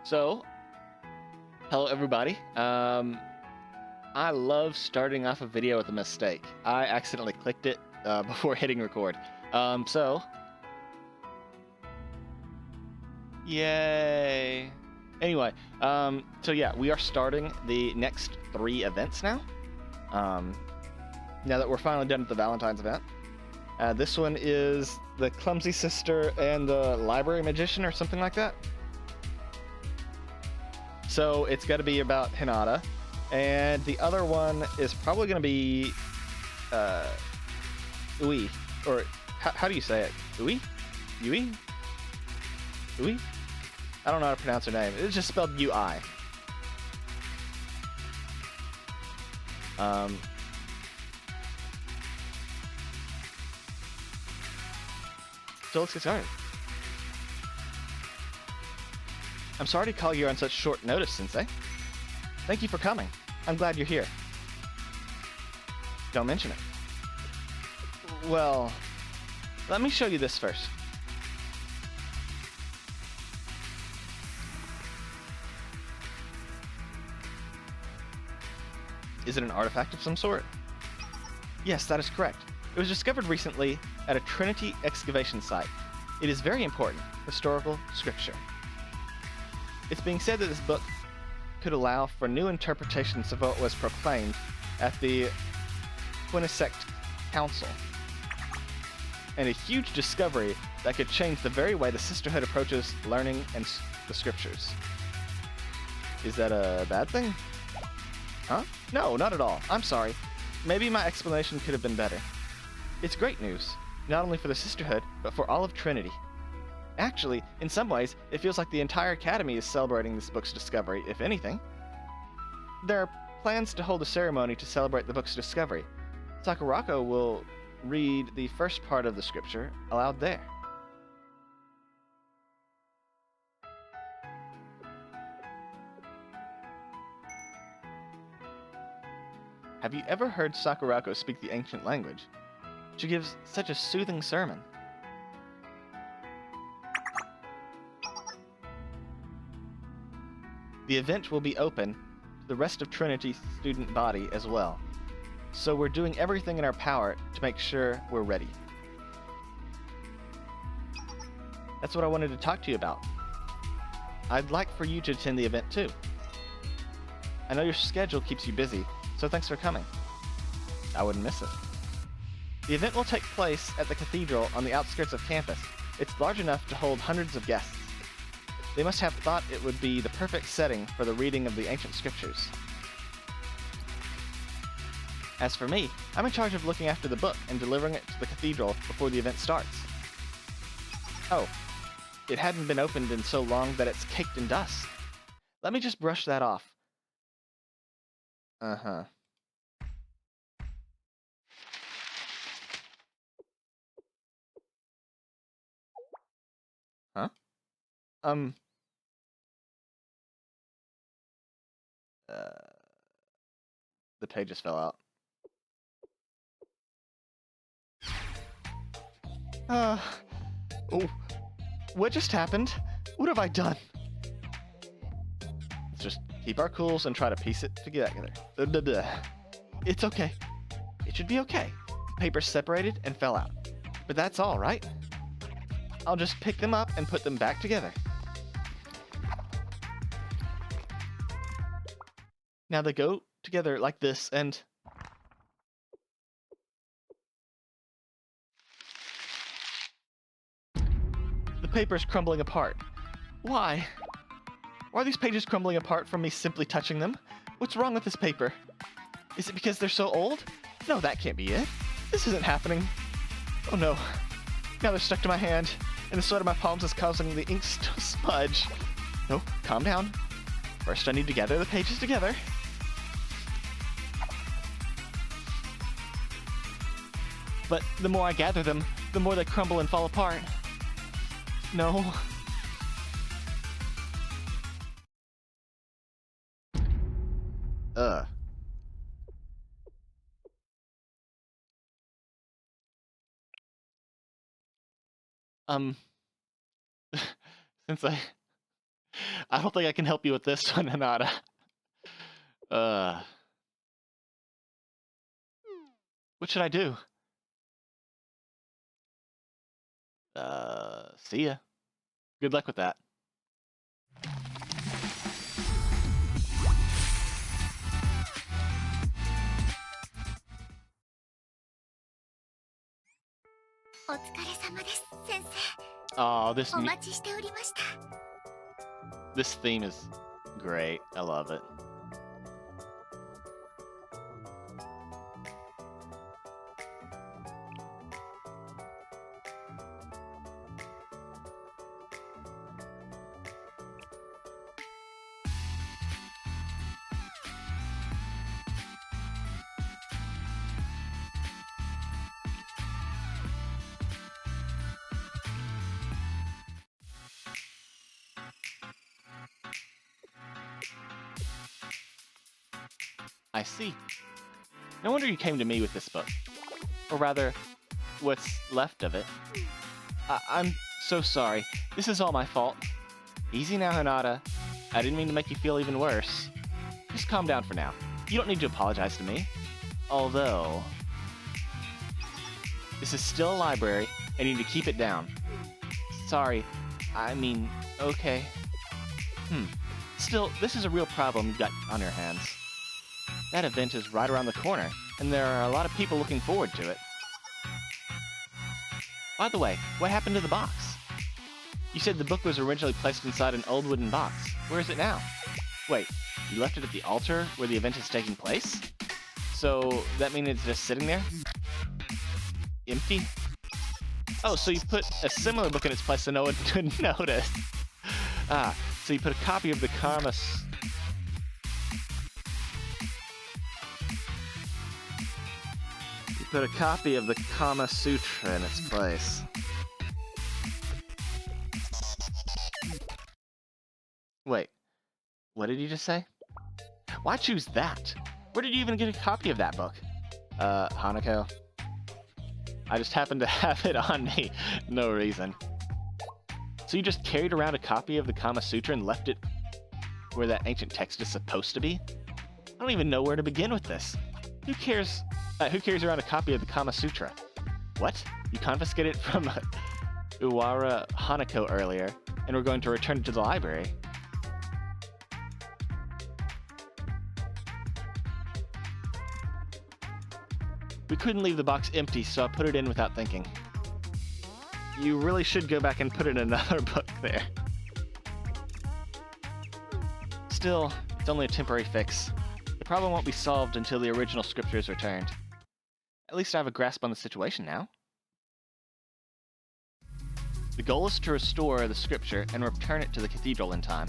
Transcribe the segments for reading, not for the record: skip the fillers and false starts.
So, hello everybody. I love starting off a video with a mistake. I accidentally clicked it before hitting record. Yay! Anyway, so yeah, we are starting the next 3 events now. Now that we're finally done with the Valentine's event. This one is the Clumsy Sister and the Library Magician or something like that. So it's got to be about Hinata. And the other one is probably going to be Ui. Or how do you say it? Ui? Ui? Ui? I don't know how to pronounce her name. It's just spelled UI. So let's get started. I'm sorry to call you on such short notice, Sensei. Thank you for coming. I'm glad you're here. Don't mention it. Well, let me show you this first. Is it an artifact of some sort? Yes, that is correct. It was discovered recently at a Trinity excavation site. It is very important historical scripture. It's being said that this book could allow for new interpretations of what was proclaimed at the Quinnisect Council, and a huge discovery that could change the very way the Sisterhood approaches learning and the scriptures. Is that a bad thing? Huh? No, not at all. I'm sorry. Maybe my explanation could have been better. It's great news, not only for the Sisterhood, but for all of Trinity. Actually, in some ways, it feels like the entire Academy is celebrating this book's discovery, if anything. There are plans to hold a ceremony to celebrate the book's discovery. Sakurako will read the first part of the scripture aloud there. Have you ever heard Sakurako speak the ancient language? She gives such a soothing sermon. The event will be open to the rest of Trinity's student body as well, so we're doing everything in our power to make sure we're ready. That's what I wanted to talk to you about. I'd like for you to attend the event too. I know your schedule keeps you busy, so thanks for coming. I wouldn't miss it. The event will take place at the cathedral on the outskirts of campus. It's large enough to hold hundreds of guests. They must have thought it would be the perfect setting for the reading of the ancient scriptures. As for me, I'm in charge of looking after the book and delivering it to the cathedral before the event starts. Oh, it hadn't been opened in so long that it's caked in dust. Let me just brush that off. Uh-huh. Huh? The pages fell out. Oh, what just happened? What have I done? Let's just keep our cools and try to piece it together. It's okay. It should be okay. Papers separated and fell out. But that's all, right? I'll just pick them up and put them back together. Now they go together like this, and... the paper's crumbling apart. Why? Why are these pages crumbling apart from me simply touching them? What's wrong with this paper? Is it because they're so old? No, that can't be it. This isn't happening. Oh no. Now they're stuck to my hand, and the sweat of my palms is causing the ink to smudge. No, calm down. First I need to gather the pages together. But the more I gather them, the more they crumble and fall apart. No. Since I don't think I can help you with this one, Hanada. What should I do? See ya. Good luck with that. Oh, this theme is great. I love it. I see. No wonder you came to me with this book. Or rather, what's left of it. I'm so sorry. This is all my fault. Easy now, Hanada. I didn't mean to make you feel even worse. Just calm down for now. You don't need to apologize to me. Although, this is still a library, and you need to keep it down. Sorry. I mean, okay. Still, this is a real problem you've got on your hands. That event is right around the corner, and there are a lot of people looking forward to it. By the way, what happened to the box? You said the book was originally placed inside an old wooden box. Where is it now? Wait, you left it at the altar where the event is taking place? So, that means it's just sitting there? Empty? Oh, so you put a similar book in its place so no one could notice. So you put a copy of the Kama Sutra in its place. Wait, what did you just say? Why choose that? Where did you even get a copy of that book? Hanako. I just happened to have it on me. No reason. So you just carried around a copy of the Kama Sutra and left it where that ancient text is supposed to be? I don't even know where to begin with this. Who carries around a copy of the Kama Sutra? What? You confiscated it from Uwara Hanako earlier, and we're going to return it to the library. We couldn't leave the box empty, so I put it in without thinking. You really should go back and put in another book there. Still, it's only a temporary fix. The problem won't be solved until the original scripture is returned. At least I have a grasp on the situation now. The goal is to restore the scripture and return it to the cathedral in time.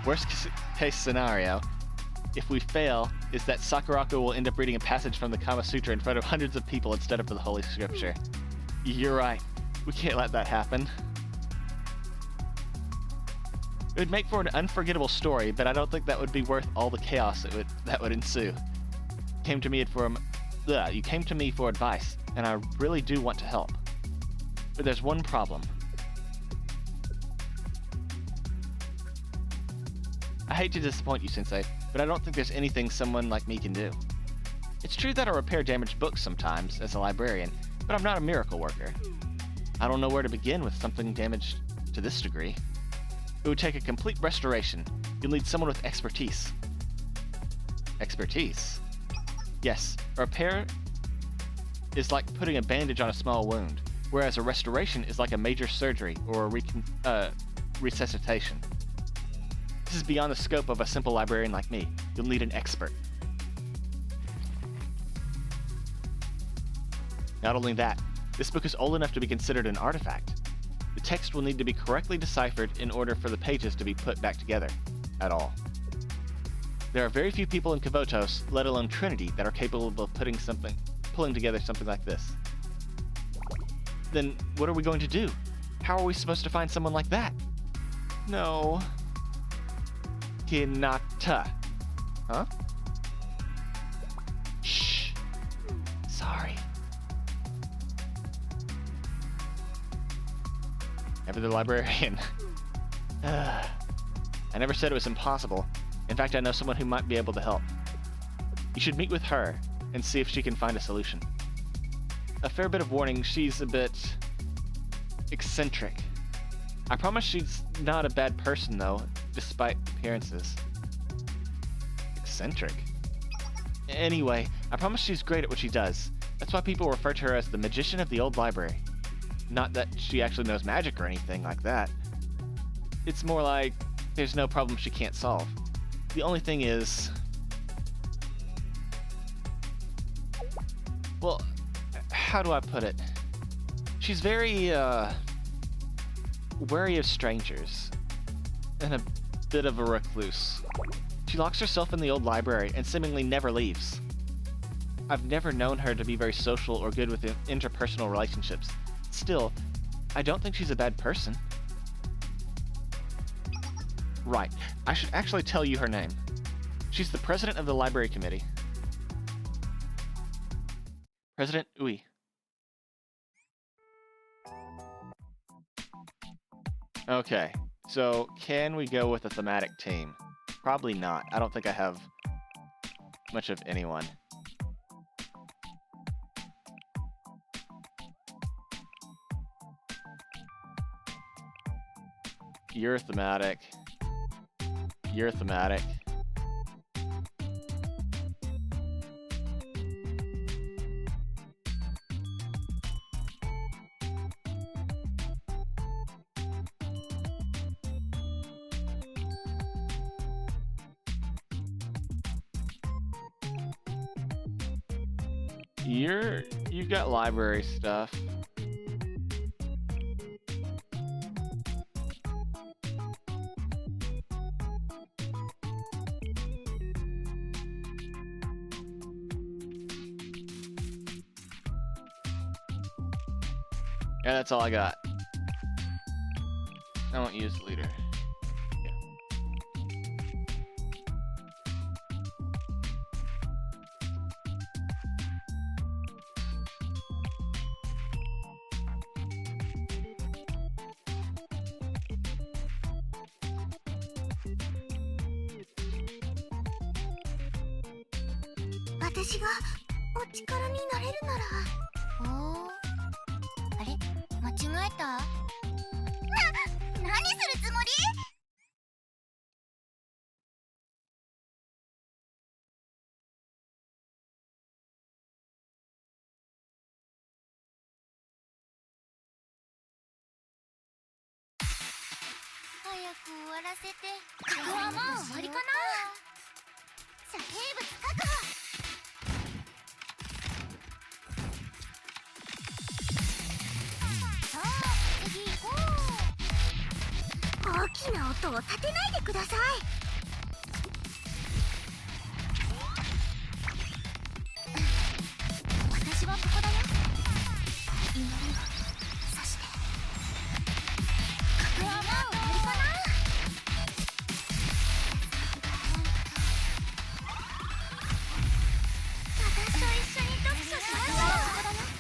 Worst case scenario, if we fail, is that Sakurako will end up reading a passage from the Kama Sutra in front of hundreds of people instead of the Holy Scripture. You're right. We can't let that happen. It would make for an unforgettable story, but I don't think that would be worth all the chaos that would ensue. You came to me for advice, and I really do want to help. But there's one problem. I hate to disappoint you, Sensei, but I don't think there's anything someone like me can do. It's true that I repair damaged books sometimes as a librarian, but I'm not a miracle worker. I don't know where to begin with something damaged to this degree. It would take a complete restoration. You'll need someone with expertise. Expertise? Yes, a repair is like putting a bandage on a small wound, whereas a restoration is like a major surgery or a resuscitation. This is beyond the scope of a simple librarian like me. You'll need an expert. Not only that, this book is old enough to be considered an artifact. The text will need to be correctly deciphered in order for the pages to be put back together at all. There are very few people in Kavotos, let alone Trinity, that are capable of pulling together something like this. Then what are we going to do? How are we supposed to find someone like that? No. Hinata. Huh? Shh. Sorry. Never the librarian. I never said it was impossible. In fact, I know someone who might be able to help. You should meet with her and see if she can find a solution. A fair bit of warning, she's a bit eccentric. I promise she's not a bad person, though, despite appearances. Eccentric? Anyway, I promise she's great at what she does. That's why people refer to her as the magician of the old library. Not that she actually knows magic or anything like that. It's more like there's no problem she can't solve. The only thing is... well, how do I put it? She's very, wary of strangers, and a bit of a recluse. She locks herself in the old library and seemingly never leaves. I've never known her to be very social or good with interpersonal relationships. Still, I don't think she's a bad person. Right, I should actually tell you her name. She's the president of the library committee. President Ui. Okay, so can we go with a thematic team? Probably not. I don't think I have much of anyone. You're thematic. You're thematic. You've got library stuff. Yeah, that's all I got. I won't use the leader.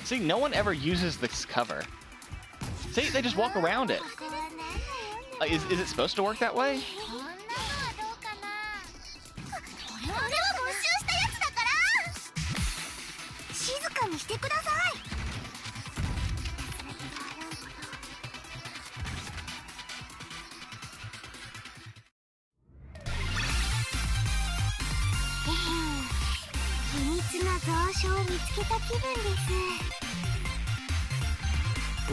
See, no one ever uses this cover. See, they just walk around it. Is it supposed to work that way?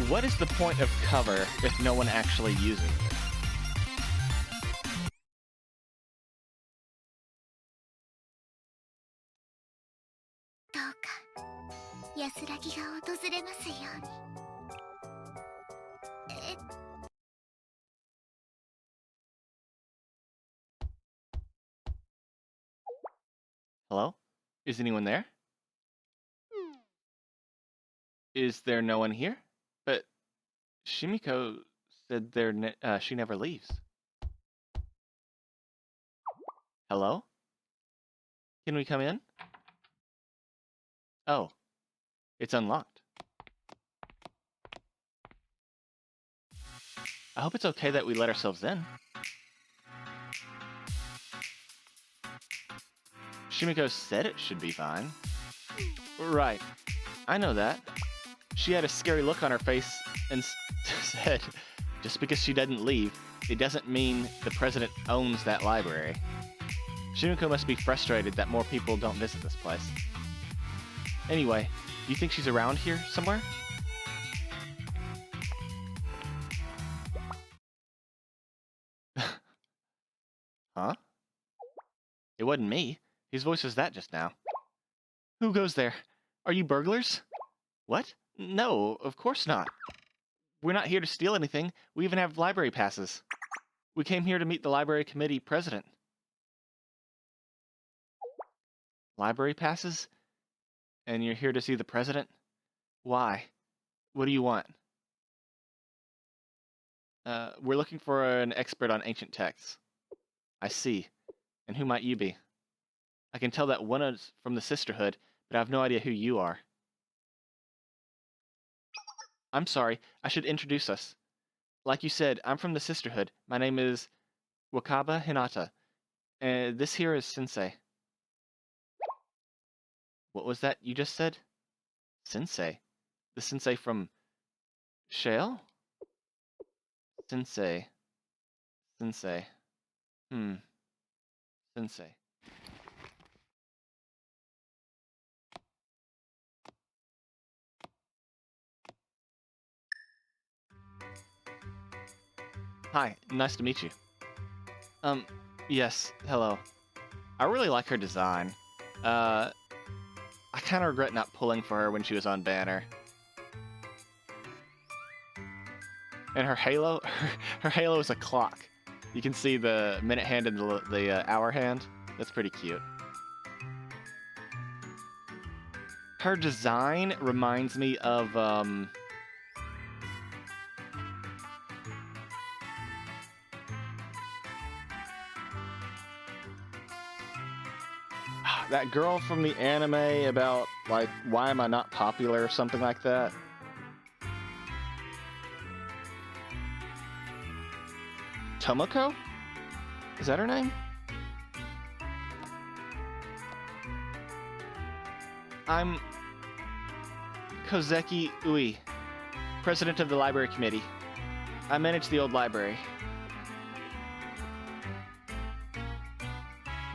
What is the point of cover if no one actually uses it? Hello? Is anyone there? Is there no one here? But Shimiko said she never leaves. Hello? Can we come in? Oh, it's unlocked. I hope it's okay that we let ourselves in. Shimiko said it should be fine. Right. I know that. She had a scary look on her face and said, just because she doesn't leave, it doesn't mean the president owns that library. Shimiko must be frustrated that more people don't visit this place. Anyway, do you think she's around here somewhere? Huh? It wasn't me. Whose voice was that just now? Who goes there? Are you burglars? What? No, of course not. We're not here to steal anything. We even have library passes. We came here to meet the library committee president. Library passes? And you're here to see the president? Why? What do you want? We're looking for an expert on ancient texts. I see. And who might you be? I can tell that one is from the Sisterhood, but I have no idea who you are. I'm sorry, I should introduce us. Like you said, I'm from the Sisterhood. My name is Wakaba Hinata. And this here is Sensei. What was that you just said? Sensei? The Sensei from Shale? Sensei. Sensei. Sensei. Hi, nice to meet you. Yes, hello. I really like her design. I kind of regret not pulling for her when she was on Banner. And her halo, her halo is a clock. You can see the minute hand and the hour hand. That's pretty cute. Her design reminds me of that girl from the anime about, like, why am I not popular or something like that. Tomoko? Is that her name? I'm Kozeki Ui, president of the library committee. I manage the old library.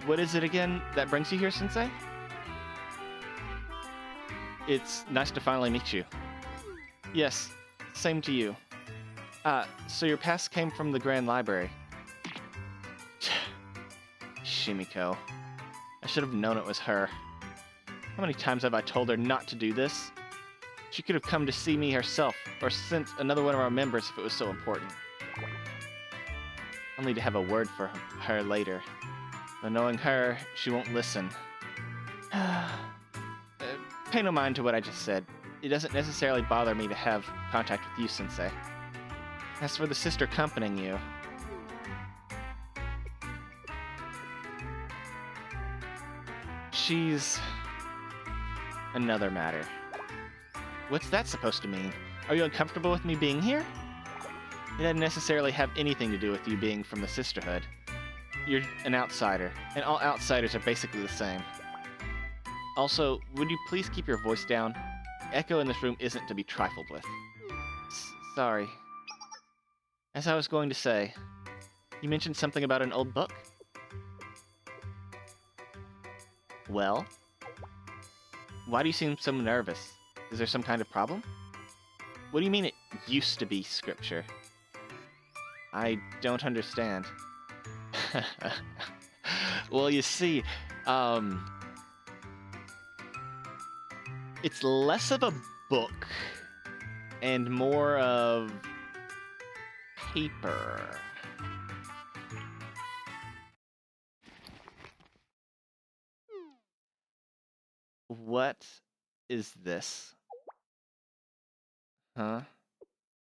What is it again that brings you here, Sensei? It's nice to finally meet you. Yes, same to you. So your pass came from the Grand Library. Shimiko. I should have known it was her. How many times have I told her not to do this? She could have come to see me herself, or sent another one of our members if it was so important. I'll need to have a word for her later. But knowing her, she won't listen. Pay no mind to what I just said. It doesn't necessarily bother me to have contact with you, Sensei. As for the sister accompanying you... she's... another matter. What's that supposed to mean? Are you uncomfortable with me being here? It doesn't necessarily have anything to do with you being from the Sisterhood. You're an outsider, and all outsiders are basically the same. Also, would you please keep your voice down? Echo in this room isn't to be trifled with. Sorry. As I was going to say, you mentioned something about an old book? Well? Why do you seem so nervous? Is there some kind of problem? What do you mean it used to be scripture? I don't understand. Well, you see, it's less of a book and more of paper. What is this? Huh?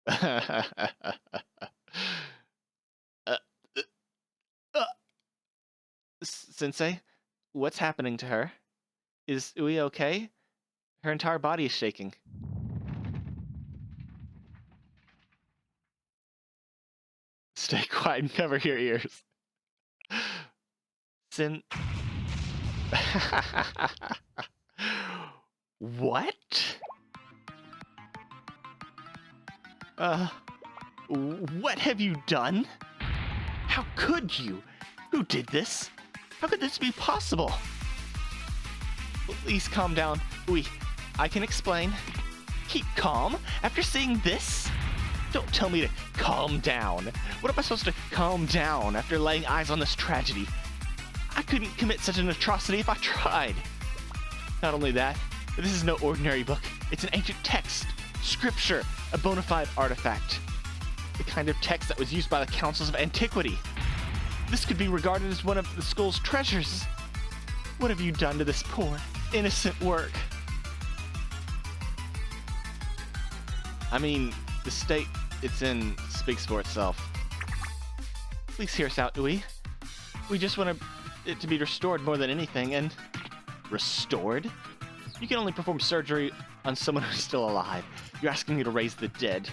uh, uh, uh, Sensei, what's happening to her? Is Ui okay? Her entire body is shaking. Stay quiet and cover your ears. Sen... What? Uh, what have you done? How could you? Who did this? How could this be possible? Please calm down. Ui, I can explain. Keep calm after seeing this? Don't tell me to calm down. What am I supposed to calm down after laying eyes on this tragedy? I couldn't commit such an atrocity if I tried. Not only that, but this is no ordinary book. It's an ancient text, scripture, a bona fide artifact. The kind of text that was used by the councils of antiquity. This could be regarded as one of the school's treasures. What have you done to this poor, innocent work? I mean, the state it's in speaks for itself. Please hear us out, Ui. We just want it to be restored more than anything, and... Restored? You can only perform surgery on someone who's still alive. You're asking me to raise the dead.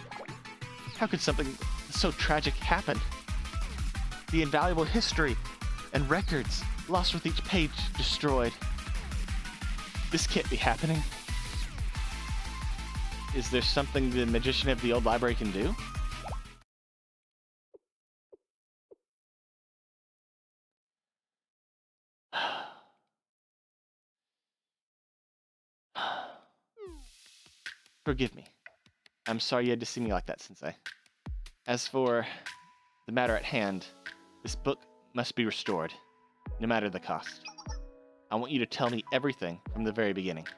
How could something so tragic happen? The invaluable history and records lost with each page destroyed. This can't be happening. Is there something the magician of the old library can do? Forgive me. I'm sorry you had to see me like that, Sensei. As for the matter at hand, this book must be restored, no matter the cost. I want you to tell me everything from the very beginning.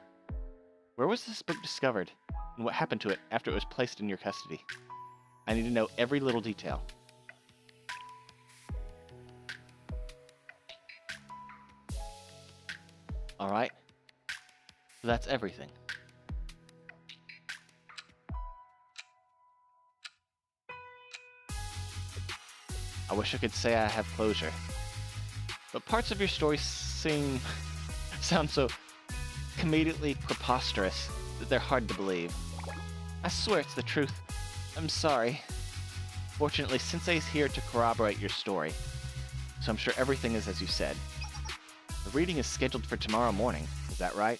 Where was this book discovered, and what happened to it after it was placed in your custody? I need to know every little detail. Alright? So that's everything. I wish I could say I have closure. But parts of your story sound so comedically preposterous that they're hard to believe. I swear it's the truth. I'm sorry. Fortunately, Sensei's here to corroborate your story, so I'm sure everything is as you said. The reading is scheduled for tomorrow morning, is that right?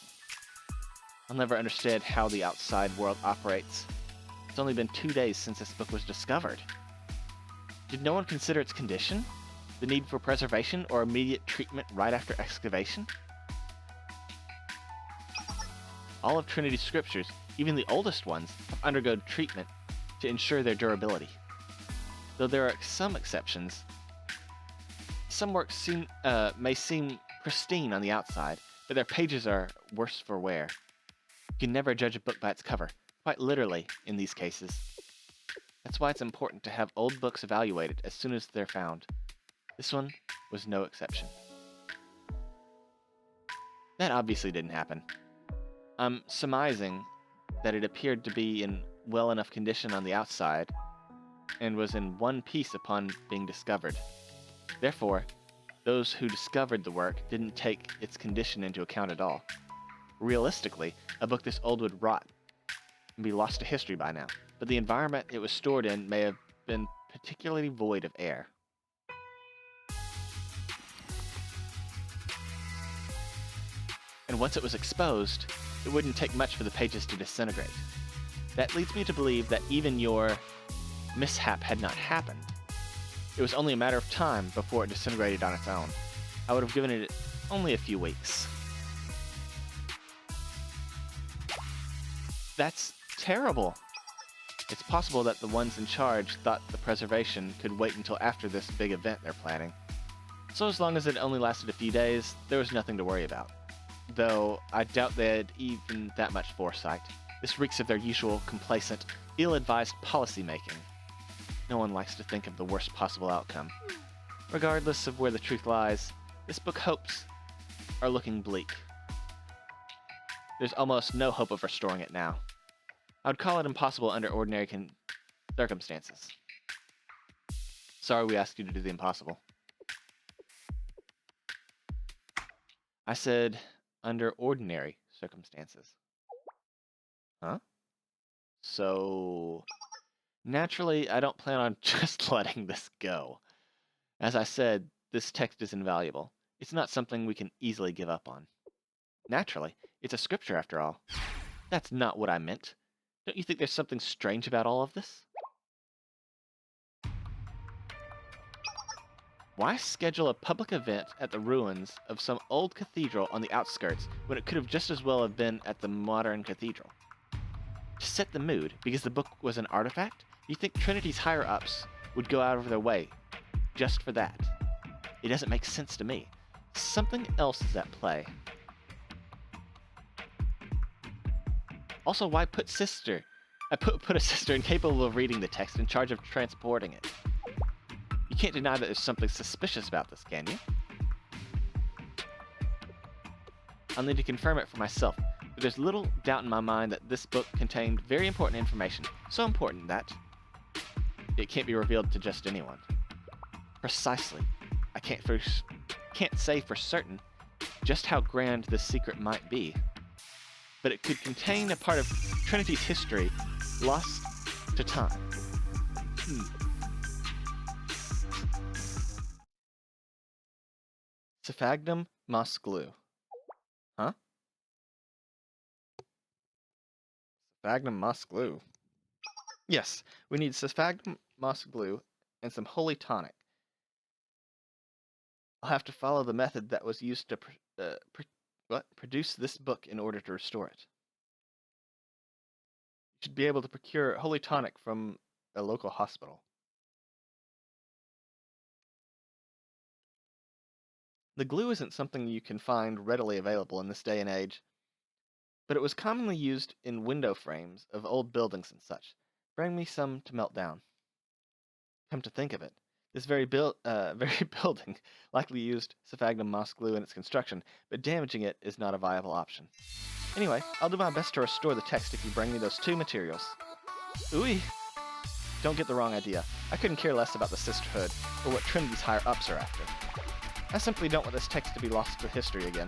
I'll never understand how the outside world operates. It's only been 2 days since this book was discovered. Did no one consider its condition? The need for preservation or immediate treatment right after excavation? All of Trinity's scriptures, even the oldest ones, have undergone treatment to ensure their durability. Though there are some exceptions, some works may seem pristine on the outside, but their pages are worse for wear. You can never judge a book by its cover, quite literally in these cases. That's why it's important to have old books evaluated as soon as they're found. This one was no exception. That obviously didn't happen. I'm surmising that it appeared to be in well enough condition on the outside and was in one piece upon being discovered. Therefore, those who discovered the work didn't take its condition into account at all. Realistically, a book this old would rot and be lost to history by now, but the environment it was stored in may have been particularly void of air. And once it was exposed, it wouldn't take much for the pages to disintegrate. That leads me to believe that even your mishap had not happened. It was only a matter of time before it disintegrated on its own. I would have given it only a few weeks. That's terrible. It's possible that the ones in charge thought the preservation could wait until after this big event they're planning. So as long as it only lasted a few days, there was nothing to worry about. Though I doubt they had even that much foresight. This reeks of their usual complacent, ill-advised policy-making. No one likes to think of the worst possible outcome. Regardless of where the truth lies, this book's hopes are looking bleak. There's almost no hope of restoring it now. I would call it impossible under ordinary circumstances. Sorry we asked you to do the impossible. I said under ordinary circumstances. Huh? So, naturally, I don't plan on just letting this go. As I said, this text is invaluable. It's not something we can easily give up on. Naturally, it's a scripture after all. That's not what I meant. Don't you think there's something strange about all of this? Why schedule a public event at the ruins of some old cathedral on the outskirts when it could have just as well have been at the modern cathedral? To set the mood, because the book was an artifact, do you think Trinity's higher-ups would go out of their way just for that? It doesn't make sense to me. Something else is at play. Also, why put a sister incapable of reading the text in charge of transporting it? You can't deny that there's something suspicious about this, can you? I'll need to confirm it for myself, but there's little doubt in my mind that this book contained very important information, so important that it can't be revealed to just anyone. Precisely. I can't say for certain just how grand this secret might be, but it could contain a part of Trinity's history lost to time. Sphagnum moss glue. Huh? Sphagnum moss glue. Yes, we need sphagnum moss glue and some holy tonic. I'll have to follow the method that was used to produce this book in order to restore it. You should be able to procure holy tonic from a local hospital. The glue isn't something you can find readily available in this day and age, but it was commonly used in window frames of old buildings and such. Bring me some to melt down. Come to think of it, this very building likely used sphagnum moss glue in its construction, but damaging it is not a viable option. Anyway, I'll do my best to restore the text if you bring me those two materials. Ooey! Don't get the wrong idea. I couldn't care less about the sisterhood, or what Trinity's higher-ups are after. I simply don't want this text to be lost to history again.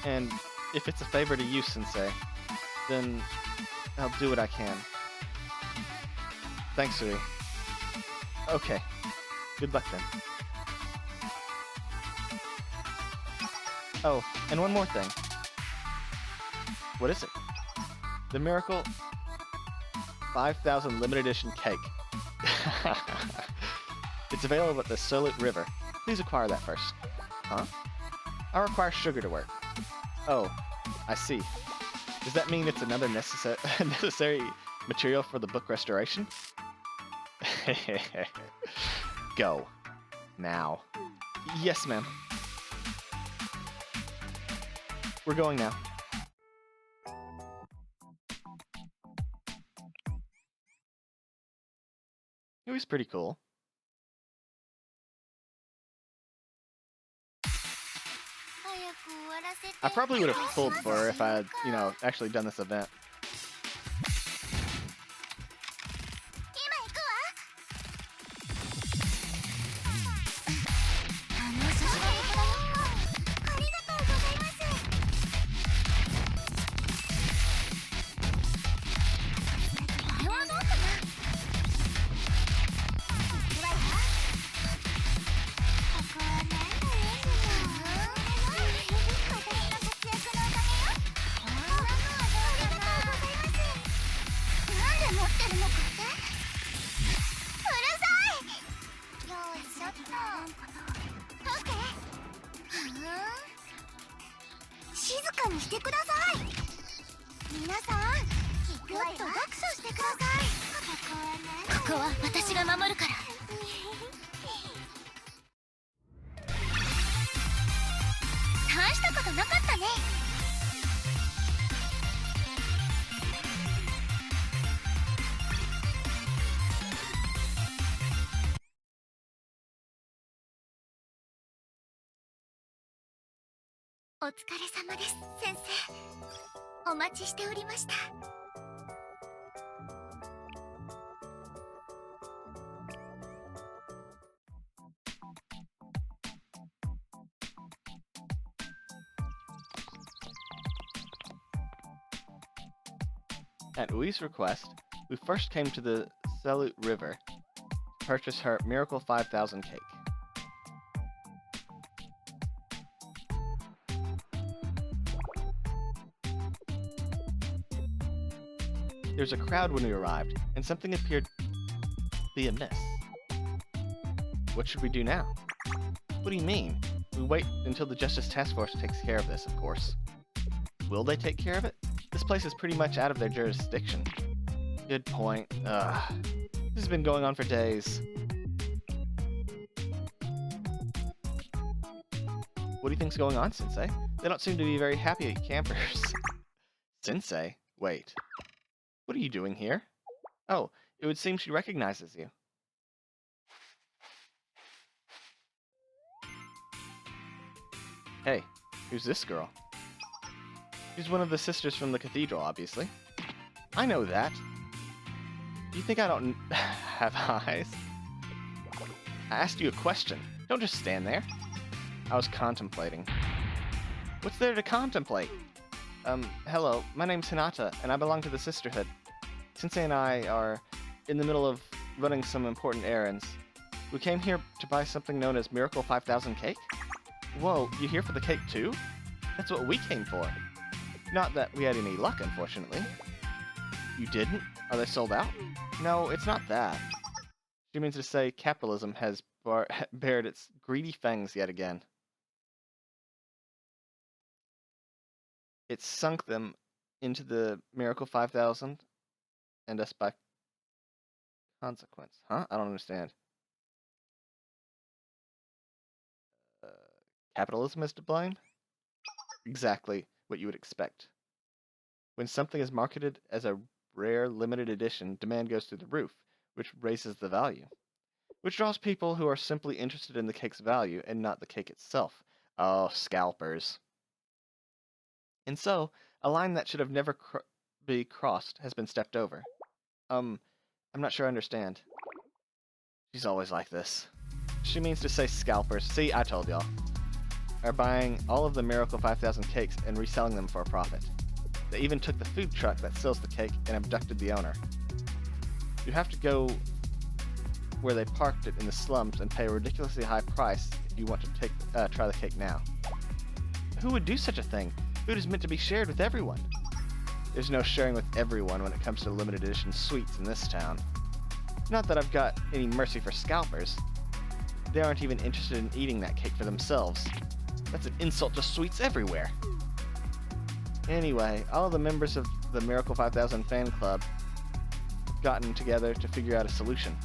And if it's a favor to you, Sensei, then I'll do what I can. Thanks, Sui. Okay. Good luck then. Oh, and one more thing. What is it? The Miracle 5000 limited edition cake. It's available at the Solute River. Please acquire that first. Huh? I require sugar to work. Oh, I see. Does that mean it's another necessary material for the book restoration? Go. Now. Yes, ma'am. We're going now. It was pretty cool. I probably would have pulled for her if I had, actually done this event. お待ちしておりました。At Ui's request, we first came to the Salute River to purchase her Miracle 5000 cake. There was a crowd when we arrived, and something appeared to be amiss. What should we do now? What do you mean? We wait until the Justice Task Force takes care of this, of course. Will they take care of it? This place is pretty much out of their jurisdiction. Good point. This has been going on for days. What do you think's going on, Sensei? They don't seem to be very happy campers. Sensei? Wait. What are you doing here? Oh, it would seem she recognizes you. Hey, who's this girl? She's one of the sisters from the cathedral, obviously. I know that. Do you think I don't have eyes? I asked you a question. Don't just stand there. I was contemplating. What's there to contemplate? Hello, my name's Hinata, and I belong to the Sisterhood. Sensei and I are in the middle of running some important errands. We came here to buy something known as Miracle 5000 cake? Whoa, you here for the cake too? That's what we came for. Not that we had any luck, unfortunately. You didn't? Are they sold out? No, it's not that. She means to say capitalism has bared its greedy fangs yet again. It sunk them into the Miracle 5000 and us by consequence. Huh? I don't understand. Capitalism is to blame? Exactly what you would expect. When something is marketed as a rare limited edition, demand goes through the roof, which raises the value. Which draws people who are simply interested in the cake's value and not the cake itself. Oh, scalpers. And so, a line that should have never be crossed has been stepped over. I'm not sure I understand. She's always like this. She means to say scalpers. See, I told y'all. Are buying all of the Miracle 5000 cakes and reselling them for a profit. They even took the food truck that sells the cake and abducted the owner. You have to go where they parked it in the slums and pay a ridiculously high price if you want to try the cake now. Who would do such a thing? Food is meant to be shared with everyone. There's no sharing with everyone when it comes to limited edition sweets in this town. Not that I've got any mercy for scalpers. They aren't even interested in eating that cake for themselves. That's an insult to sweets everywhere. Anyway, all of the members of the Miracle 5000 fan club have gotten together to figure out a solution.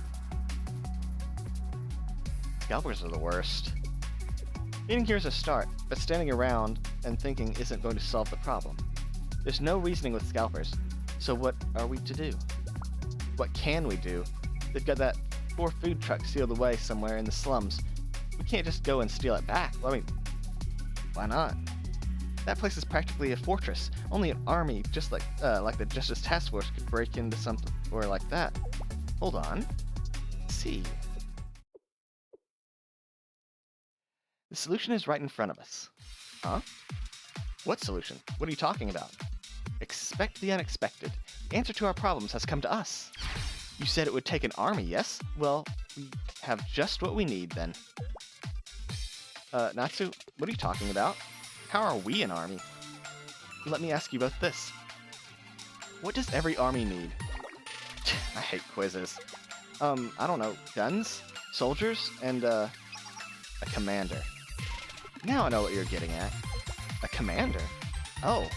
Scalpers are the worst. Eating here is a start, but standing around and thinking isn't going to solve the problem. There's no reasoning with scalpers, so what are we to do? What can we do? They've got that poor food truck sealed away somewhere in the slums. We can't just go and steal it back. Well, I mean, why not? That place is practically a fortress. Only an army, just like the Justice Task Force, could break into something or like that. Hold on. Let's see. The solution is right in front of us. Huh? What solution? What are you talking about? Expect the unexpected. The answer to our problems has come to us. You said it would take an army, yes? Well, we have just what we need then. Natsu, what are you talking about? How are we an army? Let me ask you both this. What does every army need? I hate quizzes. I don't know. Guns? Soldiers? And, a commander. Now I know what you're getting at. A commander? Oh.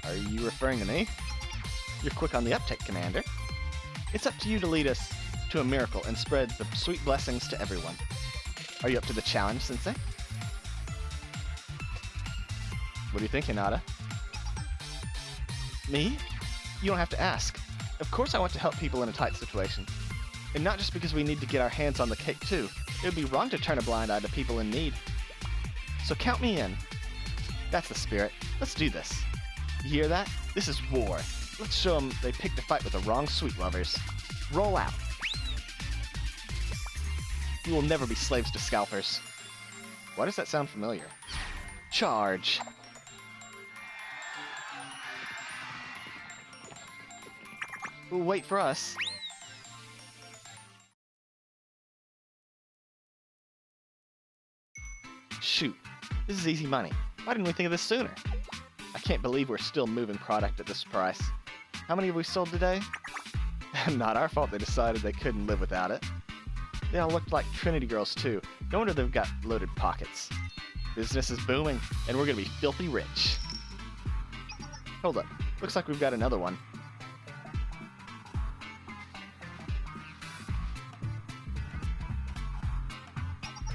Are you referring to me? You're quick on the uptake, Commander. It's up to you to lead us to a miracle and spread the sweet blessings to everyone. Are you up to the challenge, Sensei? What do you think, Hinata? Me? You don't have to ask. Of course I want to help people in a tight situation. And not just because we need to get our hands on the cake too. It would be wrong to turn a blind eye to people in need. So count me in. That's the spirit. Let's do this. You hear that? This is war. Let's show them they picked a fight with the wrong sweet lovers. Roll out. We will never be slaves to scalpers. Why does that sound familiar? Charge. Ooh, wait for us. Shoot, this is easy money. Why didn't we think of this sooner? I can't believe we're still moving product at this price. How many have we sold today? Not our fault they decided they couldn't live without it. They all looked like Trinity girls too. No wonder they've got loaded pockets. Business is booming, and we're gonna be filthy rich. Hold up, looks like we've got another one.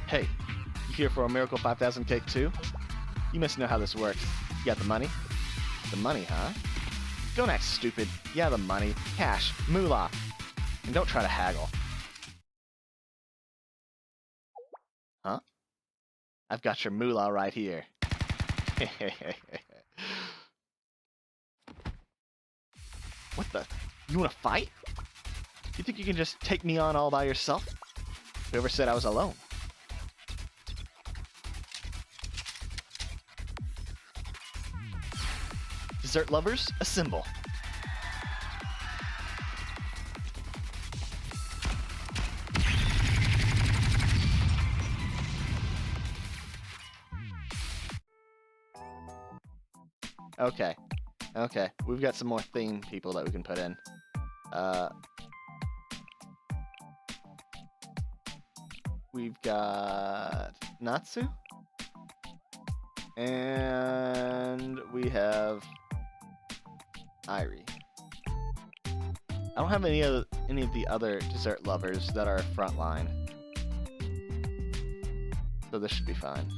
Hey, you here for a Miracle 5000 cake too? You must know how this works. You got the money? The money, huh? Don't act stupid. Yeah, the money. Cash. Moolah. And don't try to haggle. Huh? I've got your moolah right here. What the? You wanna fight? You think you can just take me on all by yourself? Whoever said I was alone? Dessert lovers, assemble. Okay. Okay. We've got some more theme people that we can put in. We've got Natsu. And we have Irie. I don't have any of the other dessert lovers that are frontline. So this should be fine.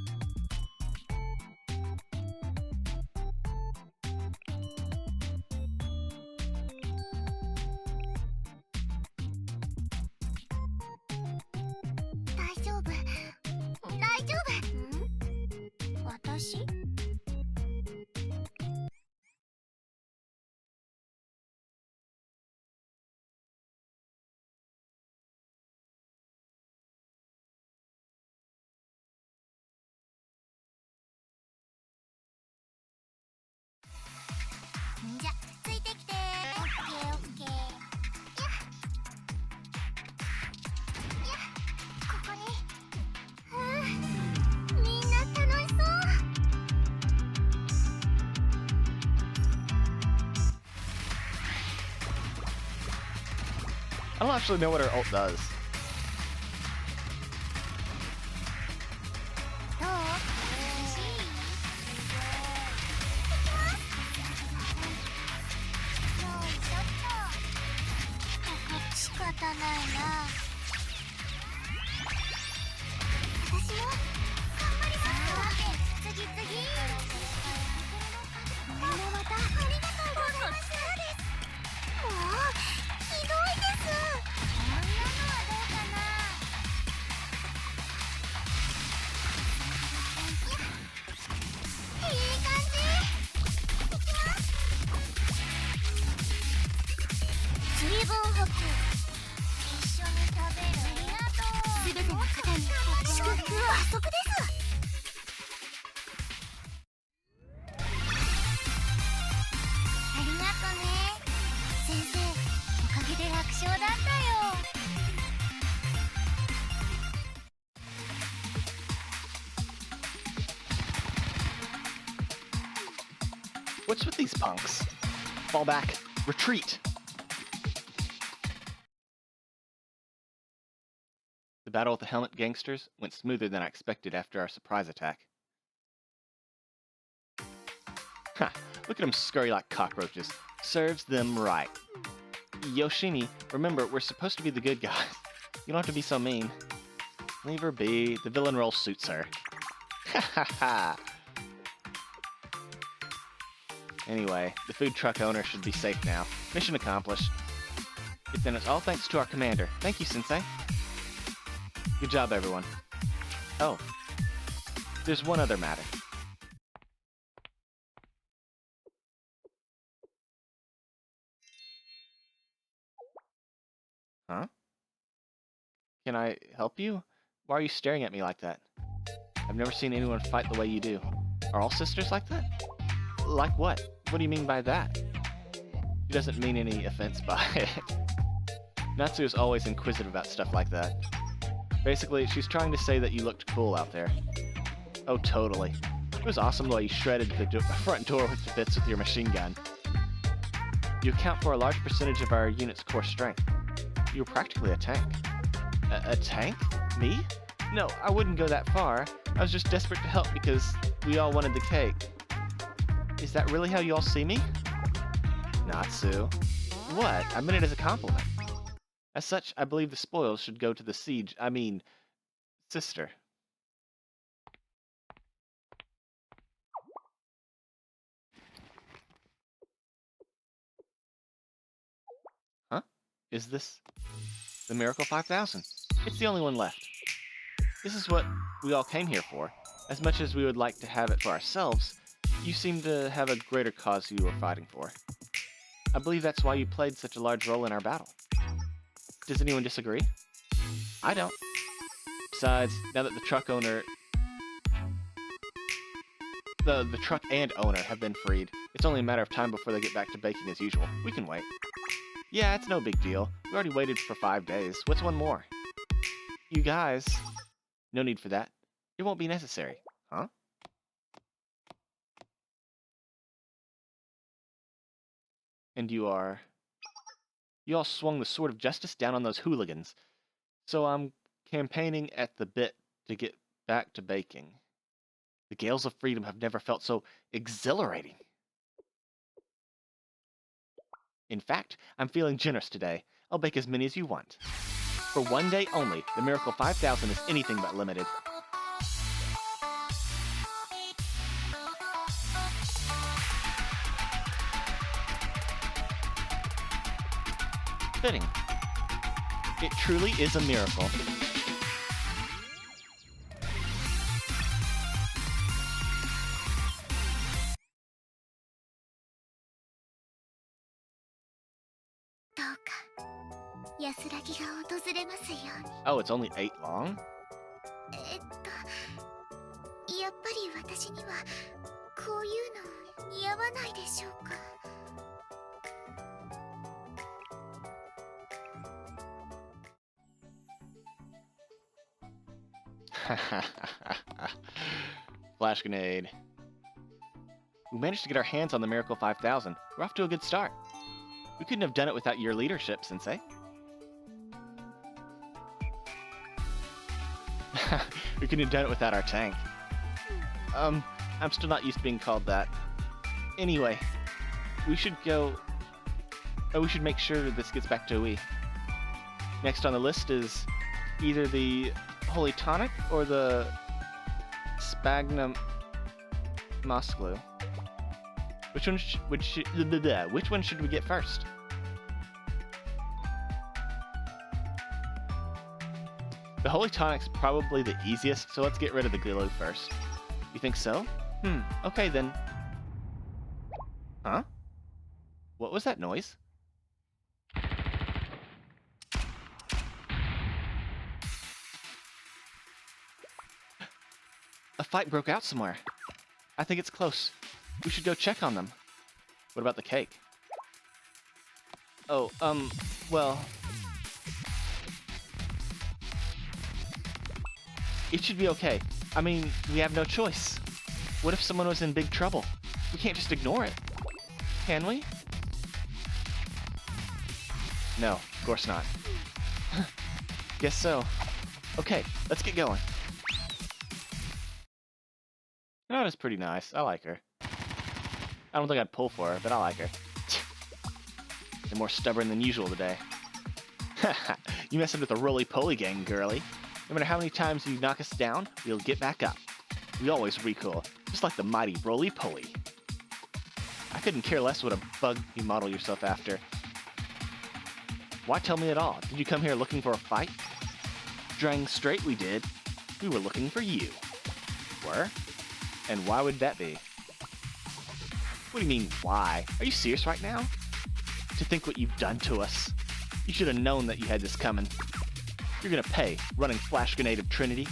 I don't actually know what her ult does. What's with these punks? Fall back. Retreat. The battle with the helmet gangsters went smoother than I expected after our surprise attack. Ha! Look at them scurry like cockroaches. Serves them right. Yoshimi, remember, we're supposed to be the good guys. You don't have to be so mean. Leave her be. The villain role suits her. Ha ha ha! Anyway, the food truck owner should be safe now. Mission accomplished. Then it's all thanks to our commander. Thank you, Sensei. Good job, everyone. Oh, there's one other matter. Huh? Can I help you? Why are you staring at me like that? I've never seen anyone fight the way you do. Are all sisters like that? Like what? What do you mean by that? She doesn't mean any offense by it. Natsu is always inquisitive about stuff like that. Basically, she's trying to say that you looked cool out there. Oh, totally. It was awesome the way you shredded the front door with the bits with your machine gun. You account for a large percentage of our unit's core strength. You were practically a tank. A tank? Me? No, I wouldn't go that far. I was just desperate to help because we all wanted the cake. Is that really how you all see me? Natsu. What? I meant it as a compliment. As such, I believe the spoils should go to the sister. Huh? Is this the Miracle 5000? It's the only one left. This is what we all came here for. As much as we would like to have it for ourselves, you seem to have a greater cause you were fighting for. I believe that's why you played such a large role in our battle. Does anyone disagree? I don't. Besides, now that the truck owner... The truck and owner have been freed, it's only a matter of time before they get back to baking as usual. We can wait. Yeah, it's no big deal. We already waited for 5 days. What's one more? You guys... No need for that. It won't be necessary. Huh? And you all swung the sword of justice down on those hooligans. So I'm campaigning at the bit to get back to baking. The gales of freedom have never felt so exhilarating. In fact, I'm feeling generous today. I'll bake as many as you want. For 1 day only, the Miracle 5000 is anything but limited. Fitting. It truly is a miracle. Oh, it's only 8 long? やっぱり私にはこういうの似合わないでしょうか。Flash grenade. We managed to get our hands on the Miracle 5000. We're off to a good start. We couldn't have done it without your leadership, Sensei. We couldn't have done it without our tank. I'm still not used to being called that. Anyway, we should go... Oh, we should make sure this gets back to Ui. Next on the list is either the Holy Tonic or the Sphagnum Moss Glue. Which one should we get first? The Holy Tonic's probably the easiest, so let's get rid of the glue first. You think so? Okay then. Huh? What was that noise? A fight broke out somewhere. I think it's close. We should go check on them. What about the cake? Oh, well... It should be okay. I mean, we have no choice. What if someone was in big trouble? We can't just ignore it. Can we? No, of course not. Guess so. Okay, let's get going. Nada's pretty nice. I like her. I don't think I'd pull for her, but I like her. They're more stubborn than usual today. You messing with the roly-poly gang, girly. No matter how many times you knock us down, we'll get back up. We always recoil, just like the mighty roly-poly. I couldn't care less what a bug you model yourself after. Why tell me at all? Did you come here looking for a fight? Dang straight we did. We were looking for you. Were? And why would that be? What do you mean, why? Are you serious right now? To think what you've done to us. You should have known that you had this coming. You're gonna pay, running Flash Grenade of Trinity.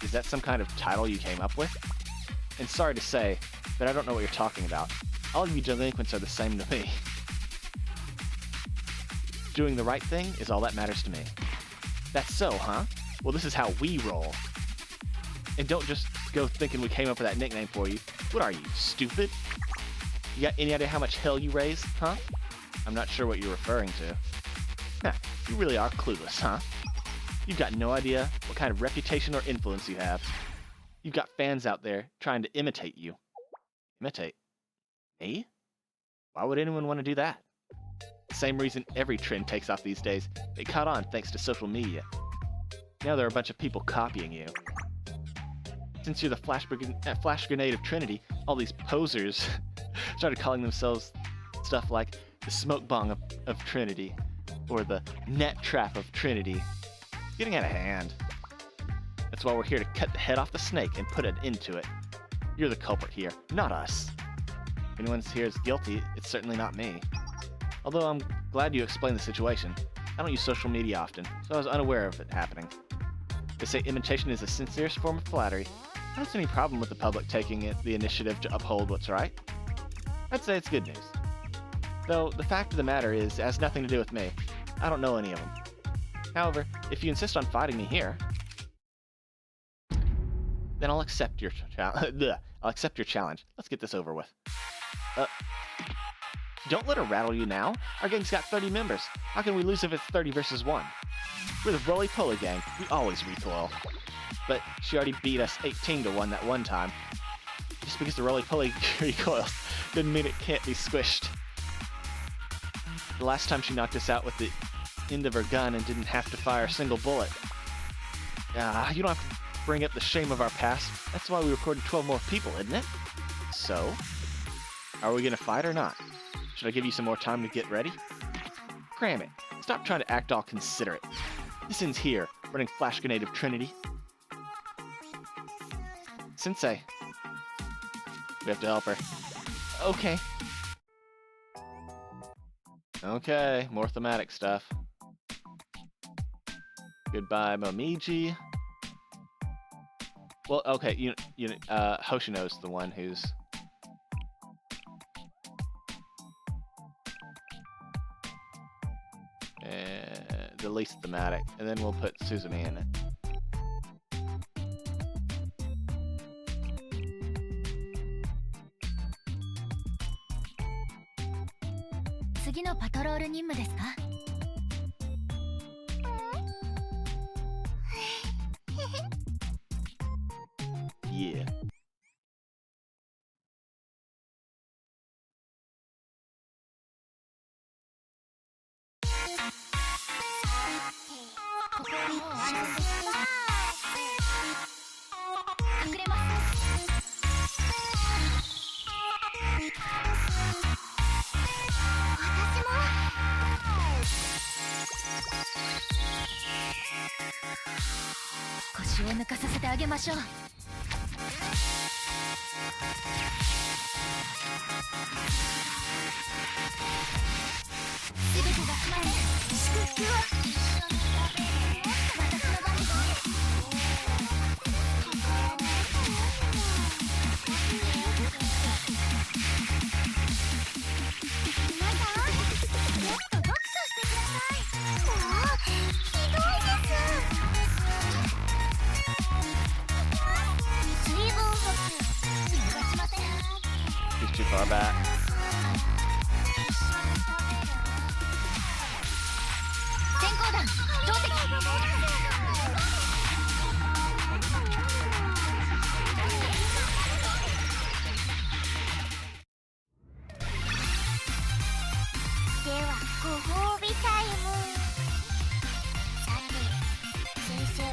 Is that some kind of title you came up with? And sorry to say, but I don't know what you're talking about. All of you delinquents are the same to me. Doing the right thing is all that matters to me. That's so, huh? Well, this is how we roll. And don't just go thinking we came up with that nickname for you. What are you, stupid? You got any idea how much hell you raised, huh? I'm not sure what you're referring to. Huh, you really are clueless, huh? You've got no idea what kind of reputation or influence you have. You've got fans out there trying to imitate you. Imitate? Me? Why would anyone want to do that? The same reason every trend takes off these days. They caught on thanks to social media. Now there are a bunch of people copying you. Since you're the Flash Grenade of Trinity, all these posers started calling themselves stuff like the Smoke Bong of Trinity, or the Net Trap of Trinity. It's getting out of hand. That's why we're here to cut the head off the snake and put an end to it. You're the culprit here, not us. If anyone here is guilty, it's certainly not me. Although I'm glad you explained the situation. I don't use social media often, so I was unaware of it happening. They say imitation is the sincerest form of flattery. I don't see any problem with the public taking the initiative to uphold what's right. I'd say it's good news. Though the fact of the matter is, it has nothing to do with me. I don't know any of them. However, if you insist on fighting me here, then I'll accept your challenge. Let's get this over with. Don't let her rattle you now. Our gang's got 30 members. How can we lose if it's 30 versus 1? We're the roly-poly gang. We always recoil. But she already beat us 18-1 that one time. Just because the roly-poly recoils doesn't mean it can't be squished. The last time she knocked us out with the end of her gun and didn't have to fire a single bullet. You don't have to bring up the shame of our past. That's why we recorded 12 more people, isn't it? So, are we gonna fight or not? Should I give you some more time to get ready? Cram it. Stop trying to act all considerate. This ends here, running Flash Grenade of Trinity. Sensei. We have to help her. Okay. Okay, more thematic stuff. Goodbye, Momiji. Well, okay, Hoshino's the one who's... the least thematic, and then we'll put Suzumi in it. 次のパトロール任務ですか? Yeah. Koshiを抜かさせてあげましょう。全てが決まる。祝福を。私の番ですね。皆さん、もっと読書してください。ひどいです。水分補給逃しません。 He's too far back. 先行弾投擲。ではご褒美タイム。さて先生は。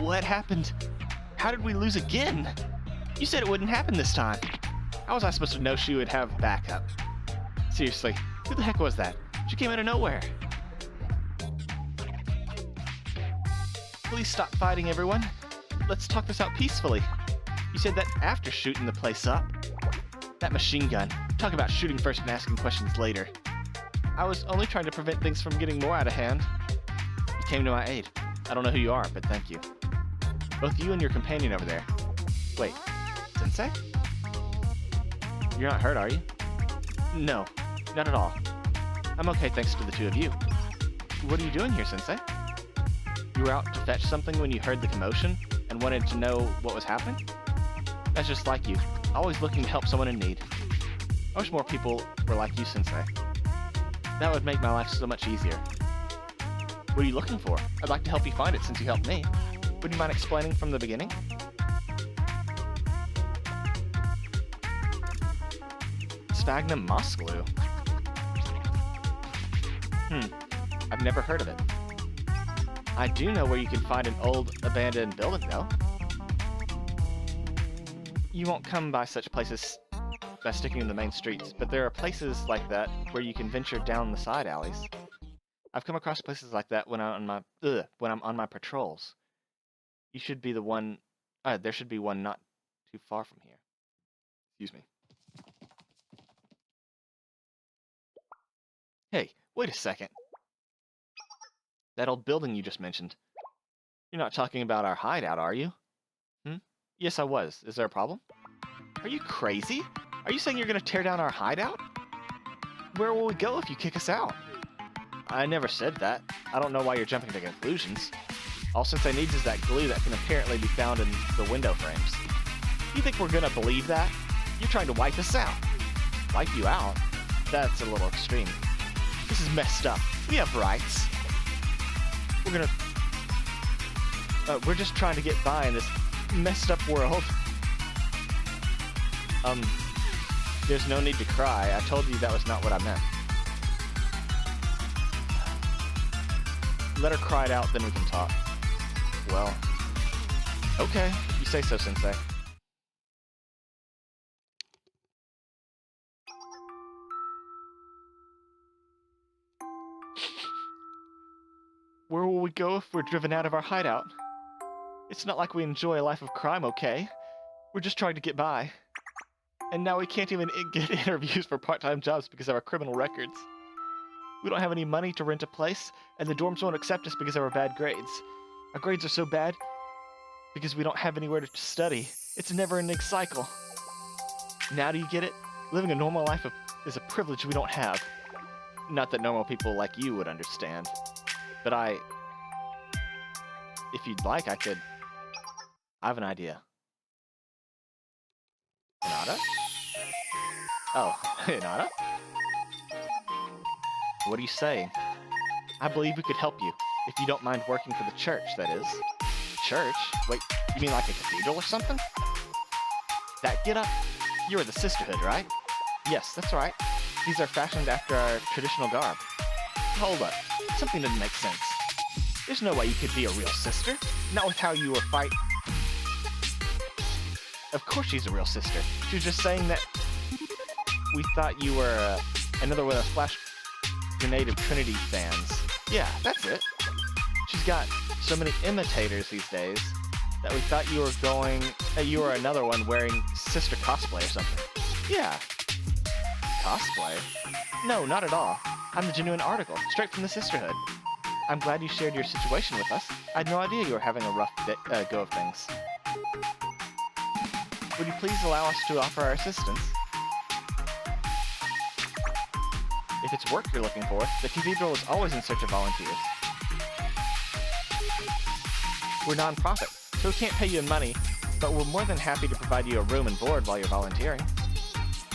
What happened? How did we lose again? You said it wouldn't happen this time. How was I supposed to know she would have backup? Seriously, who the heck was that? She came out of nowhere. Please stop fighting, everyone. Let's talk this out peacefully. You said that after shooting the place up. That machine gun. Talk about shooting first and asking questions later. I was only trying to prevent things from getting more out of hand. You came to my aid. I don't know who you are, but thank you. Both you and your companion over there. Wait, Sensei? You're not hurt, are you? No, not at all. I'm okay thanks to the two of you. What are you doing here, Sensei? You were out to fetch something when you heard the commotion and wanted to know what was happening? That's just like you, always looking to help someone in need. I wish more people were like you, Sensei. That would make my life so much easier. What are you looking for? I'd like to help you find it since you helped me. Would you mind explaining from the beginning? Sphagnum moss glue. I've never heard of it. I do know where you can find an old, abandoned building, though. You won't come by such places by sticking in the main streets, but there are places like that where you can venture down the side alleys. I've come across places like that when I'm on my patrols. You should be the one. There should be one not too far from here. Excuse me. Hey, wait a second. That old building you just mentioned. You're not talking about our hideout, are you? Yes, I was. Is there a problem? Are you crazy? Are you saying you're going to tear down our hideout? Where will we go if you kick us out? I never said that. I don't know why you're jumping to conclusions. All Sensei needs is that glue that can apparently be found in the window frames. You think we're going to believe that? You're trying to wipe us out. Wipe you out? That's a little extreme. This is messed up. We have rights. We're just trying to get by in this messed up world. There's no need to cry. I told you that was not what I meant. Let her cry it out, then we can talk. Well, okay. You say so, Sensei. Where will we go if we're driven out of our hideout? It's not like we enjoy a life of crime, okay? We're just trying to get by. And now we can't even get interviews for part-time jobs because of our criminal records. We don't have any money to rent a place, and the dorms won't accept us because of our bad grades. Our grades are so bad because we don't have anywhere to study. It's a never-ending cycle. Now do you get it? Living a normal life is a privilege we don't have. Not that normal people like you would understand. But if you'd like, I have an idea. Hinata? Oh, Hinata? What are you saying? I believe we could help you, if you don't mind working for the church, that is. Church? Wait, you mean like a cathedral or something? That get up? You are the sisterhood, right? Yes, that's right. These are fashioned after our traditional garb. Hold up. Something didn't make sense. There's no way you could be a real sister. Not with how you were fight. Of course she's a real sister. She was just saying that we thought you were another one of the Flash Grenade of Trinity fans. Yeah, that's it. She's got so many imitators these days that we thought you were another one wearing sister cosplay or something. Yeah. Cosplay? No, not at all. I'm the genuine article, straight from the sisterhood. I'm glad you shared your situation with us. I had no idea you were having a rough go of things. Would you please allow us to offer our assistance? If it's work you're looking for, the cathedral is always in search of volunteers. We're non-profit, so we can't pay you in money, but we're more than happy to provide you a room and board while you're volunteering.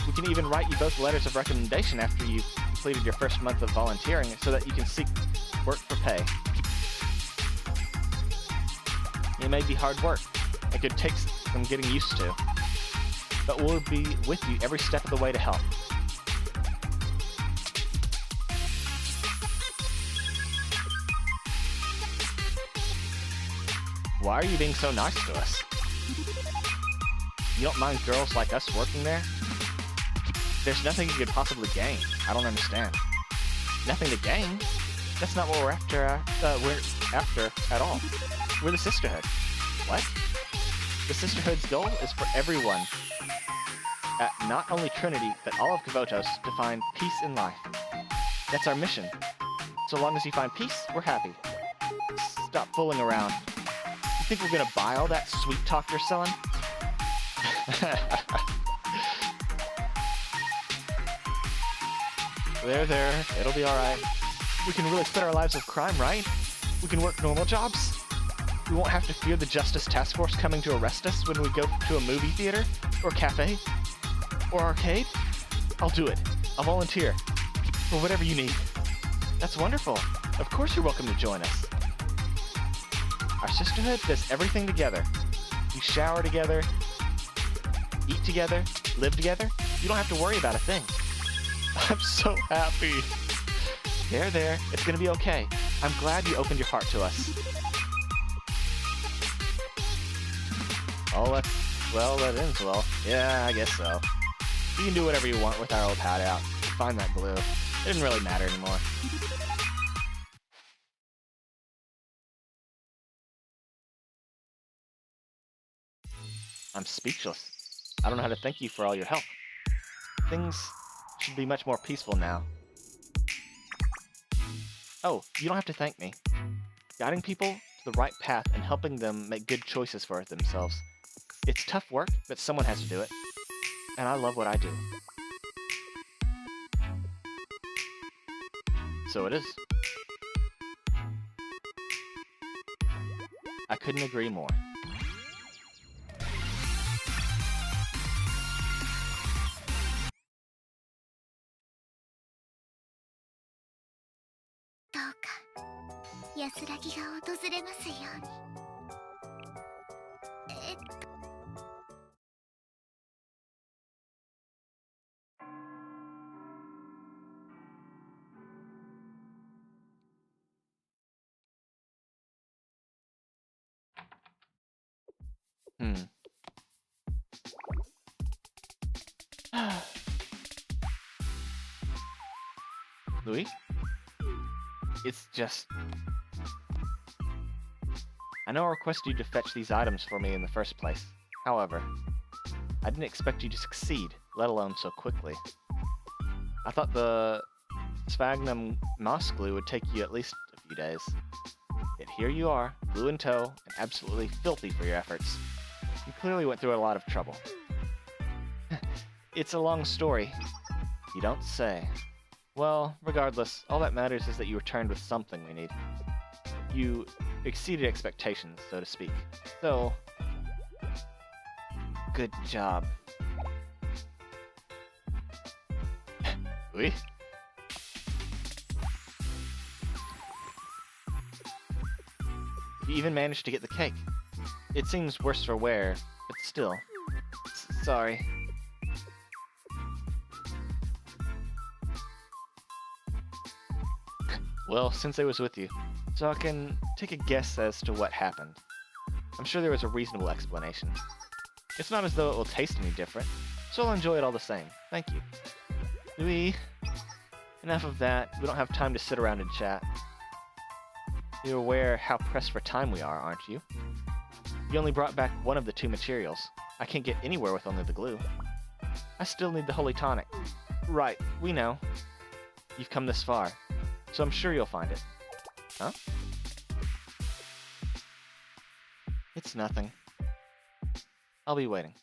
We can even write you both letters of recommendation after you've completed your first month of volunteering so that you can seek work for pay. It may be hard work. It could take some getting used to. But we'll be with you every step of the way to help. Why are you being so nice to us? You don't mind girls like us working there? There's nothing you could possibly gain. I don't understand. Nothing to gain. That's not what we're after. We're after at all. We're the Sisterhood. What? The Sisterhood's goal is for everyone at not only Trinity, but all of Abydos to find peace in life. That's our mission. So long as you find peace, we're happy. Stop fooling around. You think we're gonna buy all that sweet talk you're selling? There. It'll be alright. We can really quit our lives of crime, right? We can work normal jobs. We won't have to fear the Justice Task Force coming to arrest us when we go to a movie theater, or cafe, or arcade. I'll do it. I'll volunteer. For whatever you need. That's wonderful. Of course you're welcome to join us. Our sisterhood does everything together. We shower together, eat together, live together. You don't have to worry about a thing. I'm so happy. There. It's gonna be okay. I'm glad you opened your heart to us. Oh, that ends well. Yeah, I guess so. You can do whatever you want with our old hideout. Find that glue. It didn't really matter anymore. I'm speechless. I don't know how to thank you for all your help. Things should be much more peaceful now. Oh, you don't have to thank me. Guiding people to the right path and helping them make good choices for themselves. It's tough work, but someone has to do it. And I love what I do. So it is. I couldn't agree more. Louis? It's just... I know I requested you to fetch these items for me in the first place. However, I didn't expect you to succeed, let alone so quickly. I thought the sphagnum moss glue would take you at least a few days. Yet here you are, glue in tow, and absolutely filthy for your efforts. You clearly went through a lot of trouble. It's a long story. You don't say. Well, regardless, all that matters is that you returned with something we need. You exceeded expectations, so to speak. So, good job. Oui? You even managed to get the cake. It seems worse for wear, but still. Sorry. Well, since I was with you, so I can take a guess as to what happened. I'm sure there was a reasonable explanation. It's not as though it will taste any different, so I'll enjoy it all the same. Thank you. Louis, enough of that. We don't have time to sit around and chat. You're aware how pressed for time we are, aren't you? You only brought back one of the two materials. I can't get anywhere with only the glue. I still need the holy tonic. Right, we know. You've come this far, so I'm sure you'll find it. Huh? It's nothing. I'll be waiting.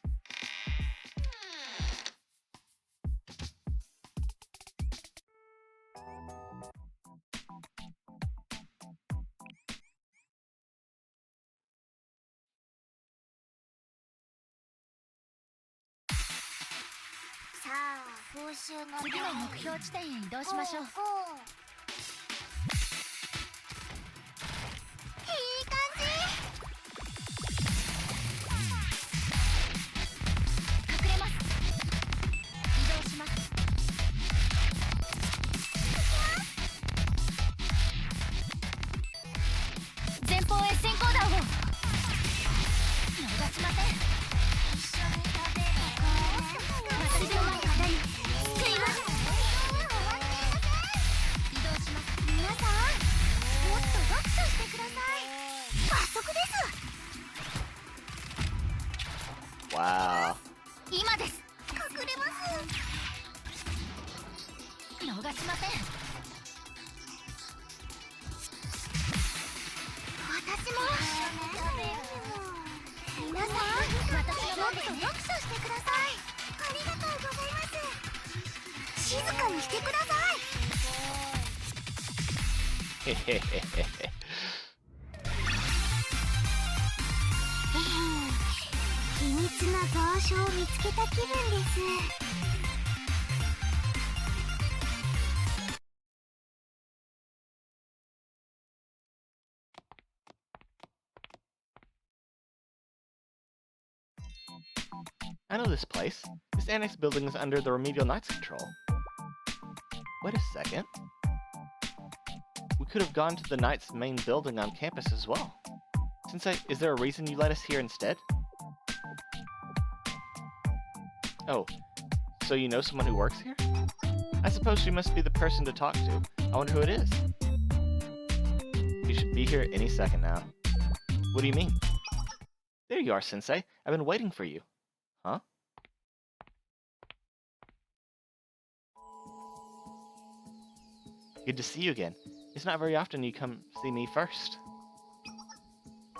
Wow. 今です。隠れます。逃しません。私も。皆さん、私のもっと読書してください。ありがとうございます。静かにしてください。へへへへへ。秘密の蔵書を見つけた気分です。I know this place. This annex building is under the Remedial Knight's control. Wait a second. We could have gone to the Knight's main building on campus as well. Sensei, is there a reason you led us here instead? Oh, so you know someone who works here? I suppose she must be the person to talk to. I wonder who it is. You should be here any second now. What do you mean? There you are, Sensei. I've been waiting for you. Huh? Good to see you again. It's not very often you come see me first.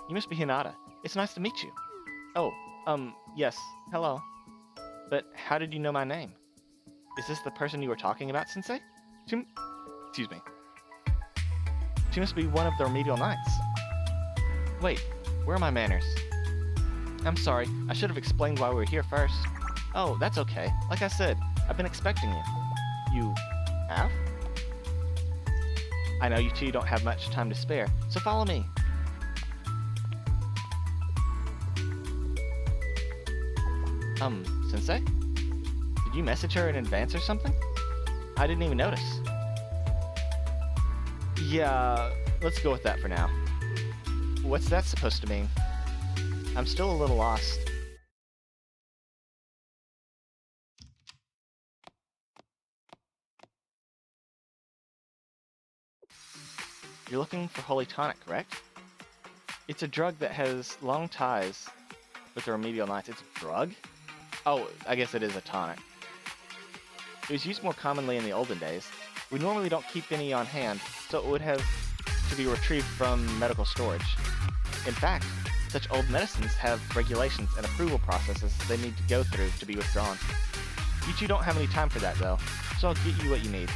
You must be Hinata. It's nice to meet you. Oh, yes. Hello. But how did you know my name? Is this the person you were talking about, Sensei? Excuse me. She must be one of the Remedial Knights. Wait, where are my manners? I'm sorry, I should have explained why we were here first. Oh, that's okay. Like I said, I've been expecting you. You have? I know you two don't have much time to spare, so follow me. Sensei? Did you message her in advance or something? I didn't even notice. Yeah, let's go with that for now. What's that supposed to mean? I'm still a little lost. You're looking for Holy Tonic, correct? It's a drug that has long ties with the Remedial Knights. It's a drug? Oh, I guess it is a tonic. It was used more commonly in the olden days. We normally don't keep any on hand, so it would have to be retrieved from medical storage. In fact, such old medicines have regulations and approval processes they need to go through to be withdrawn. You two don't have any time for that, though, so I'll get you what you need.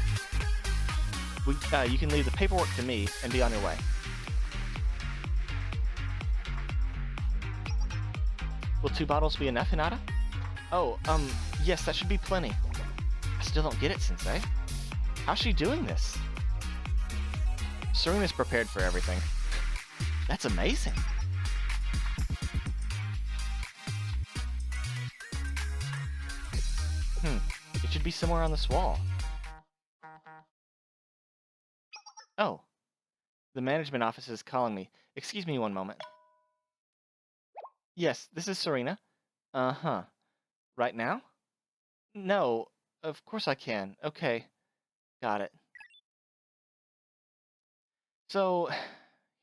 You can leave the paperwork to me and be on your way. Will 2 bottles be enough, Hinata? Oh, yes, that should be plenty. I still don't get it, Sensei. How's she doing this? Serena's prepared for everything. That's amazing. It should be somewhere on this wall. Oh. The management office is calling me. Excuse me one moment. Yes, this is Serena. Uh-huh. Right now? No, of course I can. Okay. Got it. So,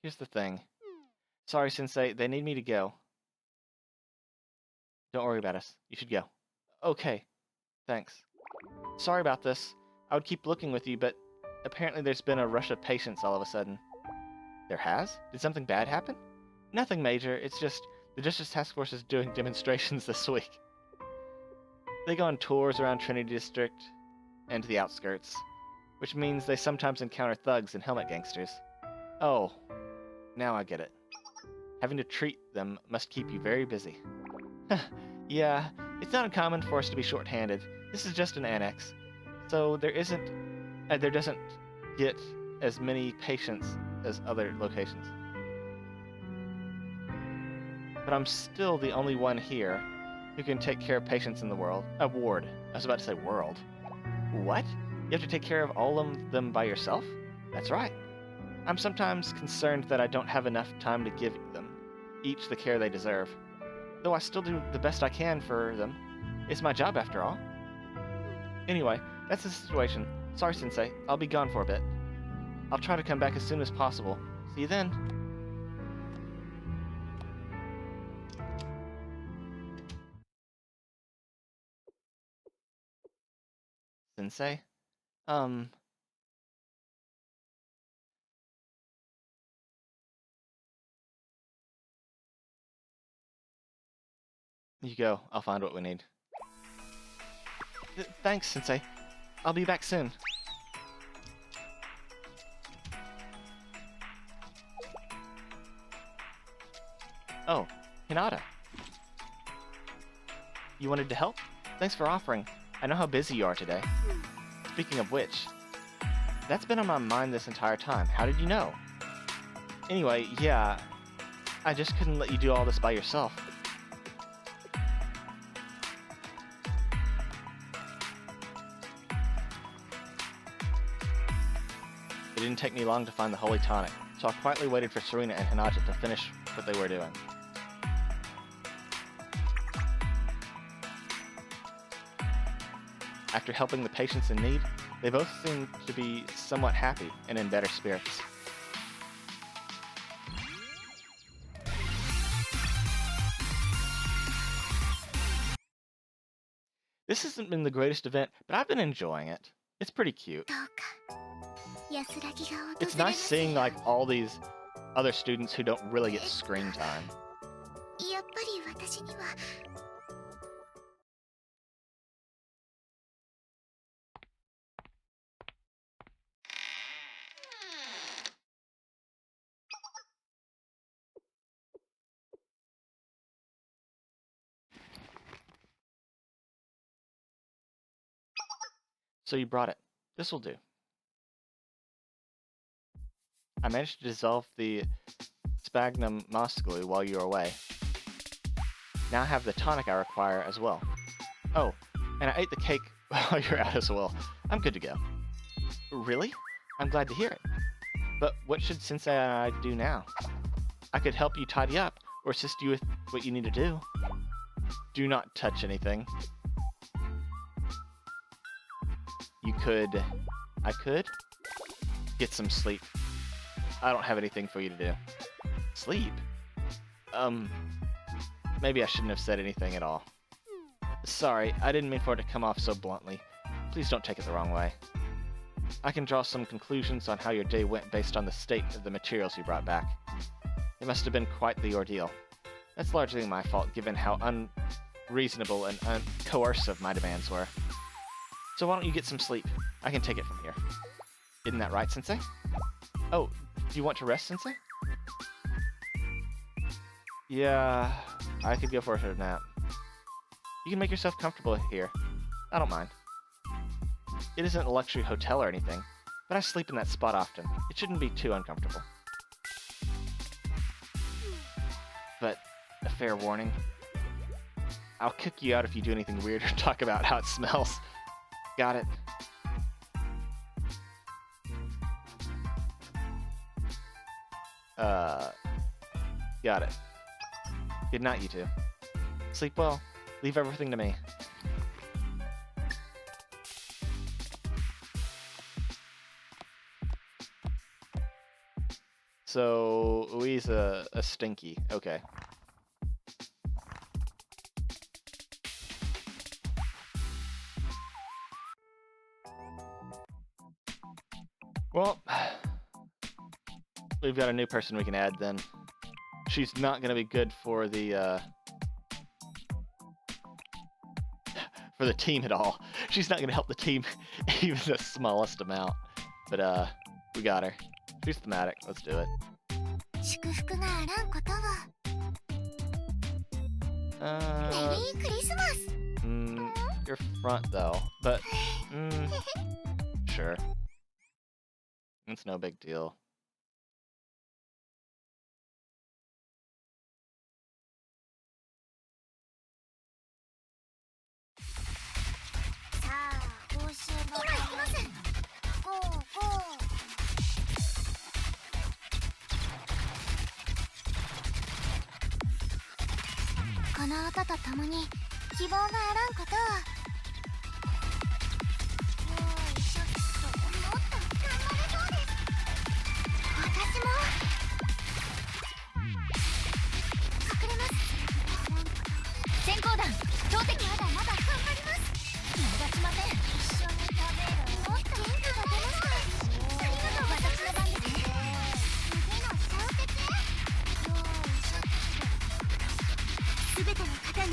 here's the thing. Sorry, Sensei, they need me to go. Don't worry about us. You should go. Okay. Thanks. Sorry about this. I would keep looking with you, but apparently there's been a rush of patients all of a sudden. There has? Did something bad happen? Nothing major. It's just the Justice Task Force is doing demonstrations this week. They go on tours around Trinity District and to the outskirts, which means they sometimes encounter thugs and helmet gangsters. Oh, now I get it. Having to treat them must keep you very busy. Yeah, it's not uncommon for us to be short-handed. This is just an annex, so there doesn't get as many patients as other locations. But I'm still the only one here who can take care of patients in the ward. I was about to say world. What? You have to take care of all of them by yourself? That's right. I'm sometimes concerned that I don't have enough time to give them each the care they deserve. Though I still do the best I can for them. It's my job after all. Anyway, that's the situation. Sorry, Sensei. I'll be gone for a bit. I'll try to come back as soon as possible. See you then. Sensei. You go. I'll find what we need. Thanks, Sensei. I'll be back soon. Oh, Hinata. You wanted to help? Thanks for offering. I know how busy you are today. Speaking of which, that's been on my mind this entire time. How did you know? Anyway, yeah, I just couldn't let you do all this by yourself. It didn't take me long to find the holy tonic, so I quietly waited for Serena and Hinata to finish what they were doing. After helping the patients in need, they both seemed to be somewhat happy and in better spirits. This hasn't been the greatest event, but I've been enjoying it. It's pretty cute. It's nice seeing like all these other students who don't really get screen time. So you brought it. This will do. I managed to dissolve the sphagnum moss glue while you were away. Now I have the tonic I require as well. Oh, and I ate the cake while you're out as well. I'm good to go. Really? I'm glad to hear it. But what should Sensei and I do now? I could help you tidy up, or assist you with what you need to do. Do not touch anything. I could get some sleep. I don't have anything for you to do. Sleep? Maybe I shouldn't have said anything at all. Sorry, I didn't mean for it to come off so bluntly. Please don't take it the wrong way. I can draw some conclusions on how your day went based on the state of the materials you brought back. It must have been quite the ordeal. That's largely my fault given how unreasonable and coercive my demands were. So why don't you get some sleep? I can take it from here. Isn't that right, Sensei? Oh, do you want to rest, Sensei? Yeah, I could go for a nap. You can make yourself comfortable here. I don't mind. It isn't a luxury hotel or anything, but I sleep in that spot often. It shouldn't be too uncomfortable. But a fair warning. I'll kick you out if you do anything weird or talk about how it smells. Got it. Got it. Good night, you two. Sleep well. Leave everything to me. So, Ui's a stinky. Okay. Well, we've got a new person we can add then. She's not going to be good for the team at all. She's not going to help the team even the smallest amount. But we got her. She's thematic. Let's do it. Your front though, but sure. It's no big deal. 前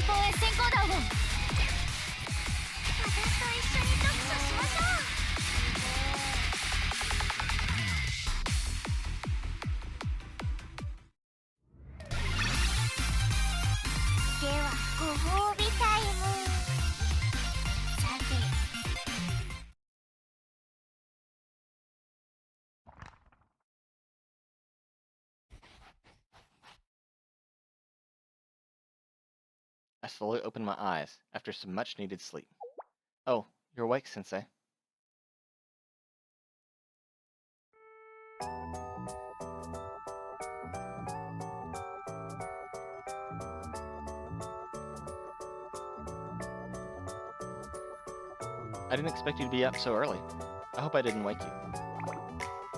方へ先行弾を。私と一緒に読書しましょう。ではご褒美タイム。さて。I slowly opened my eyes after some much-needed sleep. Oh, you're awake, Sensei. I didn't expect you to be up so early. I hope I didn't wake you.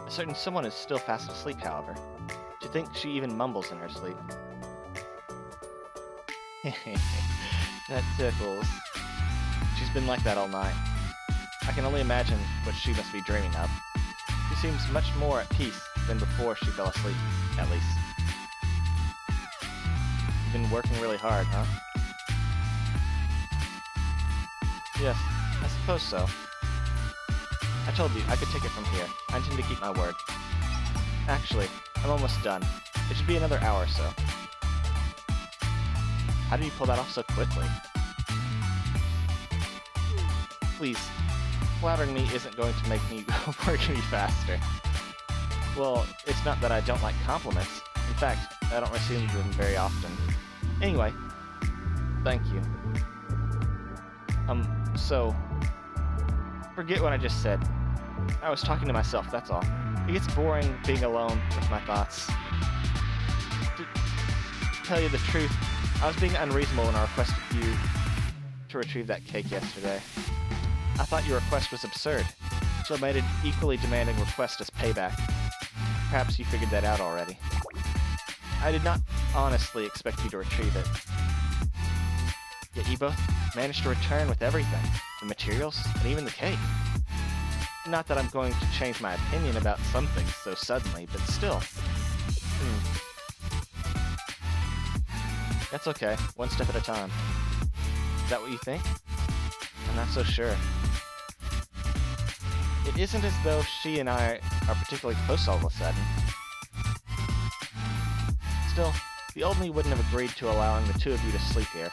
A certain someone is still fast asleep, however. To think she even mumbles in her sleep. That tickles. She's been like that all night. I can only imagine what she must be dreaming of. She seems much more at peace than before she fell asleep, at least. You've been working really hard, huh? Yes, I suppose so. I told you I could take it from here. I intend to keep my word. Actually, I'm almost done. It should be another hour or so. How did you pull that off so quickly? Please, flattering me isn't going to make me work any faster. Well, it's not that I don't like compliments. In fact, I don't receive them very often. Anyway, thank you. So, forget what I just said. I was talking to myself, that's all. It gets boring being alone with my thoughts. To tell you the truth, I was being unreasonable when I requested you to retrieve that cake yesterday. I thought your request was absurd, so I made an equally demanding request as payback. Perhaps you figured that out already. I did not honestly expect you to retrieve it. Yet you both managed to return with everything, the materials, and even the cake. Not that I'm going to change my opinion about some things so suddenly, but still. That's okay, one step at a time. Is that what you think? I'm not so sure. It isn't as though she and I are particularly close all of a sudden. Still, the old me wouldn't have agreed to allowing the two of you to sleep here.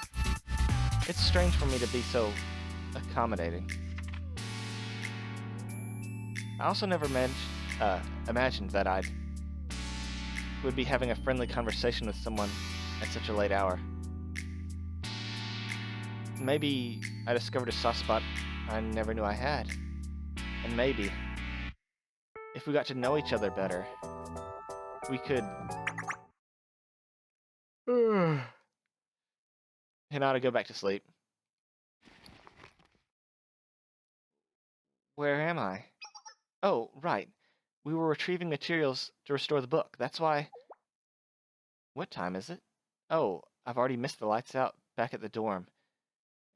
It's strange for me to be so accommodating. I also never imagined that I would be having a friendly conversation with someone at such a late hour. Maybe I discovered a soft spot I never knew I had. And maybe, if we got to know each other better, we could... Hinata, go back to sleep. Where am I? Oh, right. We were retrieving materials to restore the book. That's why... What time is it? Oh, I've already missed the lights out back at the dorm.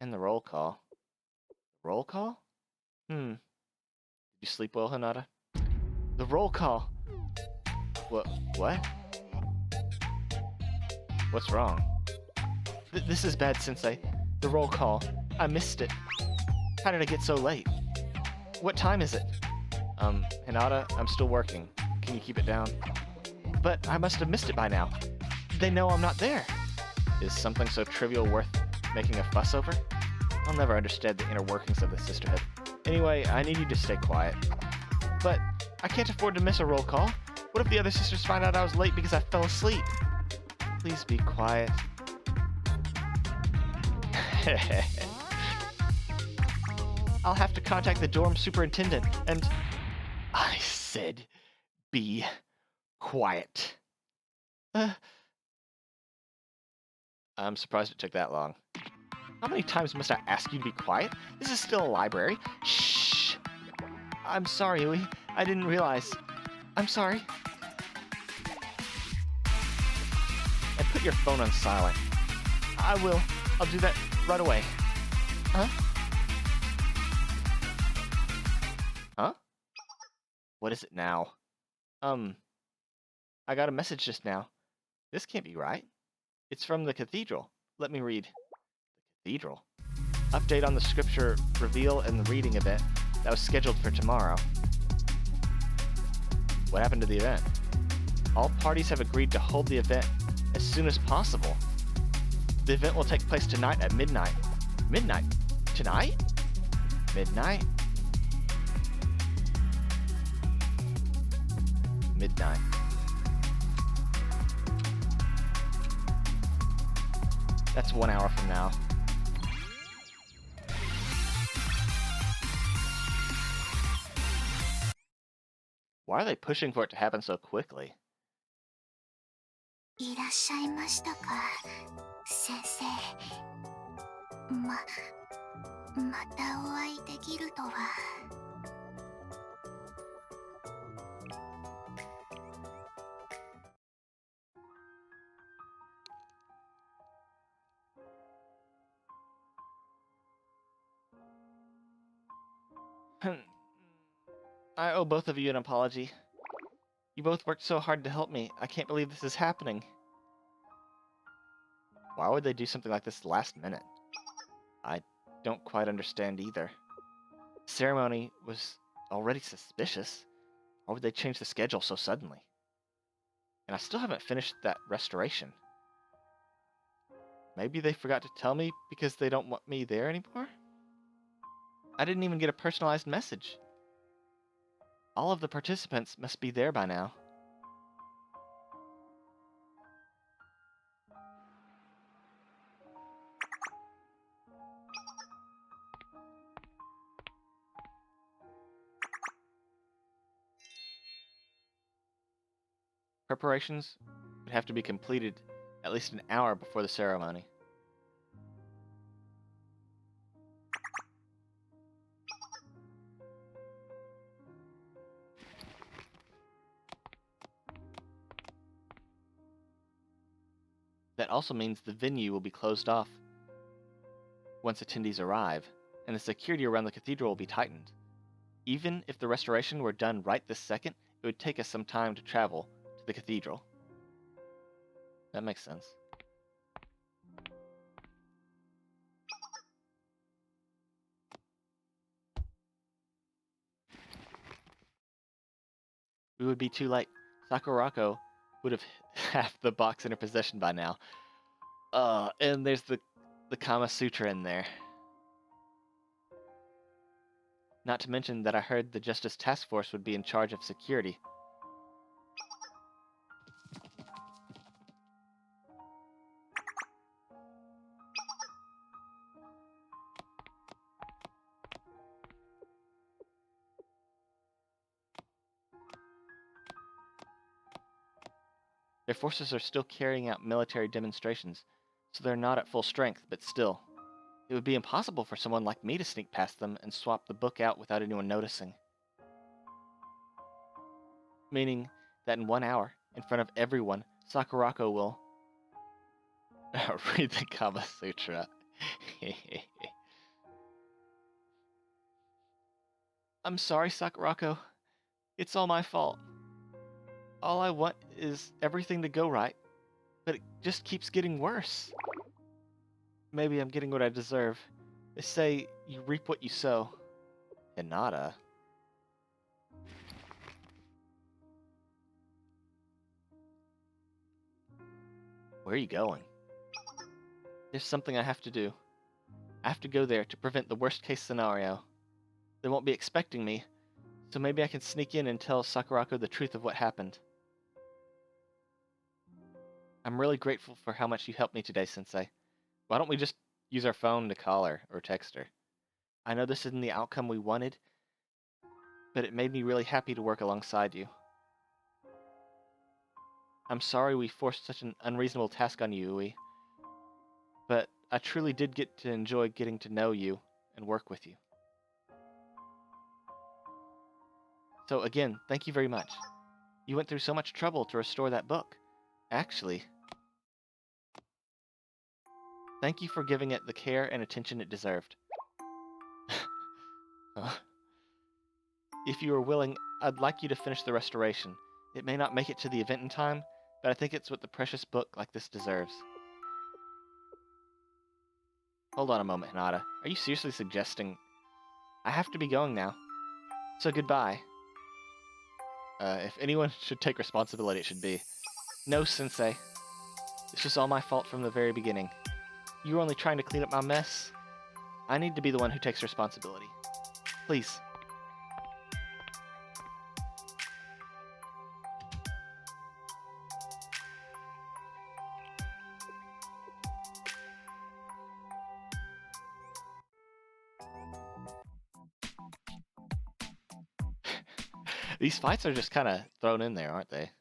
And the roll call. Roll call? Did you sleep well, Hinata? The roll call! What? What's wrong? This is bad, Sensei. The roll call. I missed it. How did I get so late? What time is it? Hinata, I'm still working. Can you keep it down? But I must have missed it by now. They know I'm not there. Is something so trivial worth making a fuss over? I'll never understand the inner workings of the sisterhood. Anyway, I need you to stay quiet. But I can't afford to miss a roll call. What if the other sisters find out I was late because I fell asleep? Please be quiet. I'll have to contact the dorm superintendent and... I said, be quiet. I'm surprised it took that long. How many times must I ask you to be quiet? This is still a library. Shh! I'm sorry, Ui. I didn't realize. I'm sorry. And put your phone on silent. I will. I'll do that right away. Huh? Huh? What is it now? I got a message just now. This can't be right. It's from the cathedral. Let me read. The cathedral? Update on the scripture reveal and the reading event that was scheduled for tomorrow. What happened to the event? All parties have agreed to hold the event as soon as possible. The event will take place tonight at midnight. Midnight? Tonight? Midnight? Midnight. That's 1 hour from now. Why are they pushing for it to happen so quickly? いらっしゃいましたか、先生。またお会いできるとは。I owe both of you an apology. You both worked so hard to help me. I can't believe this is happening. Why would they do something like this last minute? I don't quite understand either. The ceremony was already suspicious. Why would they change the schedule so suddenly? And I still haven't finished that restoration. Maybe they forgot to tell me because they don't want me there anymore? I didn't even get a personalized message. All of the participants must be there by now. Preparations would have to be completed at least an hour before the ceremony. That also means the venue will be closed off once attendees arrive, and the security around the cathedral will be tightened. Even if the restoration were done right this second, it would take us some time to travel to the cathedral. That makes sense. We would be too late. Sakurako would have half the box in her possession by now. And there's the Kama Sutra in there. Not to mention that I heard the Justice Task Force would be in charge of security. Their forces are still carrying out military demonstrations, so they're not at full strength, but still. It would be impossible for someone like me to sneak past them and swap the book out without anyone noticing. Meaning that in 1 hour, in front of everyone, Sakurako will read the Kama Sutra. I'm sorry, Sakurako. It's all my fault. All I want is everything to go right, but it just keeps getting worse. Maybe I'm getting what I deserve. They say you reap what you sow. Hinata. Where are you going? There's something I have to do. I have to go there to prevent the worst case scenario. They won't be expecting me, so maybe I can sneak in and tell Sakurako the truth of what happened. I'm really grateful for how much you helped me today, Sensei. Why don't we just use our phone to call her or text her? I know this isn't the outcome we wanted, but it made me really happy to work alongside you. I'm sorry we forced such an unreasonable task on you, Ui, but I truly did get to enjoy getting to know you and work with you. So again, thank you very much. You went through so much trouble to restore that book. Actually, thank you for giving it the care and attention it deserved. Uh, If you are willing, I'd like you to finish the restoration. It may not make it to the event in time, but I think it's what the precious book like this deserves. Hold on a moment, Hinata. Are you seriously suggesting... I have to be going now. So goodbye. If anyone should take responsibility, it should be... No, Sensei. This was all my fault from the very beginning. You were only trying to clean up my mess. I need to be the one who takes responsibility. Please. These fights are just kind of thrown in there, aren't they?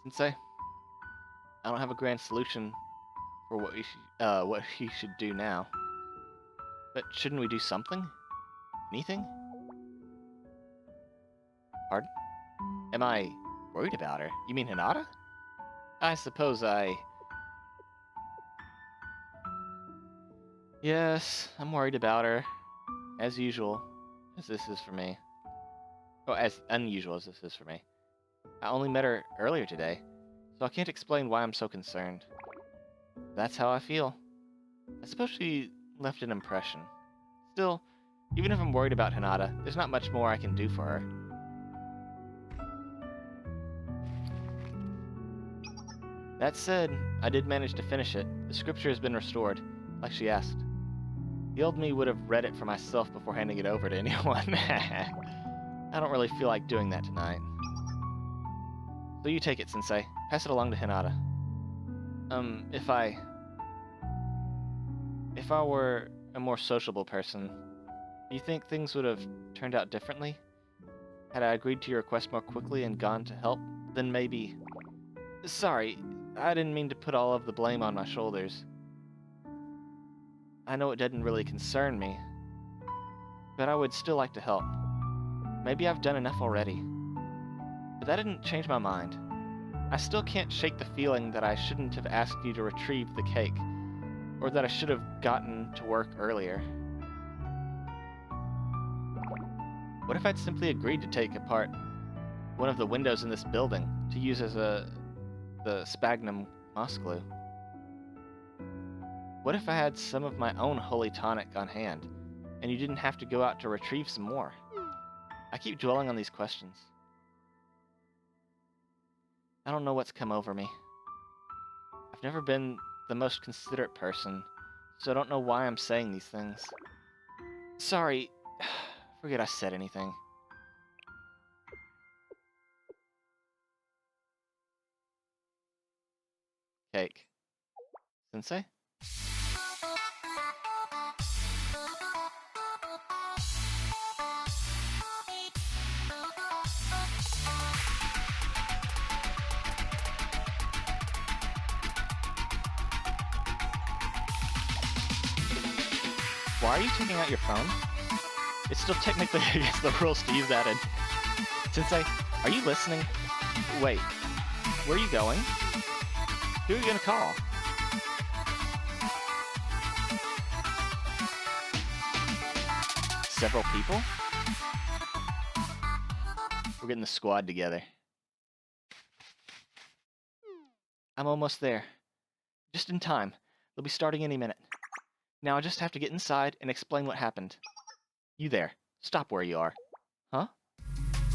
Sensei, I don't have a grand solution for what he should do now. But shouldn't we do something? Anything? Pardon? Am I worried about her? You mean Hinata? I suppose Yes, I'm worried about her. As usual, as this is for me. Oh, as unusual as this is for me. I only met her earlier today, so I can't explain why I'm so concerned. That's how I feel. I suppose she left an impression. Still, even if I'm worried about Hinata, there's not much more I can do for her. That said, I did manage to finish it. The scripture has been restored, like she asked. The old me would have read it for myself before handing it over to anyone. I don't really feel like doing that tonight. So you take it, Sensei. Pass it along to Hinata. If I were a more sociable person, do you think things would have turned out differently? Had I agreed to your request more quickly and gone to help, then maybe... Sorry, I didn't mean to put all of the blame on my shoulders. I know it didn't really concern me, but I would still like to help. Maybe I've done enough already. But that didn't change my mind. I still can't shake the feeling that I shouldn't have asked you to retrieve the cake, or that I should have gotten to work earlier. What if I'd simply agreed to take apart one of the windows in this building to use as the sphagnum moss glue? What if I had some of my own holy tonic on hand, and you didn't have to go out to retrieve some more? I keep dwelling on these questions. I don't know what's come over me. I've never been the most considerate person, so I don't know why I'm saying these things. Sorry, forget I said anything. Cake. Sensei? Why are you taking out your phone? It's still technically against the rules to use that in... Sensei, are you listening? Wait, where are you going? Who are you gonna call? Several people? We're getting the squad together. I'm almost there. Just in time. They'll be starting any minute. Now I just have to get inside and explain what happened. You there. Stop where you are. Huh?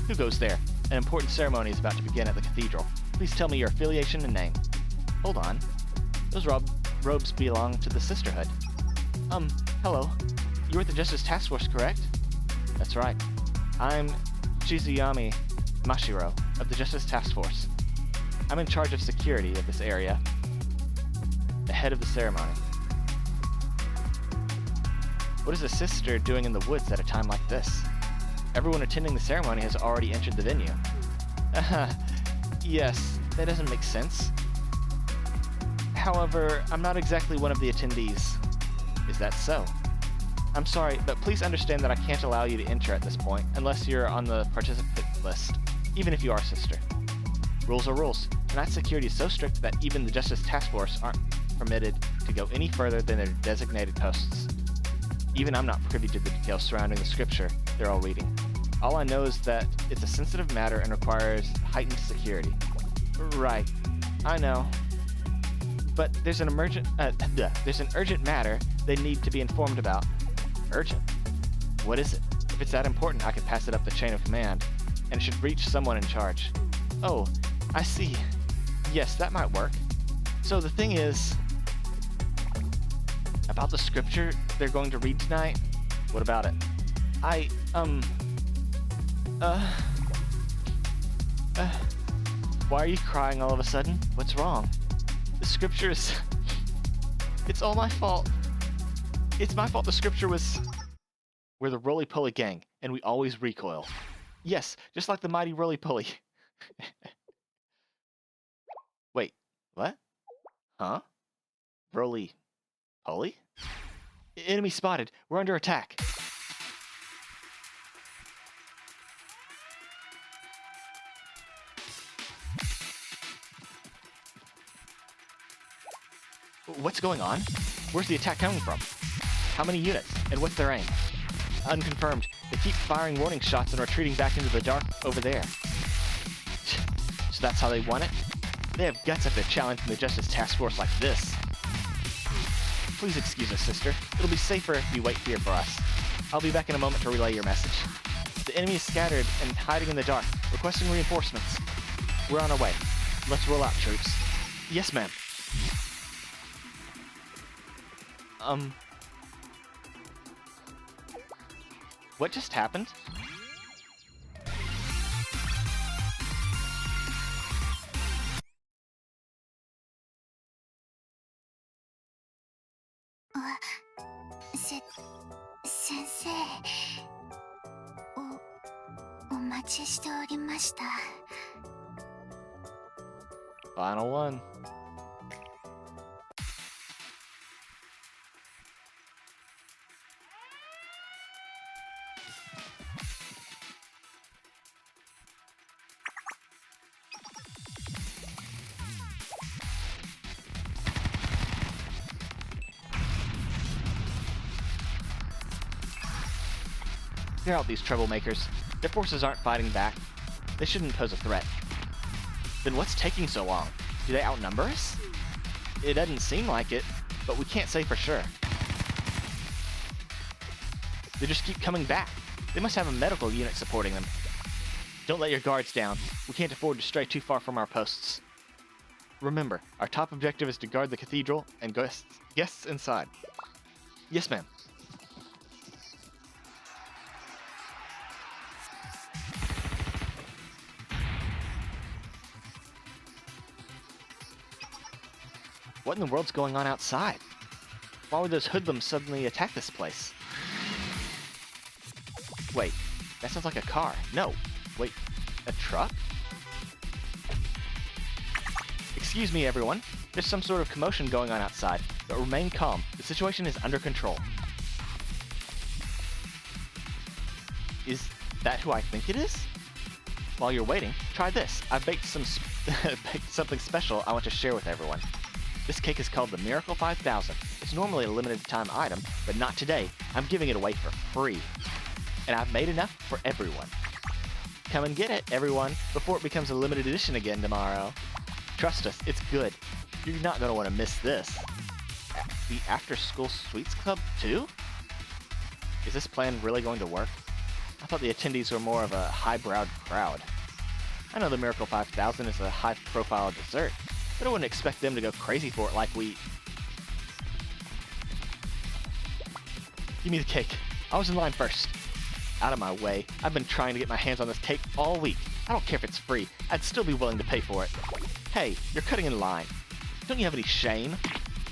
Who goes there? An important ceremony is about to begin at the cathedral. Please tell me your affiliation and name. Hold on. Those robes belong to the Sisterhood. Hello. You're with the Justice Task Force, correct? That's right. I'm Shizuyami Mashiro of the Justice Task Force. I'm in charge of security of this area. The head of the ceremony. What is a sister doing in the woods at a time like this? Everyone attending the ceremony has already entered the venue. Yes, that doesn't make sense. However, I'm not exactly one of the attendees. Is that so? I'm sorry, but please understand that I can't allow you to enter at this point unless you're on the participant list, even if you are a sister. Rules are rules. Tonight's security is so strict that even the Justice Task Force aren't permitted to go any further than their designated posts. Even I'm not privy to the details surrounding the scripture they're all reading. All I know is that it's a sensitive matter and requires heightened security. Right, I know. But there's an urgent matter they need to be informed about. Urgent? What is it? If it's that important, I could pass it up the chain of command, and it should reach someone in charge. Oh, I see. Yes, that might work. So the thing is... about the scripture they're going to read tonight? What about it? Why are you crying all of a sudden? What's wrong? The scripture is... It's all my fault. It's my fault the scripture was... We're the roly-poly gang, and we always recoil. Yes, just like the mighty roly-poly. Wait, what? Huh? Roly-poly? Enemy spotted. We're under attack. What's going on? Where's the attack coming from? How many units? And what's their aim? Unconfirmed. They keep firing warning shots and retreating back into the dark over there. So that's how they want it? They have guts if they're challenging the Justice Task Force like this. Please excuse us, sister. It'll be safer if you wait here for us. I'll be back in a moment to relay your message. The enemy is scattered and hiding in the dark, requesting reinforcements. We're on our way. Let's roll out, troops. Yes, ma'am. What just happened? Sensei, お待ちしておりました。 Final one. Clear out these troublemakers. Their forces aren't fighting back. They shouldn't pose a threat. Then what's taking so long? Do they outnumber us? It doesn't seem like it, but we can't say for sure. They just keep coming back. They must have a medical unit supporting them. Don't let your guards down. We can't afford to stray too far from our posts. Remember, our top objective is to guard the cathedral and guests inside. Yes, ma'am. What in the world's going on outside? Why would those hoodlums suddenly attack this place? Wait, that sounds like a car. No, wait, a truck? Excuse me, everyone. There's some sort of commotion going on outside, but remain calm. The situation is under control. Is that who I think it is? While you're waiting, try this. I've baked baked something special I want to share with everyone. This cake is called the Miracle 5000. It's normally a limited time item, but not today. I'm giving it away for free. And I've made enough for everyone. Come and get it, everyone, before it becomes a limited edition again tomorrow. Trust us, it's good. You're not going to want to miss this. The After School Sweets Club, too? Is this plan really going to work? I thought the attendees were more of a high-browed crowd. I know the Miracle 5000 is a high-profile dessert, but I wouldn't expect them to go crazy for it like we... Give me the cake. I was in line first. Out of my way. I've been trying to get my hands on this cake all week. I don't care if it's free. I'd still be willing to pay for it. Hey, you're cutting in line. Don't you have any shame?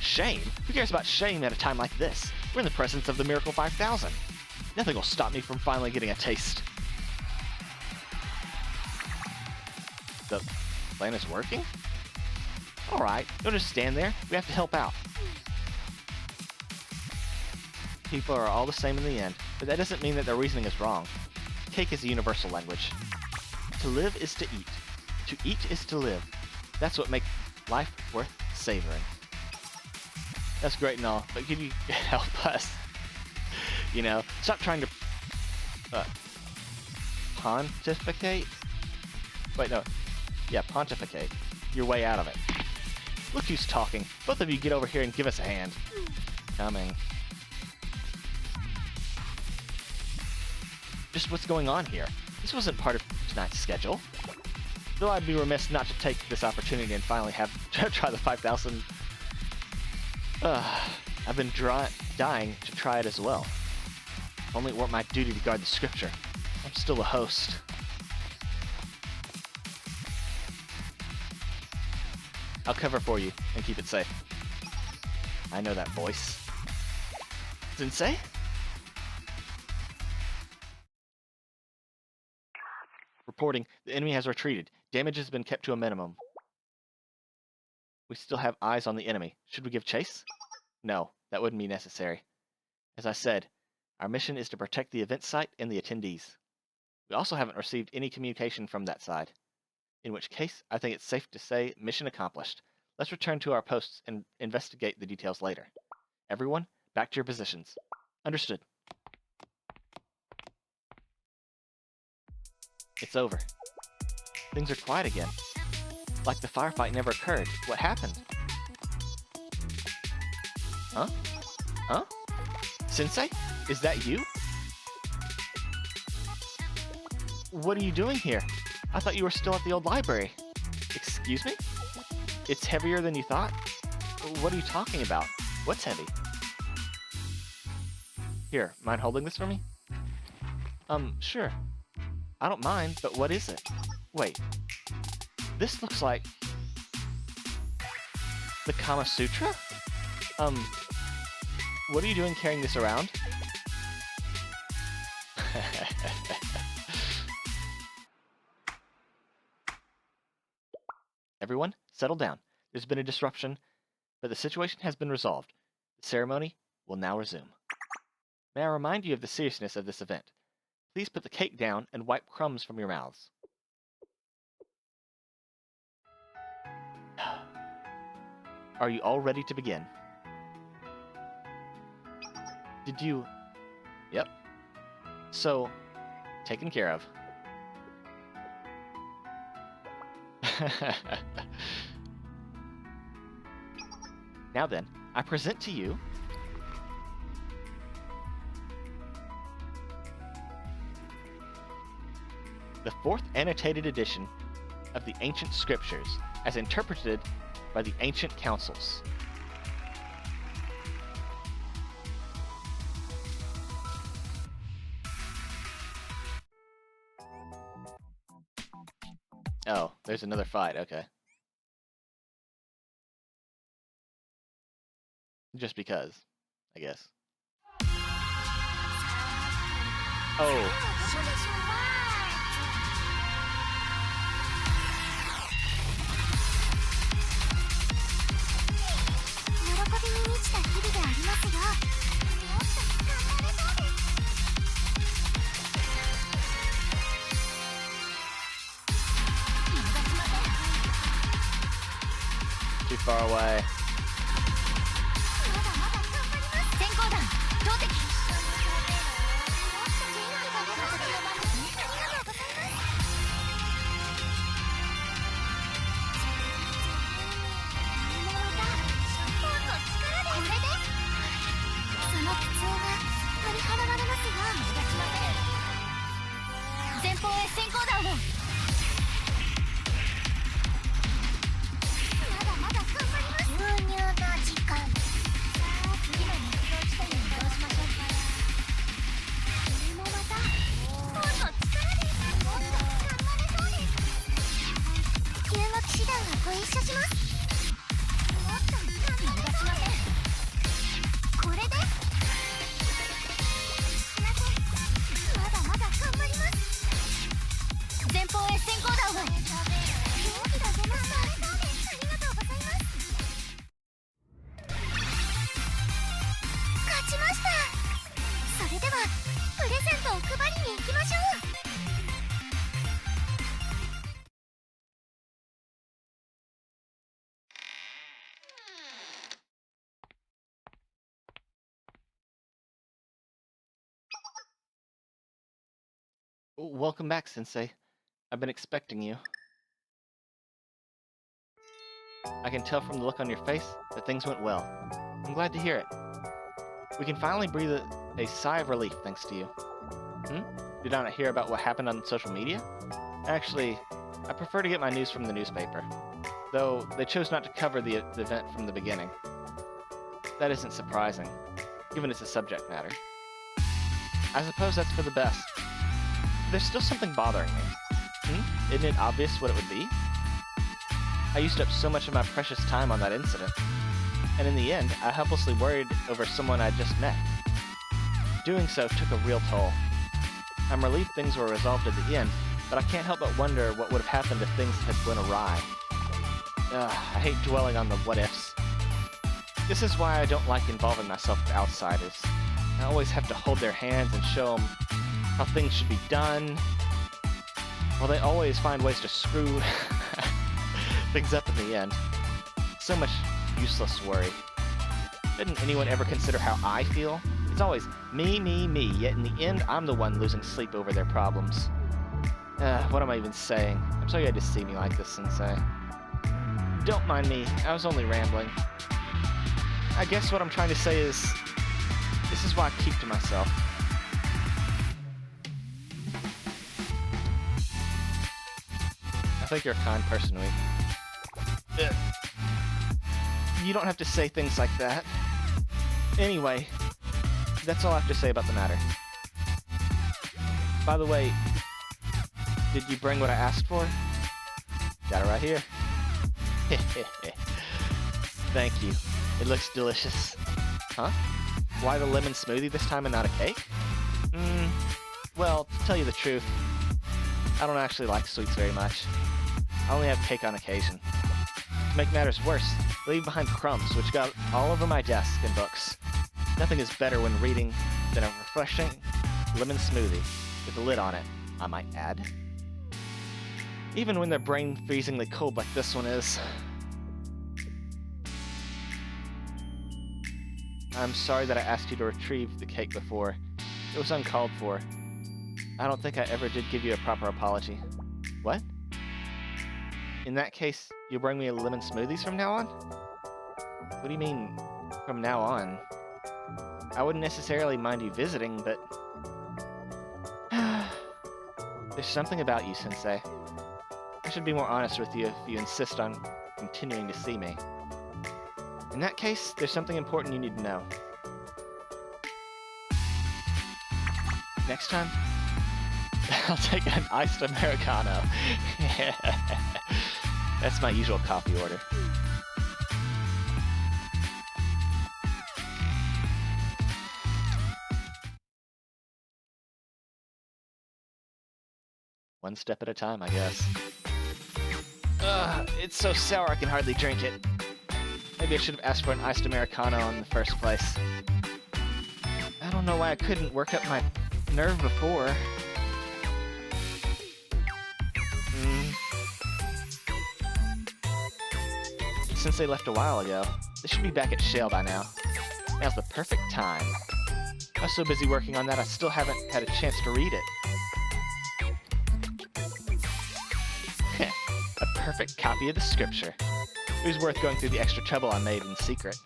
Shame? Who cares about shame at a time like this? We're in the presence of the Miracle 5000. Nothing will stop me from finally getting a taste. The plan is working? Alright, don't just stand there. We have to help out. People are all the same in the end, but that doesn't mean that their reasoning is wrong. Cake is a universal language. To live is to eat. To eat is to live. That's what makes life worth savoring. That's great and all, but can you help us? You know, stop trying to pontificate? Wait, no. Yeah, pontificate. Your way out of it. Look who's talking. Both of you get over here and give us a hand. Coming. Just what's going on here? This wasn't part of tonight's schedule. Though I'd be remiss not to take this opportunity and finally have try the 5000. I've been dying to try it as well. If only it weren't my duty to guard the scripture. I'm still a host. I'll cover for you and keep it safe. I know that voice. Sensei? Reporting, the enemy has retreated. Damage has been kept to a minimum. We still have eyes on the enemy. Should we give chase? No, that wouldn't be necessary. As I said, our mission is to protect the event site and the attendees. We also haven't received any communication from that side. In which case, I think it's safe to say mission accomplished. Let's return to our posts and investigate the details later. Everyone, back to your positions. Understood. It's over. Things are quiet again. Like the firefight never occurred. What happened? Huh? Huh? Sensei? Is that you? What are you doing here? I thought you were still at the old library. Excuse me? It's heavier than you thought? What are you talking about? What's heavy? Here, mind holding this for me? Sure. I don't mind, but what is it? Wait. This looks like... the Kama Sutra? What are you doing carrying this around? Everyone, settle down. There's been a disruption, but the situation has been resolved. The ceremony will now resume. May I remind you of the seriousness of this event? Please put the cake down and wipe crumbs from your mouths. Are you all ready to begin? Did you... Yep. So, taken care of. Now then, I present to you the fourth annotated edition of the ancient scriptures as interpreted by the ancient councils. Oh, there's another fight, okay. Just because, I guess. Oh. 喜びに満ちた日々でありますよ。もっと頑張れそうです。Too far away. まだまだ頑張ります。先行弾投擲。もっと元気が出ます。ありがとうございます。今また本の力でこれでその苦痛が取り払われますよ。前方へ先行弾を。まだまだ頑張ります。牛乳の時間。さあ次の目標地点に移動しましょう。これもまた本の力です。もっと頑張れそうです。救護騎士団がご一緒します。もっと頑張れそうです。これで。すいません。まだまだ頑張ります。前方へ先行弾を。元気が出ました。ありがとうございます。勝ちました。それではプレゼントを配りに行きましょう。Welcome back, Sensei. I've been expecting you. I can tell from the look on your face that things went well. I'm glad to hear it. We can finally breathe a sigh of relief thanks to you. Did I not hear about what happened on social media? Actually, I prefer to get my news from the newspaper, though they chose not to cover the event from the beginning. That isn't surprising, given it's a subject matter. I suppose that's for the best. There's still something bothering me. Isn't it obvious what it would be? I used up so much of my precious time on that incident, and in the end, I helplessly worried over someone I'd just met. Doing so took a real toll. I'm relieved things were resolved at the end, but I can't help but wonder what would have happened if things had went awry. I hate dwelling on the what-ifs. This is why I don't like involving myself with outsiders. I always have to hold their hands and show them how things should be done. Well, they always find ways to screw things up in the end. So much useless worry. Didn't anyone ever consider how I feel? It's always me, yet in the end, I'm the one losing sleep over their problems. What am I even saying? I'm sorry you had to see me like this, Sensei. Don't mind me, I was only rambling. I guess what I'm trying to say is, this is why I keep to myself. I think you're a kind person, Wee. You don't have to say things like that. Anyway, that's all I have to say about the matter. By the way, did you bring what I asked for? Got it right here. Thank you. It looks delicious. Huh? Why the lemon smoothie this time and not a cake? Well, to tell you the truth, I don't actually like sweets very much. I only have cake on occasion. To make matters worse, I leave behind crumbs which got all over my desk and books. Nothing is better when reading than a refreshing lemon smoothie with a lid on it, I might add. Even when they're brain-freezingly cold like this one is. I'm sorry that I asked you to retrieve the cake before. It was uncalled for. I don't think I ever did give you a proper apology. What? In that case, you'll bring me lemon smoothies from now on? What do you mean, from now on? I wouldn't necessarily mind you visiting, but... There's something about you, Sensei. I should be more honest with you if you insist on continuing to see me. In that case, there's something important you need to know. Next time, I'll take an iced Americano. That's my usual coffee order. One step at a time, I guess. Ugh, it's so sour I can hardly drink it. Maybe I should have asked for an iced Americano in the first place. I don't know why I couldn't work up my nerve before. Since they left a while ago, they should be back at Shale by now. Now's the perfect time. I was so busy working on that I still haven't had a chance to read it. A perfect copy of the scripture. It was worth going through the extra trouble I made in secret.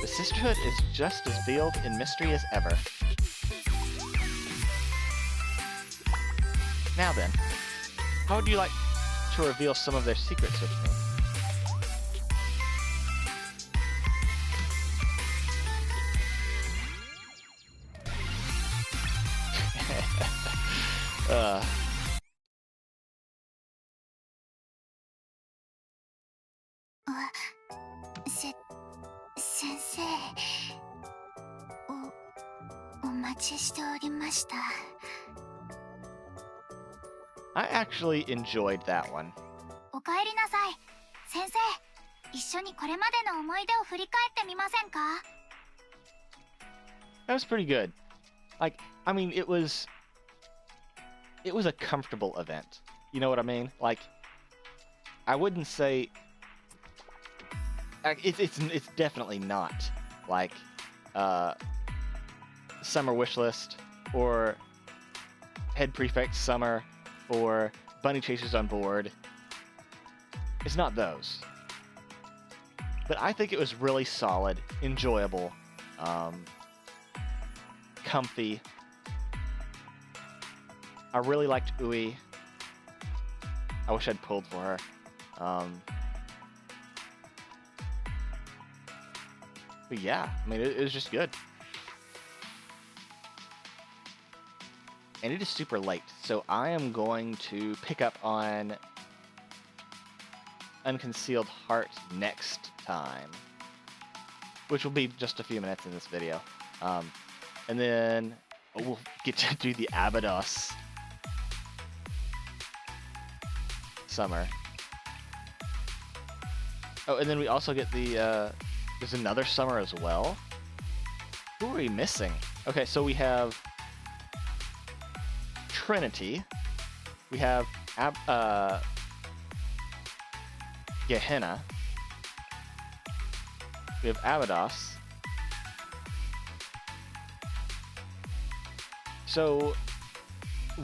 The sisterhood is just as veiled in mystery as ever. Now then, how would you like to reveal some of their secrets with me?先生、お待ちしておりました。I actually enjoyed that one. お帰りなさい。先生、一緒にこれまでの思い出を振り返ってみませんか? That was pretty good. Like, I mean, it was a comfortable event. You know what I mean? Like, I wouldn't say it's definitely not like Summer Wishlist or Head Prefect Summer or Bunny Chasers on Board. It's not those. But I think it was really solid, enjoyable, comfy. I really liked Ui. I wish I'd pulled for her. But yeah, I mean, it was just good. And it is super late, so I am going to pick up on Unconcealed Heart next time, which will be just a few minutes in this video. And then we'll get to do the Abydos Summer. Oh, and then we also get the, there's another summer as well. Who are we missing? Okay, so we have Trinity. We have Gehenna. We have Abydos. So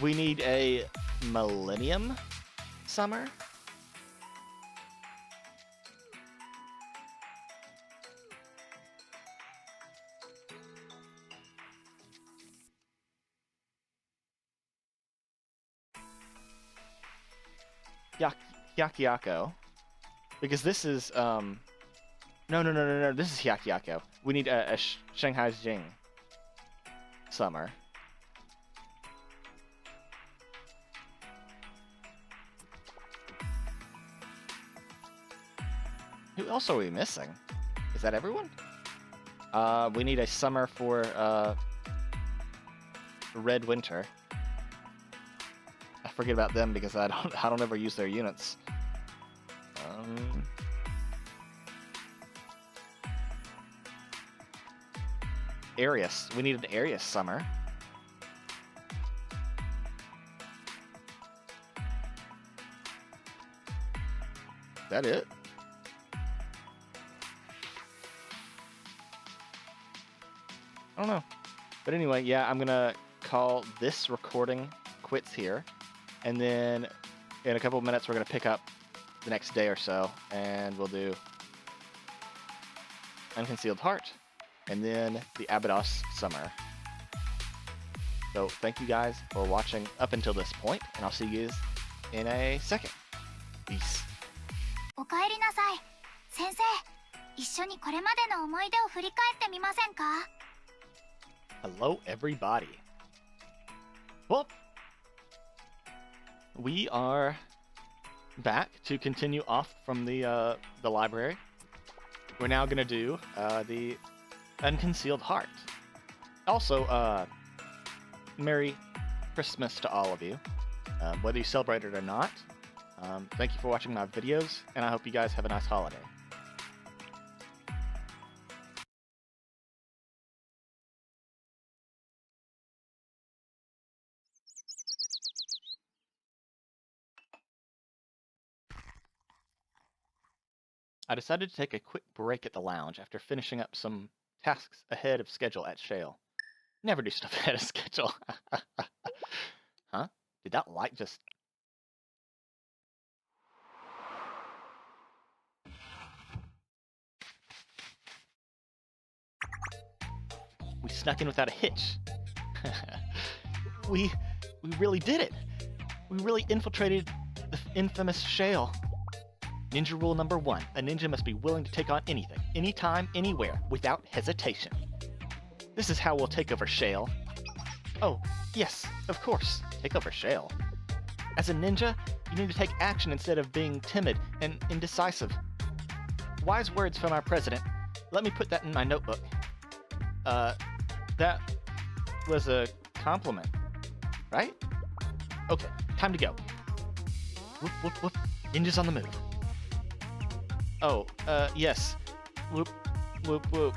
we need a Millennium Summer. Hyakyako, because this is no, this is Hyakyako. We need a Shanghai Jing Summer. Who else are we missing? Is that everyone? We need a summer for Red Winter. I forget about them because I don't ever use their units. Arius. We need an Arius summer. Is that it? I don't know. But anyway, yeah, I'm gonna call this recording quits here. And then in a couple of minutes, we're gonna pick up the next day or so, and we'll do Unconcealed Heart, and then the Abydos Summer. So thank you guys for watching up until this point, and I'll see you guys in a second. Peace. お帰りなさい。先生、一緒にこれまでの思い出を振り返ってみませんか? Hello, everybody. Well, we are back to continue off from the library. We're now gonna do the Unconcealed Heart. Also, Merry Christmas to all of you, whether you celebrate it or not. Thank you for watching my videos, and I hope you guys have a nice holiday. I decided to take a quick break at the lounge after finishing up some tasks ahead of schedule at Shale. Never do stuff ahead of schedule. Huh? Did that light just... We snuck in without a hitch. We really did it. We really infiltrated the infamous Shale. Ninja rule number 1. A ninja must be willing to take on anything, anytime, anywhere, without hesitation. This is how we'll take over Shale. Oh, yes, of course. Take over Shale. As a ninja, you need to take action instead of being timid and indecisive. Wise words from our president. Let me put that in my notebook. That was a compliment, right? Okay, time to go. Whoop, whoop, whoop. Ninja's on the move. Oh, yes. Whoop, whoop, whoop.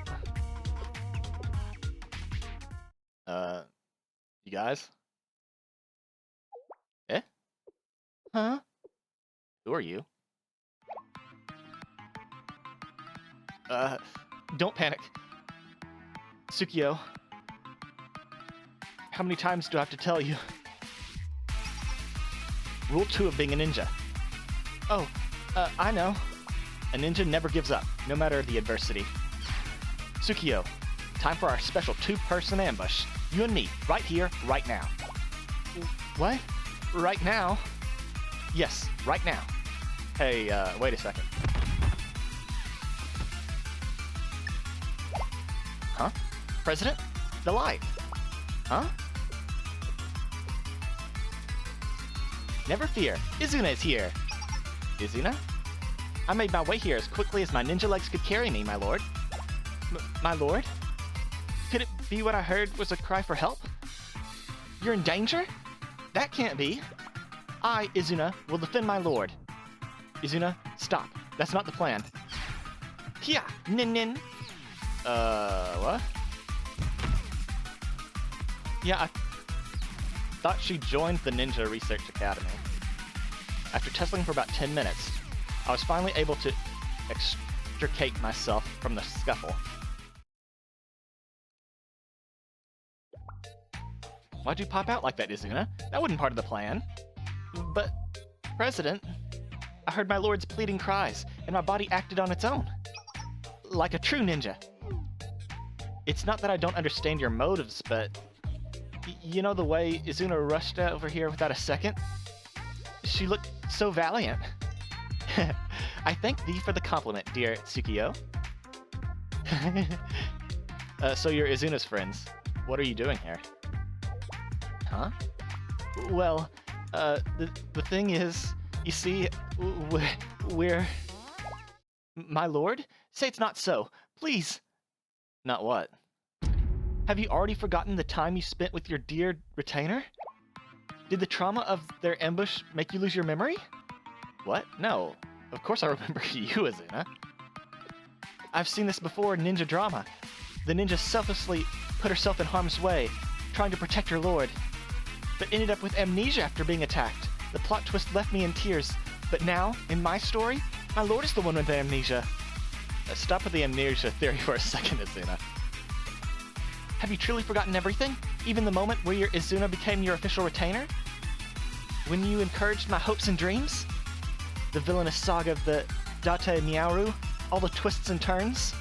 You guys? Eh? Huh? Who are you? Don't panic. Tsukio. How many times do I have to tell you? Rule 2 of being a ninja. Oh, I know. A ninja never gives up, no matter the adversity. Tsukio, time for our special 2-person ambush. You and me, right here, right now. What? Right now? Yes, right now. Hey, wait a second. Huh? President? The light. Huh? Never fear, Izuna is here. Izuna? I made my way here as quickly as my ninja legs could carry me, my lord. My lord? Could it be what I heard was a cry for help? You're in danger? That can't be. I, Izuna, will defend my lord. Izuna, stop. That's not the plan. Kia! Nin nin! What? Yeah, I thought she joined the Ninja Research Academy. After tussling for about 10 minutes, I was finally able to extricate myself from the scuffle. Why'd you pop out like that, Izuna? That wasn't part of the plan. But, President, I heard my lord's pleading cries, and my body acted on its own. Like a true ninja. It's not that I don't understand your motives, but... you know the way Izuna rushed over here without a second? She looked so valiant. I thank thee for the compliment, dear Tsukio. So you're Izuna's friends. What are you doing here? Huh? Well, the thing is, you see, we're... My lord? Say it's not so. Please! Not what? Have you already forgotten the time you spent with your dear retainer? Did the trauma of their ambush make you lose your memory? What? No. Of course I remember you, Izuna. I've seen this before in ninja drama. The ninja selflessly put herself in harm's way, trying to protect her lord, but ended up with amnesia after being attacked. The plot twist left me in tears, but now, in my story, my lord is the one with the amnesia. Stop with the amnesia theory for a second, Izuna. Have you truly forgotten everything? Even the moment where your Izuna became your official retainer? When you encouraged my hopes and dreams? The villainous saga of the Date Miauru? All the twists and turns?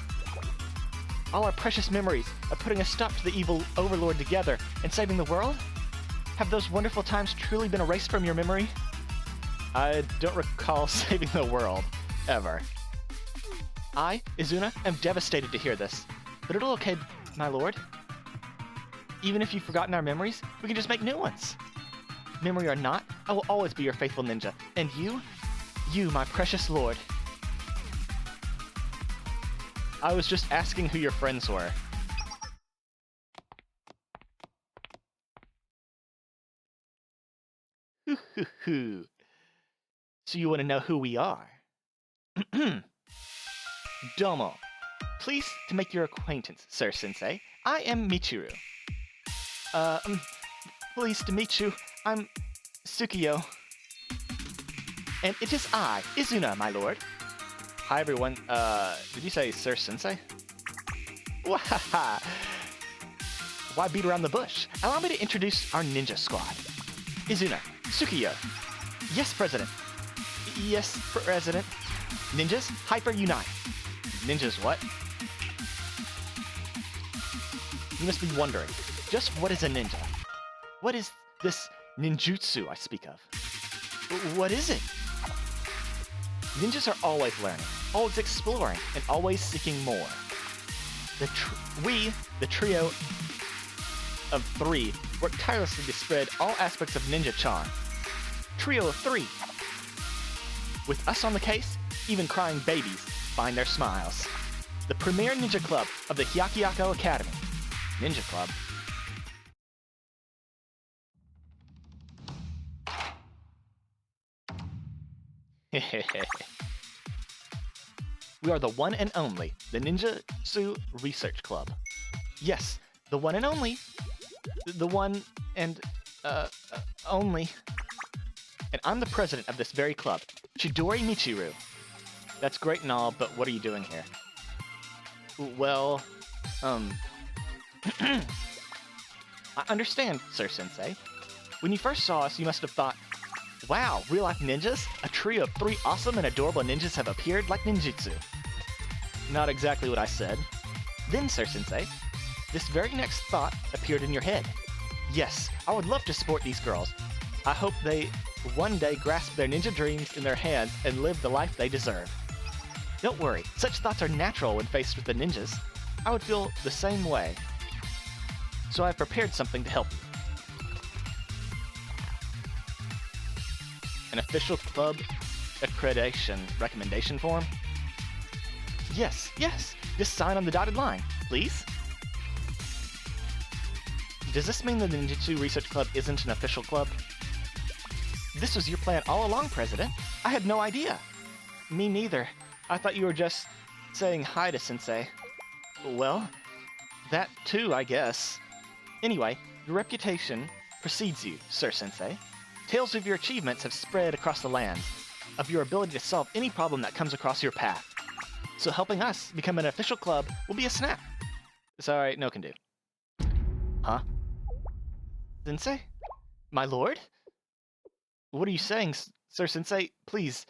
All our precious memories of putting a stop to the evil overlord together and saving the world? Have those wonderful times truly been erased from your memory? I don't recall saving the world, ever. I, Izuna, am devastated to hear this. But it'll okay, my lord. Even if you've forgotten our memories, we can just make new ones. Memory or not, I will always be your faithful ninja. And you, my precious lord. I was just asking who your friends were. So you want to know who we are? Domo. Pleased to make your acquaintance, Sir Sensei. I am Michiru. Pleased to meet you. I'm Tsukiyo. And it is I, Izuna, my lord. Hi, everyone. Did you say Sir Sensei? Wahaha. Why beat around the bush? Allow me to introduce our ninja squad. Izuna, Tsukiyo. Yes, President. Yes, President. Ninjas, hyper unite. Ninjas what? You must be wondering, just what is a ninja? What is this ninjutsu I speak of? What is it? Ninjas are always learning, always exploring, and always seeking more. We, the trio of three, work tirelessly to spread all aspects of ninja charm. Trio of three. With us on the case, even crying babies find their smiles. The premier ninja club of the Hyakyako Academy. Ninja Club. We are the one and only, the Ninjutsu Research Club. Yes, the one and only. The one and, only. And I'm the president of this very club, Chidori Michiru. That's great and all, but what are you doing here? Well, I understand, Sir Sensei. When you first saw us, you must have thought, wow, real-life ninjas? A trio of three awesome and adorable ninjas have appeared like ninjutsu. Not exactly what I said. Then, Sir Sensei, this very next thought appeared in your head. Yes, I would love to support these girls. I hope they one day grasp their ninja dreams in their hands and live the life they deserve. Don't worry, such thoughts are natural when faced with the ninjas. I would feel the same way. So I've prepared something to help you. An official club accreditation recommendation form? Yes, just sign on the dotted line, please. Does this mean that the Ninjutsu Research Club isn't an official club? This was your plan all along, President. I had no idea. Me neither. I thought you were just saying hi to Sensei. Well, that too, I guess. Anyway, your reputation precedes you, Sir Sensei. Tales of your achievements have spread across the land, of your ability to solve any problem that comes across your path. So helping us become an official club will be a snap. Sorry, no can do. Huh? Sensei? My lord? What are you saying, Sir Sensei? Please,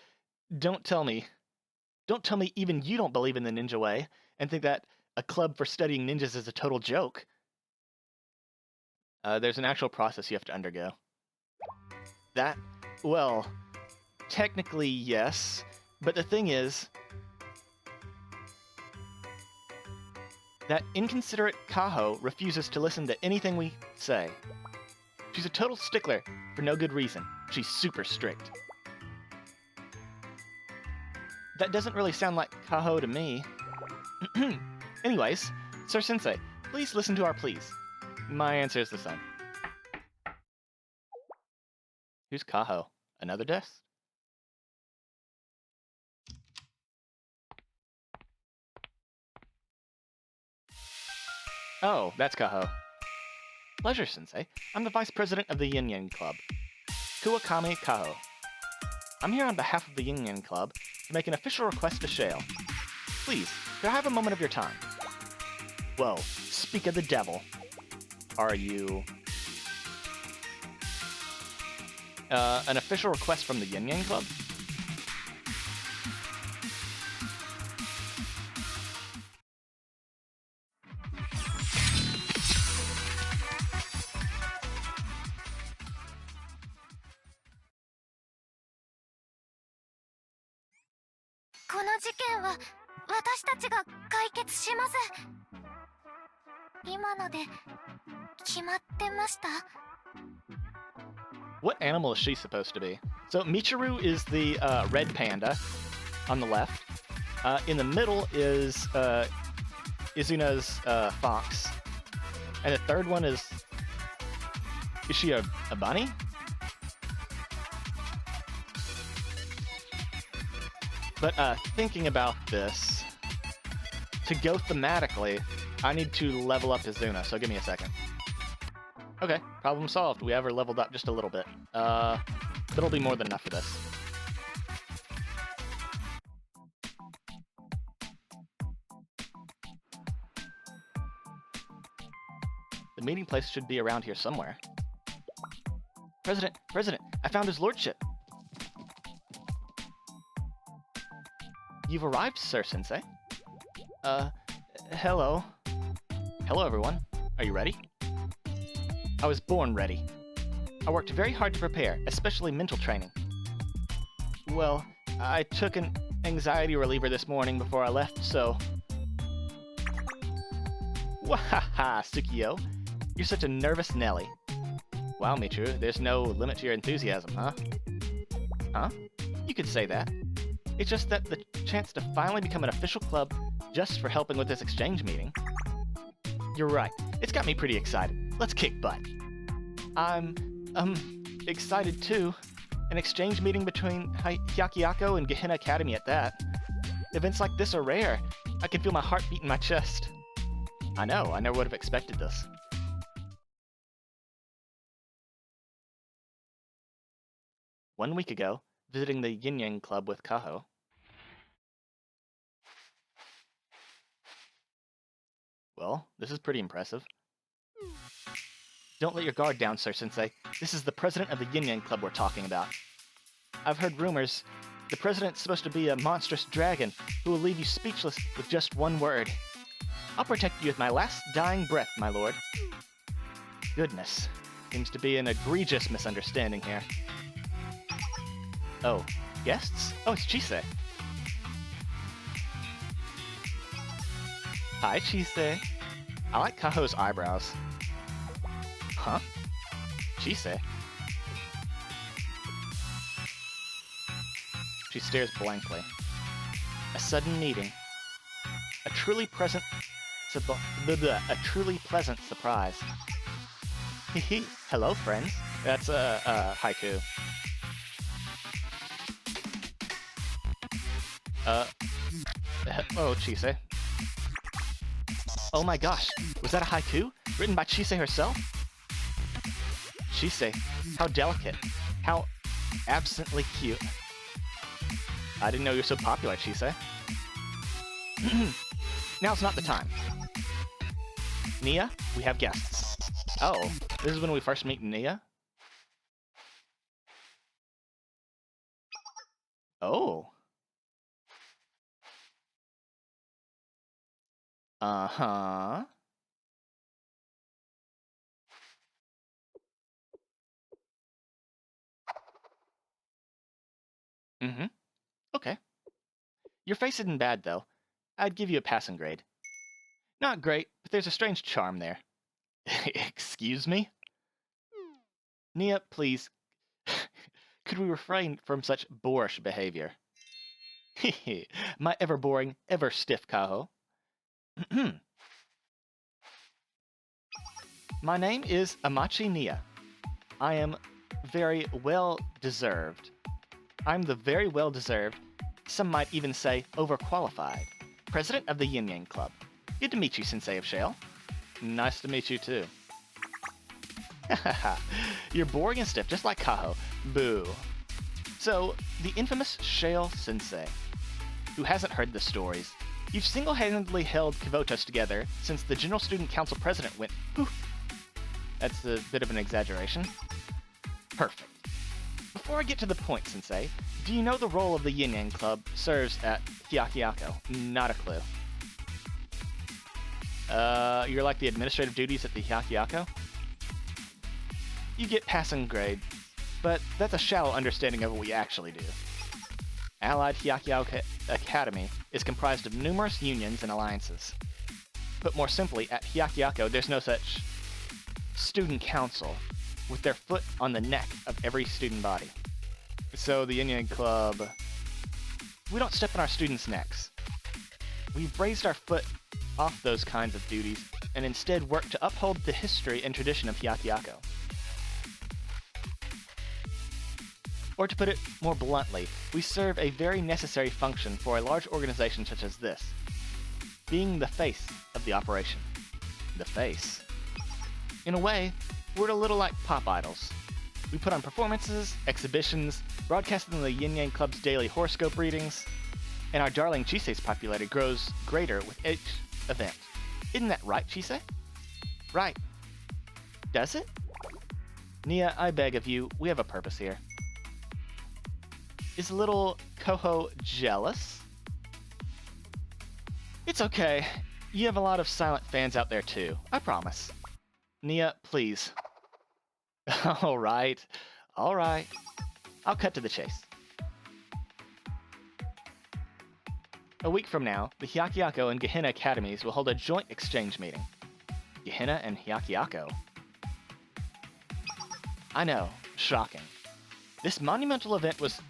don't tell me. Don't tell me even you don't believe in the ninja way and think that a club for studying ninjas is a total joke. There's an actual process you have to undergo. That? Well, technically yes, but the thing is that inconsiderate Kaho refuses to listen to anything we say. She's a total stickler for no good reason. She's super strict. That doesn't really sound like Kaho to me. Anyways, Sir Sensei, please listen to our pleas. My answer is the same. Who's Kaho? Another desk? Oh, that's Kaho. Pleasure, Sensei. I'm the vice president of the Yin Yang Club. Kuwakami Kaho. I'm here on behalf of the Yin Yang Club to make an official request to Shale. Please, could I have a moment of your time? Whoa, speak of the devil. Are you... an official request from the Yin Yang Club? 決まってました？ What animal is she supposed to be? So Michiru is the red panda on the left. In the middle is Izuna's fox. And the third one is she a bunny? But thinking about this, to go thematically, I need to level up Izuna, so give me a second. Okay, problem solved. We have her leveled up just a little bit. That'll be more than enough for this. The meeting place should be around here somewhere. President, I found his lordship. You've arrived, Sir Sensei. Hello. Hello, everyone. Are you ready? I was born ready. I worked very hard to prepare, especially mental training. Well, I took an anxiety reliever this morning before I left, so... Wahaha, Tsukio. You're such a nervous Nelly. Wow, Michiru, there's no limit to your enthusiasm, huh? Huh? You could say that. It's just that the chance to finally become an official club just for helping with this exchange meeting. You're right. It's got me pretty excited. Let's kick butt. I'm, excited too. An exchange meeting between Hyakuyaku and Gehenna Academy at that. Events like this are rare. I can feel my heart beat in my chest. I know, I never would have expected this. One week ago, visiting the Yin Yang Club with Kaho. Well, this is pretty impressive. Don't let your guard down, Sir Sensei. This is the president of the Yin Yang Club we're talking about. I've heard rumors. The president's supposed to be a monstrous dragon who will leave you speechless with just one word. I'll protect you with my last dying breath, my lord. Goodness. Seems to be an egregious misunderstanding here. Oh, guests? Oh, it's Chise. Hi, Chise. I like Kaho's eyebrows. Huh? Chise? She stares blankly. A sudden meeting. A truly pleasant surprise. Hehe. Hello, friends. That's haiku. Oh, Chise. Oh my gosh, was that a haiku? Written by Chise herself? Chise, how delicate. How absently cute. I didn't know you were so popular, Chise. Now's not the time. Nia, we have guests. Oh, this is when we first meet Nia? Oh. Uh-huh. Mm-hmm. Okay. Your face isn't bad, though. I'd give you a passing grade. Not great, but there's a strange charm there. Excuse me? Nia, please. Could we refrain from such boorish behavior? Hehe. My ever-boring, ever-stiff Kaho. My name is Amachi Nia. I am very well-deserved. I'm the very well-deserved, some might even say overqualified, president of the Yin Yang Club. Good to meet you, Sensei of Shale. Nice to meet you, too. You're boring and stiff, just like Kaho. Boo. So, the infamous Shale Sensei. Who hasn't heard the stories? You've single-handedly held Kivotos together since the General Student Council President went poof. That's a bit of an exaggeration. Perfect. Before I get to the point, Sensei, do you know the role of the Yin Yang Club serves at Hyakuyaku? Not a clue. You're like the administrative duties at the Hyakuyaku? You get passing grade, but that's a shallow understanding of what we actually do. Allied Hyakuyaku Academy is comprised of numerous unions and alliances. Put more simply, at Hyakuyaku, there's no such student council with their foot on the neck of every student body. So the Yin Yang Club, we don't step on our students' necks. We've raised our foot off those kinds of duties and instead work to uphold the history and tradition of Hyakyako. Or to put it more bluntly, we serve a very necessary function for a large organization such as this, being the face of the operation. The face. In a way, we're a little like pop idols. We put on performances, exhibitions, broadcasting the Yin Yang Club's daily horoscope readings, and our darling Chisei's popularity grows greater with each event. Isn't that right, Chisei? Right. Does it? Nia, I beg of you, we have a purpose here. Is little Koho jealous? It's okay. You have a lot of silent fans out there too, I promise. Nia, please. Alright. Alright. I'll cut to the chase. A week from now, the Hyakyako and Gehenna Academies will hold a joint exchange meeting. Gehenna and Hyakyako? I know. Shocking. This monumental event was...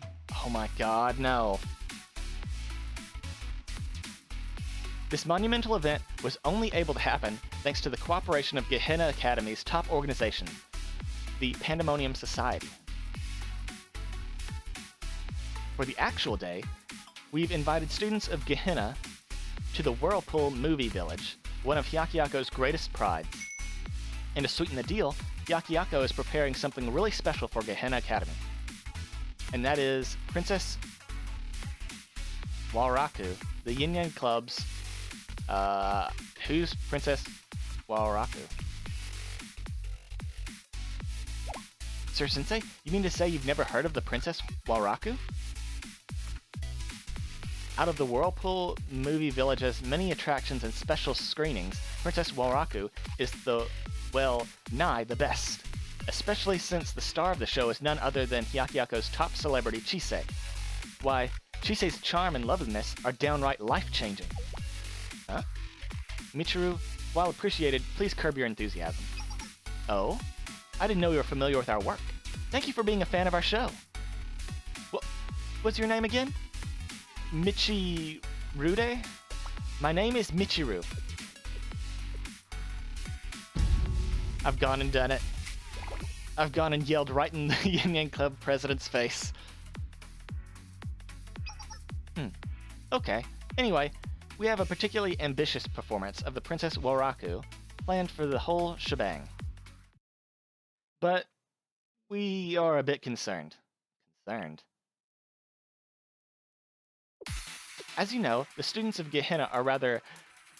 Oh my god, no. This monumental event was only able to happen thanks to the cooperation of Gehenna Academy's top organization, the Pandemonium Society. For the actual day, we've invited students of Gehenna to the Whirlpool Movie Village, one of Hyakyako's greatest prides. And to sweeten the deal, Hyakyako is preparing something really special for Gehenna Academy. And that is Princess Walraku, the Yin Yang Club's... who's Princess Walraku? Sir Sensei, you mean to say you've never heard of the Princess Walraku? Out of the Whirlpool Movie Village's many attractions and special screenings, Princess Walraku is the, well, nigh the best. Especially since the star of the show is none other than Hyakyako's top celebrity, Chisei. Why, Chisei's charm and loveliness are downright life-changing. Huh? Michiru, while appreciated, please curb your enthusiasm. Oh? I didn't know you were familiar with our work. Thank you for being a fan of our show. What's your name again? Michirude? My name is Michiru. I've gone and done it. I've gone and yelled right in the Yin Yang Club president's face. Okay. Anyway, we have a particularly ambitious performance of the Princess Walraku planned for the whole shebang. But we are a bit concerned. As you know, the students of Gehenna are rather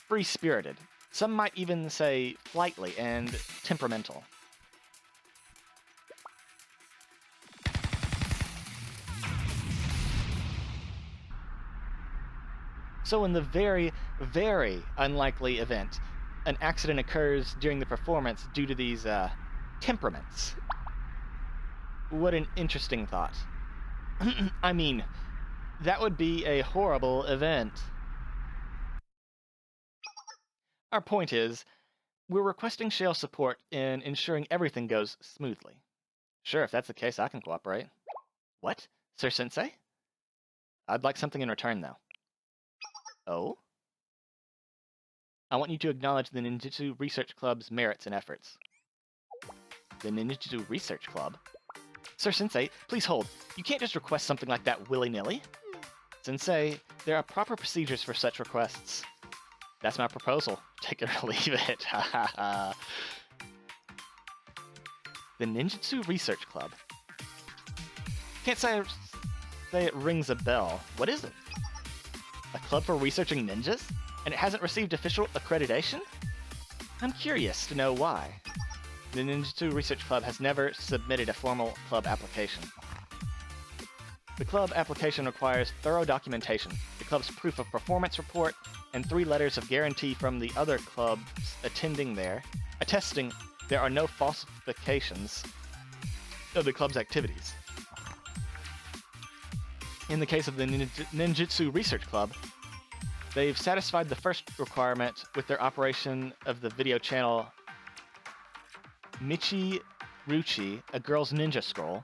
free-spirited. Some might even say flightly and temperamental. So in the very, very unlikely event, an accident occurs during the performance due to these, temperaments. What an interesting thought. I mean, that would be a horrible event. Our point is, we're requesting Shale's support in ensuring everything goes smoothly. Sure, if that's the case, I can cooperate. What? Sir Sensei? I'd like something in return, though. Oh? I want you to acknowledge the Ninjutsu Research Club's merits and efforts. The Ninjutsu Research Club? Sir Sensei, please hold. You can't just request something like that willy-nilly. Sensei, there are proper procedures for such requests. That's my proposal. Take it or leave it. Ha ha ha. The Ninjutsu Research Club. Can't say it rings a bell. What is it? A club for researching ninjas? And it hasn't received official accreditation? I'm curious to know why. The Ninjutsu Research Club has never submitted a formal club application. The club application requires thorough documentation, the club's proof of performance report, and 3 letters of guarantee from the other clubs attending there, attesting there are no falsifications of the club's activities. In the case of the Ninjutsu Research Club, they've satisfied the first requirement with their operation of the video channel Michi Ruchi, a girl's ninja scroll,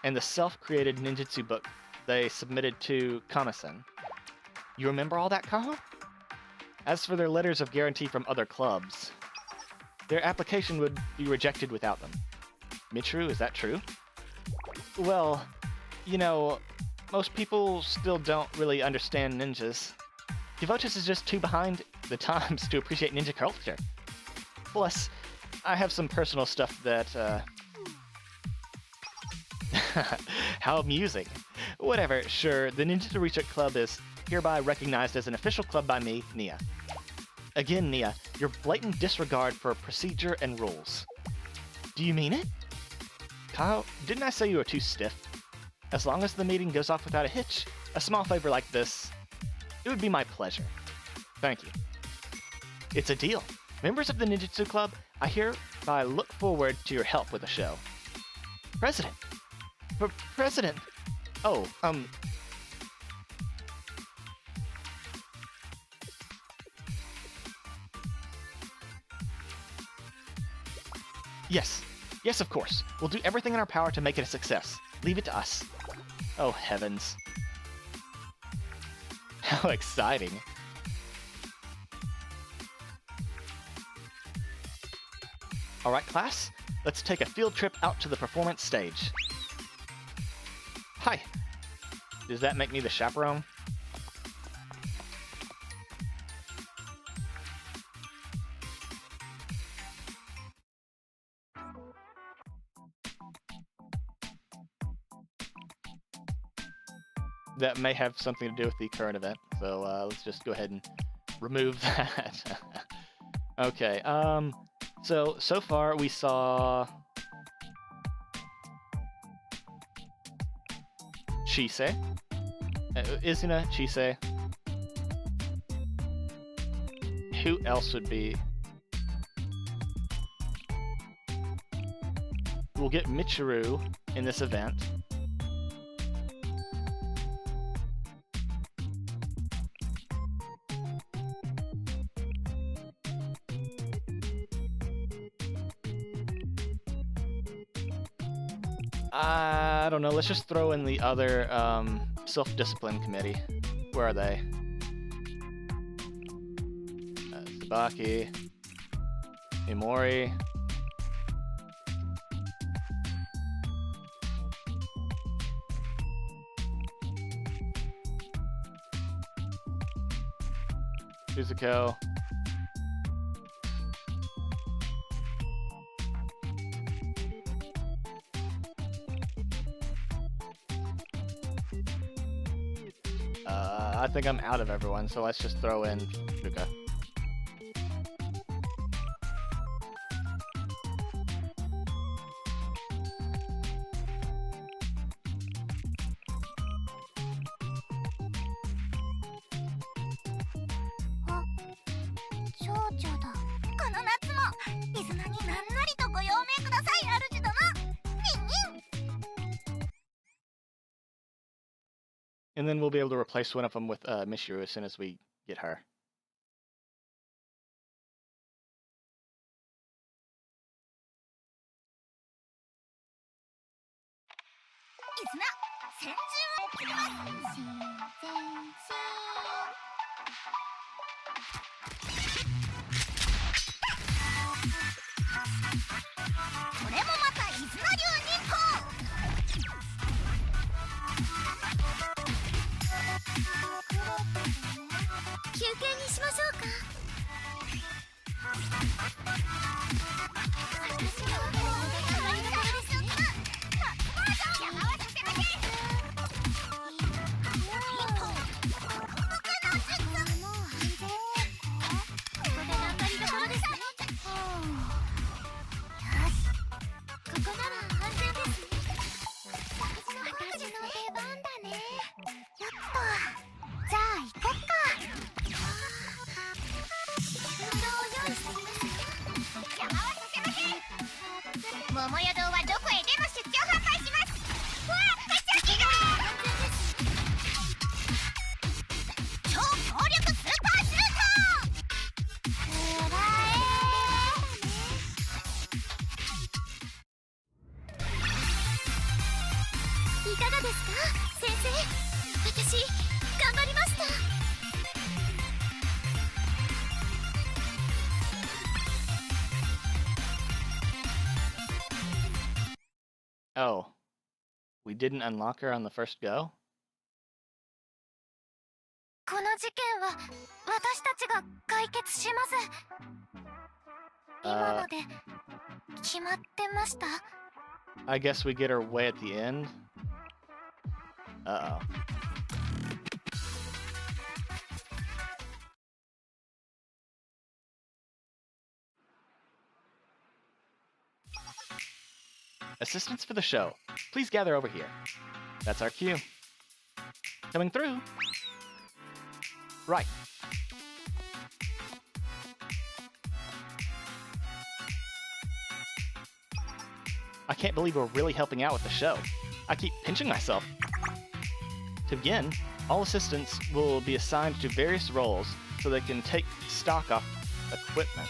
and the self-created ninjutsu book they submitted to Kama-sen. You remember all that, Kaho? As for their letters of guarantee from other clubs, their application would be rejected without them. Michiru, is that true? Well, you know, most people still don't really understand ninjas. Devotus is just too behind the times to appreciate ninja culture. Plus, I have some personal stuff that, How amusing. Whatever, sure, the Ninja Research Club is hereby recognized as an official club by me, Nia. Again, Nia, your blatant disregard for procedure and rules. Do you mean it? Kyle, didn't I say you were too stiff? As long as the meeting goes off without a hitch, a small favor like this, it would be my pleasure. Thank you. It's a deal. Members of the Ninjutsu Club, I hereby look forward to your help with the show. President! President! Oh, Yes. Yes, of course. We'll do everything in our power to make it a success. Leave it to us. Oh, heavens. How exciting. Alright, class. Let's take a field trip out to the performance stage. Hi. Does that make me the chaperone? That may have something to do with the current event, so let's just go ahead and remove that. Okay, so far we saw Chise, Izuna, Chise. Who else would be? We'll get Michiru in this event. I don't know, let's just throw in the other self-discipline committee. Where are they? Tsubaki, Imori. Suzuko. I think I'm out of everyone, so let's just throw in Fuka. And then we'll be able to replace one of them with Michiru as soon as we get her. いかがですか先生。私頑張りました。 Oh, we didn't unlock her on the first go? この事件は私たちが解決します。今ので決まってました。 I guess we get her way at the end? Uh-oh. Assistants for the show, please gather over here. That's our cue. Coming through. Right. I can't believe we're really helping out with the show. I keep pinching myself. To begin, all assistants will be assigned to various roles so they can take stock off equipment.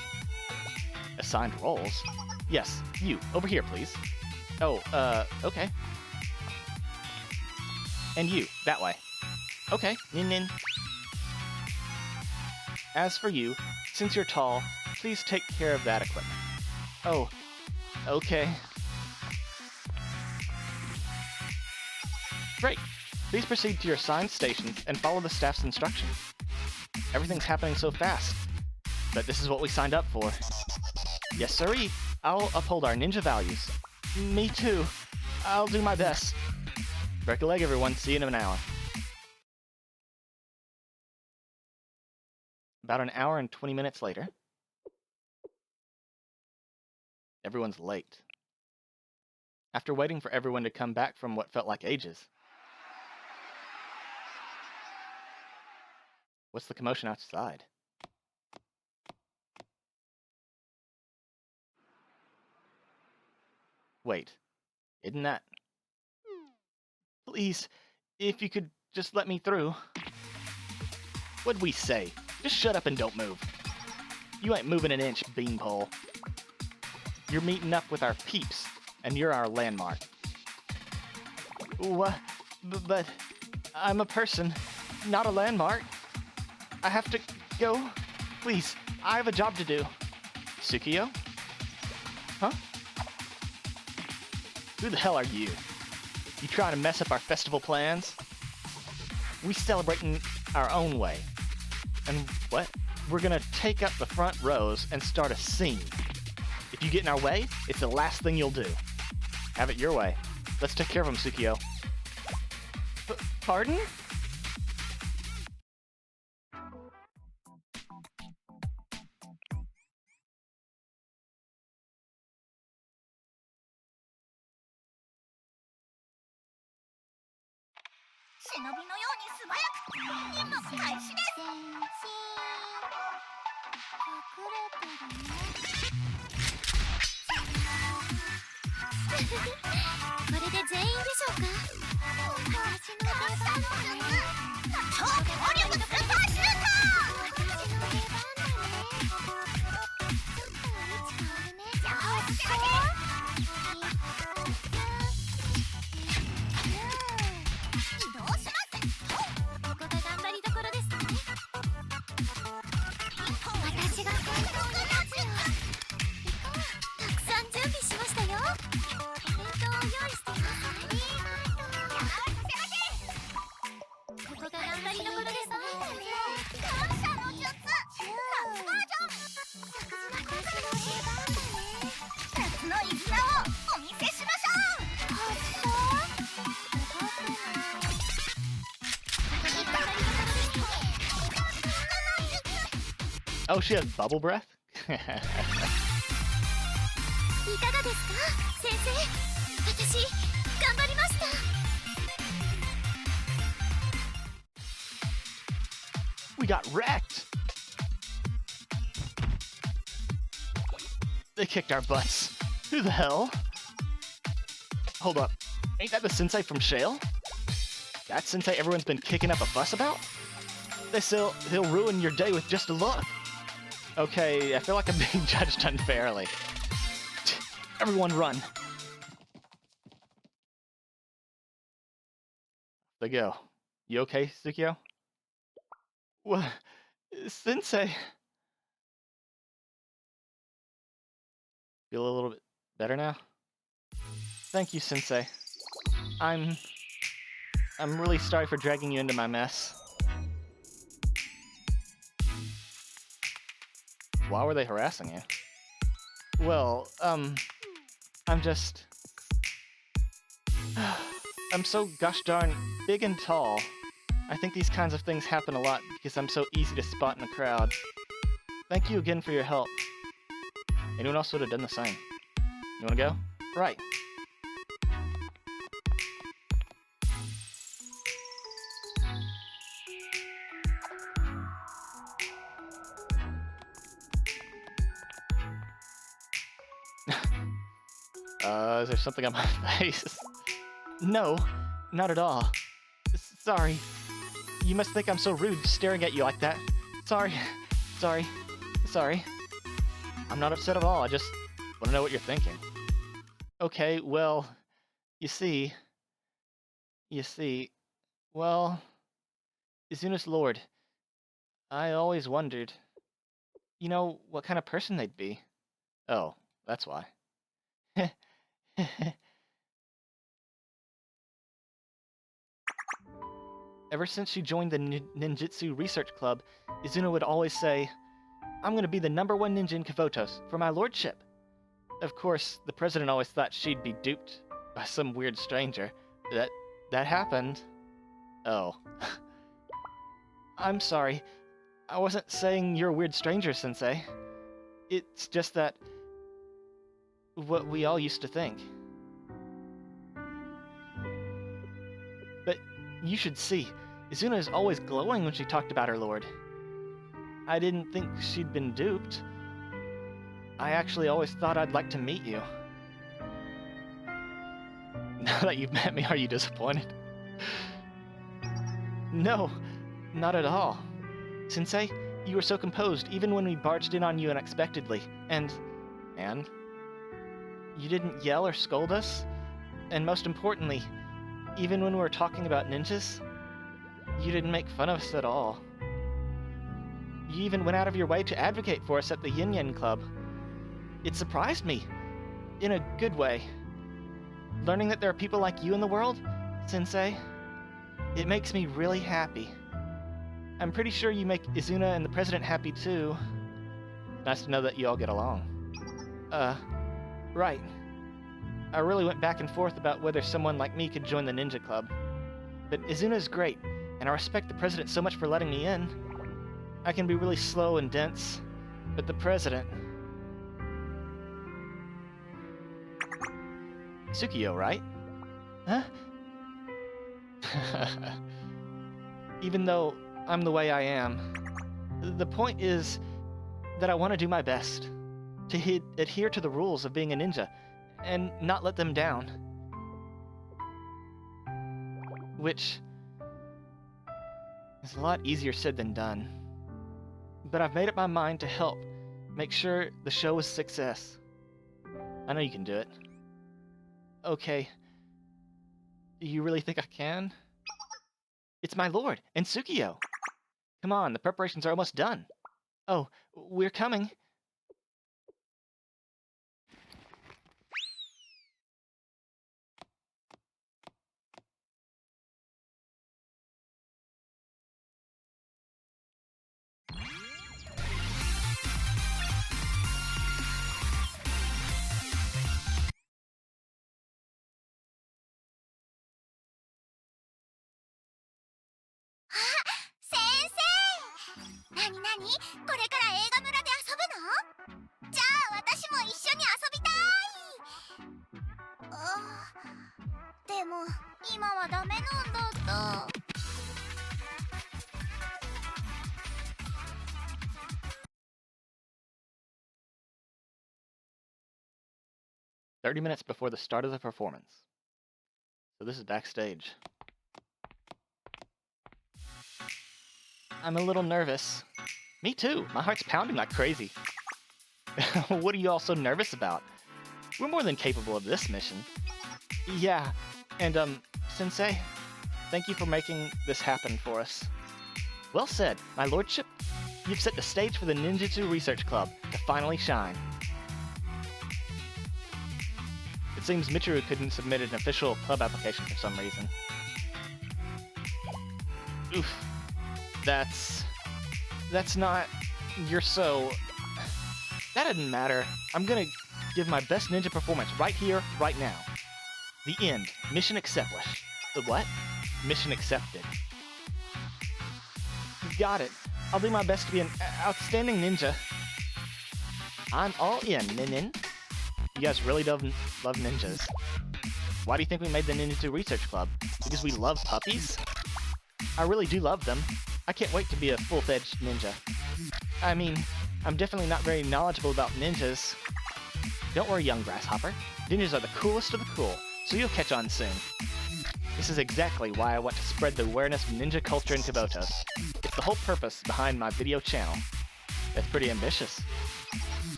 Assigned roles? Yes, you, over here, please. Oh, okay. And you, that way. Okay, nin. As for you, since you're tall, please take care of that equipment. Oh, okay. Great. Please proceed to your assigned stations and follow the staff's instructions. Everything's happening so fast, but this is what we signed up for. Yes, sirree. I'll uphold our ninja values. Me too. I'll do my best. Break a leg, everyone. See you in an hour. About an hour and 20 minutes later. Everyone's late. After waiting for everyone to come back from what felt like ages. What's the commotion outside? Wait, isn't that... Please, if you could just let me through. What'd we say? Just shut up and don't move. You ain't moving an inch, beanpole. You're meeting up with our peeps, and you're our landmark. What? But I'm a person, not a landmark. I have to go. Please, I have a job to do. Tsukiyo? Huh? Who the hell are you? You trying to mess up our festival plans? We celebrating our own way. And what? We're gonna take up the front rows and start a scene. If you get in our way, it's the last thing you'll do. Have it your way. Let's take care of him, Tsukiyo. Pardon? Oh, she has bubble breath? We got wrecked! They kicked our butts. Who the hell? Hold up. Ain't that the sensei from Shale? That sensei everyone's been kicking up a fuss about? They say he'll ruin your day with just a look. Okay, I feel like I'm being judged unfairly. Everyone run. They go. You okay, Tsukio? What? Sensei! Feel a little bit better now? Thank you, Sensei. I'm really sorry for dragging you into my mess. Why were they harassing you? Well, I'm just... I'm so gosh darn big and tall. I think these kinds of things happen a lot because I'm so easy to spot in a crowd. Thank you again for your help. Anyone else would have done the same. You wanna go? Right. Is there something on my face? No, not at all. Sorry. You must think I'm so rude staring at you like that. Sorry. I'm not upset at all, I just want to know what you're thinking. Okay, well, you see, well, Izuna's lord, I always wondered, you know, what kind of person they'd be. Oh, that's why. Ever since she joined the ninjutsu research club, Izuna would always say, I'm gonna be the #1 ninja in Kavotos for my lordship. Of course, the president always thought she'd be duped by some weird stranger. That happened. Oh. I'm sorry. I wasn't saying you're a weird stranger, Sensei. It's just that... what we all used to think. But you should see, Izuna is always glowing when she talked about her lord. I didn't think she'd been duped. I actually always thought I'd like to meet you. Now that you've met me, are you disappointed? No, not at all. Sensei, you were so composed even when we barged in on you unexpectedly, and... You didn't yell or scold us? And most importantly, even when we were talking about ninjas, you didn't make fun of us at all. You even went out of your way to advocate for us at the Yin Yin Club. It surprised me, in a good way. Learning that there are people like you in the world, Sensei, it makes me really happy. I'm pretty sure you make Izuna and the president happy too. Nice to know that you all get along. Right. I really went back and forth about whether someone like me could join the ninja club. But Izuna's great, and I respect the president so much for letting me in. I can be really slow and dense, but the president... Tsukio, right? Huh? Even though I'm the way I am, the point is that I want to do my best, to adhere to the rules of being a ninja, and not let them down. Which is a lot easier said than done. But I've made up my mind to help make sure the show is a success. I know you can do it. Okay. Do you really think I can? It's my lord, and Tsukio. Come on, the preparations are almost done. Oh, we're coming. "30 minutes before the start of the performance." So this is backstage. I'm a little nervous. Me too. My heart's pounding like crazy. What are you all so nervous about? We're more than capable of this mission. Yeah, and Sensei, thank you for making this happen for us. Well said, my lordship. You've set the stage for the Ninjutsu Research Club to finally shine. It seems Michiru couldn't submit an official club application for some reason. Oof. That's not... You're so... That doesn't matter. I'm gonna give my best ninja performance right here, right now. The end. Mission accomplished. The what? Mission accepted. Got it. I'll do my best to be an outstanding ninja. I'm all in, Nin. You guys really love ninjas. Why do you think we made the Ninjutsu Research Club? Because we love puppies? I really do love them. I can't wait to be a full-fledged ninja. I mean, I'm definitely not very knowledgeable about ninjas. Don't worry, young grasshopper. Ninjas are the coolest of the cool, so you'll catch on soon. This is exactly why I want to spread the awareness of ninja culture in Abydos. It's the whole purpose behind my video channel. That's pretty ambitious.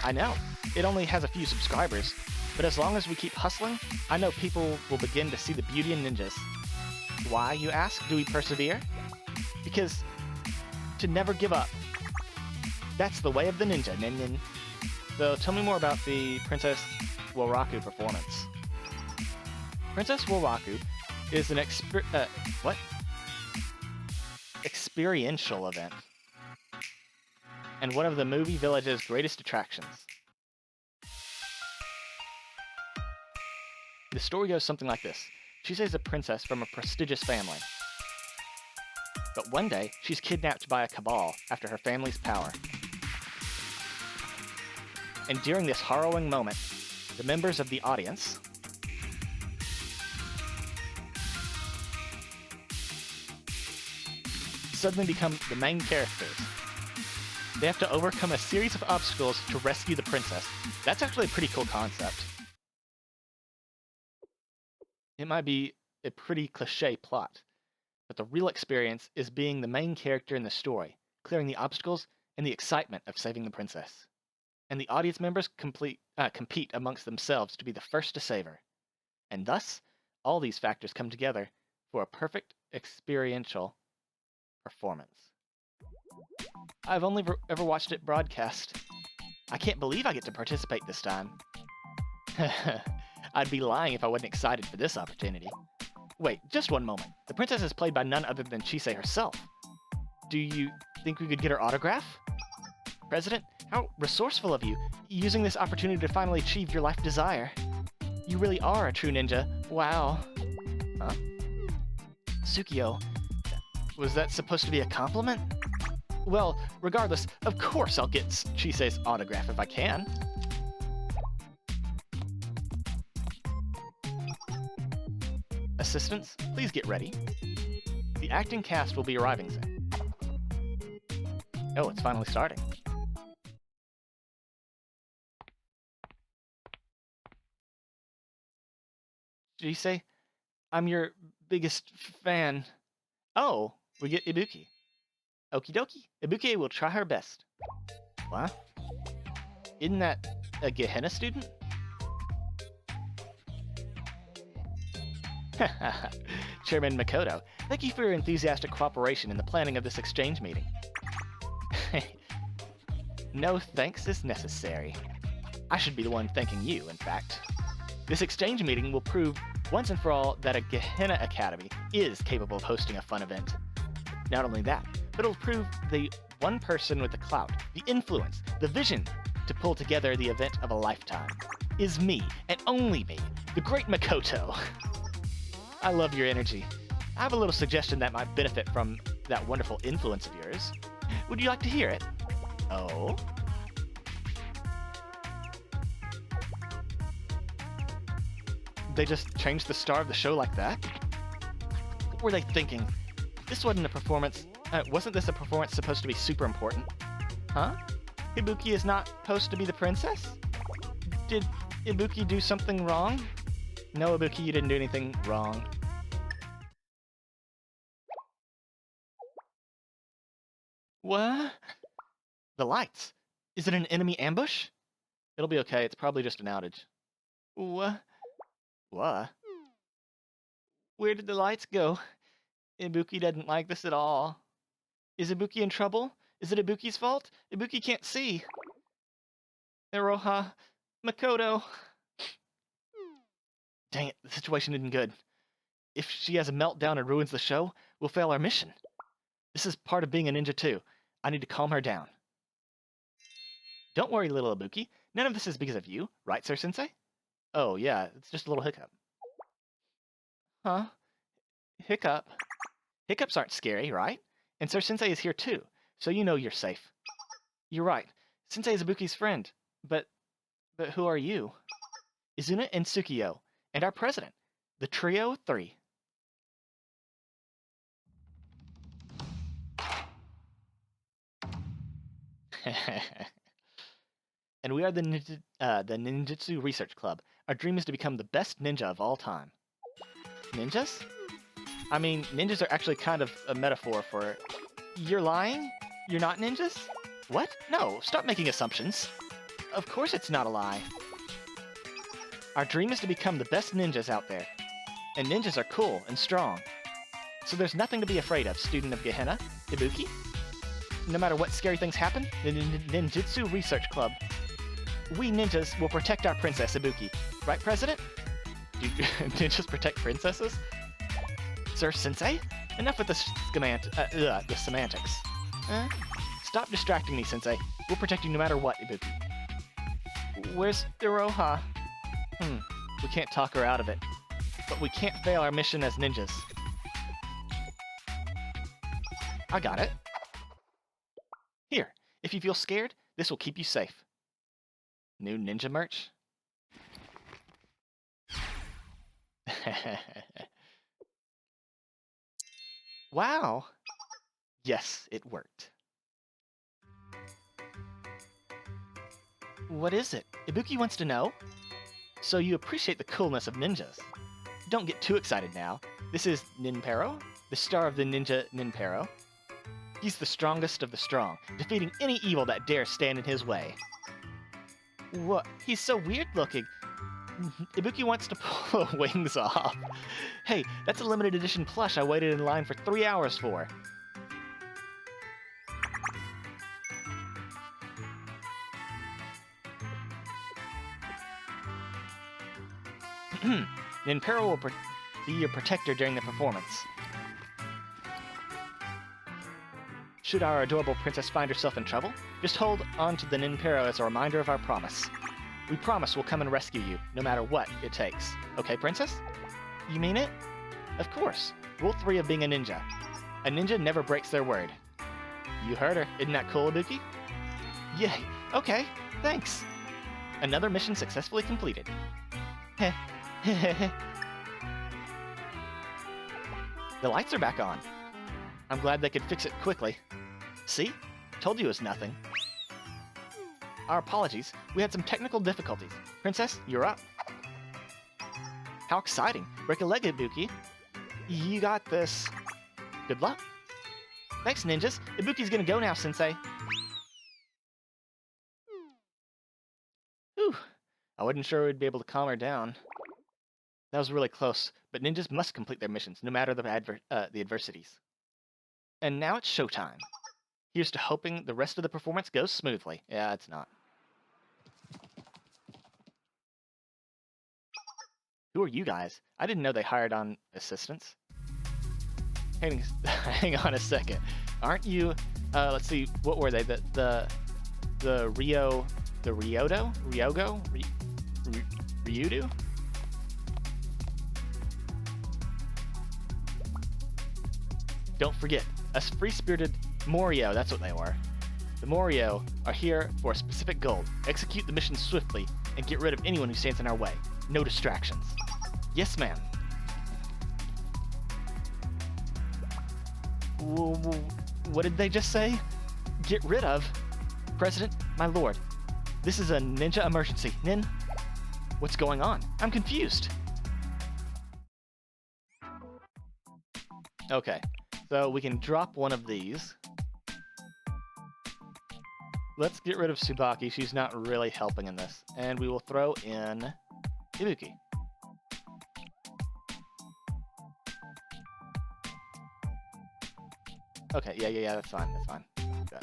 I know, it only has a few subscribers, but as long as we keep hustling, I know people will begin to see the beauty in ninjas. Why, you ask, do we persevere? Because to never give up. That's the way of the ninja, Nin. So tell me more about the Princess Woraku performance. Princess Woraku is an experiential event, and one of the movie village's greatest attractions. The story goes something like this. Chise's a princess from a prestigious family. But one day, she's kidnapped by a cabal after her family's power. And during this harrowing moment, the members of the audience suddenly become the main characters. They have to overcome a series of obstacles to rescue the princess. That's actually a pretty cool concept. It might be a pretty cliché plot, but the real experience is being the main character in the story, clearing the obstacles, and the excitement of saving the princess. And the audience members compete amongst themselves to be the first to save her. And thus, all these factors come together for a perfect experiential performance. I've only ever watched it broadcast. I can't believe I get to participate this time. I'd be lying if I wasn't excited for this opportunity. Wait, just one moment. The princess is played by none other than Chise herself. Do you think we could get her autograph? President, how resourceful of you, using this opportunity to finally achieve your life desire. You really are a true ninja. Wow. Huh? Tsukio, was that supposed to be a compliment? Well, regardless, of course I'll get Chise's autograph if I can. Assistants, please get ready. The acting cast will be arriving soon. Oh, it's finally starting. Chise, I'm your biggest fan. Oh, we get Ibuki. Okie dokie. Ibuki will try her best. What? Isn't that a Gehenna student? Chairman Makoto, thank you for your enthusiastic cooperation in the planning of this exchange meeting. No thanks is necessary. I should be the one thanking you, in fact. This exchange meeting will prove once and for all that a Gehenna Academy is capable of hosting a fun event. Not only that, but it'll prove the one person with the clout, the influence, the vision to pull together the event of a lifetime is me, and only me, the great Makoto. I love your energy. I have a little suggestion that might benefit from that wonderful influence of yours. Would you like to hear it? Oh? They just changed the star of the show like that? What were they thinking? This wasn't a performance. Wasn't this a performance supposed to be super important? Huh? Ibuki is not supposed to be the princess? Did Ibuki do something wrong? No, Ibuki, you didn't do anything wrong. What? The lights. Is it an enemy ambush? It'll be okay. It's probably just an outage. What? What? Where did the lights go? Ibuki doesn't like this at all. Is Ibuki in trouble? Is it Ibuki's fault? Ibuki can't see. Iroha, Makoto. Dang it, the situation isn't good. If she has a meltdown and ruins the show, we'll fail our mission. This is part of being a ninja too. I need to calm her down. Don't worry, little Ibuki. None of this is because of you, right, Sir Sensei? Oh, yeah, it's just a little hiccup. Huh? Hiccup? Hiccups aren't scary, right? And Sir Sensei is here too, so you know you're safe. You're right. Sensei is Ibuki's friend. But who are you? Izuna and Tsukiyo, and our president, the Trio of Three. And we are the Ninjutsu Research Club. Our dream is to become the best ninja of all time. Ninjas? I mean, ninjas are actually kind of a metaphor for... You're lying? You're not ninjas? What? No, stop making assumptions. Of course it's not a lie. Our dream is to become the best ninjas out there. And ninjas are cool and strong. So there's nothing to be afraid of, student of Gehenna, Ibuki. No matter what scary things happen, the Ninjutsu Research Club. We ninjas will protect our princess, Ibuki. Right, President? Do ninjas protect princesses? Sir Sensei? Enough with the semantics. Stop distracting me, Sensei. We'll protect you no matter what, Ibuki. Where's Iroha? We can't talk her out of it. But we can't fail our mission as ninjas. I got it. Here, if you feel scared, this will keep you safe. New ninja merch? Wow! Yes, it worked. What is it? Ibuki wants to know? So you appreciate the coolness of ninjas. Don't get too excited now. This is Ninpero, the star of the ninja Ninpero. He's the strongest of the strong, defeating any evil that dares stand in his way. What? He's so weird looking. Ibuki wants to pull the wings off. Hey, that's a limited edition plush I waited in line for 3 hours for. Ninpero will be your protector during the performance. Should our adorable princess find herself in trouble, just hold on to the Ninpero as a reminder of our promise. We promise we'll come and rescue you, no matter what it takes. Okay, princess? You mean it? Of course. Rule 3 of being a ninja. A ninja never breaks their word. You heard her. Isn't that cool, Ibuki? Yay. Okay, thanks. Another mission successfully completed. Heh. The lights are back on. I'm glad they could fix it quickly. See? Told you it was nothing. Our apologies. We had some technical difficulties. Princess, you're up. How exciting. Break a leg, Ibuki. You got this. Good luck. Thanks, ninjas. Ibuki's gonna go now, Sensei. Whew. I wasn't sure we'd be able to calm her down. That was really close, but ninjas must complete their missions, no matter the adversities. And now it's showtime. Here's to hoping the rest of the performance goes smoothly. Yeah, it's not. Who are you guys? I didn't know they hired on assistants. Hang on a second. Aren't you, let's see, what were they? The Ryudo? Don't forget, us free-spirited Morio, that's what they were. The Morio are here for a specific goal. Execute the mission swiftly and get rid of anyone who stands in our way. No distractions. Yes, ma'am. What did they just say? Get rid of? President, my lord, this is a ninja emergency. Nin, what's going on? I'm confused. Okay, so we can drop one of these. Let's get rid of Tsubaki. She's not really helping in this. And we will throw in Ibuki. Okay, yeah, that's fine, that's fine. Good.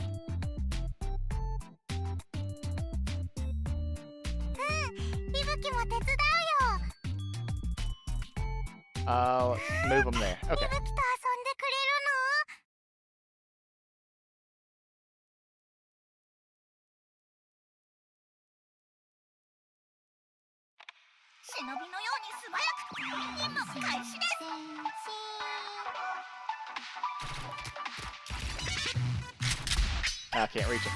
Let's move them there. Okay. I can't reach it.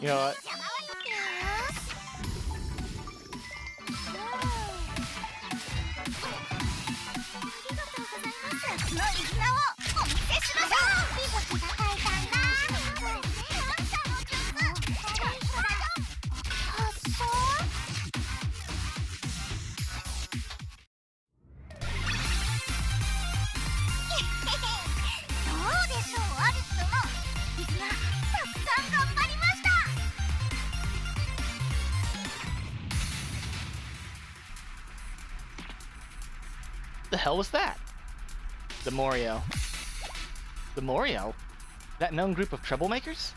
You know what? The hell was that? The Morio. The Morio? That known group of troublemakers?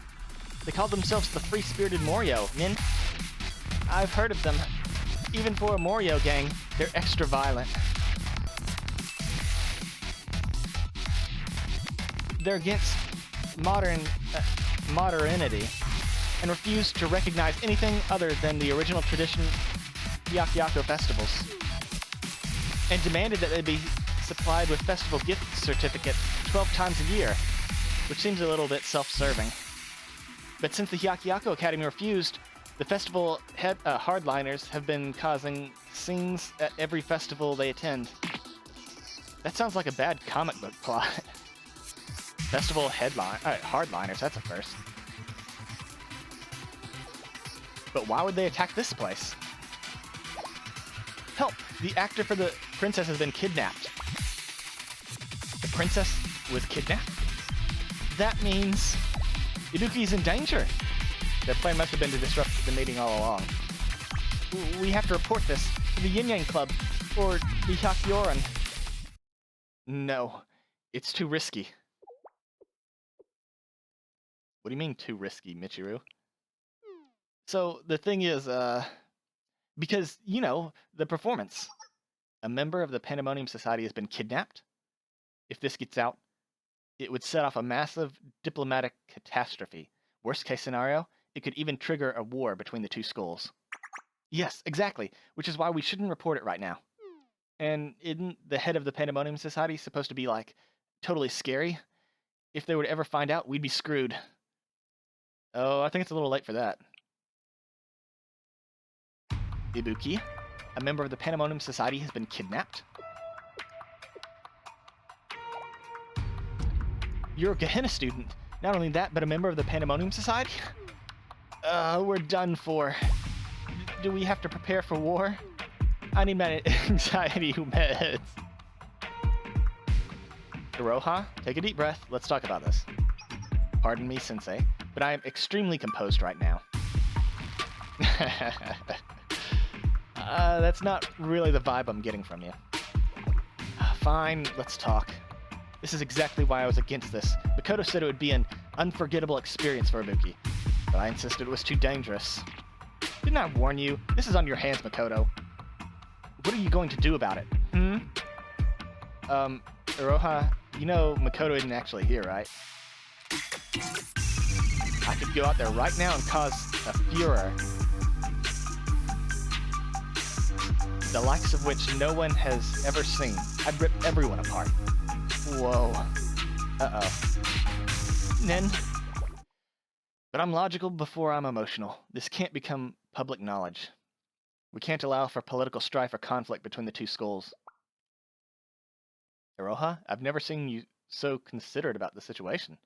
They called themselves the Free-Spirited Morio, Nin. I've heard of them. Even for a Morio gang, they're extra violent. They're against modernity and refuse to recognize anything other than the original tradition Hyakuyaku festivals, and demanded that they be supplied with festival gift certificates 12 times a year, which seems a little bit self-serving. But since the Hyakuyaku Academy refused, the festival hardliners have been causing scenes at every festival they attend. That sounds like a bad comic book plot. Festival hardliners, that's a first. But why would they attack this place? Help! The actor for the princess has been kidnapped. The princess was kidnapped? That means Ibuki's in danger. Their plan must have been to disrupt the meeting all along. We have to report this to the Yin Yang Club or the Hyakyoran. No, it's too risky. What do you mean too risky, Michiru? So the thing is, because, you know, the performance. A member of the Pandemonium Society has been kidnapped. If this gets out, it would set off a massive diplomatic catastrophe. Worst case scenario, it could even trigger a war between the two schools. Yes, exactly, which is why we shouldn't report it right now. And isn't the head of the Pandemonium Society supposed to be, like, totally scary? If they were to ever find out, we'd be screwed. Oh, I think it's a little late for that. Ibuki, a member of the Pandemonium Society, has been kidnapped. You're a Gehenna student. Not only that, but a member of the Pandemonium Society? We're done for. Do we have to prepare for war? I need my anxiety meds. Iroha, take a deep breath. Let's talk about this. Pardon me, Sensei, but I am extremely composed right now. That's not really the vibe I'm getting from you. Fine, let's talk. This is exactly why I was against this. Makoto said it would be an unforgettable experience for Ibuki, but I insisted it was too dangerous. Didn't I warn you? This is on your hands, Makoto. What are you going to do about it? Iroha, you know Makoto isn't actually here, right? I could go out there right now and cause a furor, the likes of which no one has ever seen. I'd rip everyone apart. Whoa. Uh-oh. Nen, But I'm logical before I'm emotional. This can't become public knowledge. We can't allow for political strife or conflict between the two schools. Iroha, I've never seen you so considerate about the situation.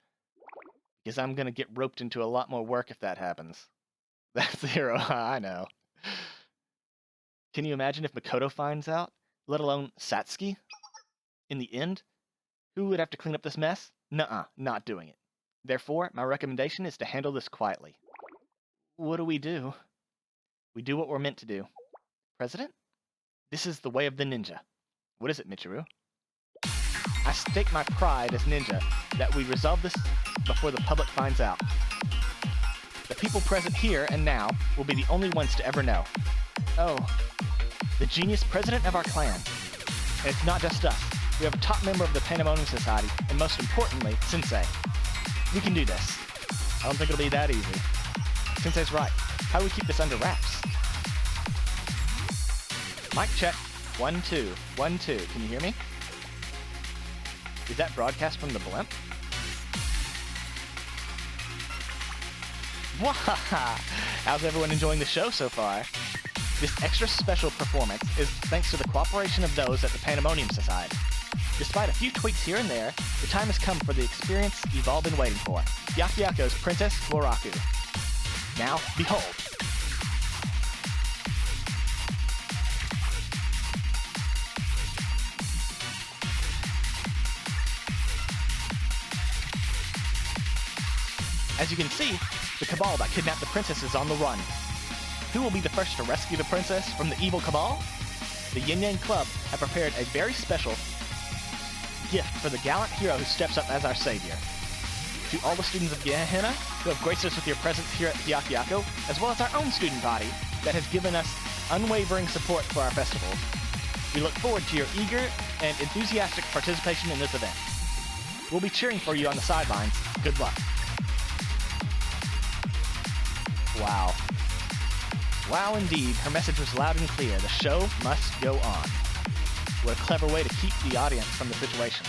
Because I'm gonna get roped into a lot more work if that happens. That's Iroha, I know. Can you imagine if Makoto finds out? Let alone Satsuki? In the end? Who would have to clean up this mess? Nuh-uh, not doing it. Therefore, my recommendation is to handle this quietly. What do? We do what we're meant to do. President? This is the way of the ninja. What is it, Michiru? I stake my pride as ninja that we resolve this before the public finds out. The people present here and now will be the only ones to ever know. Oh, the genius president of our clan. And it's not just us. We have a top member of the Pandemonium Society, and most importantly, Sensei. We can do this. I don't think it'll be that easy. Sensei's right. How do we keep this under wraps? Mic check. 1, 2. 1, 2. Can you hear me? Is that broadcast from the blimp? Wahaha! How's everyone enjoying the show so far? This extra special performance is thanks to the cooperation of those at the Pandemonium Society. Despite a few tweaks here and there, the time has come for the experience you've all been waiting for. Yakuyako's Princess Woraku. Now, behold. As you can see, the Cabal that kidnapped the princess is on the run. Who will be the first to rescue the princess from the evil Cabal? The Yin Yang Club have prepared a very special gift for the gallant hero who steps up as our savior. To all the students of Gehenna who have graced us with your presence here at Hyakyako, as well as our own student body that has given us unwavering support for our festivals. We look forward to your eager and enthusiastic participation in this event. We'll be cheering for you on the sidelines. Good luck. Wow. Wow indeed, her message was loud and clear. The show must go on. What a clever way to keep the audience from the situation.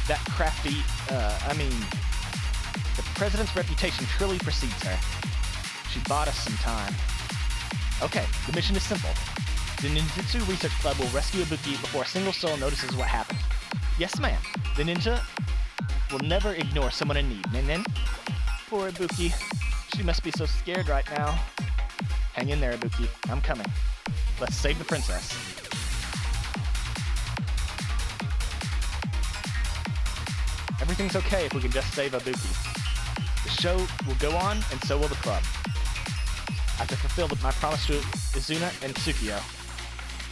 That crafty, the president's reputation truly precedes her. She bought us some time. Okay, the mission is simple. The Ninjutsu Research Club will rescue Ibuki before a single soul notices what happened. Yes, ma'am. The ninja will never ignore someone in need. Nin. Poor Ibuki. She must be so scared right now. Hang in there, Ibuki. I'm coming. Let's save the princess. Everything's okay if we can just save Ibuki. The show will go on, and so will the club. I have to fulfill my promise to Izuna and Tsukio.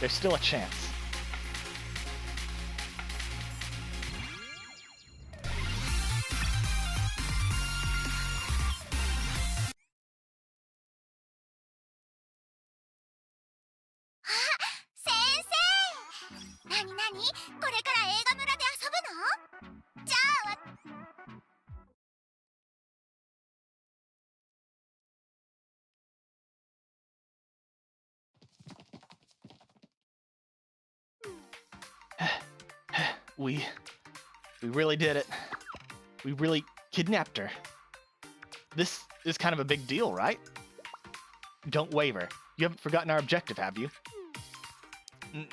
There's still a chance. We really did it. We really kidnapped her. This is kind of a big deal, right? Don't waver. You haven't forgotten our objective, have you?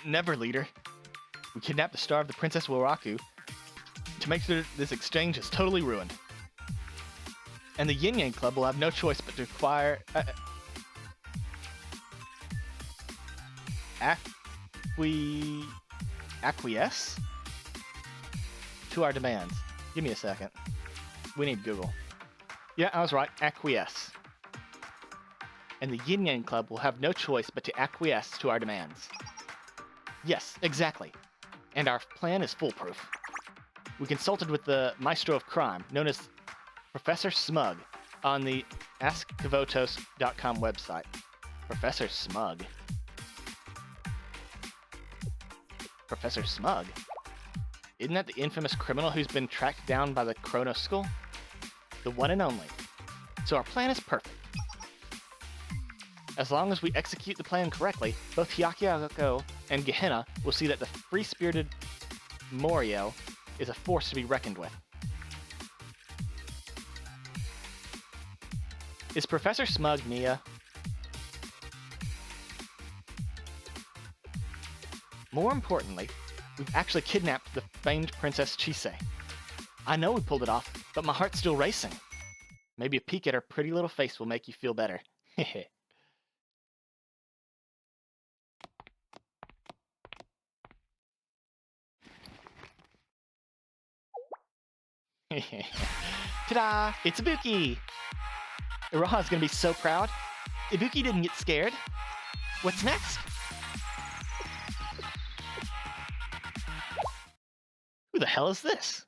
Never, leader. We kidnapped the star of the Princess Woraku to make sure this exchange is totally ruined. And the Yin Yang Club will have no choice but to acquire... acquiesce to our demands. Give me a second. We need Google. Yeah, I was right. Acquiesce. And the Yin Yang Club will have no choice but to acquiesce to our demands. Yes, exactly. And our plan is foolproof. We consulted with the Maestro of Crime, known as Professor Smug, on the AskKavotos.com website. Professor Smug. Professor Smug? Isn't that the infamous criminal who's been tracked down by the Chronos School? The one and only. So our plan is perfect. As long as we execute the plan correctly, both Hyakyako and Gehenna will see that the free-spirited Morio is a force to be reckoned with. Is Professor Smug Mia? More importantly, we've actually kidnapped the famed Princess Chise. I know we pulled it off, but my heart's still racing. Maybe a peek at her pretty little face will make you feel better. Heh. Ta-da! It's Ibuki! Iraha's gonna be so proud. Ibuki didn't get scared. What's next? Who the hell is this?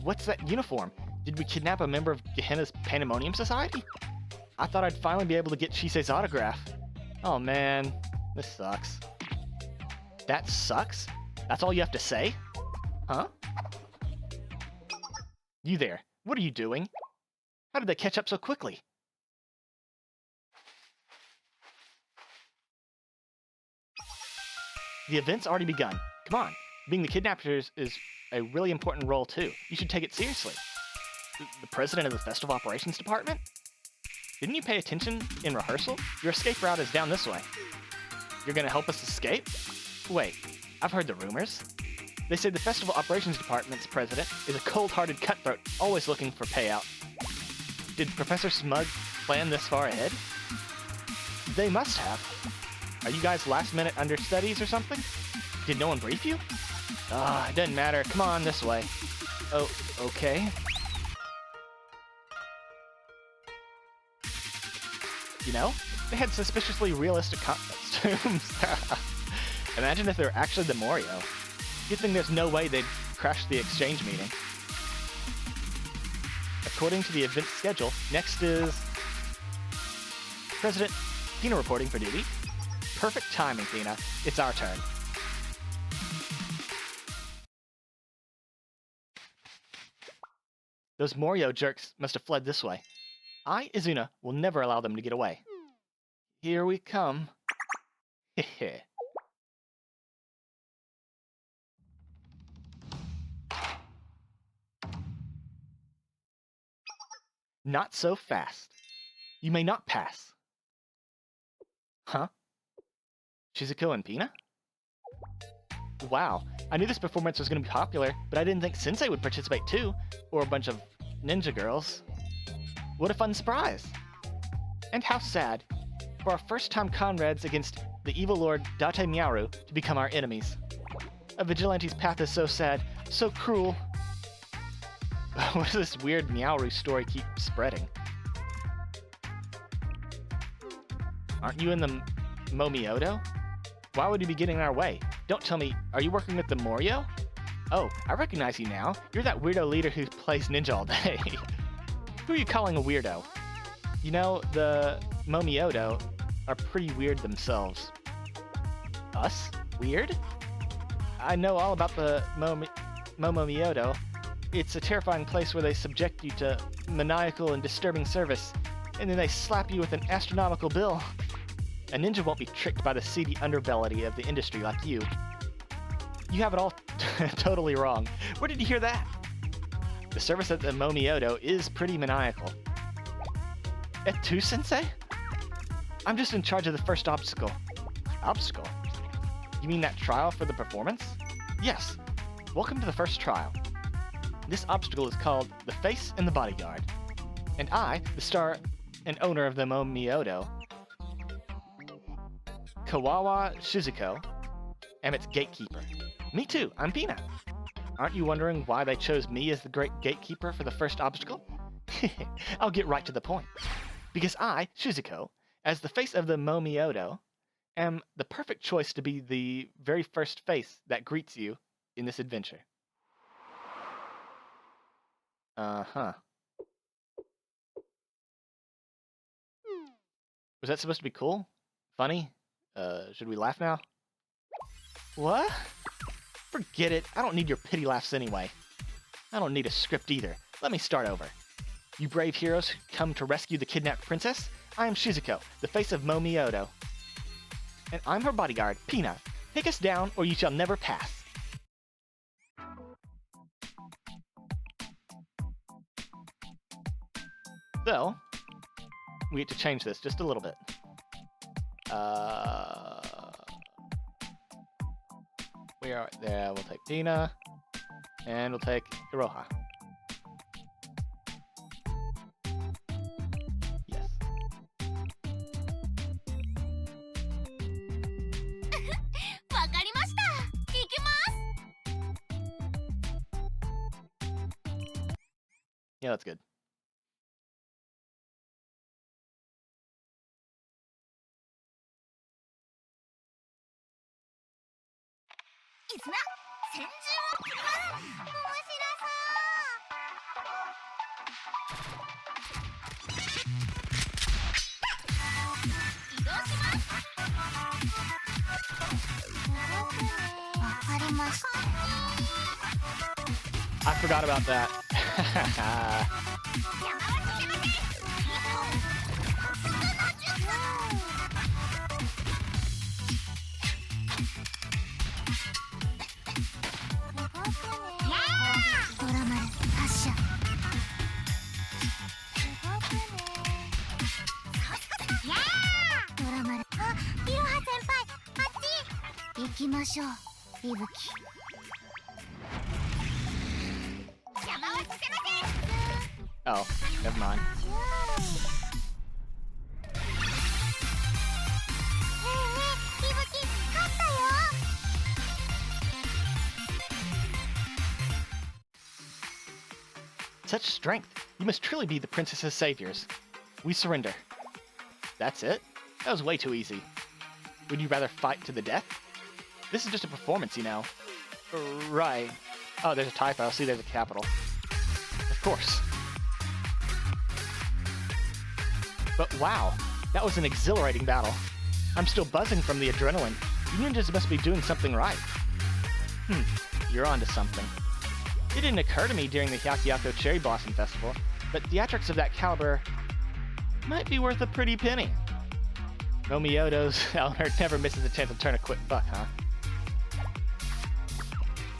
What's that uniform? Did we kidnap a member of Gehenna's Pandemonium Society? I thought I'd finally be able to get Chise's autograph. Oh man, this sucks. That sucks? That's all you have to say? Huh? You there, what are you doing? How did they catch up so quickly? The event's already begun. Come on, being the kidnappers is a really important role too. You should take it seriously. The president of the Festival Operations Department? Didn't you pay attention in rehearsal? Your escape route is down this way. You're gonna help us escape? Wait, I've heard the rumors. They say the Festival Operations Department's president is a cold-hearted cutthroat, always looking for payout. Did Professor Smug plan this far ahead? They must have. Are you guys last-minute understudies or something? Did no one brief you? It doesn't matter. Come on, this way. Oh, okay. You know, they had suspiciously realistic costumes. Imagine if they were actually the Morio. You'd think there's no way they'd crash the exchange meeting. According to the event schedule, next is President Pina reporting for duty. Perfect timing, Pina. It's our turn. Those Morio jerks must have fled this way. I, Izuna, will never allow them to get away. Here we come. Heh. Not so fast. You may not pass. Huh? Shizuko and Pina? Wow, I knew this performance was going to be popular, but I didn't think Sensei would participate too, or a bunch of ninja girls. What a fun surprise! And how sad, for our first-time comrades against the evil lord Date Myauru to become our enemies. A vigilante's path is so sad, so cruel. What does this weird Myauru story keep spreading? Aren't you in the Momiodo? Why would you be getting in our way? Don't tell me, are you working with the Morio? Oh, I recognize you now. You're that weirdo leader who plays ninja all day. Who are you calling a weirdo? You know, the Momiodo are pretty weird themselves. Us? Weird? I know all about the Momiodo. It's a terrifying place where they subject you to maniacal and disturbing service, and then they slap you with an astronomical bill. A ninja won't be tricked by the seedy underbelly of the industry like you. You have it all totally wrong. Where did you hear that? The service at the Momiodo is pretty maniacal. Et2, Sensei? I'm just in charge of the first obstacle. Obstacle? You mean that trial for the performance? Yes. Welcome to the first trial. This obstacle is called the Face and the Bodyguard. And I, the star and owner of the Momiodo, Kawawa Shizuko, am its gatekeeper. Me too, I'm Pina. Aren't you wondering why they chose me as the great gatekeeper for the first obstacle? I'll get right to the point. Because I, Shizuko, as the face of the Momiodo, am the perfect choice to be the very first face that greets you in this adventure. Uh-huh. Was that supposed to be cool? Funny? Should we laugh now? What? Forget it. I don't need your pity laughs anyway. I don't need a script either. Let me start over. You brave heroes who come to rescue the kidnapped princess, I am Shizuko, the face of Momiodo. And I'm her bodyguard, Pina. Take us down or you shall never pass. So, we get to change this just a little bit. We are there. We'll take Tina, and we'll take Iroha. Yes. わかりました。行きます。 Yeah, that's good. Izuna, 先陣を切ります。面白そう。移動します。わかりました。 I forgot about that. 山は進めて。ドラマル発射。ドラマル。あ、いろは先輩、あっち。行きましょう、いぶき。邪魔はさせません。 Oh, never mind. いぶき、勝ったよ。 Such strength! You must truly be the princess's saviors. We surrender. That's it? That was way too easy. Would you rather fight to the death? This is just a performance, you know. Right. Oh, there's a typo. See, there's a capital. Of course. But wow, that was an exhilarating battle. I'm still buzzing from the adrenaline. You ninjas must be doing something right. You're onto something. It didn't occur to me during the Hyakuyaku Cherry Blossom Festival, but theatrics of that caliber might be worth a pretty penny. Momioto's Eleanor never misses a chance to turn a quick buck, huh?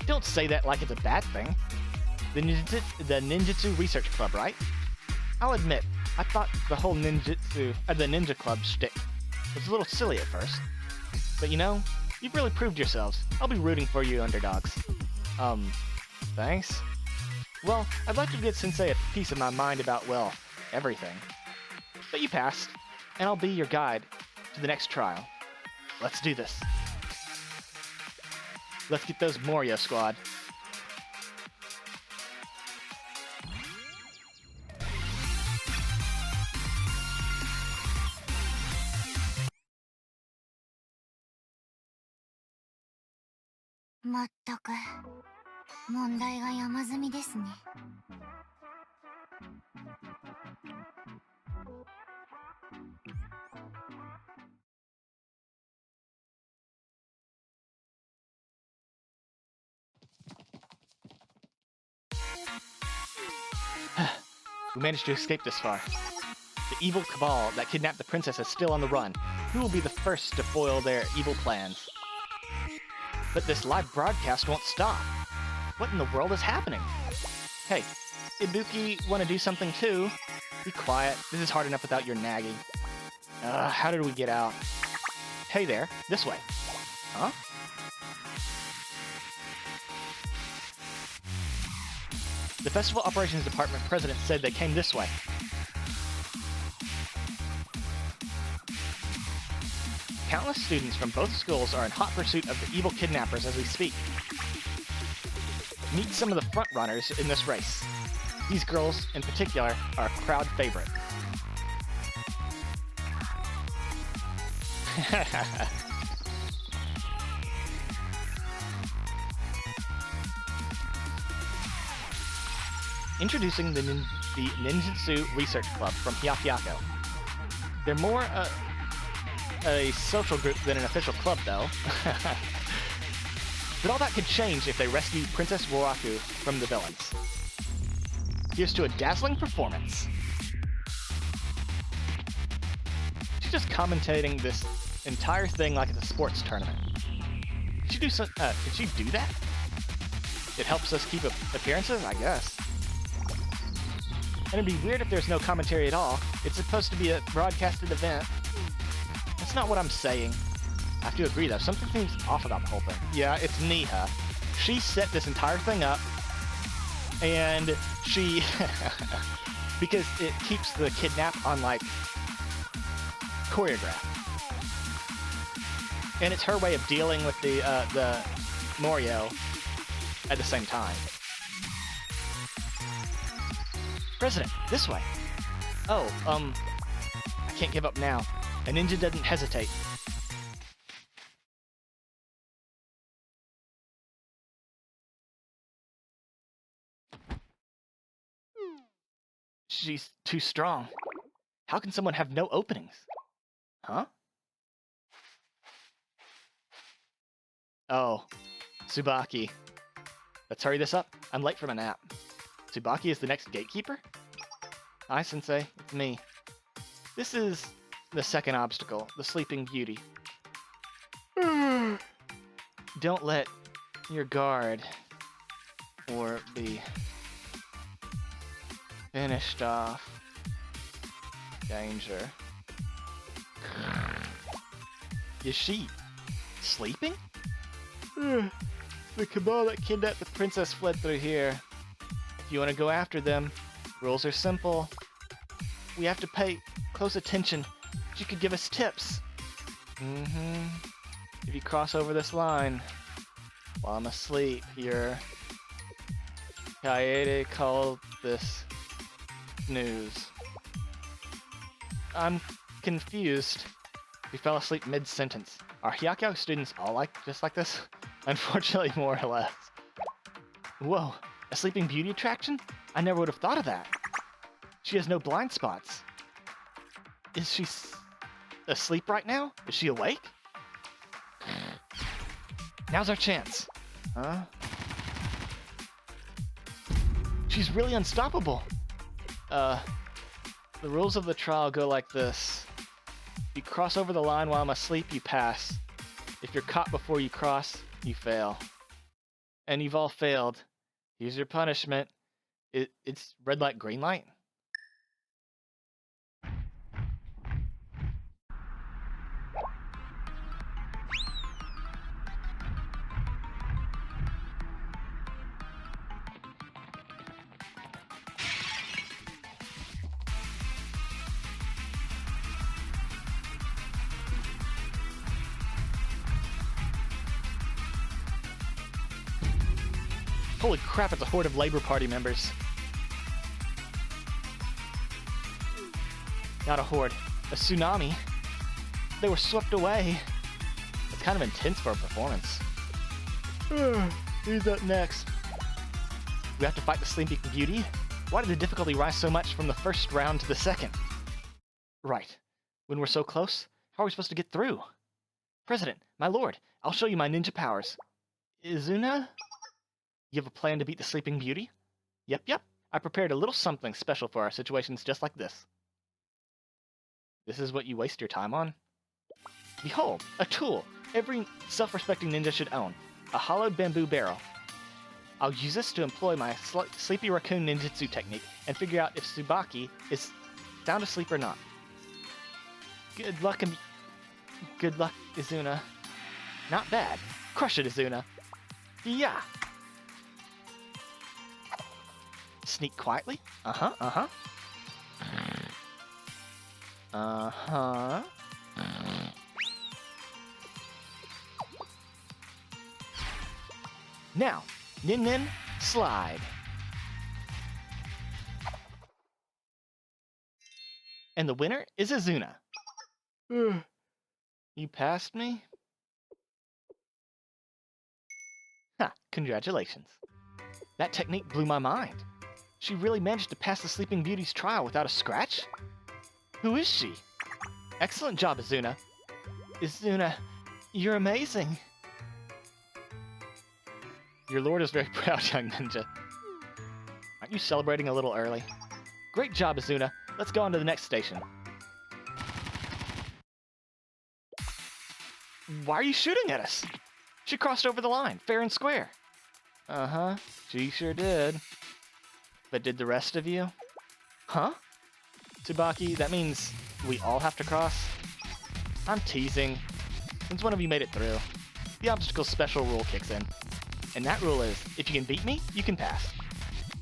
Don't say that like it's a bad thing. The Ninjutsu Research Club, right? I'll admit, I thought the whole the Ninja Club shtick was a little silly at first. But you know, you've really proved yourselves. I'll be rooting for you underdogs. Thanks. Well, I'd like to get Sensei a piece of my mind about, well, everything. But you passed, and I'll be your guide to the next trial. Let's do this. Let's get those Morio squad. Mattaku. 問題が山積みですね。We managed to escape this far. The evil cabal that kidnapped the princess is still on the run. Who will be the first to foil their evil plans? But this live broadcast won't stop. What in the world is happening? Hey, Ibuki want to do something too? Be quiet. This is hard enough without your nagging. How did we get out? Hey there, this way. Huh? The Festival Operations Department president said they came this way. Countless students from both schools are in hot pursuit of the evil kidnappers as we speak. Meet some of the front runners in this race. These girls, in particular, are a crowd favorite. Introducing the Ninjutsu Research Club from Hyakuyaku. They're more a social group than an official club, though. But all that could change if they rescue Princess Woraku from the villains. Here's to a dazzling performance. She's just commentating this entire thing like it's a sports tournament. Did she do that? It helps us keep appearances, I guess. And it'd be weird if there's no commentary at all. It's supposed to be a broadcasted event. That's not what I'm saying. I have to agree, though. Something seems off about the whole thing. Yeah, it's Neha. She set this entire thing up, and she... because it keeps the kidnap on, like, choreograph. And it's her way of dealing with the Morio at the same time. President, this way. Oh, I can't give up now. A ninja doesn't hesitate. She's too strong. How can someone have no openings? Huh? Oh, Tsubaki. Let's hurry this up. I'm late for my nap. Tsubaki is the next gatekeeper? Hi, Sensei. It's me. This is the second obstacle, the Sleeping Beauty. Don't let your guard or be finished off. Danger. Is she sleeping? The cabal that kidnapped the princess fled through here. If you want to go after them, rules are simple. We have to pay close attention. You could give us tips. If you cross over this line while I'm asleep, your Kaede called this news. I'm confused. We fell asleep mid-sentence. Are Hyakyou students all just like this? Unfortunately, more or less. Whoa, a Sleeping Beauty attraction? I never would have thought of that. She has no blind spots. Is she asleep right now? Is she awake? Now's our chance. Huh? She's really unstoppable. The rules of the trial go like this. If you cross over the line while I'm asleep, you pass. If you're caught before you cross, you fail. And you've all failed. Here's your punishment. It's red light, green light. Holy crap, it's a horde of Labor Party members. Not a horde, a tsunami. They were swept away. It's kind of intense for a performance. Who's up next? We have to fight the Sleeping Beauty? Why did the difficulty rise so much from the first round to the second? Right. When we're so close, how are we supposed to get through? President, my lord, I'll show you my ninja powers. Izuna? You have a plan to beat the Sleeping Beauty? Yep. I prepared a little something special for our situations just like this. This is what you waste your time on? Behold, a tool every self-respecting ninja should own. A hollowed bamboo barrel. I'll use this to employ my Sleepy Raccoon ninjutsu technique and figure out if Tsubaki is sound asleep or not. Good luck, Izuna. Not bad. Crush it, Izuna. Yeah. Sneak quietly. Uh-huh. Now, Nin, slide. And the winner is Izuna. You passed me? Ha, congratulations. That technique blew my mind. She really managed to pass the Sleeping Beauty's trial without a scratch? Who is she? Excellent job, Izuna. Izuna, you're amazing. Your lord is very proud, young ninja. Aren't you celebrating a little early? Great job, Izuna. Let's go on to the next station. Why are you shooting at us? She crossed over the line, fair and square. Uh-huh, she sure did. But did the rest of you? Huh? Tsubaki, that means we all have to cross? I'm teasing. Since one of you made it through, the obstacle special rule kicks in. And that rule is, if you can beat me, you can pass.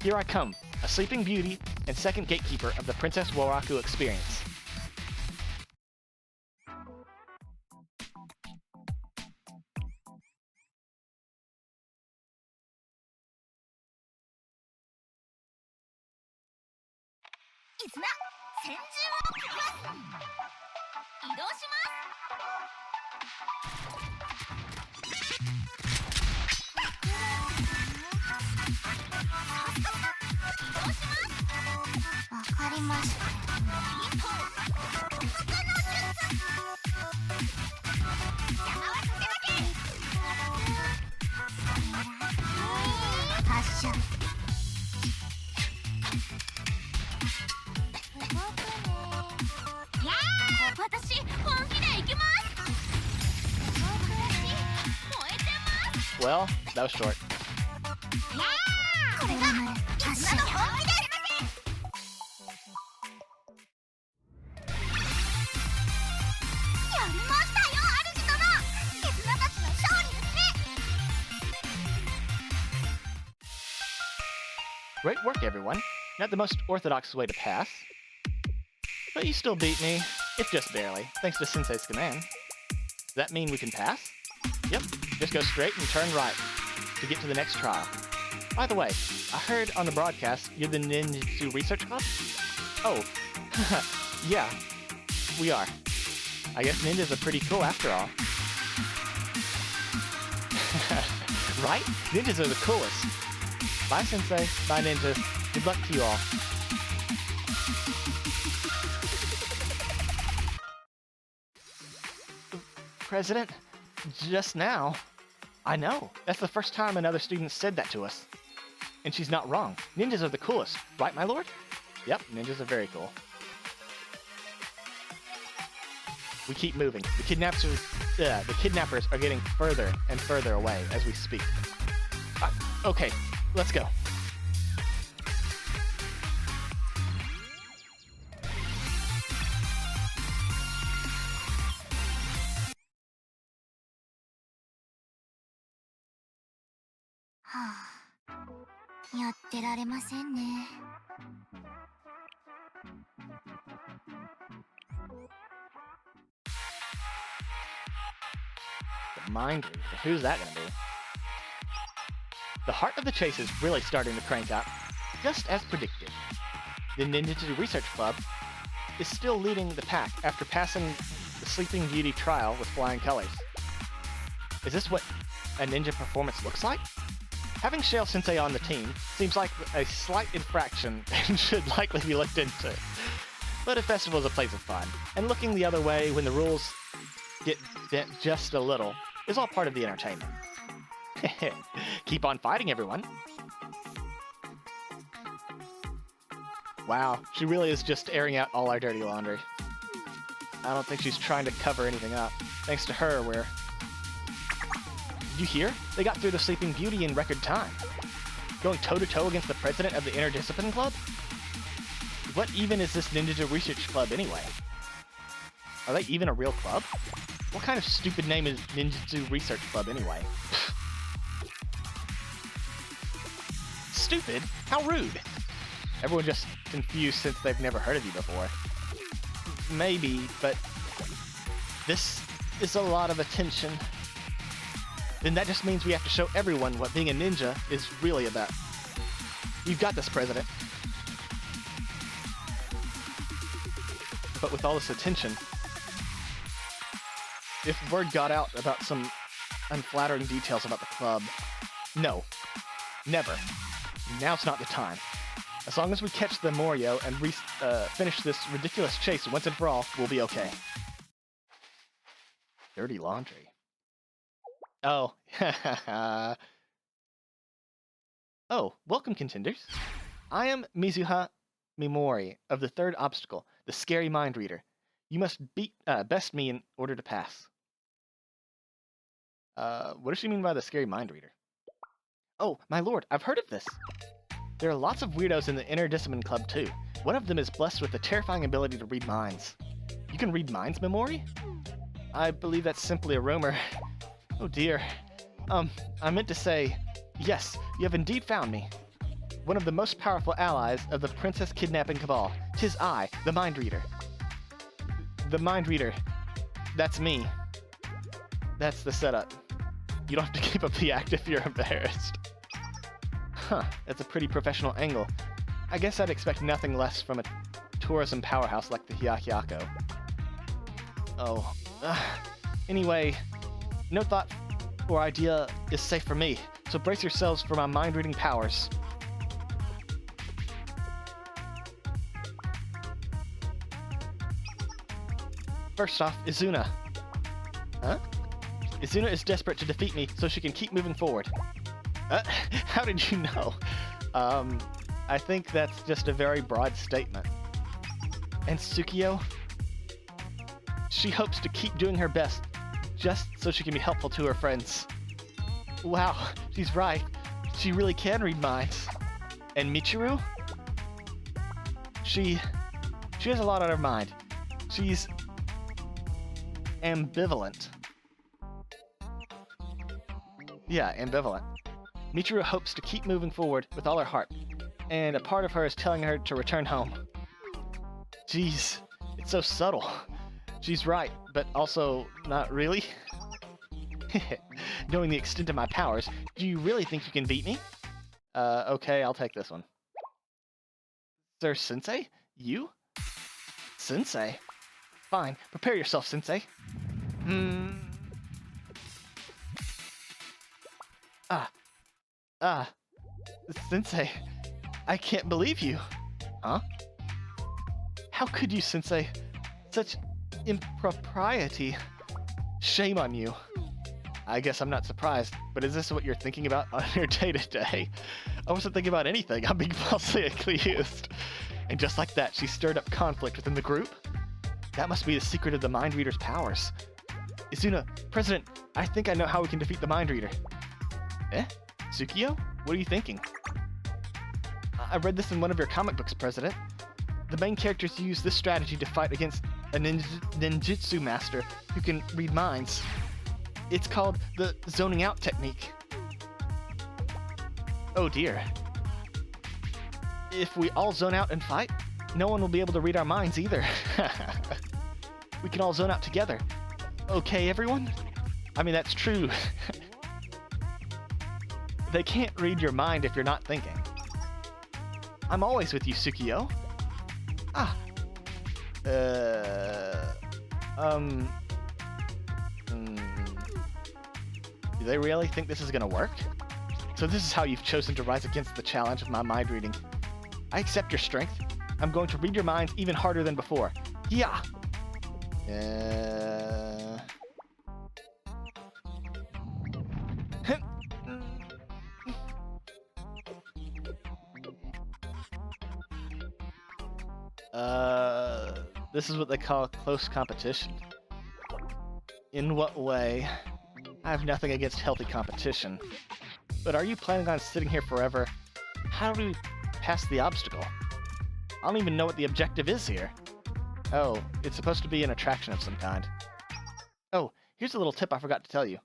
Here I come, a sleeping beauty and second gatekeeper of the Princess Waraku experience. Well, that was short. Great work, everyone. Not the most orthodox way to pass. But you still beat me, if just barely, thanks to Sensei's command. Does that mean we can pass? Yep, just go straight and turn right to get to the next trial. By the way, I heard on the broadcast you're the Ninjutsu Research Club? Oh, yeah, we are. I guess ninjas are pretty cool after all. Right? Ninjas are the coolest. Bye, Sensei. Bye, ninjas. Good luck to you all. President? Just now? I know. That's the first time another student said that to us. And she's not wrong. Ninjas are the coolest. Right, my lord? Yep, ninjas are very cool. We keep moving. The kidnappers are getting further and further away as we speak. Okay, let's go. The mind reader. Who's that gonna be? The heart of the chase is really starting to crank up, just as predicted. The Ninjutsu Research Club is still leading the pack after passing the Sleeping Beauty trial with flying colors. Is this what a ninja performance looks like? Having Shale Sensei on the team seems like a slight infraction and should likely be looked into. But a festival is a place of fun, and looking the other way when the rules get bent just a little is all part of the entertainment. Keep on fighting, everyone. Wow, she really is just airing out all our dirty laundry. I don't think she's trying to cover anything up. Thanks to her, we're... Did you hear? They got through the Sleeping Beauty in record time. Going toe-to-toe against the president of the Interdiscipline Club? What even is this Ninja Research Club anyway? Are they even a real club? What kind of stupid name is Ninjutsu Research Club anyway? Stupid? How rude! Everyone just confused since they've never heard of you before. Maybe, but this is a lot of attention. Then that just means we have to show everyone what being a ninja is really about. You've got this, President. But with all this attention, if word got out about some unflattering details about the club, no. Never. Now's not the time. As long as we catch the Morio and finish this ridiculous chase once and for all, we'll be okay. Dirty laundry. Oh. Oh, welcome, contenders. I am Mizuha Mimori of the third obstacle, the Scary Mind Reader. You must best me in order to pass. What does she mean by the Scary Mind Reader? Oh, my lord, I've heard of this. There are lots of weirdos in the Interdiscipline Club too. One of them is blessed with the terrifying ability to read minds. You can read minds, Memori? I believe that's simply a rumor. Oh dear. I meant to say, yes, you have indeed found me. One of the most powerful allies of the Princess Kidnapping Cabal. 'Tis I, the Mind Reader. The Mind Reader. That's me. That's the setup. You don't have to keep up the act if you're embarrassed. Huh, that's a pretty professional angle. I guess I'd expect nothing less from a tourism powerhouse like the Hyakyako. Oh, anyway, no thought or idea is safe for me, so brace yourselves for my mind-reading powers. First off, Izuna. Huh? Izuna is desperate to defeat me so she can keep moving forward. How did you know? I think that's just a very broad statement. And Tsukio? She hopes to keep doing her best, just so she can be helpful to her friends. Wow, she's right. She really can read minds. And Michiru? She has a lot on her mind. She's ambivalent. Yeah, ambivalent. Michiru hopes to keep moving forward with all her heart, and a part of her is telling her to return home. Jeez, it's so subtle. She's right, but also not really. Knowing the extent of my powers, do you really think you can beat me? Okay, I'll take this one. Sir Sensei? You? Sensei? Fine, prepare yourself, Sensei. Sensei, I can't believe you. Huh? How could you, Sensei? Such impropriety. Shame on you. I guess I'm not surprised, but is this what you're thinking about on your day-to-day? I wasn't thinking about anything. I'm being falsely accused. And just like that, she stirred up conflict within the group? That must be the secret of the Mind Reader's powers. Izuna, President, I think I know how we can defeat the Mind Reader. Eh? Tsukio? What are you thinking? I read this in one of your comic books, President. The main characters use this strategy to fight against a ninjutsu master who can read minds. It's called the zoning out technique. Oh dear. If we all zone out and fight, no one will be able to read our minds either. We can all zone out together. Okay, everyone? I mean, that's true. They can't read your mind if you're not thinking. I'm always with you, Tsukio. Do they really think this is gonna work? So this is how you've chosen to rise against the challenge of my mind reading. I accept your strength. I'm going to read your minds even harder than before. Yeah. This is what they call close competition. In what way? I have nothing against healthy competition. But are you planning on sitting here forever? How do we pass the obstacle? I don't even know what the objective is here. Oh, it's supposed to be an attraction of some kind. Oh, here's a little tip I forgot to tell you.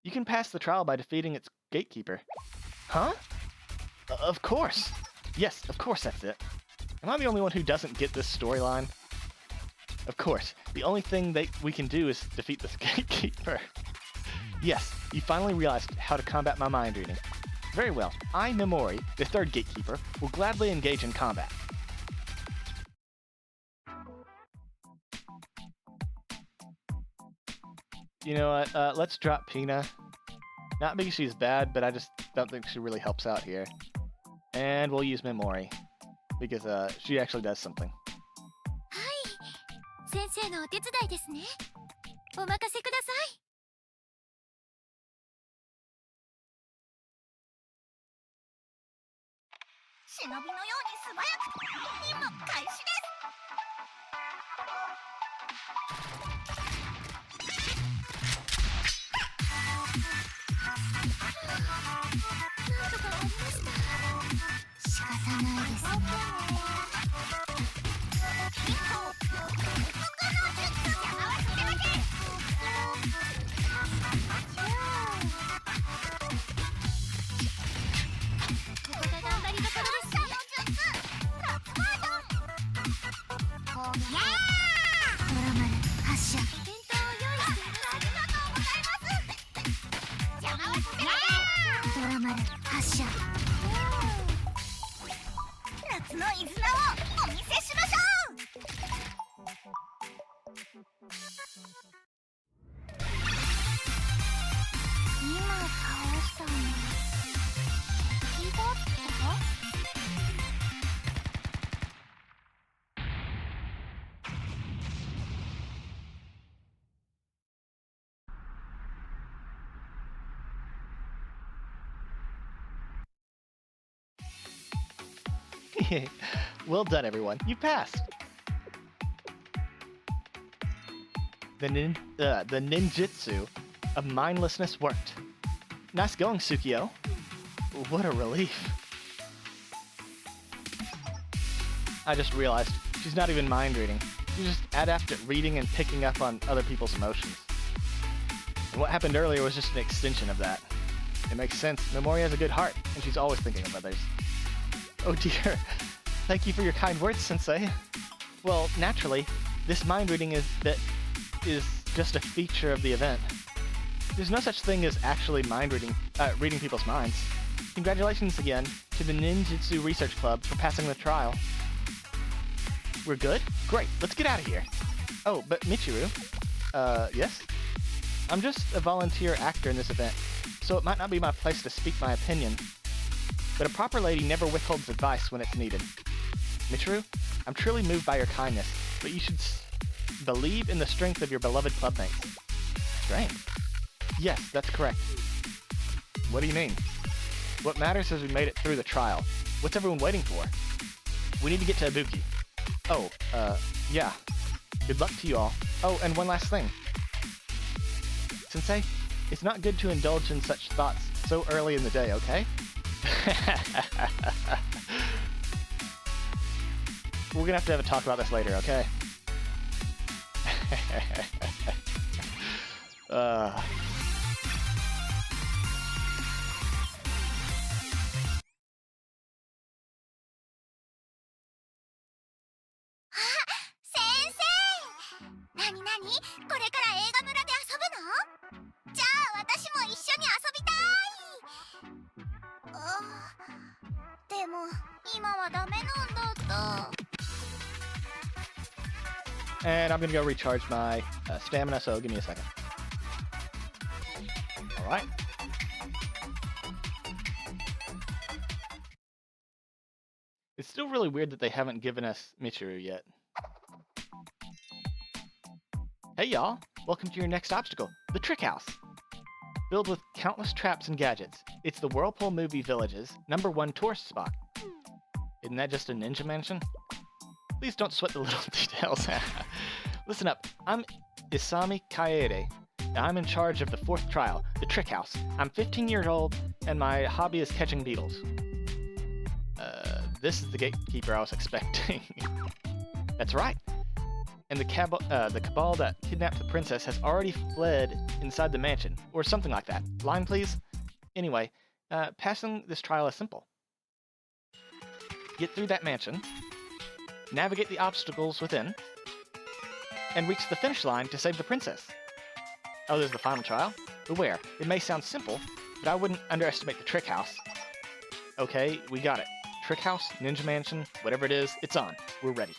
You can pass the trial by defeating its gatekeeper. Huh? Of course. Yes, of course that's it. Am I the only one who doesn't get this storyline? Of course, the only thing we can do is defeat this gatekeeper. Yes, you finally realized how to combat my mind reading. Very well, I, Memori, the third gatekeeper, will gladly engage in combat. You know what, let's drop Pina. Not because she's bad, but I just don't think she really helps out here. And we'll use Memori, because she actually does something. 先生のお手伝いですね。お任せください。忍びのように素早く任務開始です。なんとかなりました。仕方ないですね。Well done, everyone. You passed. The ninjutsu of mindlessness worked. Nice going, Tsukio. What a relief. I just realized she's not even mind reading. She's just adept at reading and picking up on other people's emotions. And what happened earlier was just an extension of that. It makes sense. Memori has a good heart, and she's always thinking of others. Oh dear. Thank you for your kind words, Sensei. Well, naturally, this mind reading is just a feature of the event. There's no such thing as actually reading people's minds. Congratulations again to the Ninjutsu Research Club for passing the trial. We're good? Great, let's get out of here. Oh, but Michiru? Yes? I'm just a volunteer actor in this event, so it might not be my place to speak my opinion. But a proper lady never withholds advice when it's needed. Michiru, I'm truly moved by your kindness, but you should believe in the strength of your beloved clubmates. Strength? Yes, that's correct. What do you mean? What matters is we made it through the trial. What's everyone waiting for? We need to get to Ibuki. Oh, yeah. Good luck to you all. Oh, and one last thing. Sensei, it's not good to indulge in such thoughts so early in the day, okay? We're gonna have to have a talk about this later, okay? And I'm gonna go recharge my stamina, so give me a second. Alright. It's still really weird that they haven't given us Michiru yet. Hey y'all! Welcome to your next obstacle, the Trick House! Filled with countless traps and gadgets, it's the Whirlpool Movie Village's #1 tourist spot. Isn't that just a ninja mansion? Please don't sweat the little details. Listen up, I'm Isami Kaede, and I'm in charge of the 4th trial, the Trick House. I'm 15 years old, and my hobby is catching beetles. This is the gatekeeper I was expecting. That's right. And the cabal that kidnapped the princess has already fled inside the mansion, or something like that. Line, please? Anyway, passing this trial is simple. Get through that mansion, navigate the obstacles within, and reach the finish line to save the princess. Oh, there's the final trial? Beware, it may sound simple, but I wouldn't underestimate the Trick House. Okay, we got it. Trick House, Ninja Mansion, whatever it is, it's on. We're ready.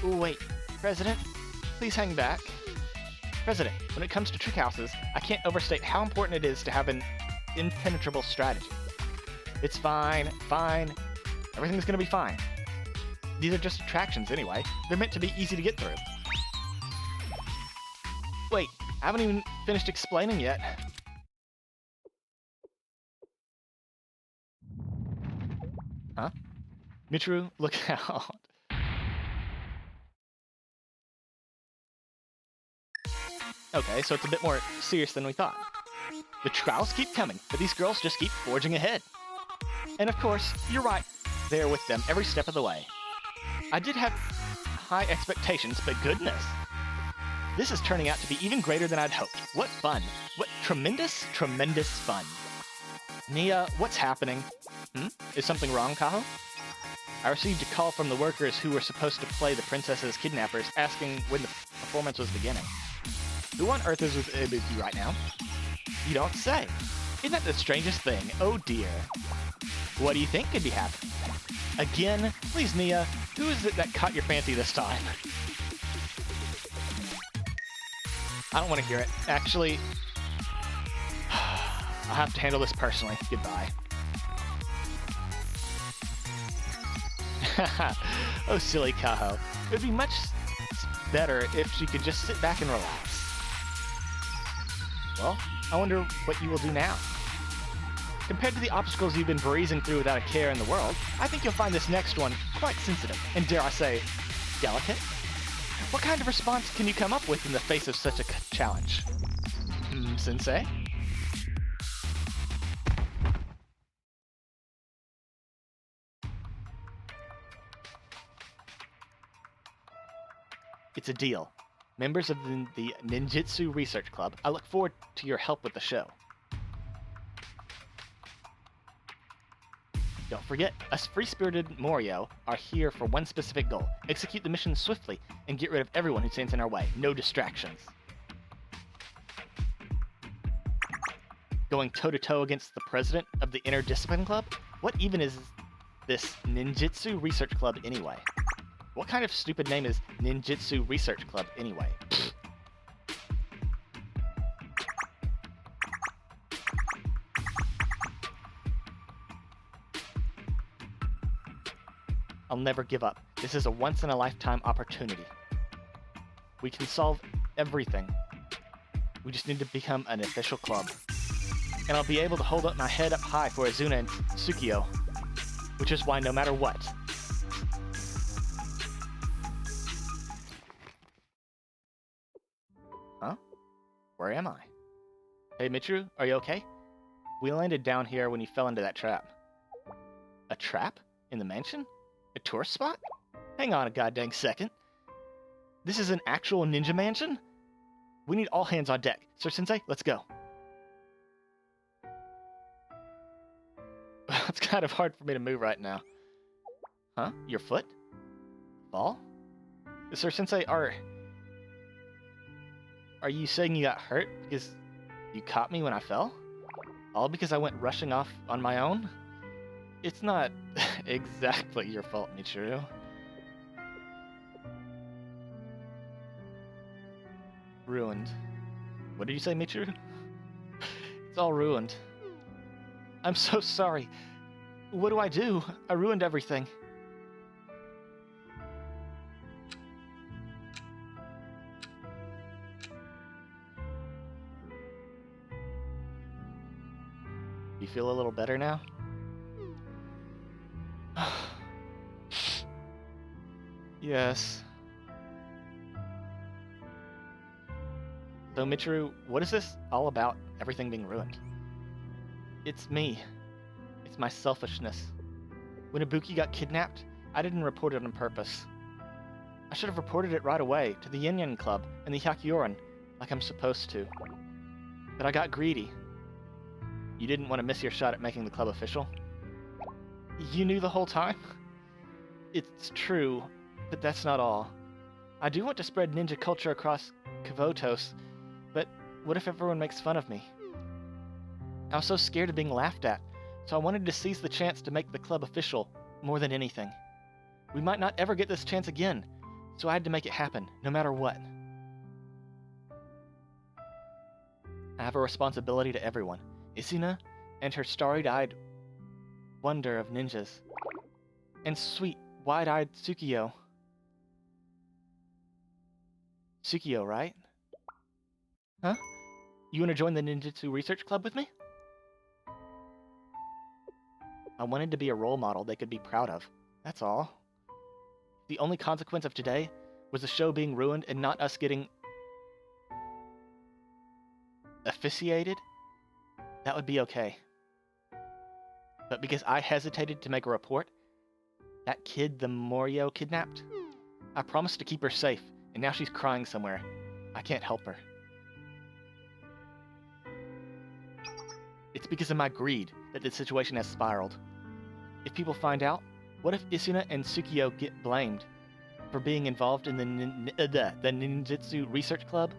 Ooh, wait. President, please hang back. President, when it comes to trick houses, I can't overstate how important it is to have an impenetrable strategy. It's fine, fine. Everything's gonna be fine. These are just attractions anyway. They're meant to be easy to get through. Wait, I haven't even finished explaining yet. Huh? Michiru, look out. Okay, so it's a bit more serious than we thought. The trials keep coming, but these girls just keep forging ahead. And of course, you're right, they're with them every step of the way. I did have... high expectations, but goodness, this is turning out to be even greater than I'd hoped. What fun. What tremendous fun. Nia, what's happening? Is something wrong, Kaho? I received a call from the workers who were supposed to play the princess's kidnappers, asking when the performance was beginning. Who on earth is with Ibuki right now? You don't say. Isn't that the strangest thing? Oh dear. What do you think could be happening? Again? Please, Nia, who is it that caught your fancy this time? I don't want to hear it. Actually, I'll have to handle this personally. Goodbye. Oh, silly Kaho. It would be much better if she could just sit back and relax. Well, I wonder what you will do now. Compared to the obstacles you've been breezing through without a care in the world, I think you'll find this next one quite sensitive, and dare I say, delicate? What kind of response can you come up with in the face of such a challenge? Sensei? It's a deal. Members of the Ninjutsu Research Club, I look forward to your help with the show. Don't forget, us free-spirited Morio are here for one specific goal. Execute the mission swiftly and get rid of everyone who stands in our way. No distractions. Going toe-to-toe against the president of the Interdiscipline Club? What even is this Ninjutsu Research Club anyway? What kind of stupid name is Ninjutsu Research Club anyway? I'll never give up. This is a once-in-a-lifetime opportunity. We can solve everything. We just need to become an official club. And I'll be able to hold up my head up high for Azuna and Tsukio. Which is why no matter what... Huh? Where am I? Hey, Michiru, are you okay? We landed down here when you fell into that trap. A trap? In the mansion? A tourist spot? Hang on a goddamn second. This is an actual ninja mansion? We need all hands on deck. Sir Sensei, let's go. It's kind of hard for me to move right now. Huh? Your foot? Ball? Sir Sensei, are you saying you got hurt because you caught me when I fell? All because I went rushing off on my own? It's not exactly your fault, Michiru. Ruined. What did you say, Michiru? It's all ruined. I'm so sorry. What do I do? I ruined everything. You feel a little better now? Yes. So, Michiru, what is this all about, everything being ruined? It's me. It's my selfishness. When Ibuki got kidnapped, I didn't report it on purpose. I should have reported it right away to the Yin Club and the Hyakyoran, like I'm supposed to. But I got greedy. You didn't want to miss your shot at making the club official? You knew the whole time? It's true, but that's not all. I do want to spread ninja culture across Kavotos, but what if everyone makes fun of me? I was so scared of being laughed at, so I wanted to seize the chance to make the club official more than anything. We might not ever get this chance again, so I had to make it happen, no matter what. I have a responsibility to everyone. Isuna and her starry-eyed wonder of ninjas. And sweet, wide-eyed Tsukio. Tsukio, right? Huh? You want to join the Ninjutsu Research Club with me? I wanted to be a role model they could be proud of. That's all. The only consequence of today was the show being ruined and not us getting... officiated? That would be okay. But because I hesitated to make a report, that kid the Morio kidnapped, I promised to keep her safe, and now she's crying somewhere. I can't help her. It's because of my greed that the situation has spiraled. If people find out, what if Isuna and Tsukiyo get blamed for being involved in the ninjutsu research club?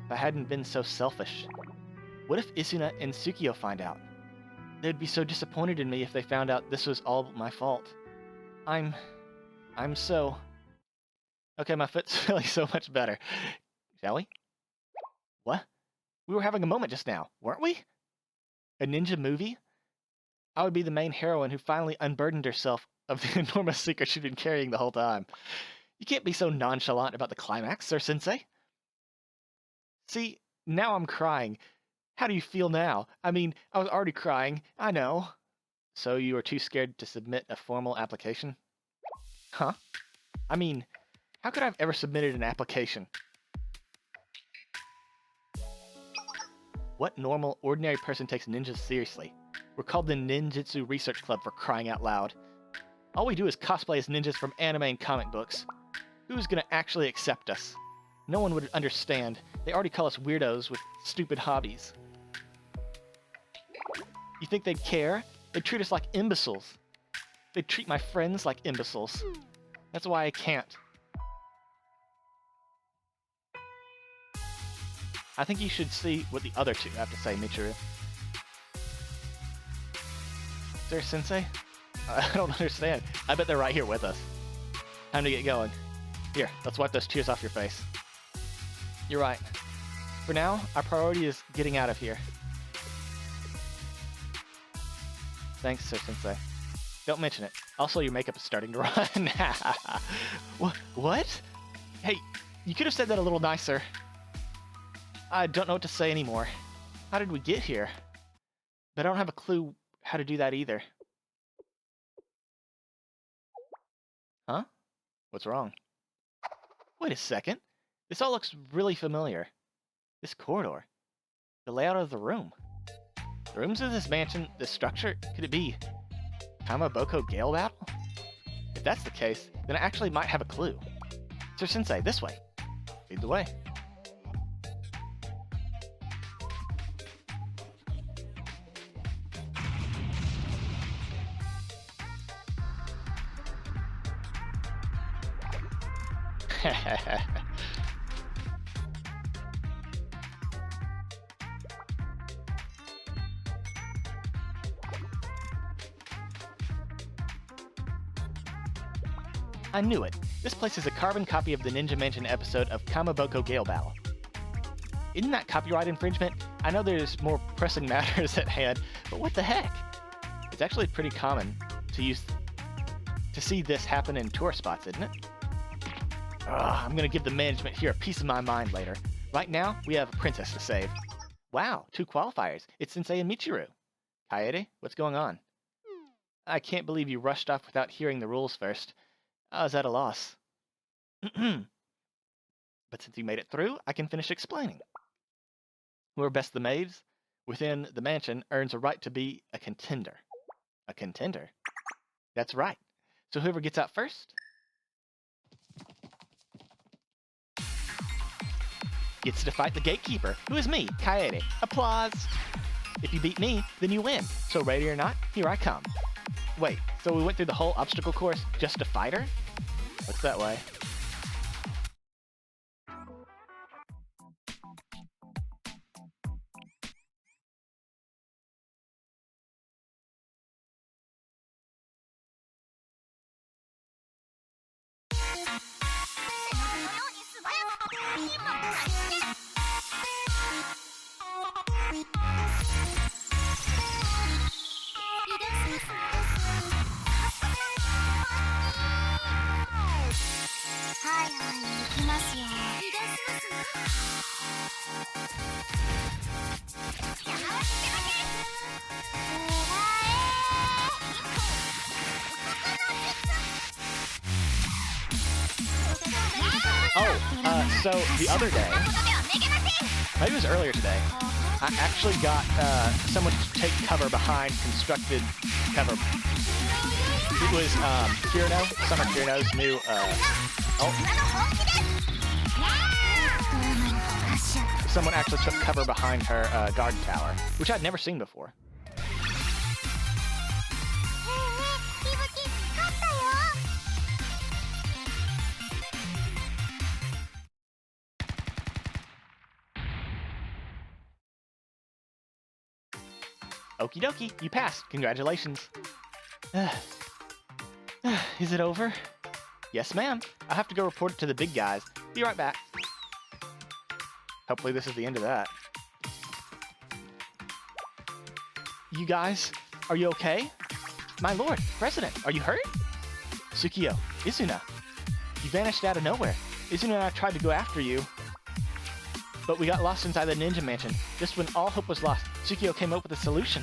If I hadn't been so selfish. What if Isuna and Tsukiyo find out? They'd be so disappointed in me if they found out this was all my fault. I'm so... Okay, my foot's feeling so much better. Shall we? What? We were having a moment just now, weren't we? A ninja movie? I would be the main heroine who finally unburdened herself of the enormous secret she'd been carrying the whole time. You can't be so nonchalant about the climax, Sir Sensei. See, now I'm crying. How do you feel now? I mean, I was already crying, I know. So you were too scared to submit a formal application? Huh? I mean, how could I have ever submitted an application? What normal, ordinary person takes ninjas seriously? We're called the Ninjutsu Research Club, for crying out loud. All we do is cosplay as ninjas from anime and comic books. Who's gonna actually accept us? No one would understand. They already call us weirdos with stupid hobbies. You think they'd care? They'd treat us like imbeciles. They'd treat my friends like imbeciles. That's why I can't. I think you should see what the other two have to say, Michiru. Sir Sensei? I don't understand. I bet they're right here with us. Time to get going. Here, let's wipe those tears off your face. You're right. For now, our priority is getting out of here. Thanks, Sir Sensei. Don't mention it. Also, your makeup is starting to run. What? Hey, you could have said that a little nicer. I don't know what to say anymore. How did we get here? But I don't have a clue how to do that either. Huh? What's wrong? Wait a second. This all looks really familiar. This corridor. The layout of the room. The rooms of this mansion, this structure, could it be Kamaboko Gale Battle? If that's the case, then I actually might have a clue. Sir Sensei, this way. Lead the way. I knew it. This place is a carbon copy of the Ninja Mansion episode of Kamaboko Gale Battle. Isn't that copyright infringement? I know there's more pressing matters at hand, but what the heck? It's actually pretty common to see this happen in tour spots, isn't it? I'm gonna give the management here a piece of my mind later. Right now, we have a princess to save. Wow, 2 qualifiers. It's Sensei and Michiru. Kaede, what's going on? I can't believe you rushed off without hearing the rules first. I was at a loss. But since you made it through, I can finish explaining. Whoever best the maids within the mansion earns a right to be a contender. A contender? That's right. So whoever gets out first gets to fight the gatekeeper, who is me, Kaede. Applause! If you beat me, then you win. So ready or not, here I come. Wait, so we went through the whole obstacle course just to fight her? What's that way? So the other day, maybe it was earlier today, I actually got someone to take cover behind constructed cover. It was Kirino, Summer Kirino's new, someone actually took cover behind her guard tower, which I'd never seen before. Okie dokie, you passed. Congratulations. Is it over? Yes, ma'am. I'll have to go report it to the big guys. Be right back. Hopefully this is the end of that. You guys, are you okay? My lord, President, are you hurt? Tsukio, Izuna, you vanished out of nowhere. Izuna and I tried to go after you, but we got lost inside the ninja mansion. Just when all hope was lost, Tsukio came up with a solution.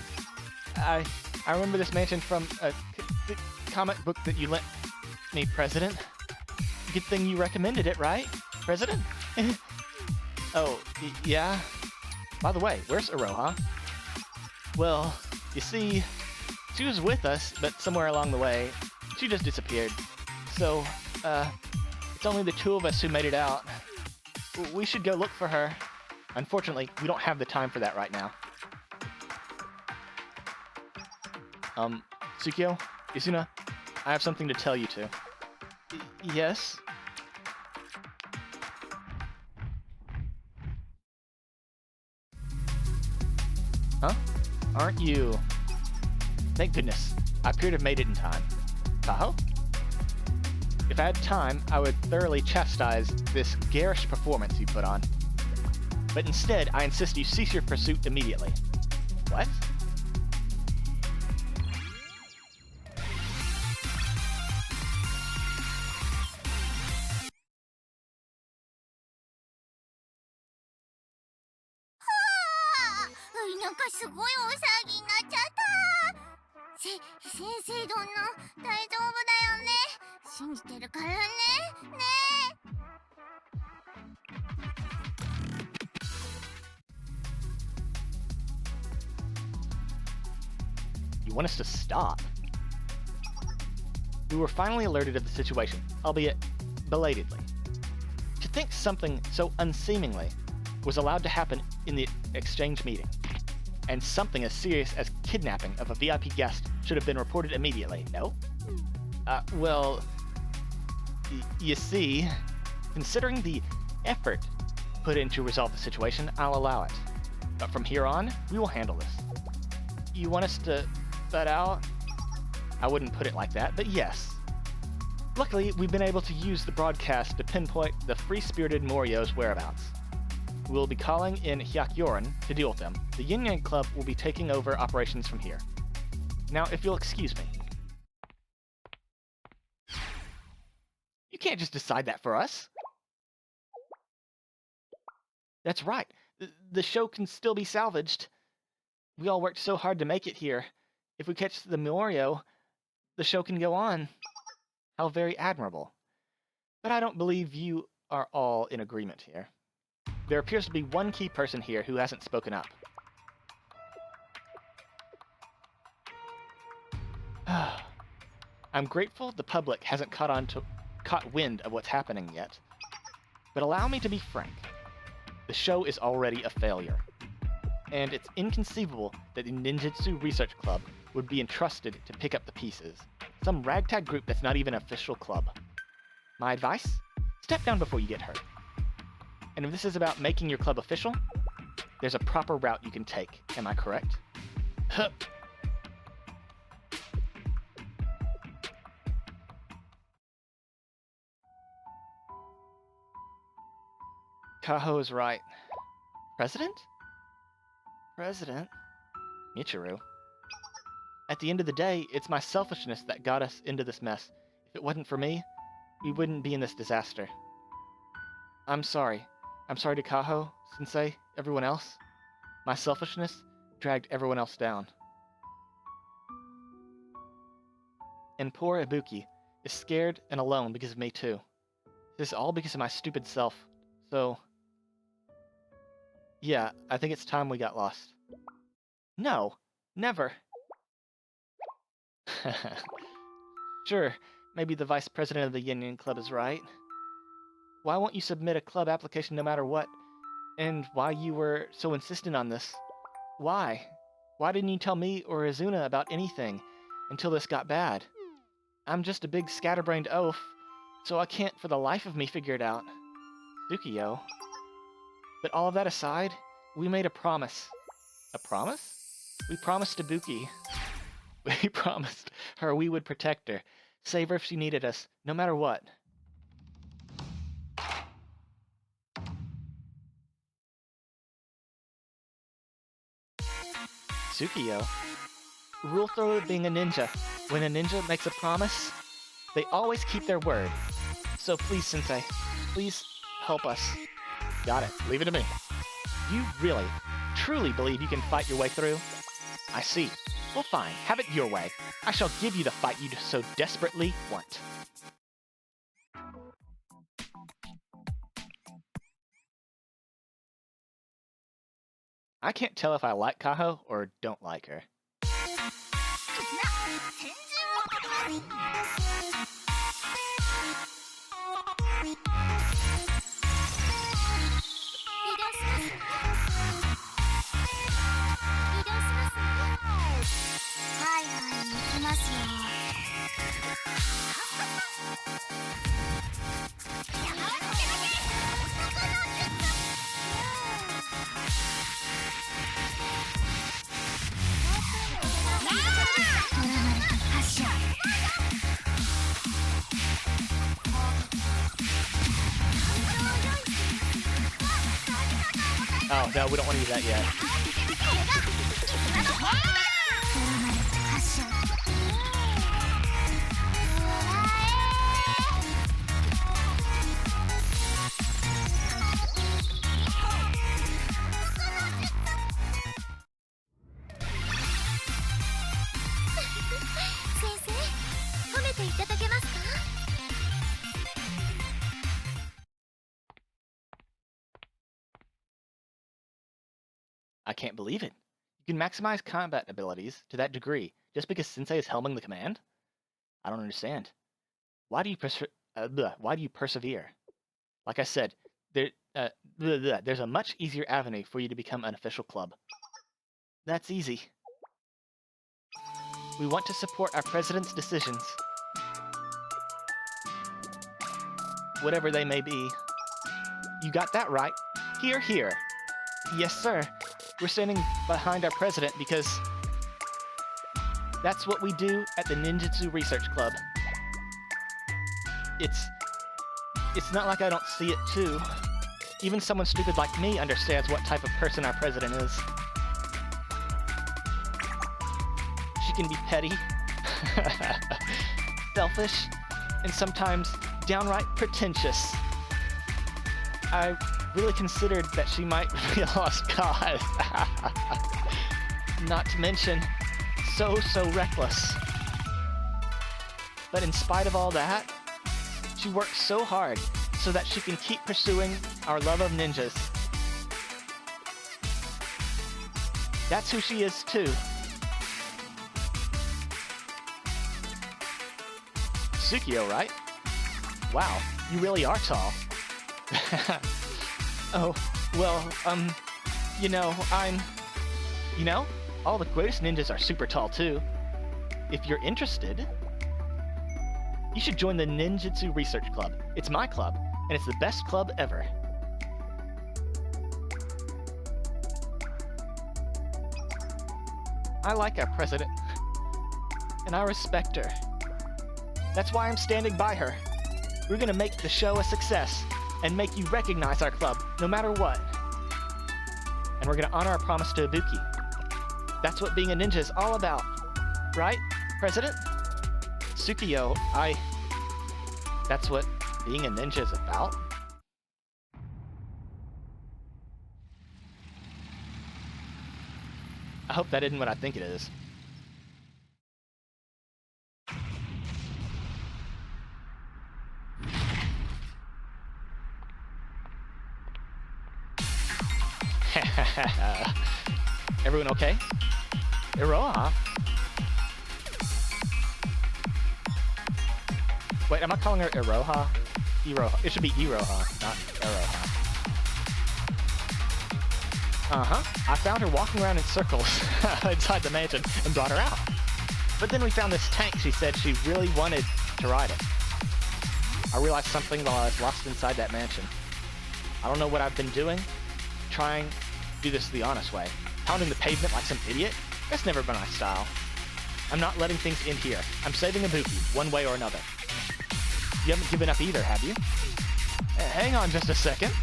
I remember this mansion from a comic book that you lent me, President. Good thing you recommended it, right, President? Oh, yeah? By the way, where's Iroha? Well, you see, she was with us, but somewhere along the way, she just disappeared. So, it's only the two of us who made it out. We should go look for her. Unfortunately, we don't have the time for that right now. Tsukio, Izuna, I have something to tell you two. Yes? Huh? Aren't you... Thank goodness. I appear to have made it in time. Tahoe? If I had time, I would thoroughly chastise this garish performance you put on. But instead, I insist you cease your pursuit immediately. What? You want us to stop? We were finally alerted of the situation, albeit belatedly. To think something so unseemingly was allowed to happen in the exchange meeting, and something as serious as kidnapping of a VIP guest should have been reported immediately, no? Well, you see, considering the effort put in to resolve the situation, I'll allow it. But from here on, we will handle this. You want us to butt out? I wouldn't put it like that, but yes. Luckily, we've been able to use the broadcast to pinpoint the free-spirited Morio's whereabouts. We'll be calling in Hyakyoran to deal with them. The Yin Yang Club will be taking over operations from here. Now, if you'll excuse me. You can't just decide that for us. That's right. The show can still be salvaged. We all worked so hard to make it here. If we catch the Morio, the show can go on. How very admirable. But I don't believe you are all in agreement here. There appears to be one key person here who hasn't spoken up. I'm grateful the public hasn't caught wind of what's happening yet. But allow me to be frank. The show is already a failure. And it's inconceivable that the Ninjutsu Research Club would be entrusted to pick up the pieces. Some ragtag group that's not even an official club. My advice? Step down before you get hurt. And if this is about making your club official, there's a proper route you can take. Am I correct? Huh. Kaho is right. President? President? Michiru. At the end of the day, it's my selfishness that got us into this mess. If it wasn't for me, we wouldn't be in this disaster. I'm sorry. I'm sorry to Kaho, Sensei, everyone else. My selfishness dragged everyone else down. And poor Ibuki is scared and alone because of me too. This is all because of my stupid self, so... Yeah, I think it's time we got lost. No, never. Sure, maybe the vice president of the Union Club is right. Why won't you submit a club application no matter what? And why you were so insistent on this? Why? Why didn't you tell me or Izuna about anything until this got bad? I'm just a big scatterbrained oaf, so I can't for the life of me figure it out. Tsukiyo. But all of that aside, we made a promise. A promise? We promised Ibuki. We promised her we would protect her, save her if she needed us, no matter what. Tsukiyo. Rule through being a ninja. When a ninja makes a promise, they always keep their word. So please, Sensei, please help us. Got it. Leave it to me. You really, truly believe you can fight your way through? I see. Well, fine. Have it your way. I shall give you the fight you so desperately want. I can't tell if I like Kaho or don't like her. Oh, no, we don't want to use that yet. I can't believe it. You can maximize combat abilities to that degree just because Sensei is helming the command? I don't understand. Why do you persevere? Like I said, there's a much easier avenue for you to become an official club. That's easy. We want to support our president's decisions. Whatever they may be. You got that right. Hear, hear. Yes, sir. We're standing behind our president because that's what we do at the Ninjutsu Research Club. It's not like I don't see it too. Even someone stupid like me understands what type of person our president is. She can be petty, selfish, and sometimes downright pretentious. I really considered that she might be a lost cause. Not to mention, so reckless. But in spite of all that, she works so hard so that she can keep pursuing our love of ninjas. That's who she is too. Tsukiyo, right? Wow, you really are tall. Oh, well, all the greatest ninjas are super tall too. If you're interested, you should join the Ninjutsu Research Club. It's my club, and it's the best club ever. I like our president, and I respect her. That's why I'm standing by her. We're gonna make the show a success, and make you recognize our club, no matter what. And we're gonna honor our promise to Ibuki. That's what being a ninja is all about. Right, President? Tsukiyo, that's what being a ninja is about? I hope that isn't what I think it is. Everyone okay? Iroha? Wait, am I calling her Iroha? Iroha. It should be Iroha, not Iroha. I found her walking around in circles inside the mansion and brought her out. But then we found this tank she said she really wanted to ride it. I realized something while I was lost inside that mansion. I don't know what I've been doing, trying to do this the honest way. Pounding the pavement like some idiot? That's never been my style. I'm not letting things end here. I'm saving Ibuki, one way or another. You haven't given up either, have you? Hang on just a second.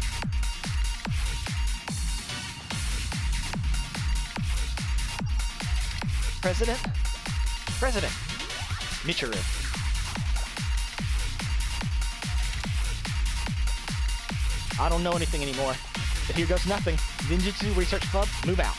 President? Michiru. I don't know anything anymore. But here goes nothing. Ninjutsu Research Club, move out.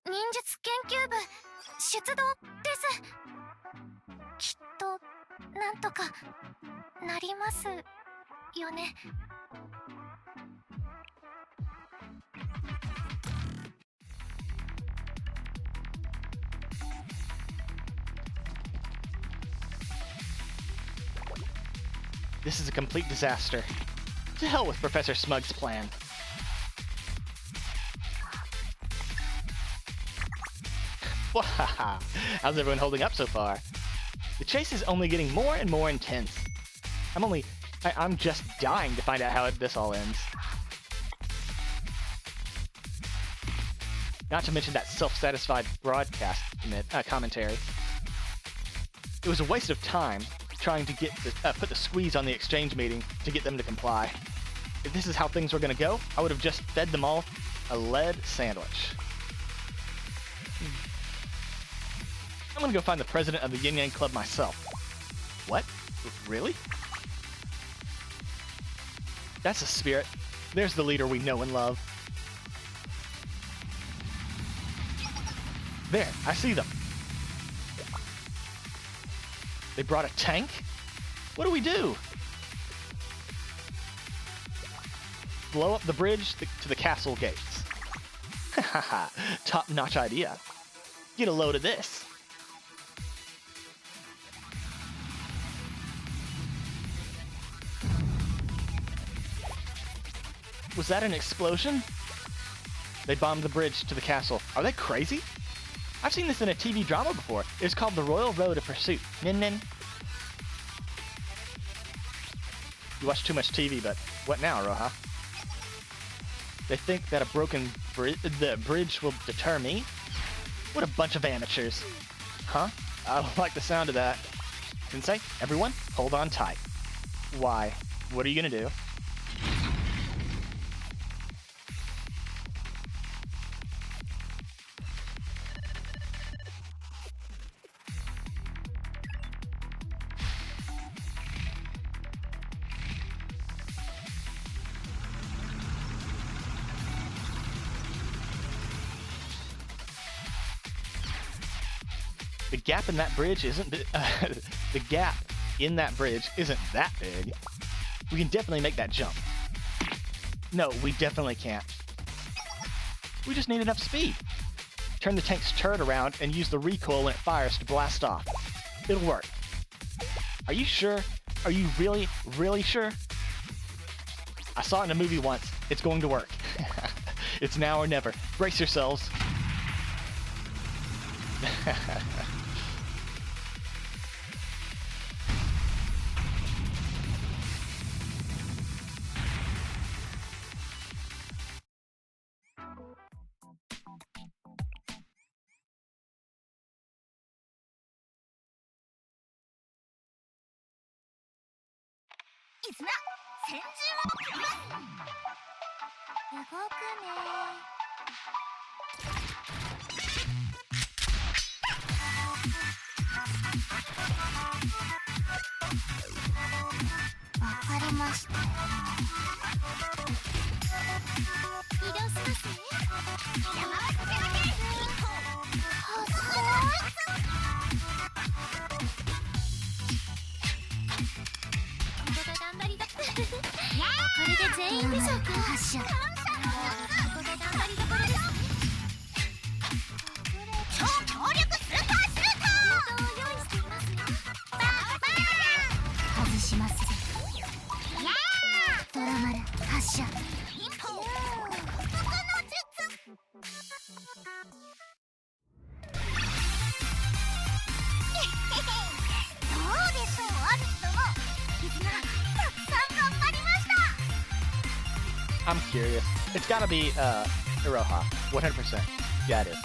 Ninjutsu 研究部出動です。きっとなんとかなりますよね。This is a complete disaster. To hell with Professor Smug's plan. How's everyone holding up so far? The chase is only getting more and more intense. I'm just dying to find out how this all ends. Not to mention that self-satisfied broadcast commentary. It was a waste of time trying to get put the squeeze on the exchange meeting to get them to comply. If this is how things were going to go, I would have just fed them all a lead sandwich. I'm gonna go find the president of the Yin Yang Club myself. What? Really? That's a spirit. There's the leader we know and love. There, I see them. They brought a tank? What do we do? Blow up the bridge to the castle gates. Haha, top-notch idea. Get a load of this. Was that an explosion? They bombed the bridge to the castle. Are they crazy? I've seen this in a TV drama before. It's called The Royal Road of Pursuit. Nin nin. You watch too much TV, but what now, Roha? They think that a broken bridge will deter me? What a bunch of amateurs. Huh? I don't like the sound of that. Sensei, everyone, hold on tight. Why? What are you gonna do? The gap in that bridge isn't the gap in that bridge isn't that big. We can definitely make that jump. No, we definitely can't. We just need enough speed. Turn the tank's turret around and use the recoil when it fires to blast off. It'll work. Are you sure? Are you really, really sure? I saw it in a movie once. It's going to work. It's now or never. Brace yourselves. 移動しますね。邪魔はさせません。ここが頑張りだ。これで全員でしょうか。発射。ここが頑張りどころですね。超強力スーパーシュート。を用意していますよ。バンバン。外します。やー。ドラマル発射。一歩。ここの術。どうでしょう、アビットも。絆たくさん頑張りました。I'm curious. It's gotta be, Iroha. 100%. Yeah, it is.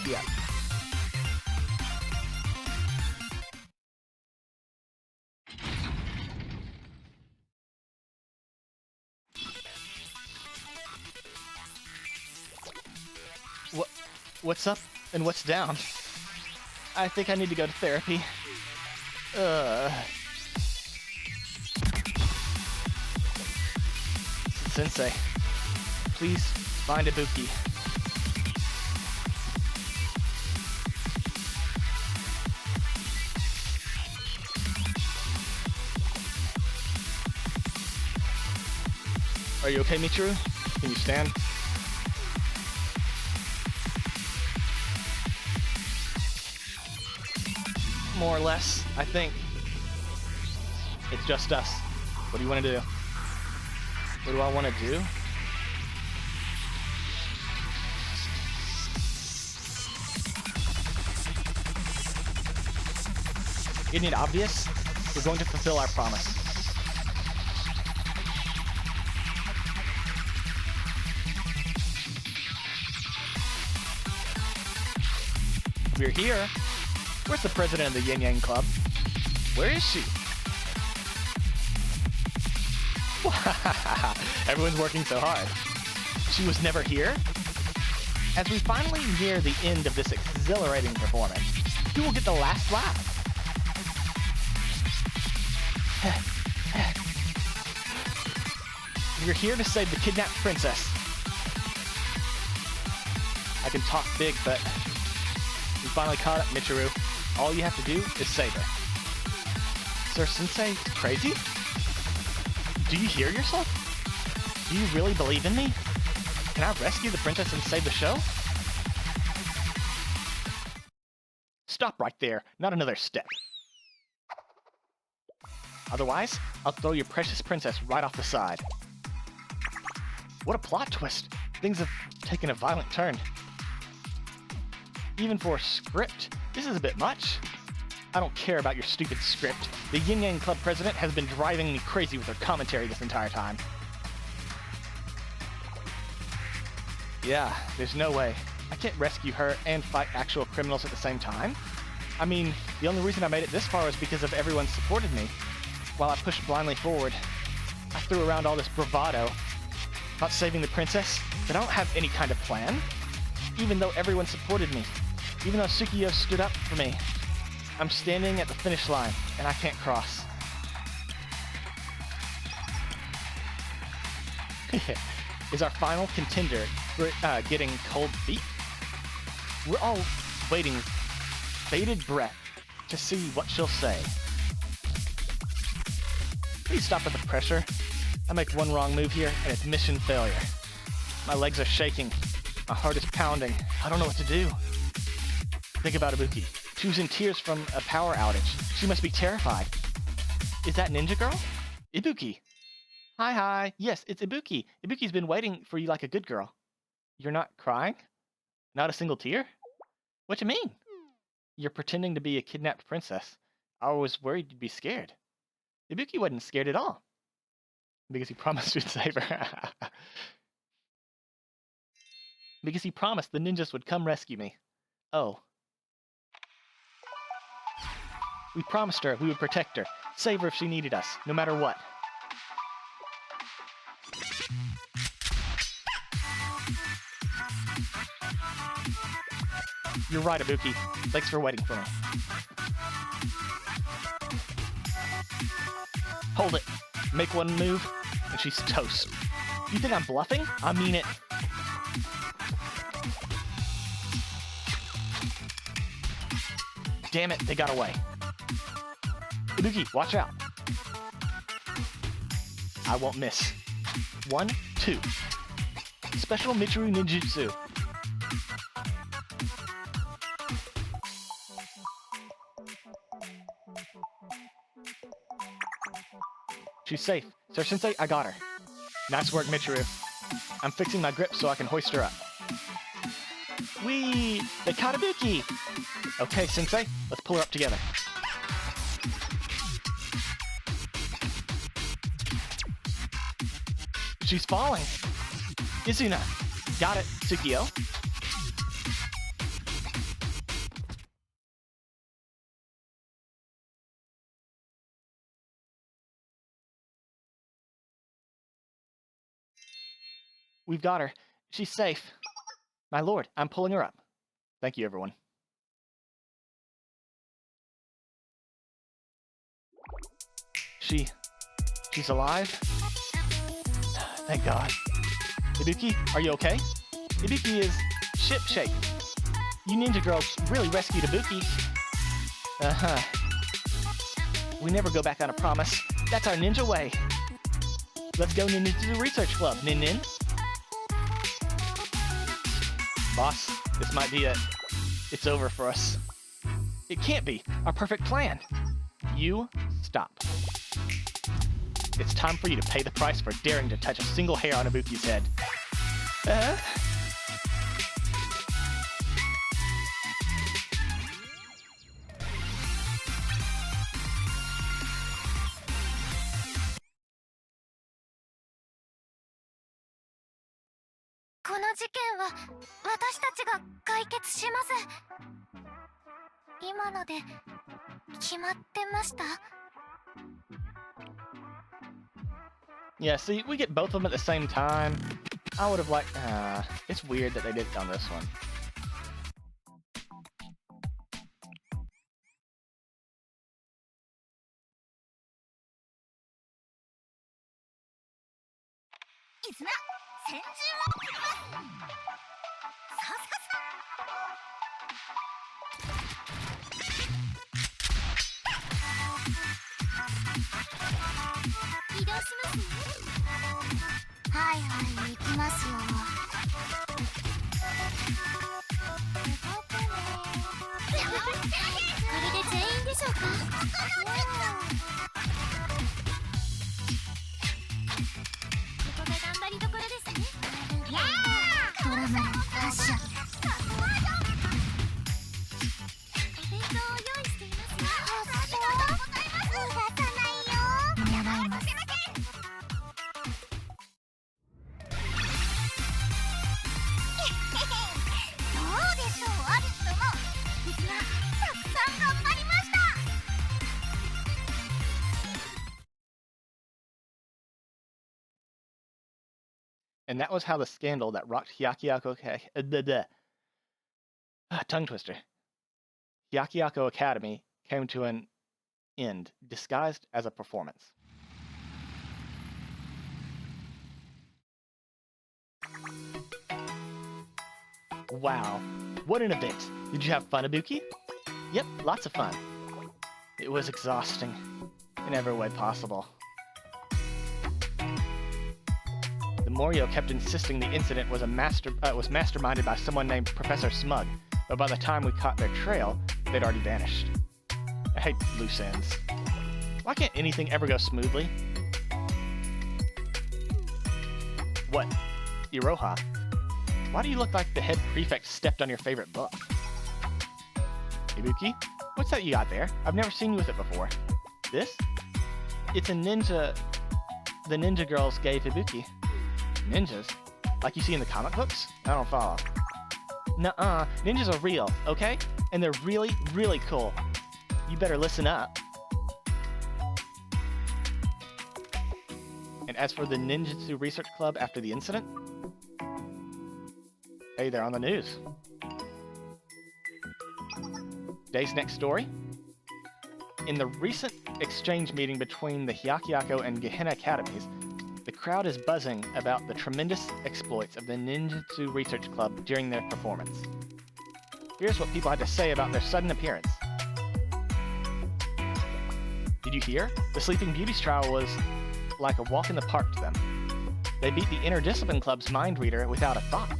Yeah. What's up and what's down? I think I need to go to therapy. Sensei, please find Ibuki. Are you okay, Michiru? Can you stand? More or less, I think. It's just us. What do you want to do? What do I want to do? Isn't it obvious? We're going to fulfill our promise. We're here. Where's the president of the Yin Yang Club? Where is she? Everyone's working so hard. She was never here? As we finally near the end of this exhilarating performance, who will get the last laugh? We're here to save the kidnapped princess. I can talk big, but we finally caught up, Michiru. All you have to do is save her. Sir Sensei, crazy? Do you hear yourself? Do you really believe in me? Can I rescue the princess and save the show? Stop right there. Not another step. Otherwise, I'll throw your precious princess right off the side. What a plot twist. Things have taken a violent turn. Even for a script, this is a bit much. I don't care about your stupid script. The Yin Yang Club president has been driving me crazy with her commentary this entire time. Yeah, there's no way. I can't rescue her and fight actual criminals at the same time. I mean, the only reason I made it this far was because of everyone supported me. While I pushed blindly forward, I threw around all this bravado about saving the princess, but I don't have any kind of plan. Even though everyone supported me, even though Tsukiyo stood up for me, I'm standing at the finish line, and I can't cross. Is our final contender getting cold feet? We're all waiting with bated breath to see what she'll say. Please stop with the pressure. I make one wrong move here, and it's mission failure. My legs are shaking. My heart is pounding. I don't know what to do. Think about Ibuki. She was in tears from a power outage. She must be terrified. Is that Ninja Girl? Ibuki. Hi. Yes, it's Ibuki. Ibuki's been waiting for you like a good girl. You're not crying? Not a single tear? What you mean? You're pretending to be a kidnapped princess. I was worried you'd be scared. Ibuki wasn't scared at all. Because he promised to save her. Because he promised the ninjas would come rescue me. Oh. We promised her we would protect her, save her if she needed us, no matter what. You're right, Ibuki. Thanks for waiting for me. Hold it. Make one move, and she's toast. You think I'm bluffing? I mean it. Damn it, they got away. Ibuki, watch out. I won't miss. 1, 2. Special Michiru ninjutsu. She's safe. Sir Sensei, I got her. Nice work, Michiru. I'm fixing my grip so I can hoist her up. Whee! The Katabuki! Okay, Sensei, let's pull her up together. She's falling. Izuna. Got it, Tsukio. We've got her. She's safe. My lord, I'm pulling her up. Thank you, everyone. She's alive? Thank God. Ibuki, are you okay? Ibuki is ship-shape. You ninja girls really rescued Ibuki. Uh-huh. We never go back on a promise. That's our ninja way. Let's go Ninjutsu Research Club, Nin-Nin. Boss, this might be it. It's over for us. It can't be. Our perfect plan. You stop. It's time for you to pay the price for daring to touch a single hair on Ibuki's head. Yeah, see, we get both of them at the same time. I would have liked... it's weird that they did it on this one. And that was how the scandal that rocked Hyakuako... tongue twister. Hyakuako Academy came to an end, disguised as a performance. Wow, what an event. Did you have fun, Ibuki? Yep, lots of fun. It was exhausting in every way possible. The Morio kept insisting the incident was masterminded by someone named Professor Smug, but by the time we caught their trail, they'd already vanished. I hate loose ends. Why can't anything ever go smoothly? What? Iroha? Why do you look like the head prefect stepped on your favorite book? Ibuki? What's that you got there? I've never seen you with it before. This? It's a ninja... the ninja girls gave Ibuki. Ninjas? Like you see in the comic books? I don't follow. Nuh-uh. Ninjas are real, okay? And they're really, really cool. You better listen up. And as for the Ninjutsu Research Club after the incident, hey, they're on the news. Day's next story? In the recent exchange meeting between the Hyakyako and Gehenna Academies, the crowd is buzzing about the tremendous exploits of the Ninjutsu Research Club during their performance. Here's what people had to say about their sudden appearance. Did you hear? The Sleeping Beauty's trial was like a walk in the park to them. They beat the Interdiscipline Club's mind reader without a thought.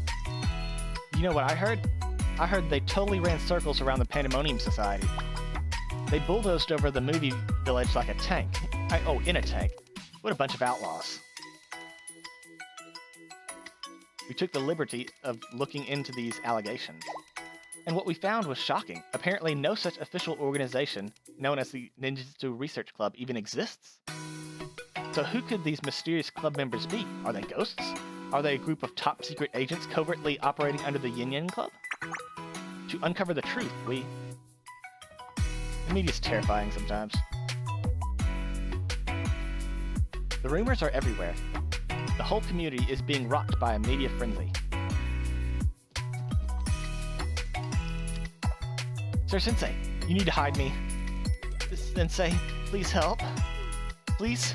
You know what I heard? I heard they totally ran circles around the Pandemonium Society. They bulldozed over the movie village like a tank. In a tank. What a bunch of outlaws. We took the liberty of looking into these allegations. And what we found was shocking. Apparently no such official organization, known as the Ninjutsu Research Club, even exists. So who could these mysterious club members be? Are they ghosts? Are they a group of top-secret agents covertly operating under the Yin Yang Club? To uncover the truth, The media's terrifying sometimes. The rumors are everywhere. The whole community is being rocked by a media frenzy. Sir Sensei, you need to hide me. Sensei, please help. Please?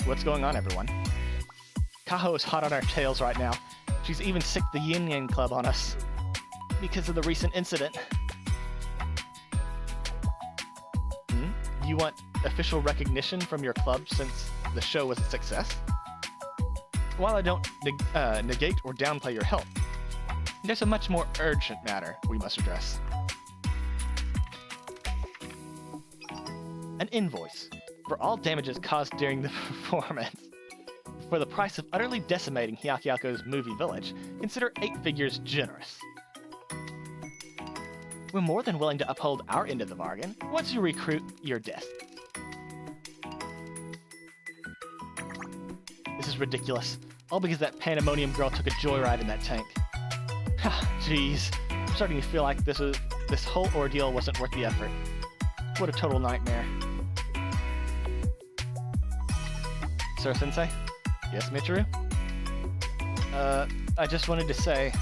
What's going on, everyone? Kaho is hot on our tails right now. She's even sicked the Yin Yang Club on us. Because of the recent incident. You want official recognition from your club since the show was a success? While I don't negate or downplay your help, there's a much more urgent matter we must address. An invoice for all damages caused during the performance. For the price of utterly decimating Hyakyako's movie village, consider 8 figures generous. We're more than willing to uphold our end of the bargain once you recruit your death. This is ridiculous. All because that Pandemonium girl took a joyride in that tank. Jeez, I'm starting to feel like this whole ordeal wasn't worth the effort. What a total nightmare. Sir Sensei? Yes, Michiru? I just wanted to say,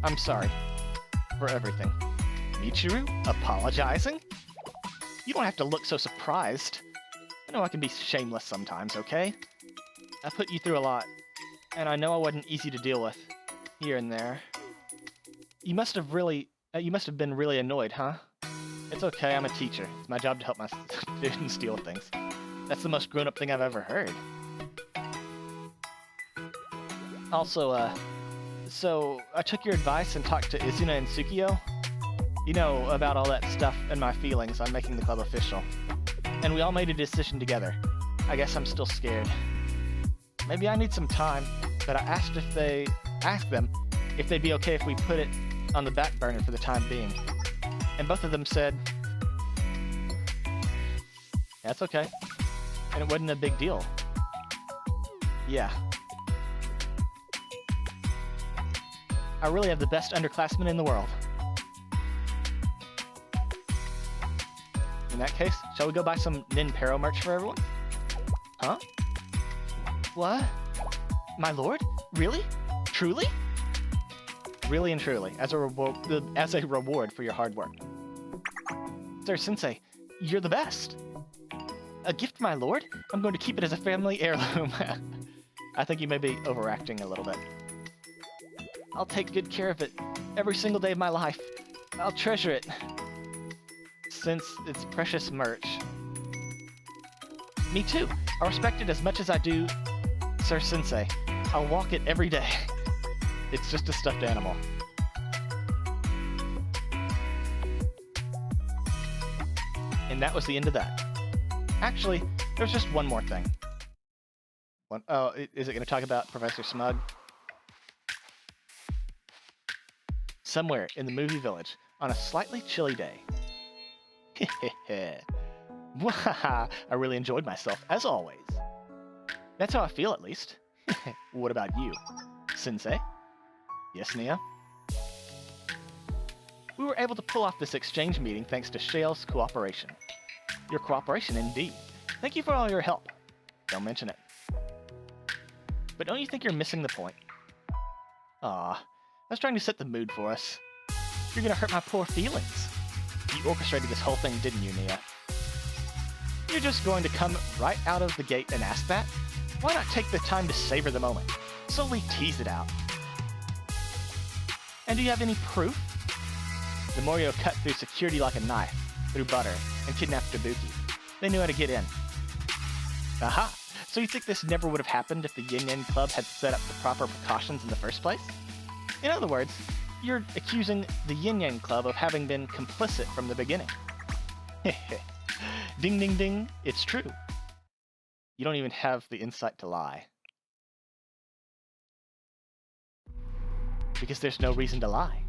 I'm sorry for everything. Michiru? Apologizing? You don't have to look so surprised. I know I can be shameless sometimes, okay? I put you through a lot, and I know I wasn't easy to deal with, here and there. You must have been really annoyed, huh? It's okay, I'm a teacher. It's my job to help my students deal with things. That's the most grown-up thing I've ever heard. Also, so I took your advice and talked to Izuna and Tsukiyo. You know, about all that stuff and my feelings on making the club official. And we all made a decision together. I guess I'm still scared. Maybe I need some time, but I asked them if they'd be okay if we put it on the back burner for the time being. And both of them said, that's okay. And it wasn't a big deal. Yeah. I really have the best underclassmen in the world. In that case, shall we go buy some Ninpero merch for everyone? Huh? What? My lord? Really? Truly? Really and truly, as a reward for your hard work. Sir Sensei, you're the best. A gift, my lord? I'm going to keep it as a family heirloom. I think you may be overacting a little bit. I'll take good care of it every single day of my life. I'll treasure it. Since it's precious merch. Me too. I respect it as much as I do Sir Sensei. I'll walk it every day. It's just a stuffed animal. And that was the end of that. Actually, there's just one more thing. Oh, is it going to talk about Professor Smug? Somewhere in the movie village, on a slightly chilly day. I really enjoyed myself, as always. That's how I feel, at least. What about you? Sensei? Yes, Nia? We were able to pull off this exchange meeting thanks to Shale's cooperation. Your cooperation, indeed. Thank you for all your help. Don't mention it. But don't you think you're missing the point? Aw, I was trying to set the mood for us. You're gonna hurt my poor feelings. You orchestrated this whole thing, didn't you, Nia? You're just going to come right out of the gate and ask that? Why not take the time to savor the moment? Slowly tease it out. And do you have any proof? The Morio cut through security like a knife, through butter, and kidnapped Kabuki. They knew how to get in. Aha! So you think this never would have happened if the Yin Yang Club had set up the proper precautions in the first place? In other words, you're accusing the Yin Yang Club of having been complicit from the beginning. Ding ding ding, it's true. You don't even have the insight to lie. Because there's no reason to lie.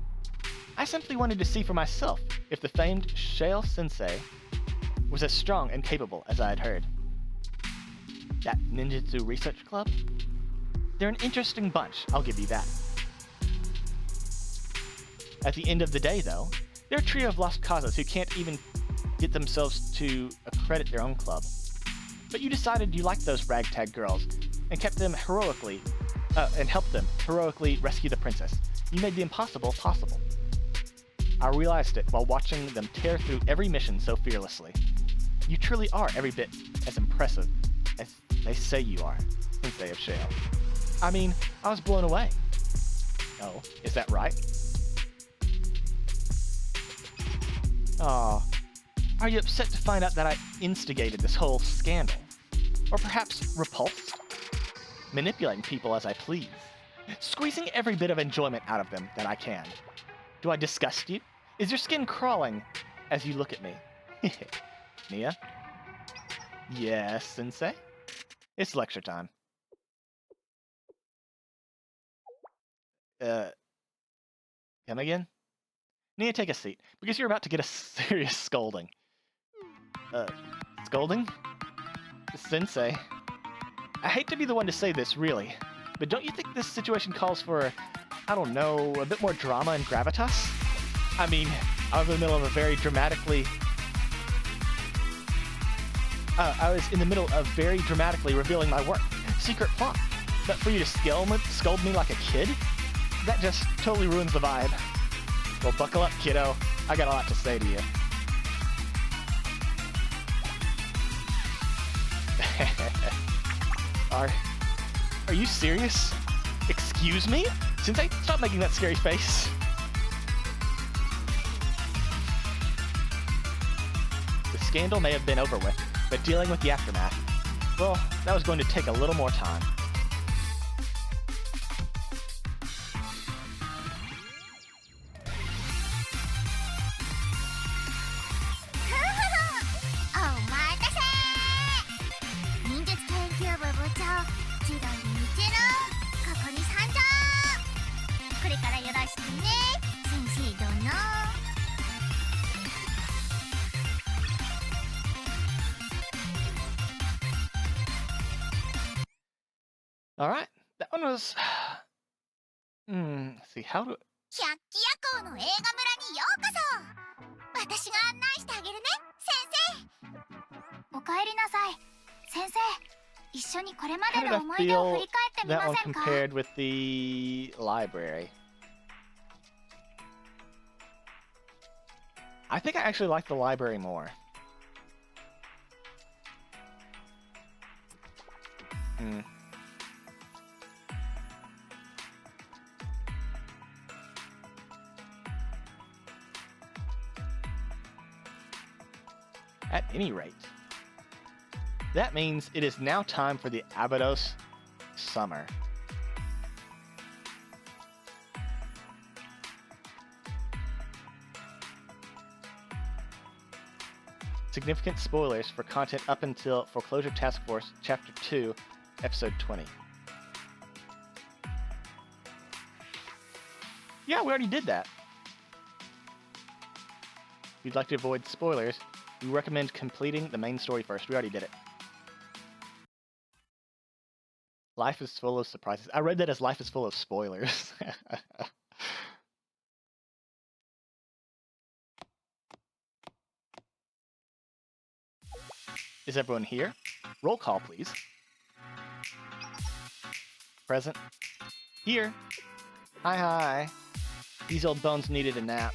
I simply wanted to see for myself if the famed Shale Sensei was as strong and capable as I had heard. That Ninjutsu Research Club? They're an interesting bunch, I'll give you that. At the end of the day, though, they're a trio of lost causes who can't even get themselves to accredit their own club. But you decided you liked those ragtag girls and kept them heroically, and helped them heroically rescue the princess. You made the impossible possible. I realized it while watching them tear through every mission so fearlessly. You truly are every bit as impressive as they say you are, Sensei of Shale. I mean, I was blown away. Oh, is that right? Aw, are you upset to find out that I instigated this whole scandal? Or perhaps repulsed? Manipulating people as I please. Squeezing every bit of enjoyment out of them that I can. Do I disgust you? Is your skin crawling as you look at me? Nia? Yes, Sensei? It's lecture time. Come again? Nia, take a seat, because you're about to get a serious scolding. Scolding? Sensei? I hate to be the one to say this, really, but don't you think this situation calls for, I don't know, a bit more drama and gravitas? I mean, I was in the middle of a very dramatically... I was in the middle of very dramatically revealing my work. Secret plot. But for you to scold me like a kid? That just totally ruins the vibe. Well, buckle up, kiddo. I got a lot to say to you. Are you serious? Excuse me? Sensei, stop making that scary face. The scandal may have been over with, but dealing with the aftermath, well, that was going to take a little more time. Alright, that one was... let's see, how do... 百鬼夜行の映画村にようこそ。私が案内してあげるね、先生。お帰りなさい、先生。一緒にこれま How で did の I 思い出を振 feel り返ってみ that ま one せんか？ compared with the library? I think I actually like the library more. At any rate, that means it is now time for the Abydos Summer. Significant spoilers for content up until Foreclosure Task Force Chapter 2, Episode 20. Yeah, we already did that. If you'd like to avoid spoilers, we recommend completing the main story first. We already did it. Life is full of surprises. I read that as life is full of spoilers. Is everyone here? Roll call, please. Present. Here. Hi. These old bones needed a nap.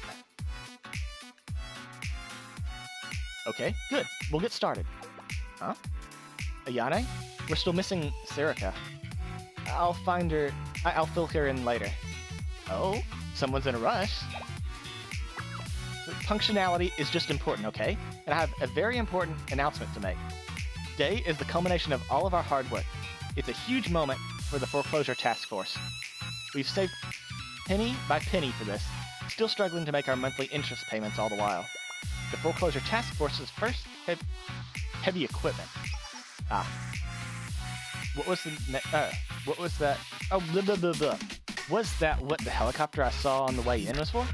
Okay, good. We'll get started. Huh? Ayane? We're still missing Serica. I'll find her. I'll fill her in later. Oh, someone's in a rush. Punctuality is just important, okay? And I have a very important announcement to make. Today is the culmination of all of our hard work. It's a huge moment for the foreclosure task force. We've saved penny by penny for this, still struggling to make our monthly interest payments all the while. The foreclosure task force's first heavy equipment. What was what was that? Oh, blah, blah, blah, blah. Was that what the helicopter I saw on the way in was for?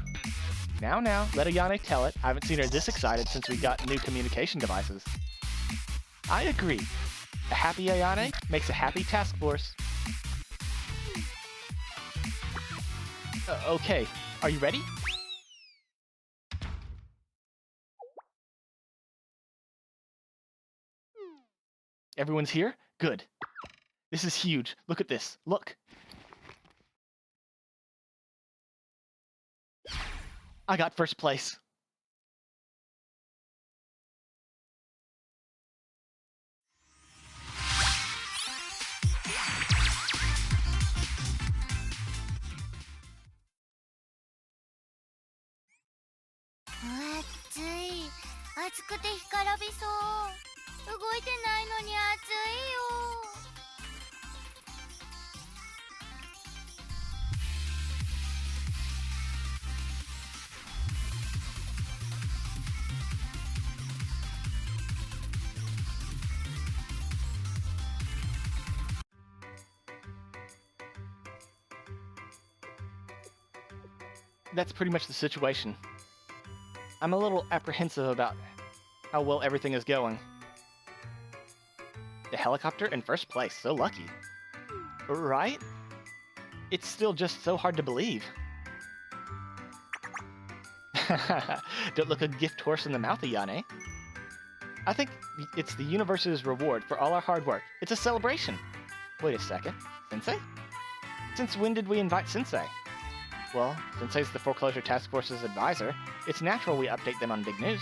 Now, let Ayane tell it. I haven't seen her this excited since we got new communication devices. I agree. A happy Ayane makes a happy task force. Okay, are you ready? Everyone's here? Good. This is huge. Look at this. Look. I got first place.暑くて干からびそう。動いてないのに暑いよ。That's pretty much the situation. I'm a little apprehensive about how well everything is going. The helicopter in first place, so lucky. Right? It's still just so hard to believe. Don't look a gift horse in the mouth, Ayane. I think it's the universe's reward for all our hard work. It's a celebration. Wait a second. Sensei? Since when did we invite Sensei? Well, Sensei's the Foreclosure Task Force's advisor. It's natural we update them on big news.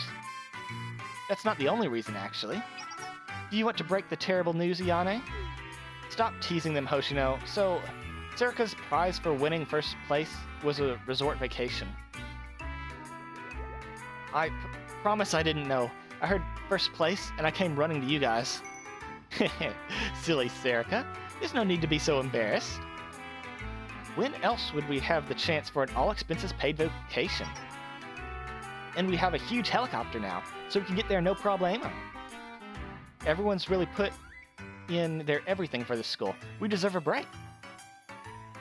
That's not the only reason, actually. Do you want to break the terrible news, Ayane? Stop teasing them, Hoshino. So, Serica's prize for winning first place was a resort vacation. I promise I didn't know. I heard first place, and I came running to you guys. Silly Serica. There's no need to be so embarrassed. When else would we have the chance for an all-expenses-paid vacation? And we have a huge helicopter now, so we can get there no problemo. Everyone's really put in their everything for this school. We deserve a break.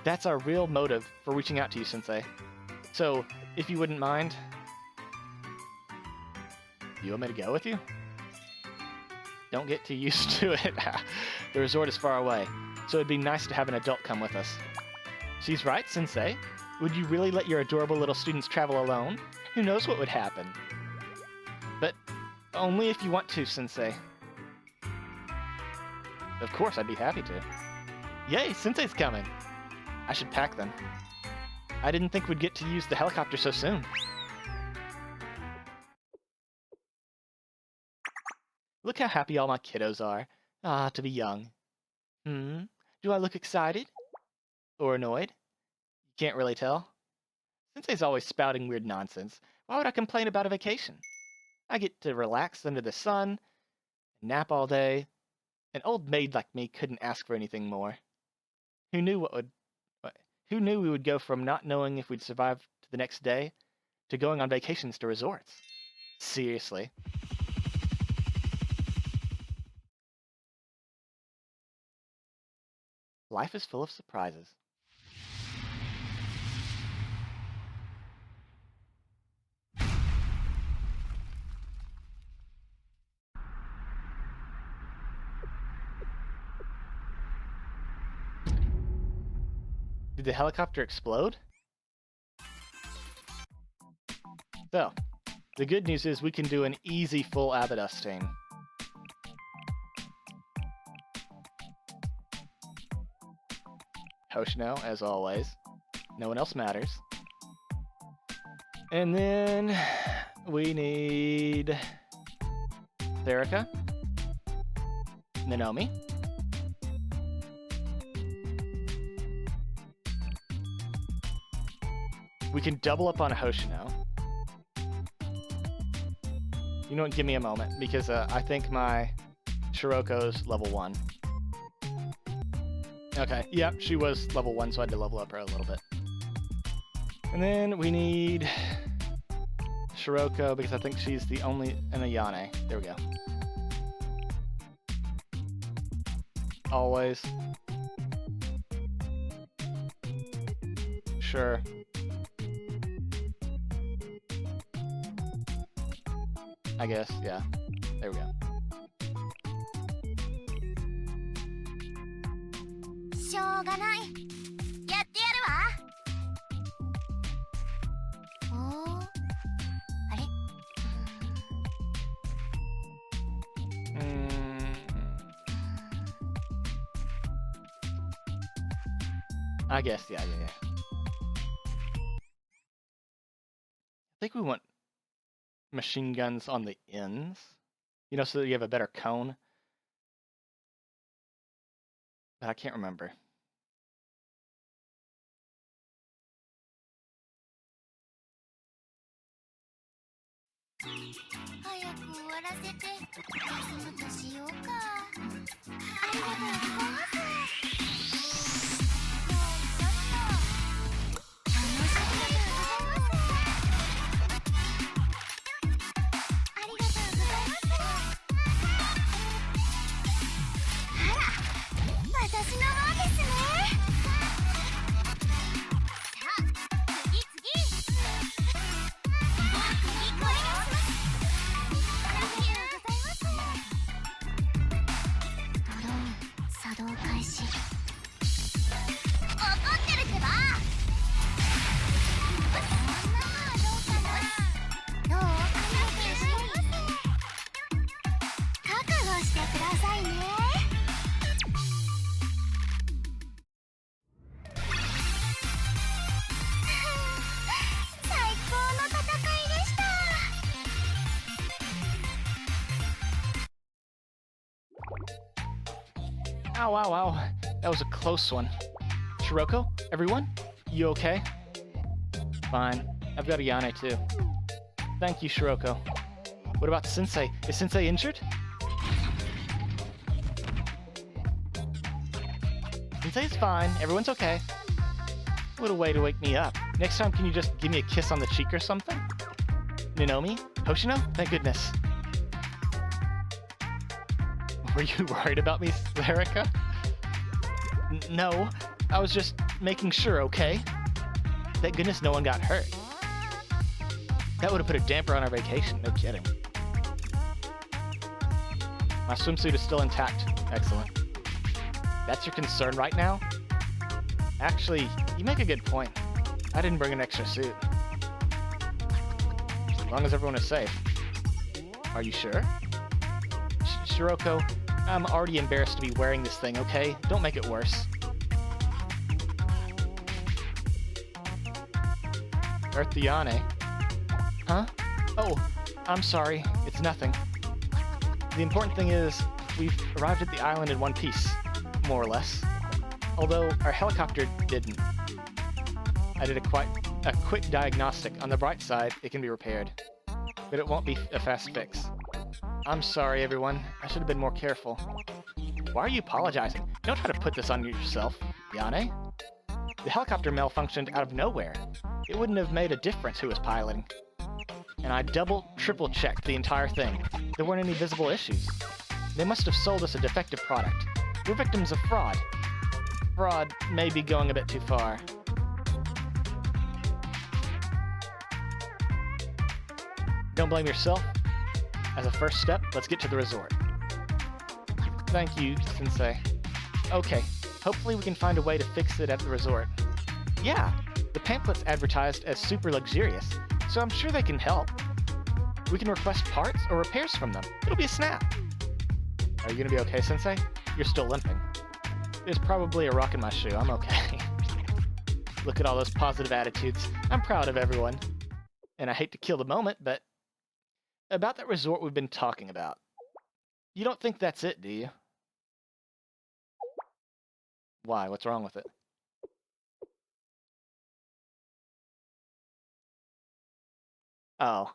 That's our real motive for reaching out to you, Sensei. So, if you wouldn't mind... You want me to go with you? Don't get too used to it. The resort is far away, so it'd be nice to have an adult come with us. She's right, Sensei. Would you really let your adorable little students travel alone? Who knows what would happen? But only if you want to, Sensei. Of course, I'd be happy to. Yay, Sensei's coming! I should pack them. I didn't think we'd get to use the helicopter so soon. Look how happy all my kiddos are. Ah, to be young. Do I look excited? Or annoyed? You can't really tell. Sensei's always spouting weird nonsense. Why would I complain about a vacation? I get to relax under the sun, nap all day. An old maid like me couldn't ask for anything more. Who knew we would go from not knowing if we'd survive to the next day to going on vacations to resorts? Seriously. Life is full of surprises. Did the helicopter explode? So, the good news is we can do an easy full Abydos team. Hoshino, as always. No one else matters. And then we need Serica. Nanomi. We can double up on Hoshino. You know what, give me a moment, because I think my Shiroko's level 1. Okay, yep, she was level 1, so I had to level up her a little bit. And then we need Shiroko, because I think she's the only... and Ayane. There we go. Always. Sure. I guess, yeah. There we go. しょうがない。やってやるわ。おー、あれ？I guess, yeah. I think we want machine guns on the ends, you know, so that you have a better cone. But I can't remember. Ow, ow, ow. That was a close one. Shiroko, everyone? You okay? Fine. I've got Ayane too. Thank you, Shiroko. What about Sensei? Is Sensei injured? Sensei's fine. Everyone's okay. What a way to wake me up. Next time, can you just give me a kiss on the cheek or something? Nanomi? Hoshino? Thank goodness. Were you worried about me, Erica? No, I was just making sure, okay? Thank goodness no one got hurt. That would have put a damper on our vacation, no kidding. My swimsuit is still intact. Excellent. That's your concern right now? Actually, you make a good point. I didn't bring an extra suit. As long as everyone is safe. Are you sure? Shiroko, I'm already embarrassed to be wearing this thing, okay? Don't make it worse. Ayane. Huh? Oh, I'm sorry. It's nothing. The important thing is, we've arrived at the island in one piece, more or less. Although our helicopter didn't. I did a quick diagnostic. On the bright side, it can be repaired. But it won't be a fast fix. I'm sorry, everyone. I should have been more careful. Why are you apologizing? Don't try to put this on yourself, Ayane. The helicopter malfunctioned out of nowhere. It wouldn't have made a difference who was piloting. And I triple checked the entire thing. There weren't any visible issues. They must have sold us a defective product. We're victims of fraud. Fraud may be going a bit too far. Don't blame yourself. As a first step, let's get to the resort. Thank you, Sensei. Okay, hopefully we can find a way to fix it at the resort. Yeah, the pamphlet's advertised as super luxurious, so I'm sure they can help. We can request parts or repairs from them. It'll be a snap. Are you gonna be okay, Sensei? You're still limping. There's probably a rock in my shoe. I'm okay. Look at all those positive attitudes. I'm proud of everyone. And I hate to kill the moment, but about that resort we've been talking about. You don't think that's it, do you? Why? What's wrong with it? Oh.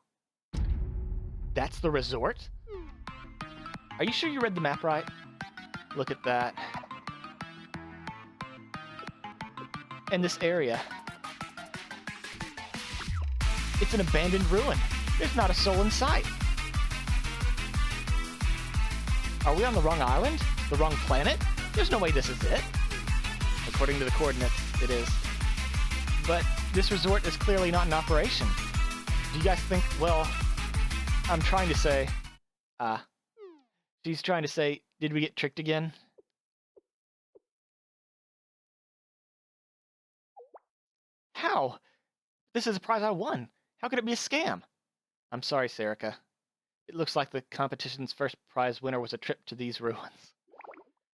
That's the resort? Are you sure you read the map right? Look at that. And this area. It's an abandoned ruin. There's not a soul in sight. Are we on the wrong island? The wrong planet? There's no way this is it. According to the coordinates, it is. But this resort is clearly not in operation. Do you guys think, well, I'm trying to say, she's trying to say, did we get tricked again? How? This is a prize I won. How could it be a scam? I'm sorry, Serica. It looks like the competition's first prize winner was a trip to these ruins.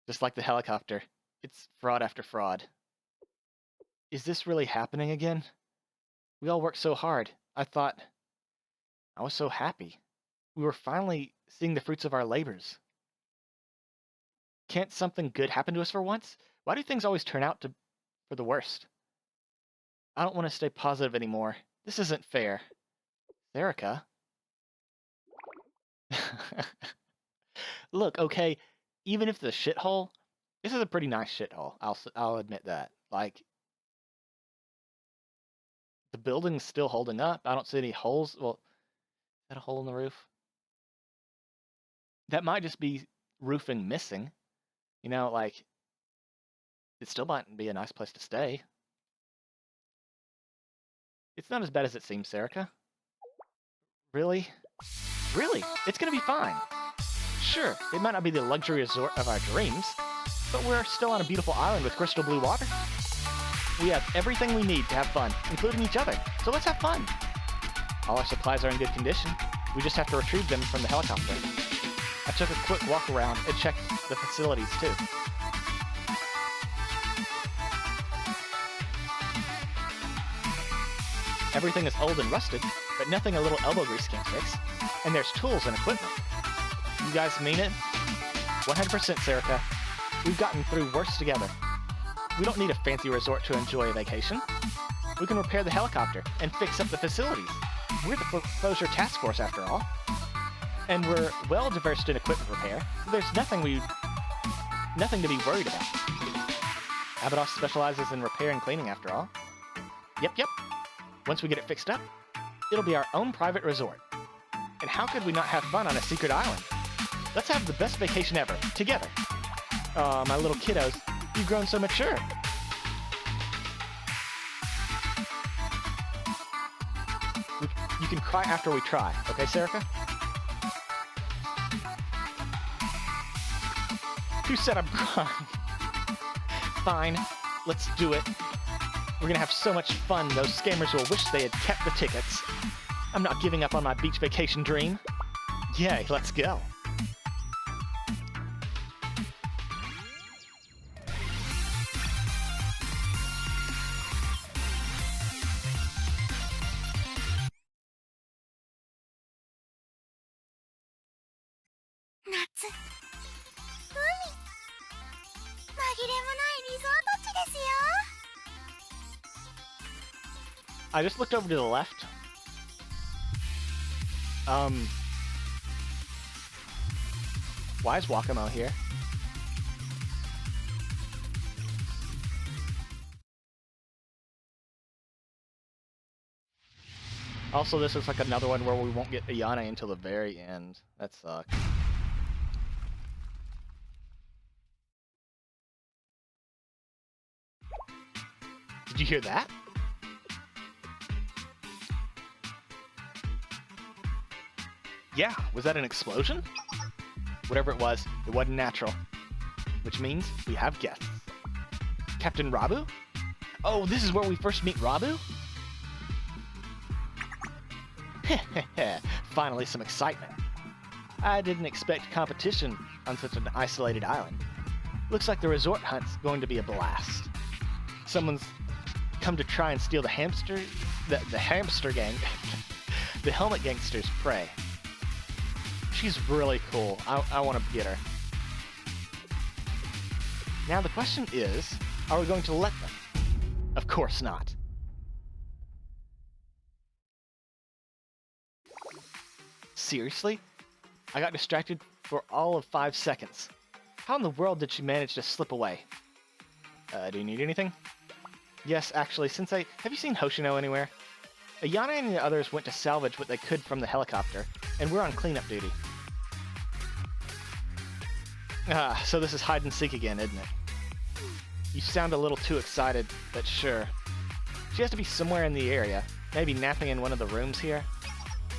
Just like the helicopter. It's fraud after fraud. Is this really happening again? We all worked so hard. I was so happy. We were finally seeing the fruits of our labors. Can't something good happen to us for once? Why do things always turn out for the worst? I don't want to stay positive anymore. This isn't fair. Serica? Look, okay, even if the shithole, this is a pretty nice shithole. I'll admit that. Like, the building's still holding up. I don't see any holes. Well, is that a hole in the roof? That might just be roofing missing. You know, like, it still might be a nice place to stay. It's not as bad as it seems, Serica. Really? Really? It's gonna be fine. Sure, it might not be the luxury resort of our dreams, but we're still on a beautiful island with crystal blue water. We have everything we need to have fun, including each other, so let's have fun. All our supplies are in good condition. We just have to retrieve them from the helicopter. I took a quick walk around and checked the facilities too. Everything is old and rusted, but nothing a little elbow grease can't fix. And there's tools and equipment. You guys mean it? 100%, Serica. We've gotten through worse together. We don't need a fancy resort to enjoy a vacation. We can repair the helicopter and fix up the facilities. We're the foreclosure task force, after all. And we're well versed in equipment repair, so there's nothing to be worried about. Abydos specializes in repair and cleaning, after all. Yep. Once we get it fixed up, it'll be our own private resort. And how could we not have fun on a secret island? Let's have the best vacation ever, together. Aw, my little kiddos, you've grown so mature. You can cry after we try, okay, Serica? Who said I'm crying? Fine, let's do it. We're gonna have so much fun, those scammers will wish they had kept the tickets. I'm not giving up on my beach vacation dream. Yay, let's go. I just looked over to the left. Why is Wakamo here? Also, this is like another one where we won't get Ayane until the very end. That sucks. Did you hear that? Yeah, was that an explosion? Whatever it wasn't natural. Which means we have guests. Captain Rabu? Oh, this is where we first meet Rabu? Finally some excitement. I didn't expect competition on such an isolated island. Looks like the resort hunt's going to be a blast. Someone's come to try and steal the hamster gang, the helmet gangster's prey. She's really cool. I want to get her. Now the question is, are we going to let them? Of course not. Seriously? I got distracted for all of 5 seconds. How in the world did she manage to slip away? Do you need anything? Yes, actually, Sensei, have you seen Hoshino anywhere? Ayana and the others went to salvage what they could from the helicopter, and we're on cleanup duty. So this is hide and seek again, isn't it? You sound a little too excited, but sure. She has to be somewhere in the area, maybe napping in one of the rooms here.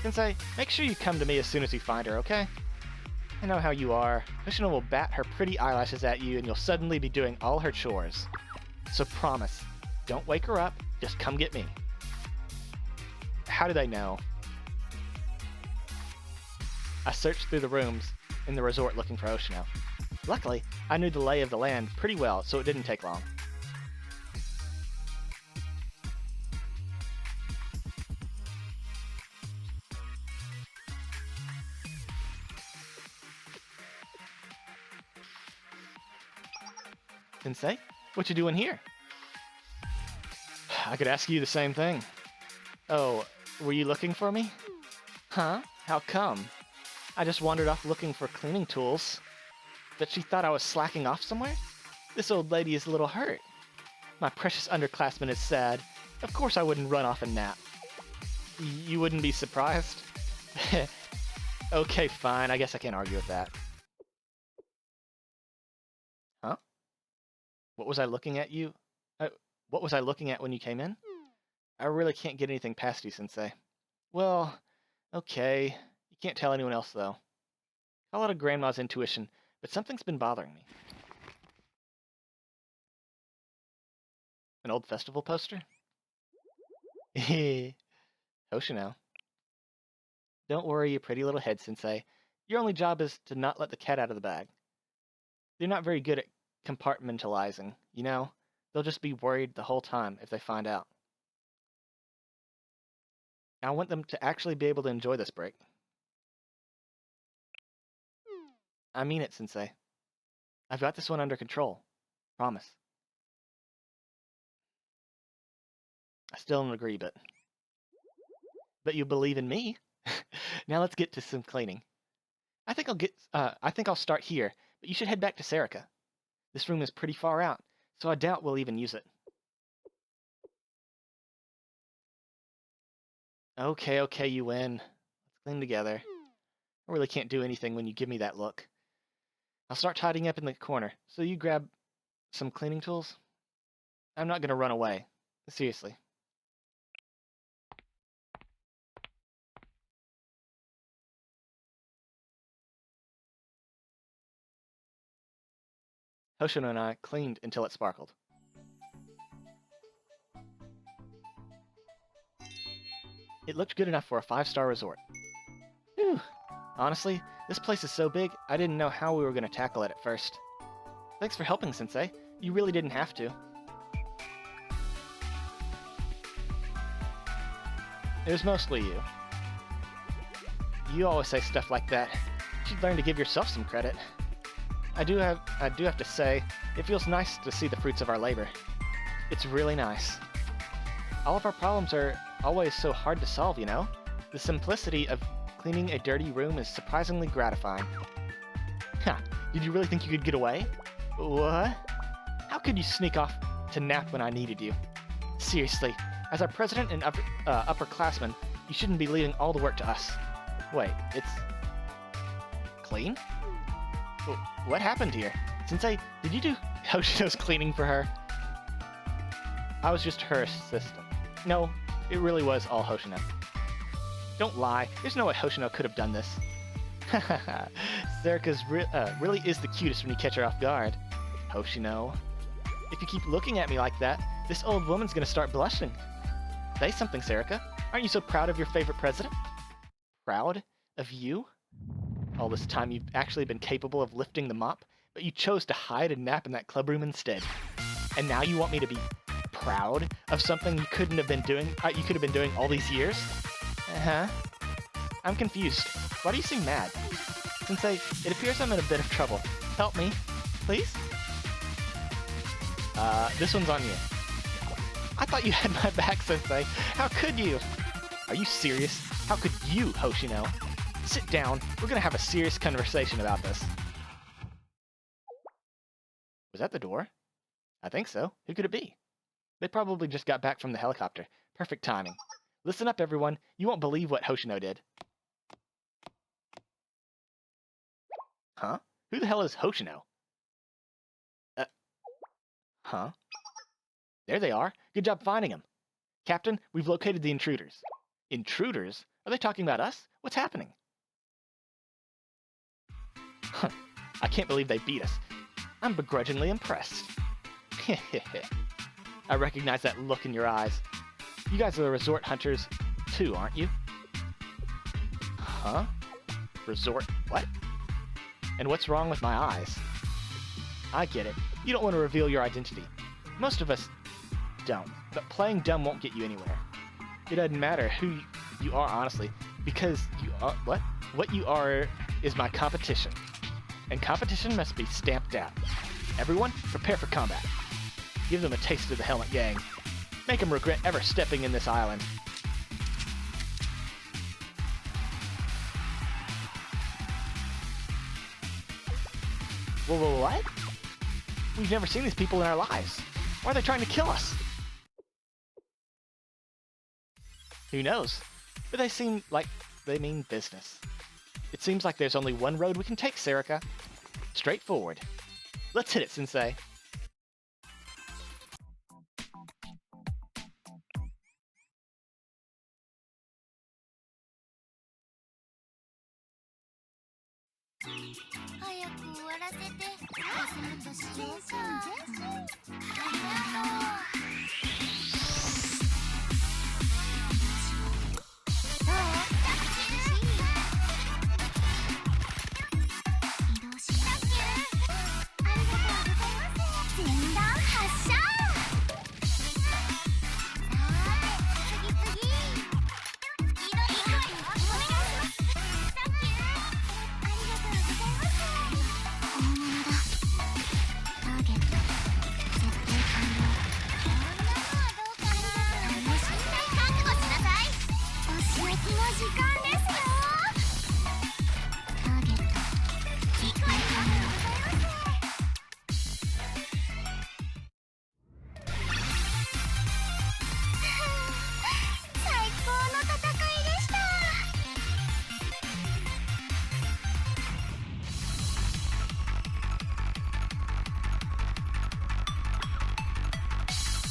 Sensei, make sure you come to me as soon as you find her, okay? I know how you are. Hoshino will bat her pretty eyelashes at you and you'll suddenly be doing all her chores. So promise, don't wake her up, just come get me. How did I know? I searched through the rooms in the resort looking for Hoshino. Luckily, I knew the lay of the land pretty well, so it didn't take long. Sensei, what you doing here? I could ask you the same thing. Oh, were you looking for me? Huh? How come? I just wandered off looking for cleaning tools. But she thought I was slacking off somewhere? This old lady is a little hurt. My precious underclassman is sad. Of course I wouldn't run off and nap. You wouldn't be surprised? Okay, fine. I guess I can't argue with that. Huh? What was I looking at you? What was I looking at when you came in? I really can't get anything past you, Sensei. Well, okay. You can't tell anyone else, though. Call it a grandma's intuition, but something's been bothering me. An old festival poster? Hoshino. Don't worry your pretty little head, Sensei. Your only job is to not let the cat out of the bag. They're not very good at compartmentalizing, you know? They'll just be worried the whole time if they find out. I want them to actually be able to enjoy this break. I mean it, Sensei. I've got this one under control. Promise. I still don't agree, but you believe in me. Now let's get to some cleaning. I think I'll start here, but you should head back to Serica. This room is pretty far out, so I doubt we'll even use it. Okay, you win. Let's clean together. I really can't do anything when you give me that look. I'll start tidying up in the corner, so you grab some cleaning tools. I'm not gonna run away. Seriously. Hoshino and I cleaned until it sparkled. It looked good enough for a 5-star resort. Whew. Honestly, this place is so big, I didn't know how we were going to tackle it at first. Thanks for helping, Sensei. You really didn't have to. It was mostly you. You always say stuff like that. You should learn to give yourself some credit. I do have to say, it feels nice to see the fruits of our labor. It's really nice. All of our problems are always so hard to solve, you know? The simplicity of cleaning a dirty room is surprisingly gratifying. Ha! Did you really think you could get away? What? How could you sneak off to nap when I needed you? Seriously, as our president and upperclassman, you shouldn't be leaving all the work to us. Wait, it's clean? What happened here? Sensei, did you do Hoshino's cleaning for her? I was just her assistant. No, it really was all Hoshino. Don't lie, there's no way Hoshino could have done this. Hahaha, Serica's really is the cutest when you catch her off guard. Hoshino. If you keep looking at me like that, this old woman's gonna start blushing. Say something, Serica. Aren't you so proud of your favorite president? Proud of you? All this time you've actually been capable of lifting the mop, but you chose to hide and nap in that club room instead. And now you want me to be proud of something you could have been doing all these years? Uh-huh. I'm confused. Why do you seem mad? Sensei, it appears I'm in a bit of trouble. Help me, please? This one's on you. I thought you had my back, Sensei. How could you? Are you serious? How could you, Hoshino? Sit down. We're gonna have a serious conversation about this. Was that the door? I think so. Who could it be? They probably just got back from the helicopter. Perfect timing. Listen up, everyone. You won't believe what Hoshino did. Huh? Who the hell is Hoshino? Huh? There they are. Good job finding them. Captain, we've located the intruders. Intruders? Are they talking about us? What's happening? Huh. I can't believe they beat us. I'm begrudgingly impressed. I recognize that look in your eyes. You guys are the resort hunters too, aren't you? Huh? Resort what? And what's wrong with my eyes? I get it. You don't want to reveal your identity. Most of us don't, but playing dumb won't get you anywhere. It doesn't matter who you are, honestly, because you are what you are is my competition. And competition must be stamped out. Everyone, prepare for combat. Give them a taste of the Helmet Gang. Make them regret ever stepping in this island. Whoa, what? We've never seen these people in our lives. Why are they trying to kill us? Who knows? But they seem like they mean business. It seems like there's only one road we can take, Serica. Straight forward. Let's hit it, Sensei.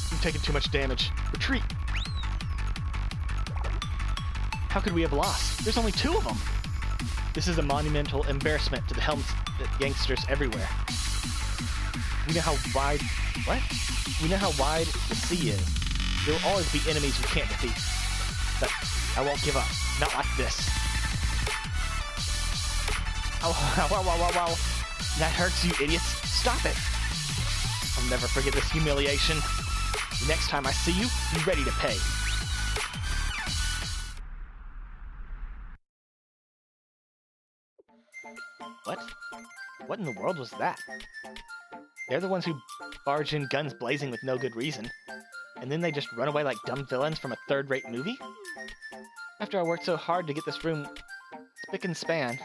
We've taken too much damage. Retreat! How could we have lost? There's only 2 of them! This is a monumental embarrassment to the Helm's gangsters everywhere. We know how wide... What? We know how wide the sea is. There will always be enemies we can't defeat. But I won't give up. Not like this. Ow, ow, ow, ow, ow, ow. That hurts, you idiots. Stop it! I'll never forget this humiliation. The next time I see you, be ready to pay. What? What in the world was that? They're the ones who barge in guns blazing with no good reason. And then they just run away like dumb villains from a third-rate movie? After I worked so hard to get this room spick and span.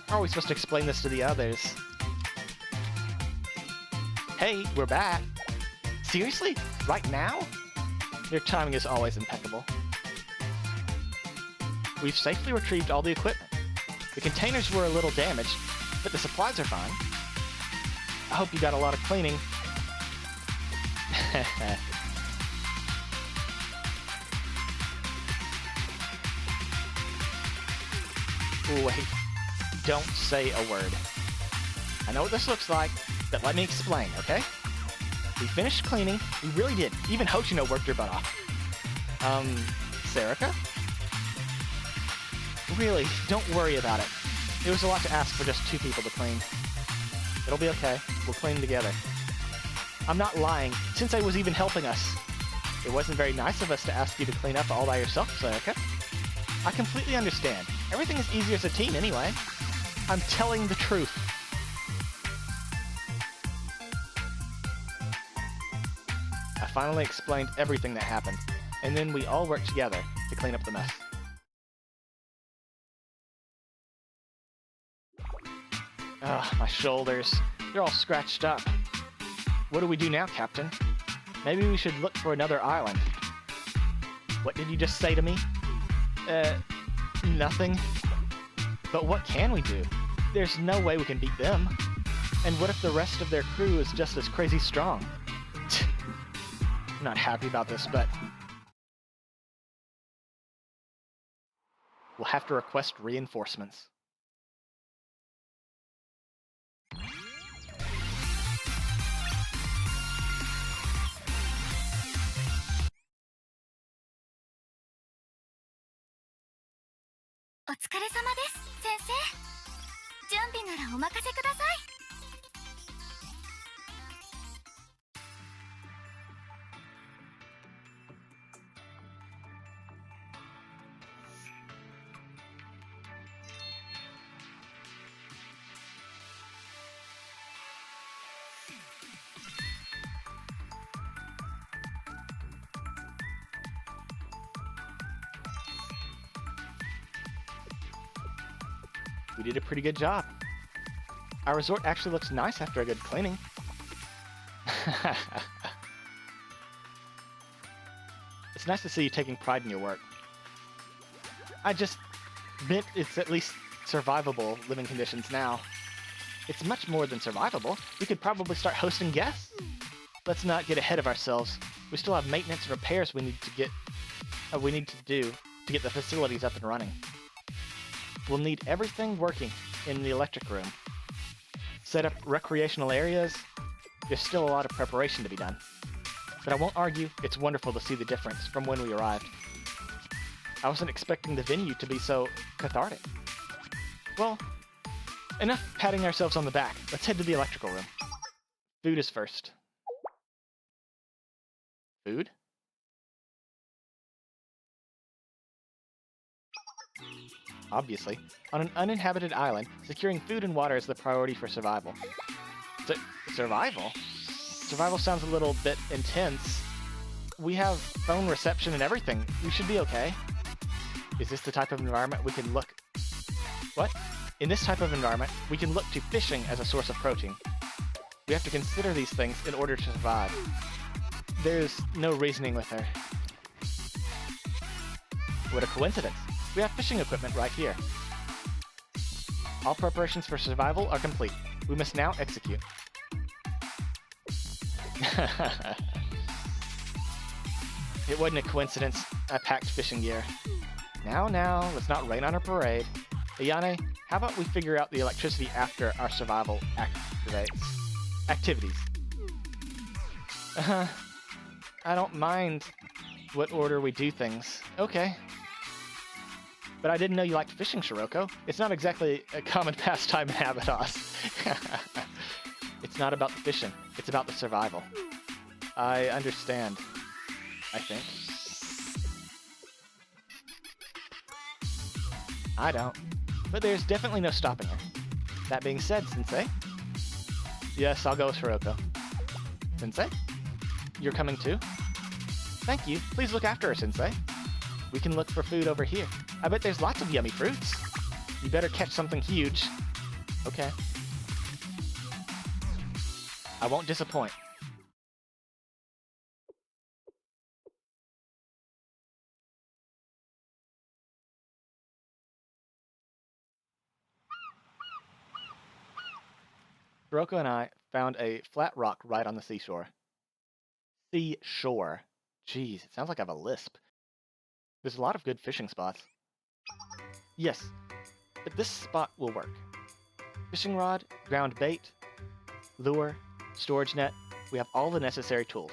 How are we supposed to explain this to the others? Hey, we're back! Seriously? Right now? Your timing is always impeccable. We've safely retrieved all the equipment. The containers were a little damaged, but the supplies are fine. I hope you got a lot of cleaning. Ooh, wait. Don't say a word. I know what this looks like, but let me explain, okay? We finished cleaning. We really did. Even Hoshino worked her butt off. Serica? Really, don't worry about it. It was a lot to ask for just 2 people to clean. It'll be okay. We'll clean together. I'm not lying. Sensei was even helping us. It wasn't very nice of us to ask you to clean up all by yourself, Serica. I completely understand. Everything is easier as a team anyway. I'm telling the truth. finally explained everything that happened, and then we all worked together to clean up the mess. Ugh, my shoulders. They're all scratched up. What do we do now, Captain? Maybe we should look for another island. What did you just say to me? Nothing. But what can we do? There's no way we can beat them. And what if the rest of their crew is just as crazy strong? I'm not happy about this, but we'll have to request reinforcements. We did a pretty good job. Our resort actually looks nice after a good cleaning. It's nice to see you taking pride in your work. I just meant it's at least survivable living conditions now. It's much more than survivable. We could probably start hosting guests. Let's not get ahead of ourselves. We still have maintenance and repairs we need to do to get the facilities up and running. We'll need everything working in the electric room. Set up recreational areas. There's still a lot of preparation to be done. But I won't argue, it's wonderful to see the difference from when we arrived. I wasn't expecting the venue to be so cathartic. Well, enough patting ourselves on the back. Let's head to the electrical room. Food is first. Food? Obviously, on an uninhabited island, securing food and water is the priority for survival. Survival? Survival sounds a little bit intense. We have phone reception and everything. We should be okay. Is this the type of environment we can look... What? In this type of environment, we can look to fishing as a source of protein. We have to consider these things in order to survive. There's no reasoning with her. What a coincidence. We have fishing equipment right here. All preparations for survival are complete. We must now execute. It wasn't a coincidence. I packed fishing gear. Now, let's not rain on our parade. Ayane, how about we figure out the electricity after our survival activities? I don't mind what order we do things. Okay. But I didn't know you liked fishing, Shiroko. It's not exactly a common pastime in Abydos. It's not about the fishing. It's about the survival. I understand. I think. I don't. But there's definitely no stopping her. That being said, Sensei. Yes, I'll go with Shiroko. Sensei? You're coming too? Thank you. Please look after her, Sensei. We can look for food over here. I bet there's lots of yummy fruits. You better catch something huge. Okay. I won't disappoint. Hiroko and I found a flat rock right on the seashore. Seashore. Jeez, it sounds like I have a lisp. There's a lot of good fishing spots. Yes, but this spot will work. Fishing rod, ground bait, lure, storage net. We have all the necessary tools.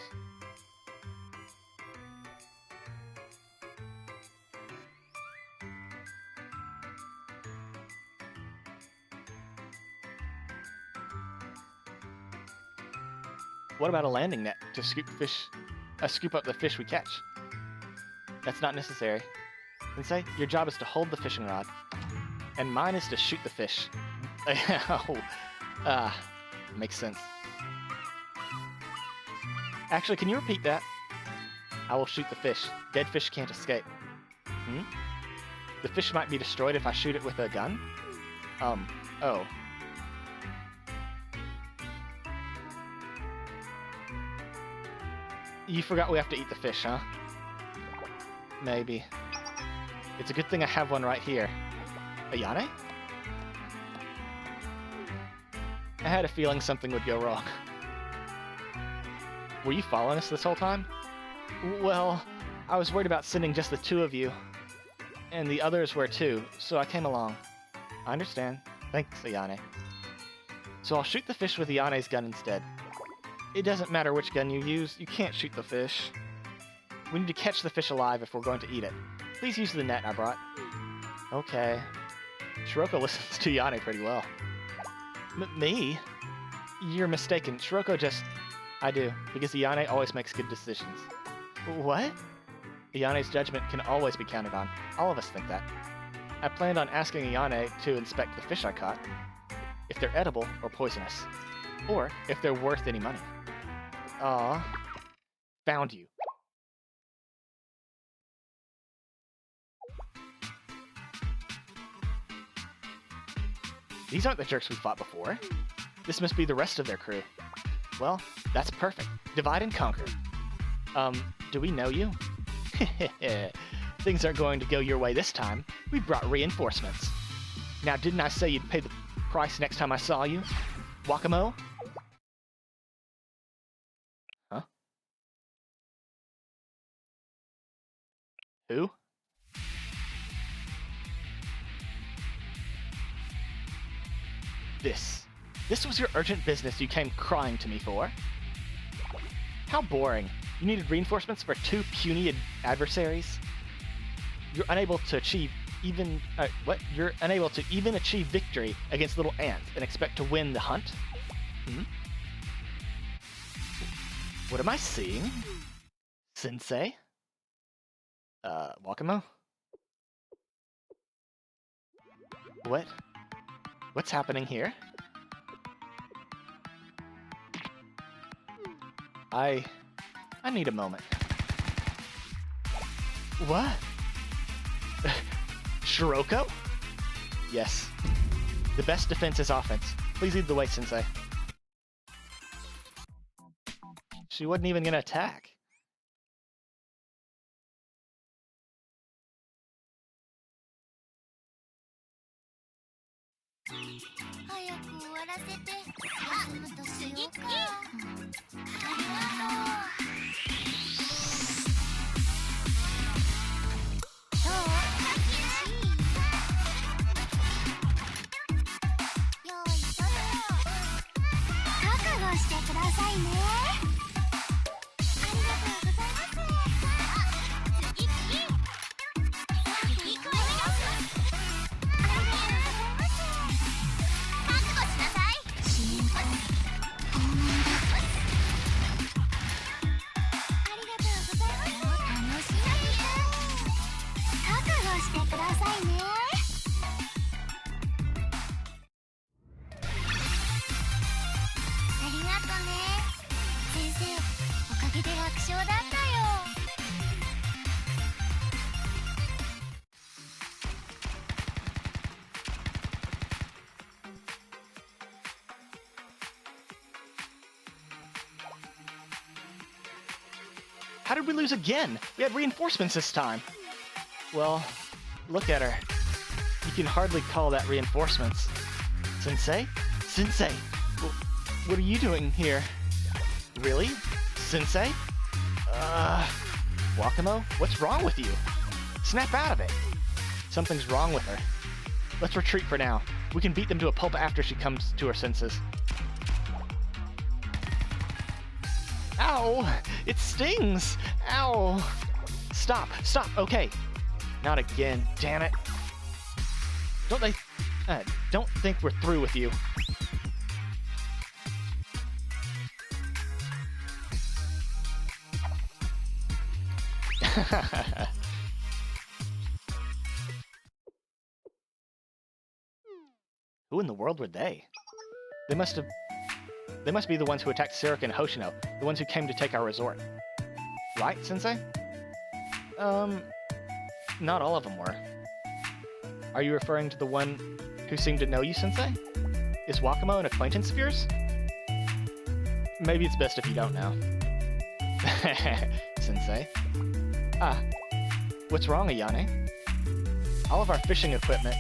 What about a landing net to scoop up the fish we catch? That's not necessary. Sensei, your job is to hold the fishing rod, and mine is to shoot the fish. Makes sense. Actually, can you repeat that? I will shoot the fish. Dead fish can't escape. Hmm? The fish might be destroyed if I shoot it with a gun? Oh. You forgot we have to eat the fish, huh? Maybe. It's a good thing I have one right here. Ayane? I had a feeling something would go wrong. Were you following us this whole time? Well, I was worried about sending just the two of you. And the others were too, so I came along. I understand. Thanks, Ayane. So I'll shoot the fish with Ayane's gun instead. It doesn't matter which gun you use, you can't shoot the fish. We need to catch the fish alive if we're going to eat it. Please use the net I brought. Okay. Shiroko listens to Ayane pretty well. Me? You're mistaken. Shiroko just... I do, because Ayane always makes good decisions. What? Ayane's judgment can always be counted on. All of us think that. I planned on asking Ayane to inspect the fish I caught. If they're edible or poisonous. Or if they're worth any money. Aw. Found you. These aren't the jerks we fought before. This must be the rest of their crew. Well, that's perfect. Divide and conquer. Do we know you? Things aren't going to go your way this time. We brought reinforcements. Now, didn't I say you'd pay the price next time I saw you? Wakamo? Huh? Who? This was your urgent business you came crying to me for? How boring. You needed reinforcements for two puny adversaries? You're unable to achieve even... You're unable to even achieve victory against little ants and expect to win the hunt? Hmm? What am I seeing? Sensei? Wakamo? What's happening here? I need a moment. What? Shiroko? Yes. The best defense is offense. Please lead the way, Sensei. She wasn't even gonna attack. How did we lose again? We had reinforcements this time. Well, look at her. You can hardly call that reinforcements. Sensei? Sensei! What are you doing here? Really? Sensei? Wakamo? What's wrong with you? Snap out of it. Something's wrong with her. Let's retreat for now. We can beat them to a pulp after she comes to her senses. Ow! It stings! Ow! Stop! Stop! Okay. Not again. Damn it. Don't think we're through with you. Who in the world were they? They must be the ones who attacked Sarika and Hoshino, the ones who came to take our resort. Right, Sensei? Not all of them were. Are you referring to the one who seemed to know you, Sensei? Is Wakamo an acquaintance of yours? Maybe it's best if you don't know. Sensei. Ah, what's wrong, Ayane? All of our fishing equipment,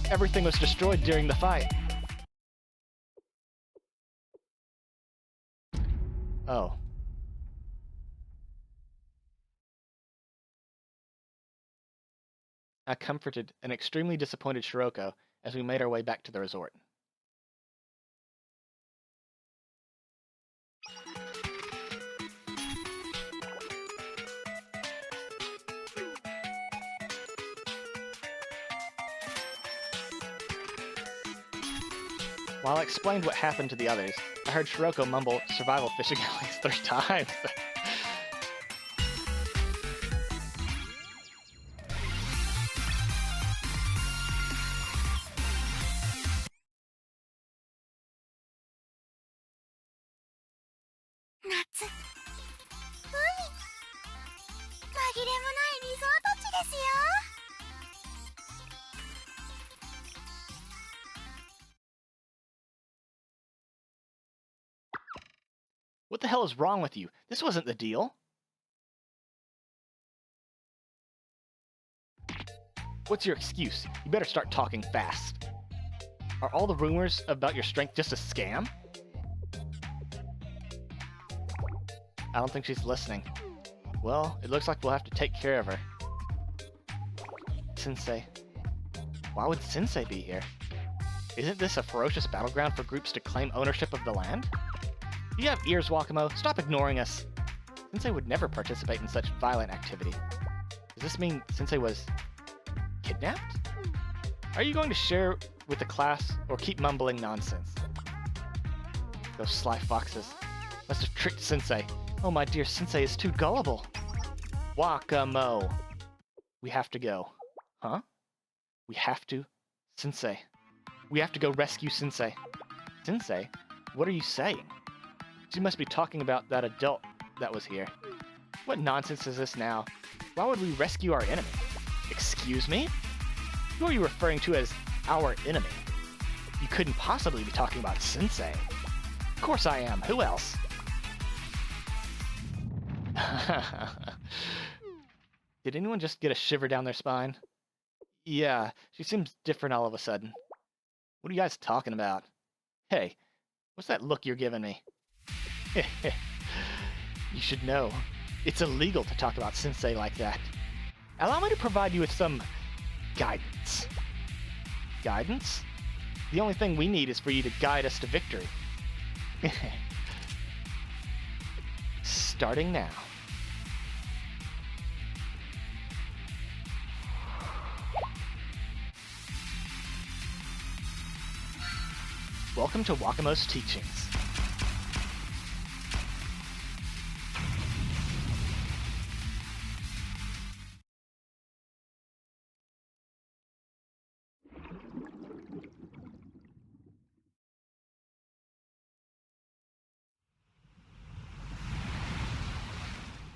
everything was destroyed during the fight. Oh. I comforted an extremely disappointed Shiroko as we made our way back to the resort. While I explained what happened to the others, I heard Shiroko mumble survival fishing at least 3 times. What the hell is wrong with you? This wasn't the deal. What's your excuse? You better start talking fast. Are all the rumors about your strength just a scam? I don't think she's listening. Well, it looks like we'll have to take care of her. Sensei. Why would Sensei be here? Isn't this a ferocious battleground for groups to claim ownership of the land? Do you have ears, Wakamo? Stop ignoring us. Sensei would never participate in such violent activity. Does this mean Sensei was kidnapped? Are you going to share with the class or keep mumbling nonsense? Those sly foxes must have tricked Sensei. Oh, my dear, Sensei is too gullible. Wakamo. We have to go. Huh? We have to? Sensei. We have to go rescue Sensei. Sensei? What are you saying? She must be talking about that adult that was here. What nonsense is this now? Why would we rescue our enemy? Excuse me? Who are you referring to as our enemy? You couldn't possibly be talking about Sensei. Of course I am. Who else? Did anyone just get a shiver down their spine? Yeah, she seems different all of a sudden. What are you guys talking about? Hey, what's that look you're giving me? You should know, it's illegal to talk about Sensei like that. Allow me to provide you with some guidance. Guidance? The only thing we need is for you to guide us to victory. Starting now. Welcome to Wakamo's teachings.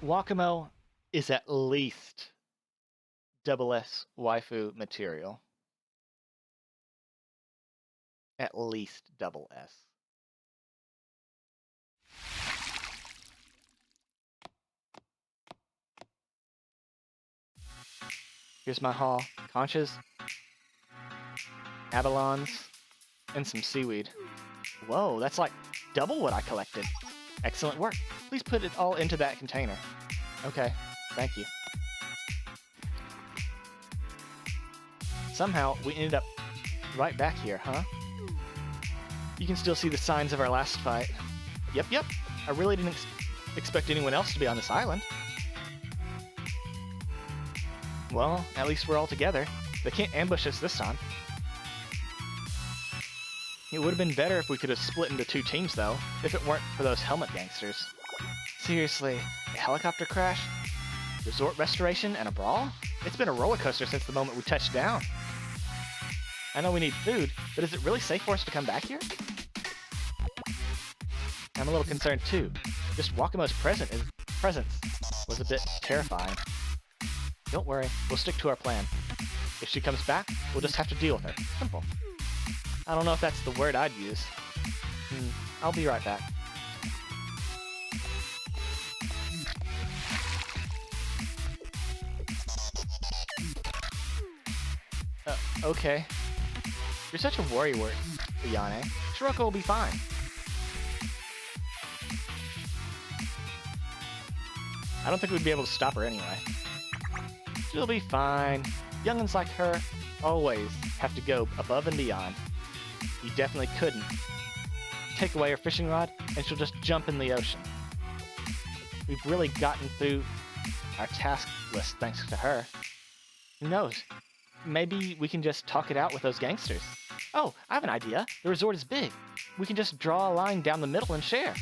Wakamo is at least SS waifu material. At least SS. Here's my haul. Conchas, abalons, and some seaweed. Whoa, that's like double what I collected. Excellent work. Please put it all into that container. Okay, thank you. Somehow, we ended up right back here, huh? You can still see the signs of our last fight. Yep. I really didn't expect anyone else to be on this island. Well, at least we're all together. They can't ambush us this time. It would have been better if we could have split into 2 teams, though, if it weren't for those helmet gangsters. Seriously, a helicopter crash? Resort restoration and a brawl? It's been a roller coaster since the moment we touched down. I know we need food, but is it really safe for us to come back here? I'm a little concerned too. Just Wakamo's presence was was a bit terrifying. Don't worry, we'll stick to our plan. If she comes back, we'll just have to deal with her. Simple. I don't know if that's the word I'd use. I'll be right back. Okay. You're such a worrywart, Ayane. Shiroko will be fine. I don't think we'd be able to stop her anyway. She'll be fine. Young'uns like her always have to go above and beyond. You definitely couldn't. Take away her fishing rod, and she'll just jump in the ocean. We've really gotten through our task list thanks to her. Who knows? Maybe we can just talk it out with those gangsters. Oh, I have an idea. The resort is big. We can just draw a line down the middle and share.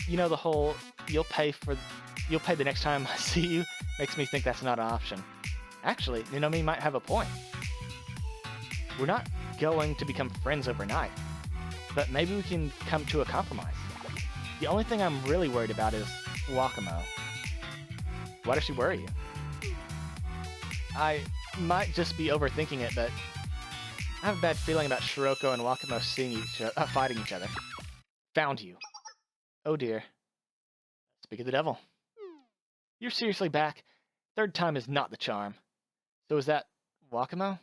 You know, the whole you'll pay the next time I see you makes me think that's not an option. Actually, Ninomi might have a point. We're not going to become friends overnight, but maybe we can come to a compromise. The only thing I'm really worried about is Wakamo. Why does she worry you? I might just be overthinking it, but I have a bad feeling about Shiroko and Wakamo fighting each other. Found you. Oh dear. Speak of the devil. You're seriously back? Third time is not the charm. So is that Wakamo?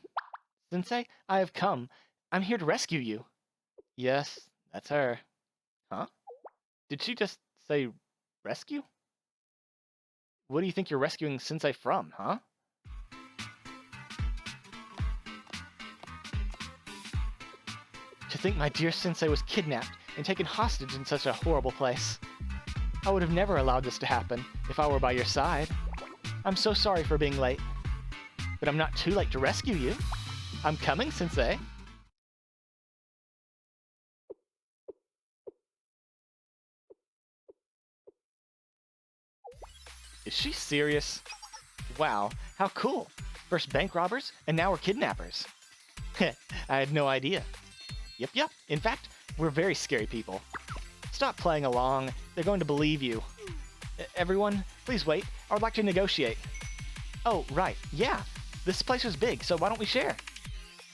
Sensei, I have come. I'm here to rescue you. Yes, that's her. Huh? Did she just say rescue? What do you think you're rescuing Sensei from, huh? To think my dear Sensei was kidnapped and taken hostage in such a horrible place. I would have never allowed this to happen if I were by your side. I'm so sorry for being late. But I'm not too late to rescue you. I'm coming, Sensei. Is she serious? Wow, how cool. First bank robbers, and now we're kidnappers. I had no idea. Yep. In fact, we're very scary people. Stop playing along. They're going to believe you. Everyone, please wait. I would like to negotiate. Oh, right. Yeah. This place is big, so why don't we share?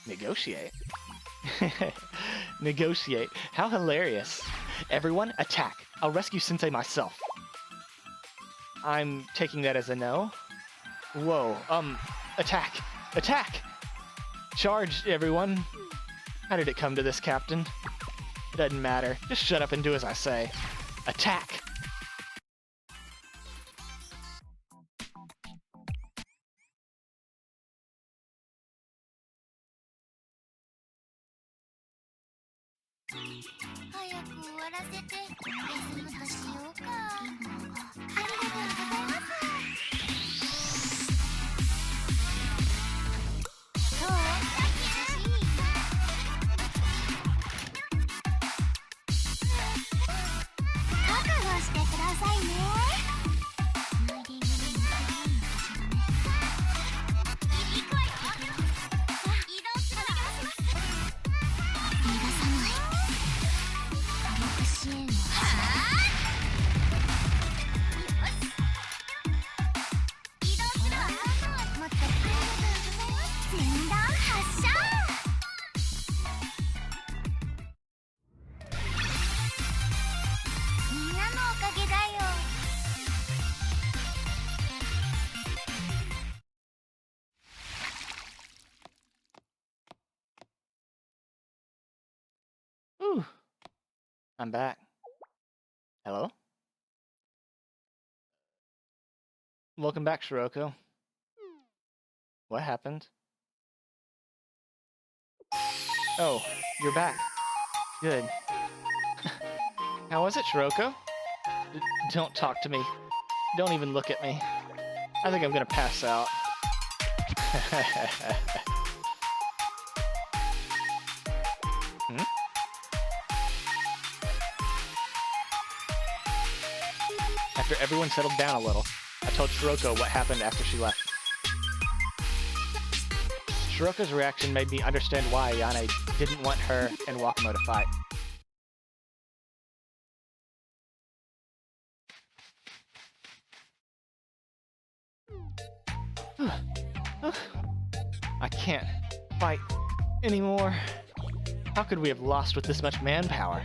Negotiate? Negotiate. How hilarious. Everyone, attack. I'll rescue Sensei myself. I'm taking that as a no. Whoa, attack. Attack! Charge, everyone. How did it come to this, Captain? It doesn't matter. Just shut up and do as I say. Attack! Ooh. I'm back. Hello? Welcome back, Shiroko. What happened? Oh, you're back. Good. How was it, Shiroko? Don't talk to me. Don't even look at me. I think I'm gonna pass out. After everyone settled down a little, I told Shiroko what happened after she left. Shiroko's reaction made me understand why Ayane didn't want her and Wakamo to fight. can't fight anymore. How could we have lost with this much manpower?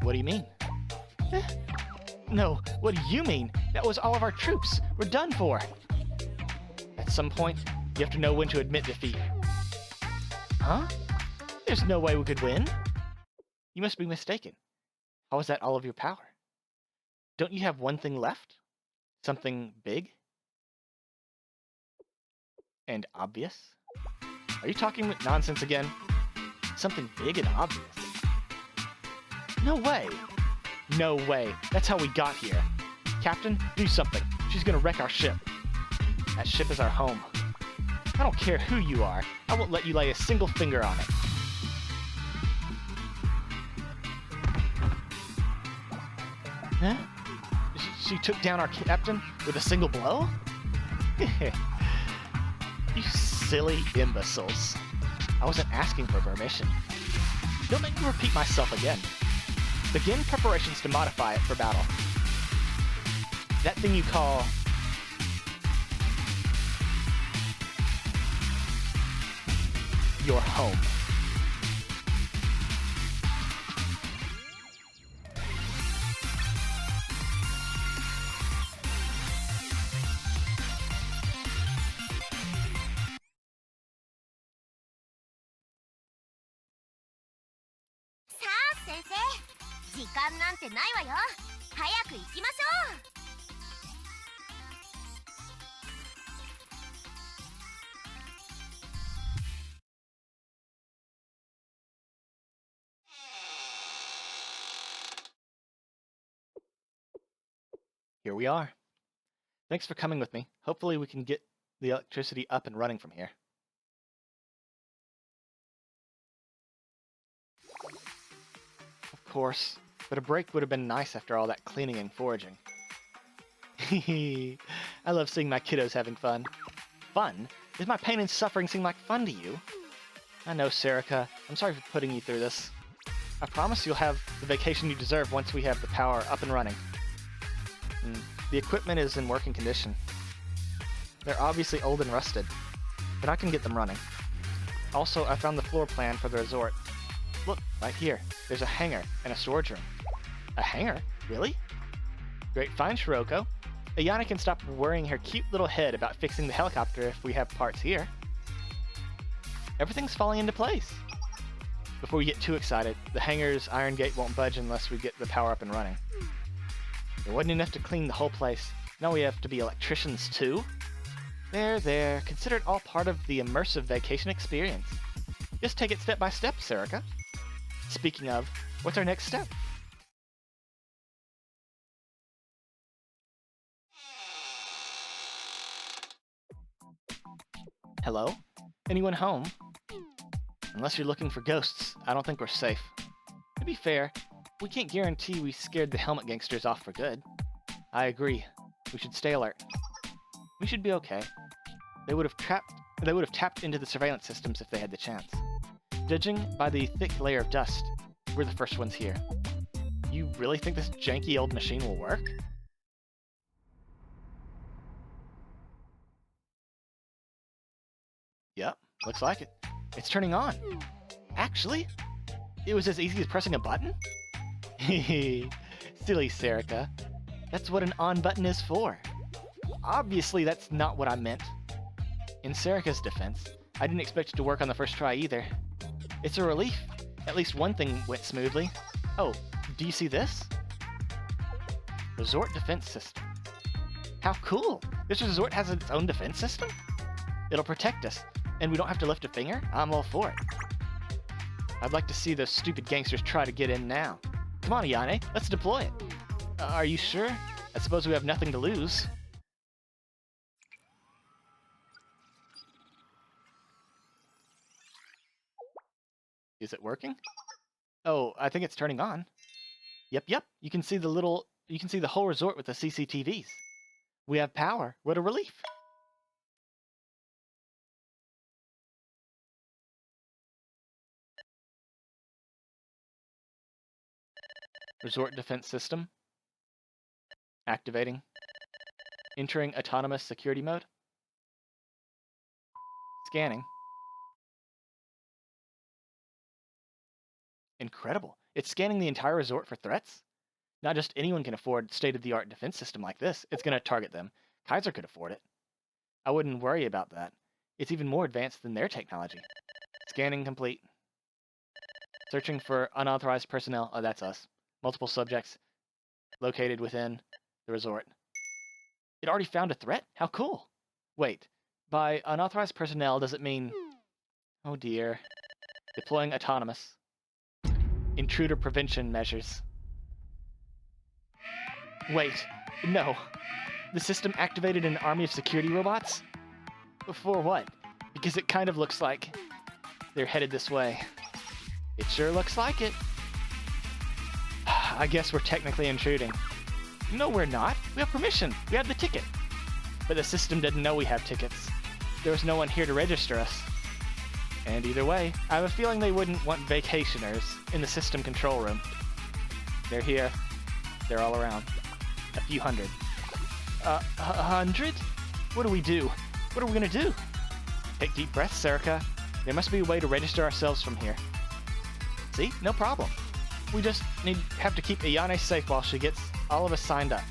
What do you mean? Eh? No, what do you mean? That was all of our troops. We're done for. At some point, you have to know when to admit defeat. Huh? There's no way we could win. You must be mistaken. How is that all of your power? Don't you have one thing left? Something big? And obvious? Are you talking nonsense again? Something big and obvious? No way! No way. That's how we got here. Captain, do something. She's gonna wreck our ship. That ship is our home. I don't care who you are. I won't let you lay a single finger on it. Huh? She took down our captain with a single blow? You silly imbeciles. I wasn't asking for permission. Don't make me repeat myself again. Begin preparations to modify it for battle. That thing you call... your home. Here we are. Thanks for coming with me. Hopefully we can get the electricity up and running from here. Of course, but a break would have been nice after all that cleaning and foraging. I love seeing my kiddos having fun. Fun? Is my pain and suffering seem like fun to you? I know, Serica. I'm sorry for putting you through this. I promise you'll have the vacation you deserve once we have the power up and running. The equipment is in working condition. They're obviously old and rusted, but I can get them running. Also, I found the floor plan for the resort. Look, right here. There's a hangar and a storage room. A hangar? Really? Great find, Shiroko. Ayana can stop worrying her cute little head about fixing the helicopter if we have parts here. Everything's falling into place. Before we get too excited, the hangar's iron gate won't budge unless we get the power up and running. It wasn't enough to clean the whole place. Now we have to be electricians too? There. Consider it all part of the immersive vacation experience. Just take it step by step, Serica. Speaking of, what's our next step? Hello? Anyone home? Unless you're looking for ghosts, I don't think we're safe. To be fair, we can't guarantee we scared the helmet gangsters off for good. I agree. We should stay alert. We should be okay. They would have tapped into the surveillance systems if they had the chance. Judging by the thick layer of dust, we're the first ones here. You really think this janky old machine will work? Yep, looks like it. It's turning on. Actually, it was as easy as pressing a button? Hehe, silly Serica. That's what an on button is for. Obviously, that's not what I meant. In Serica's defense, I didn't expect it to work on the first try either. It's a relief. At least one thing went smoothly. Oh, do you see this? Resort defense system. How cool! This resort has its own defense system? It'll protect us, and we don't have to lift a finger? I'm all for it. I'd like to see those stupid gangsters try to get in now. Come on, Ayane, let's deploy it. Are you sure? I suppose we have nothing to lose. Is it working? Oh, I think it's turning on. Yep. You can see the whole resort with the CCTVs. We have power. What a relief. Resort defense system. Activating. Entering autonomous security mode. Scanning. Incredible. It's scanning the entire resort for threats? Not just anyone can afford state-of-the-art defense system like this. It's going to target them. Kaiser could afford it. I wouldn't worry about that. It's even more advanced than their technology. Scanning complete. Searching for unauthorized personnel. Oh, that's us. Multiple subjects located within the resort. It already found a threat? How cool. Wait, by unauthorized personnel, does it mean... Oh dear. Deploying autonomous. Intruder prevention measures. Wait, no. The system activated an army of security robots? For what? Because it kind of looks like they're headed this way. It sure looks like it. I guess we're technically intruding. No, we're not. We have permission. We have the ticket. But the system didn't know we have tickets. There was no one here to register us. And either way, I have a feeling they wouldn't want vacationers in the system control room. They're here. They're all around. A few hundred. 100? What do we do? What are we gonna do? Take deep breaths, Serica. There must be a way to register ourselves from here. See? No problem. We just have to keep Ayane safe while she gets all of us signed up.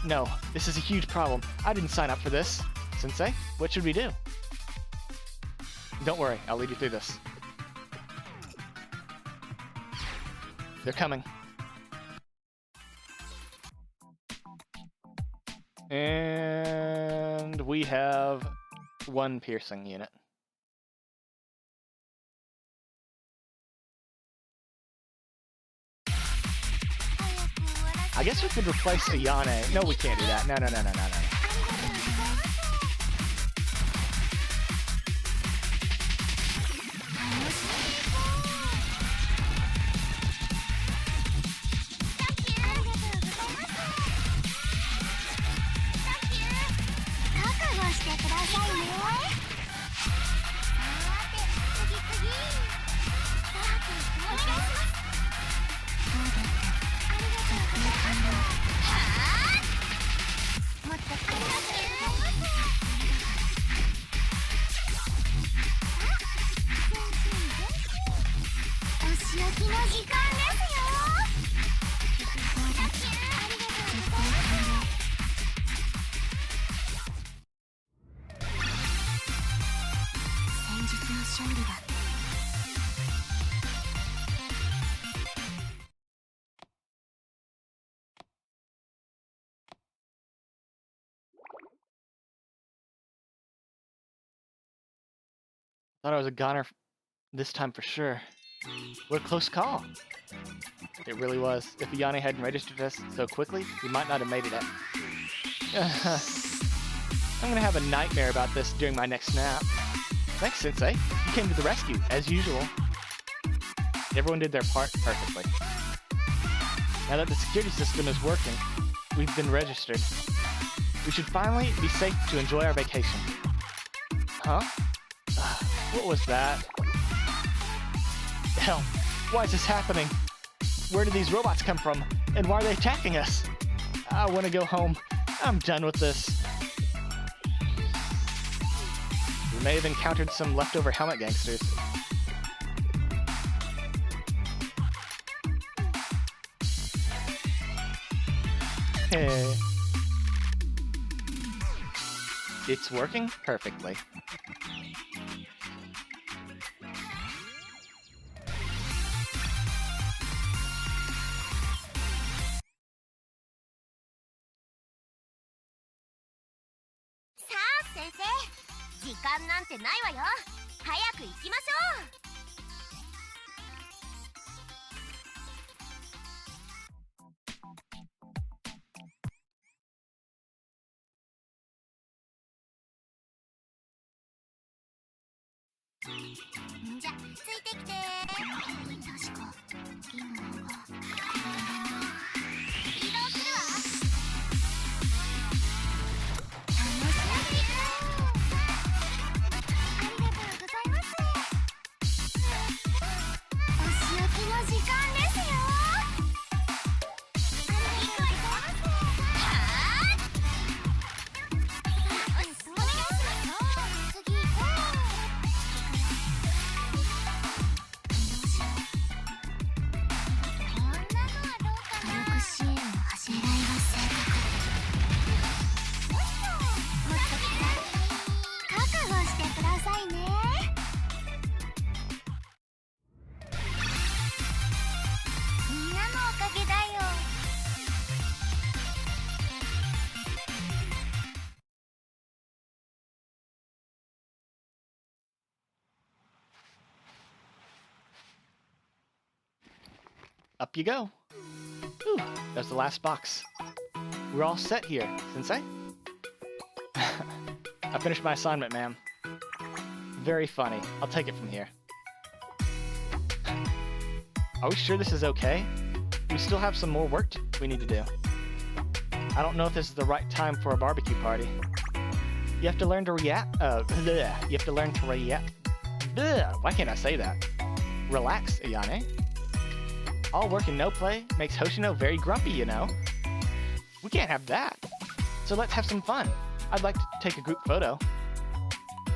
No, this is a huge problem. I didn't sign up for this. Sensei, what should we do? Don't worry, I'll lead you through this. They're coming. And we have one piercing unit. I guess we could replace Ayane. No, we can't do that. No. Thought I was a goner this time for sure. What a close call. It really was. If Ayane hadn't registered us so quickly, we might not have made it up. I'm gonna have a nightmare about this during my next nap. Thanks, Sensei. You came to the rescue, as usual. Everyone did their part perfectly. Now that the security system is working, we've been registered. We should finally be safe to enjoy our vacation. Huh? What was that? Hell, why is this happening? Where did these robots come from? And why are they attacking us? I want to go home. I'm done with this. We may have encountered some leftover helmet gangsters. Hey. It's working perfectly. up you go. Ooh, that's the last box. We're all set here, Sensei. I finished my assignment, ma'am. Very funny. I'll take it from here. Are we sure this is okay? We still have some more work we need to do. I don't know if this is the right time for a barbecue party. You have to learn to react. You have to learn to react. Why can't I say that? Relax, Ayane. All work and no play makes Hoshino very grumpy, you know. We can't have that. So let's have some fun. I'd like to take a group photo.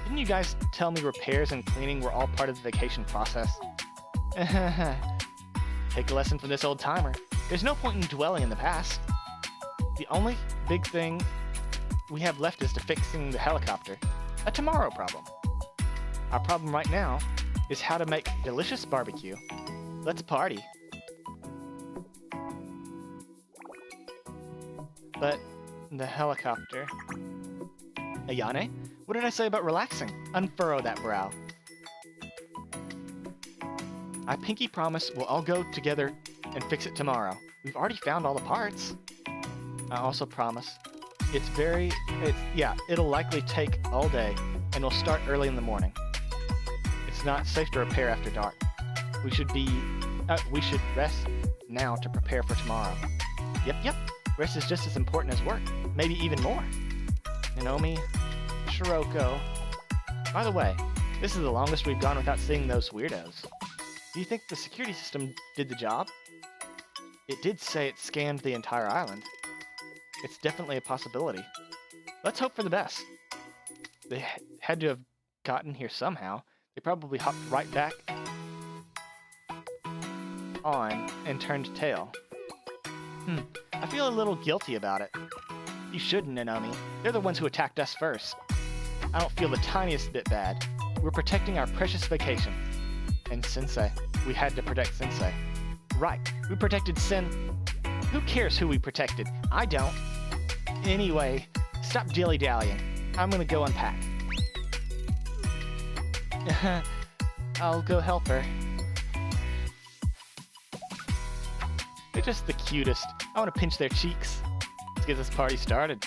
Didn't you guys tell me repairs and cleaning were all part of the vacation process? Take a lesson from this old timer. There's no point in dwelling in the past. The only big thing we have left is to fixing the helicopter. A tomorrow problem. Our problem right now is how to make delicious barbecue. Let's party. But the helicopter... Ayane, what did I say about relaxing? Unfurrow that brow. I pinky promise we'll all go together and fix it tomorrow. We've already found all the parts. I also promise. It'll likely take all day, and we'll start early in the morning. It's not safe to repair after dark. We should rest now to prepare for tomorrow. Yep. Rest is just as important as work, maybe even more. Naomi, Shiroko. By the way, this is the longest we've gone without seeing those weirdos. Do you think the security system did the job? It did say it scanned the entire island. It's definitely a possibility. Let's hope for the best. They had to have gotten here somehow. They probably hopped right back on and turned tail. I feel a little guilty about it. You shouldn't, Nanomi. They're the ones who attacked us first. I don't feel the tiniest bit bad. We're protecting our precious vacation. And Sensei. We had to protect Sensei. Right. We protected Who cares who we protected? I don't. Anyway, stop dilly-dallying. I'm gonna go unpack. I'll go help her. They're just the cutest. I want to pinch their cheeks. Let's get this party started.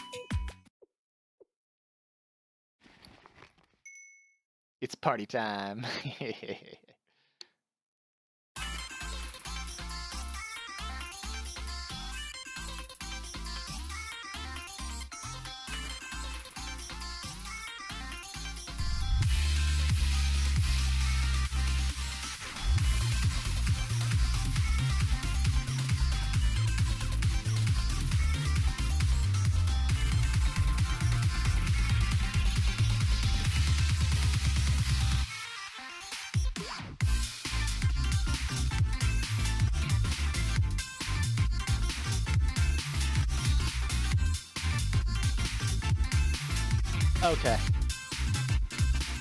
It's party time.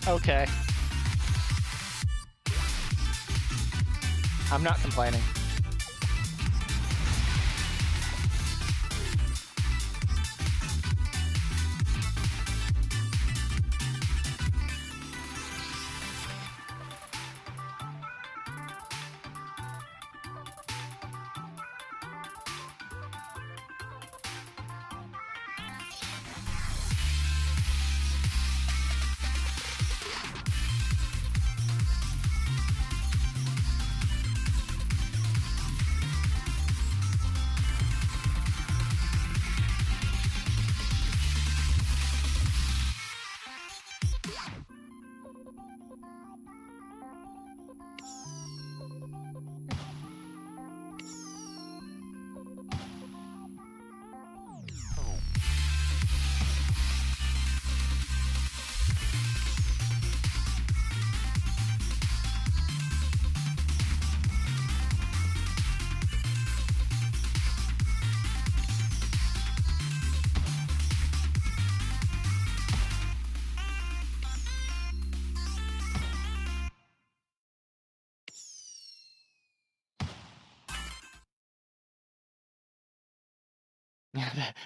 Okay. I'm not complaining.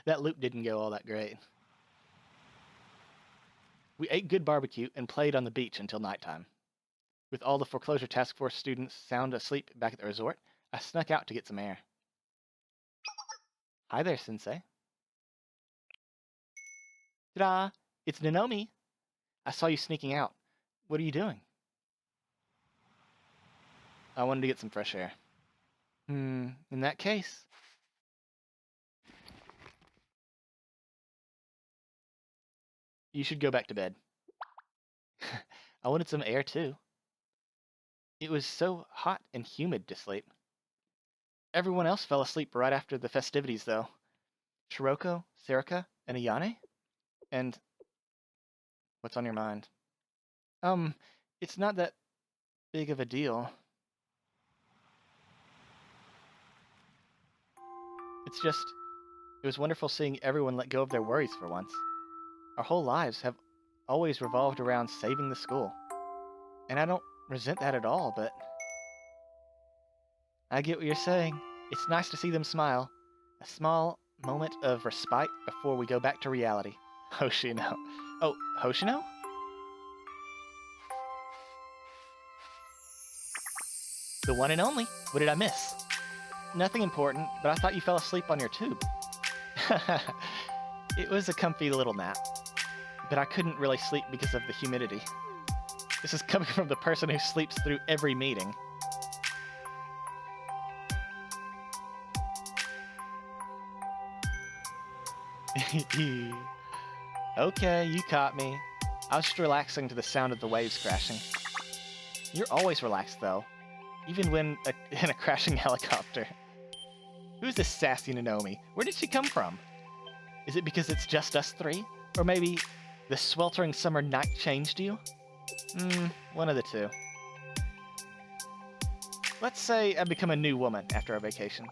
That loop didn't go all that great. We ate good barbecue and played on the beach until nighttime. With all the foreclosure task force students sound asleep back at the resort, I snuck out to get some air. Hi there, Sensei. Ta-da! It's Nanomi. I saw you sneaking out. What are you doing? I wanted to get some fresh air. In that case... you should go back to bed. I wanted some air, too. It was so hot and humid to sleep. Everyone else fell asleep right after the festivities, though. Shiroko, Serika, and Ayane? And... what's on your mind? It's not that big of a deal. It's just... it was wonderful seeing everyone let go of their worries for once. Our whole lives have always revolved around saving the school. And I don't resent that at all, but... I get what you're saying. It's nice to see them smile. A small moment of respite before we go back to reality. Hoshino. Oh, Hoshino? The one and only. What did I miss? Nothing important, but I thought you fell asleep on your tube. It was a comfy little nap. But I couldn't really sleep because of the humidity. This is coming from the person who sleeps through every meeting. Okay, you caught me. I was just relaxing to the sound of the waves crashing. You're always relaxed, though. Even when in a crashing helicopter. Who's this sassy Nanomi? Where did she come from? Is it because it's just us three? Or maybe the sweltering summer night changed you? One of the two. Let's say I become a new woman after our vacation.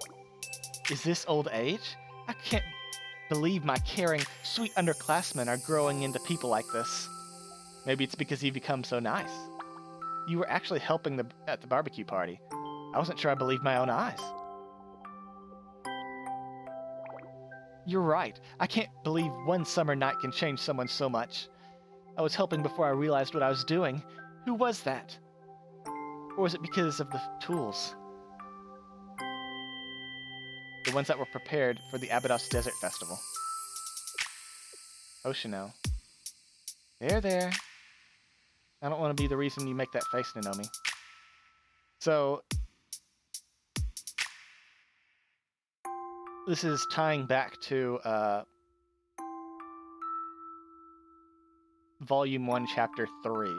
Is this old age? I can't believe my caring, sweet underclassmen are growing into people like this. Maybe it's because you've become so nice. You were actually helping at the barbecue party. I wasn't sure I believed my own eyes. You're right. I can't believe one summer night can change someone so much. I was helping before I realized what I was doing. Who was that? Or was it because of the tools? The ones that were prepared for the Abydos Desert Festival. Hoshino. There. I don't want to be the reason you make that face, Nanomi. So... this is tying back to Volume 1, Chapter 3.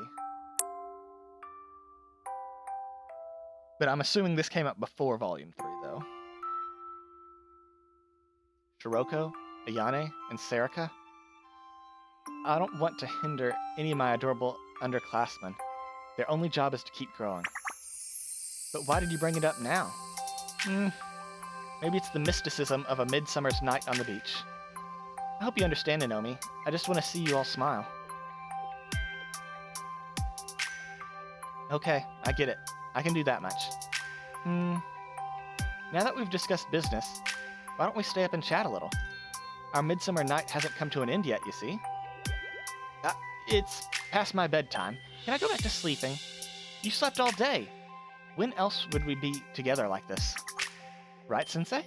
But I'm assuming this came up before Volume 3, though. Shiroko, Ayane, and Serika. I don't want to hinder any of my adorable underclassmen. Their only job is to keep growing. But why did you bring it up now? Maybe it's the mysticism of a midsummer's night on the beach. I hope you understand, Nanomi. I just want to see you all smile. Okay, I get it. I can do that much. Now that we've discussed business, why don't we stay up and chat a little? Our midsummer night hasn't come to an end yet, you see. It's past my bedtime. Can I go back to sleeping? You slept all day. When else would we be together like this? Right, Sensei?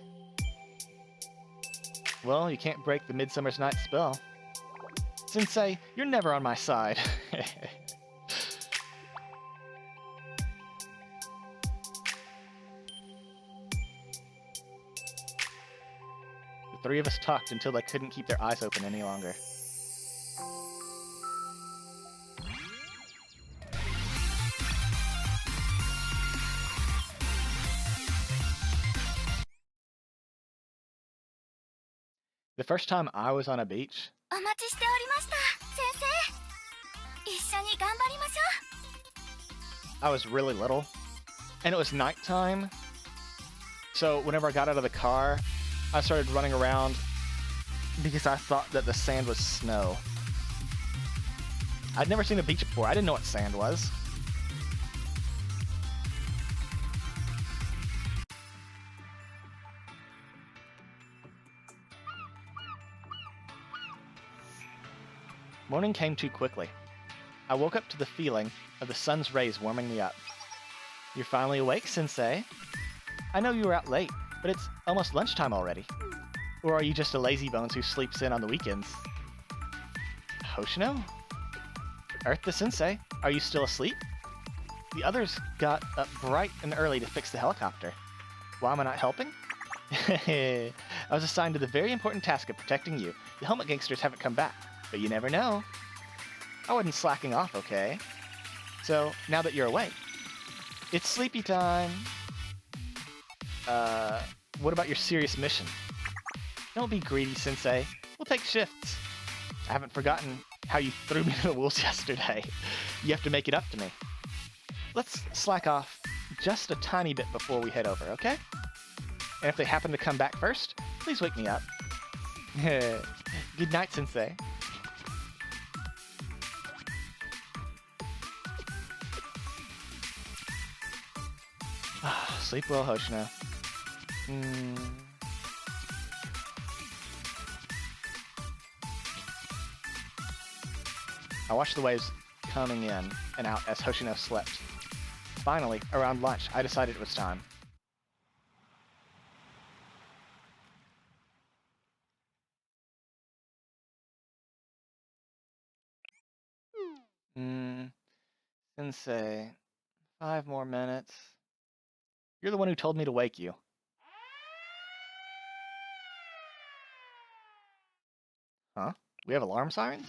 Well, you can't break the midsummer's night spell. Sensei, you're never on my side. The three of us talked until they couldn't keep their eyes open any longer. The first time I was on a beach, お待ちしておりました先生一緒に頑張りましょ I was really little, and it was nighttime. So whenever I got out of the car, I started running around because I thought that the sand was snow. I'd never seen a beach before. I didn't know what sand was. Morning came too quickly. I woke up to the feeling of the sun's rays warming me up. You're finally awake, Sensei? I know you were out late, but it's almost lunchtime already. Or are you just a lazy bones who sleeps in on the weekends? Hoshino? Earth the Sensei, are you still asleep? The others got up bright and early to fix the helicopter. Why am I not helping? I was assigned to the very important task of protecting you. The helmet gangsters haven't come back, but you never know. I wasn't slacking off, okay? So, now that you're awake, it's sleepy time. What about your serious mission? Don't be greedy, Sensei. We'll take shifts. I haven't forgotten how you threw me to the wolves yesterday. You have to make it up to me. Let's slack off just a tiny bit before we head over, okay? And if they happen to come back first, please wake me up. Good night, Sensei. Sleep well, Hoshino. I watched the waves coming in and out as Hoshino slept. Finally, around lunch, I decided it was time. Sensei, 5 more minutes. You're the one who told me to wake you. Huh? We have alarm sirens?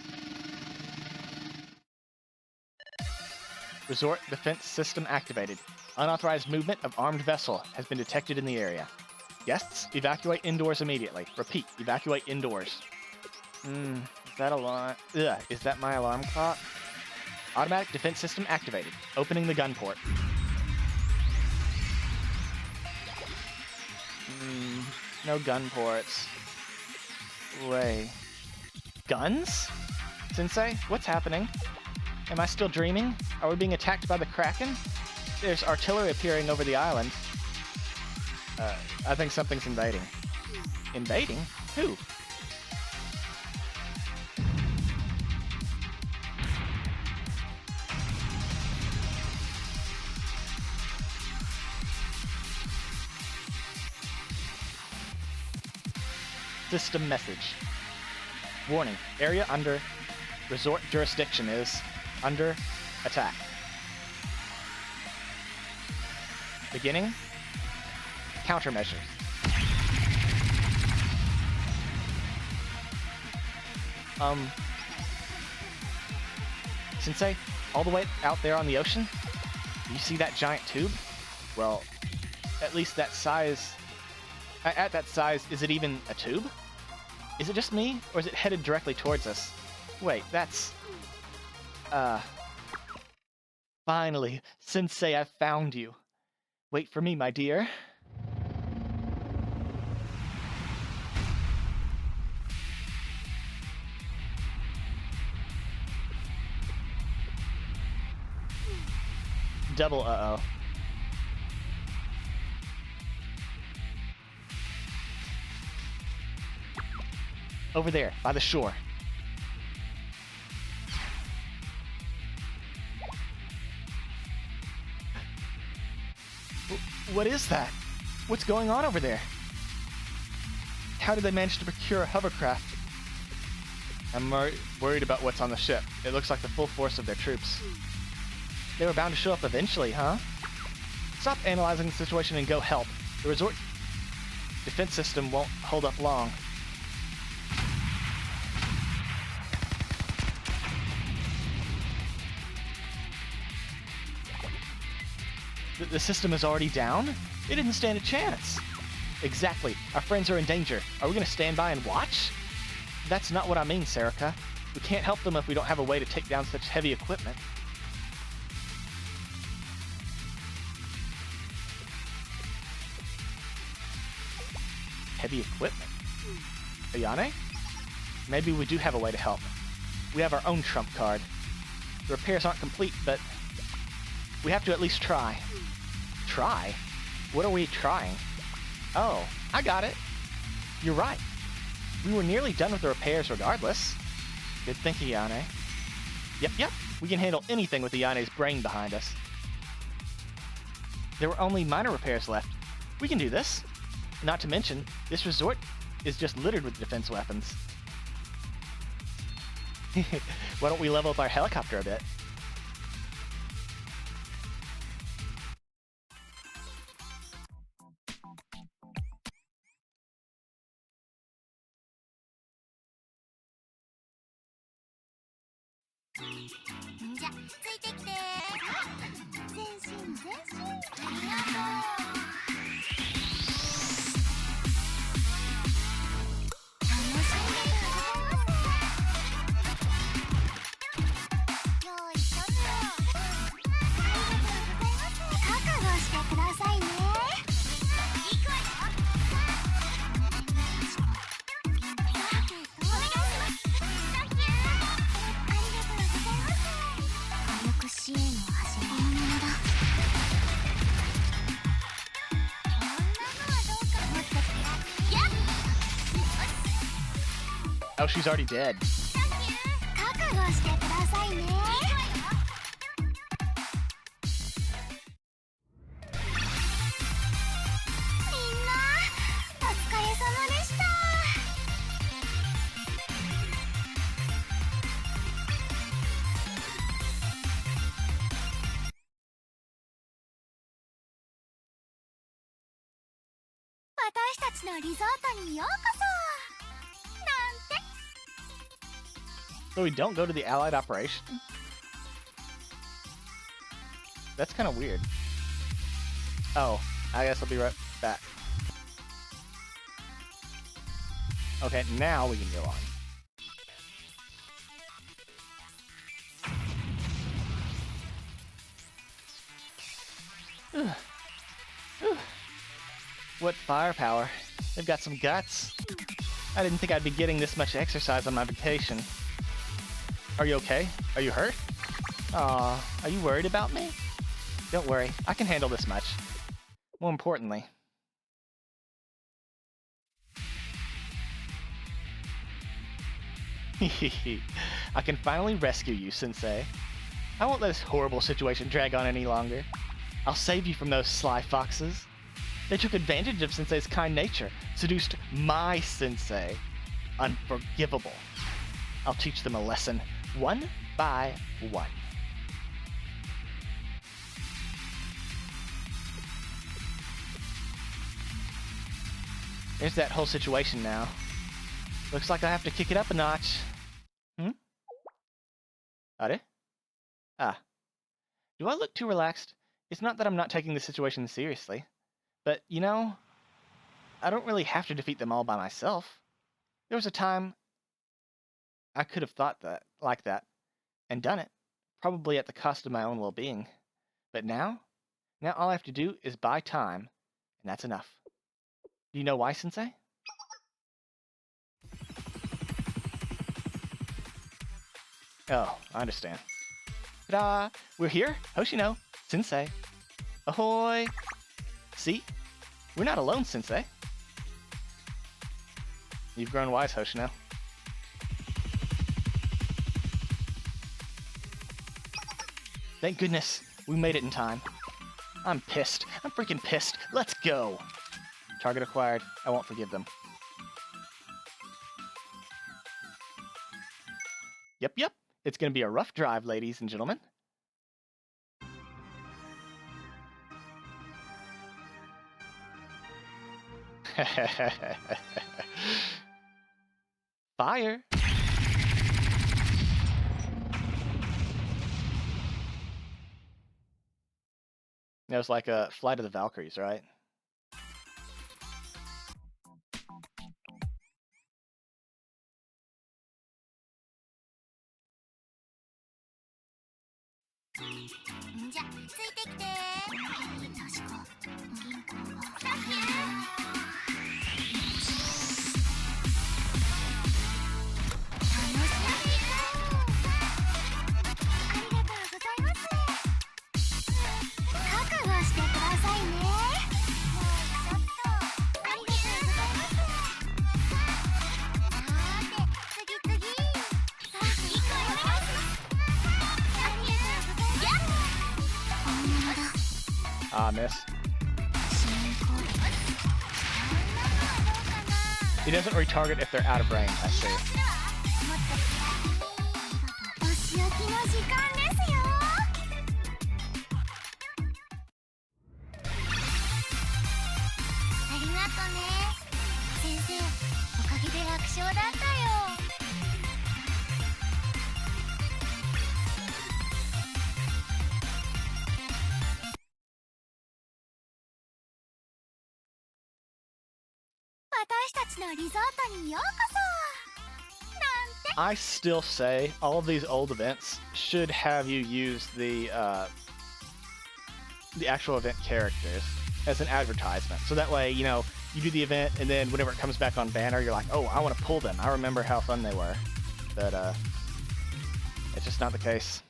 Resort defense system activated. Unauthorized movement of armed vessel has been detected in the area. Guests, evacuate indoors immediately. Repeat, evacuate indoors. Is that alarm? Ugh, is that my alarm clock? Automatic defense system activated. Opening the gun port. No gun ports. Wait. Guns? Sensei, what's happening? Am I still dreaming? Are we being attacked by the Kraken? There's artillery appearing over the island. I think something's invading. Invading? Who? System message. Warning, area under resort jurisdiction is under attack. Beginning countermeasures. Sensei, all the way out there on the ocean, do you see that giant tube? Well, at least that size. At that size, is it even a tube? Is it just me, or is it headed directly towards us? Wait, that's... Finally, Sensei, I've found you. Wait for me, my dear. Double uh-oh. Over there, by the shore. What is that? What's going on over there? How did they manage to procure a hovercraft? I'm worried about what's on the ship. It looks like the full force of their troops. They were bound to show up eventually, huh? Stop analyzing the situation and go help. The resort defense system won't hold up long. The system is already down? It didn't stand a chance. Exactly. Our friends are in danger. Are we going to stand by and watch? That's not what I mean, Serica. We can't help them if we don't have a way to take down such heavy equipment. Heavy equipment? Ayane? Maybe we do have a way to help. We have our own trump card. The repairs aren't complete, but we have to at least try. Try? What are we trying? Oh, I got it. You're right. We were nearly done with the repairs regardless. Good thinking, Ayane. Yep. We can handle anything with Ayane's brain behind us. There were only minor repairs left. We can do this. Not to mention, this resort is just littered with defense weapons. Why don't we level up our helicopter a bit? Oh, she's already dead. So we don't go to the Allied operation? That's kind of weird. Oh, I guess I'll be right back. Okay, now we can go on. What firepower. They've got some guts. I didn't think I'd be getting this much exercise on my vacation. Are you okay? Are you hurt? Aw, are you worried about me? Don't worry, I can handle this much. More importantly... I can finally rescue you, Sensei. I won't let this horrible situation drag on any longer. I'll save you from those sly foxes. They took advantage of Sensei's kind nature, seduced my Sensei. Unforgivable. I'll teach them a lesson, one by one. There's that whole situation now. Looks like I have to kick it up a notch. Are? Ah. Do I look too relaxed? It's not that I'm not taking the situation seriously. But, you know, I don't really have to defeat them all by myself. There was a time I could have thought that like that and done it, probably at the cost of my own well-being. But now all I have to do is buy time, and that's enough. Do you know why, Sensei? Oh, I understand. Ta-da! We're here, Hoshino, Sensei. Ahoy! See? We're not alone, Sensei. You've grown wise, Hoshino. Thank goodness, we made it in time. I'm pissed. I'm freaking pissed. Let's go! Target acquired. I won't forgive them. Yep. It's gonna be a rough drive, ladies and gentlemen. Fire! That was like a Flight of the Valkyries, right? Ah, miss. It doesn't retarget if they're out of range, I see. お仕置きの時間ですよ。ありがとね。先生、おかげで楽勝だったよ。私たちのリゾートにようこそ。 I still say all of these old events should have you use the actual event characters as an advertisement. So that way, you know, you do the event and then whenever it comes back on banner, you're like, oh, I want to pull them. I remember how fun they were. But it's just not the case.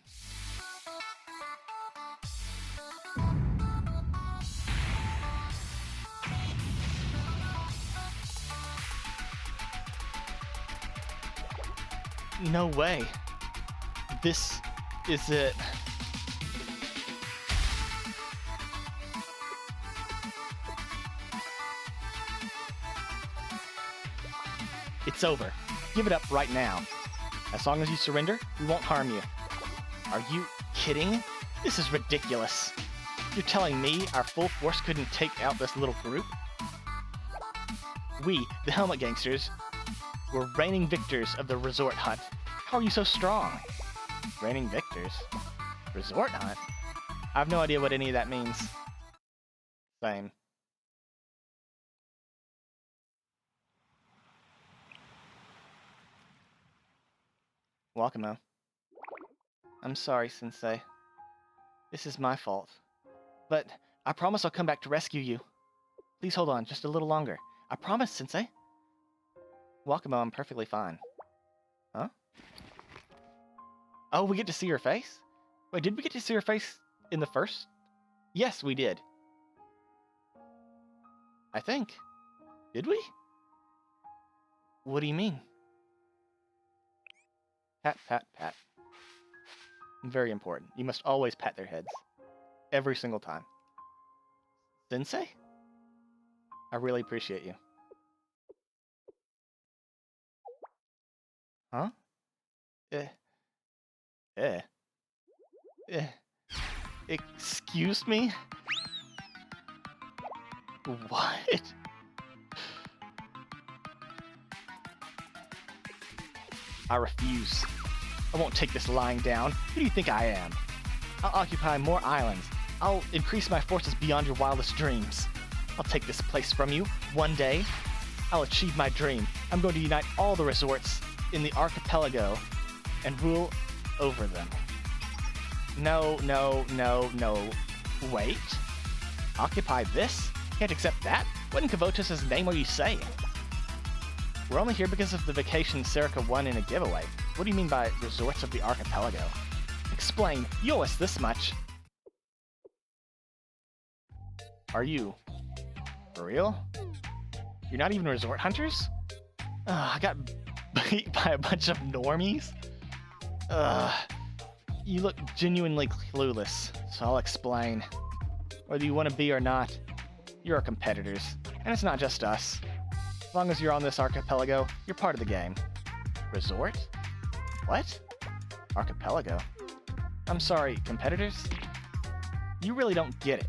No way. This is it. It's over. Give it up right now. As long as you surrender, we won't harm you. Are you kidding? This is ridiculous. You're telling me our full force couldn't take out this little group? We, the Helmet Gangsters, were reigning victors of the resort hunt. How are you so strong? Reigning victors? Resort hunt? I have no idea what any of that means. Same. Wakamo. I'm sorry, Sensei. This is my fault. But I promise I'll come back to rescue you. Please hold on just a little longer. I promise, Sensei. Wakamo, I'm perfectly fine. Huh? Oh, we get to see her face? Wait, did we get to see her face in the first? Yes, we did. I think. Did we? What do you mean? Pat, pat, pat. Very important. You must always pat their heads. Every single time. Sensei? I really appreciate you. Huh? Excuse me? What? I refuse. I won't take this lying down. Who do you think I am? I'll occupy more islands. I'll increase my forces beyond your wildest dreams. I'll take this place from you one day. I'll achieve my dream. I'm going to unite all the resorts in the archipelago and rule over them. No, no, no, no. Wait. Occupy this? Can't accept that? What in Kavotos' name are you saying? We're only here because of the vacation Serica won in a giveaway. What do you mean by resorts of the archipelago? Explain. You owe us this much. Are you for real? You're not even resort hunters? I got beat by a bunch of normies? You look genuinely clueless, so I'll explain. Whether you want to be or not, you're our competitors, and it's not just us. As long as you're on this archipelago, you're part of the game. Resort? What? Archipelago? I'm sorry, competitors? You really don't get it.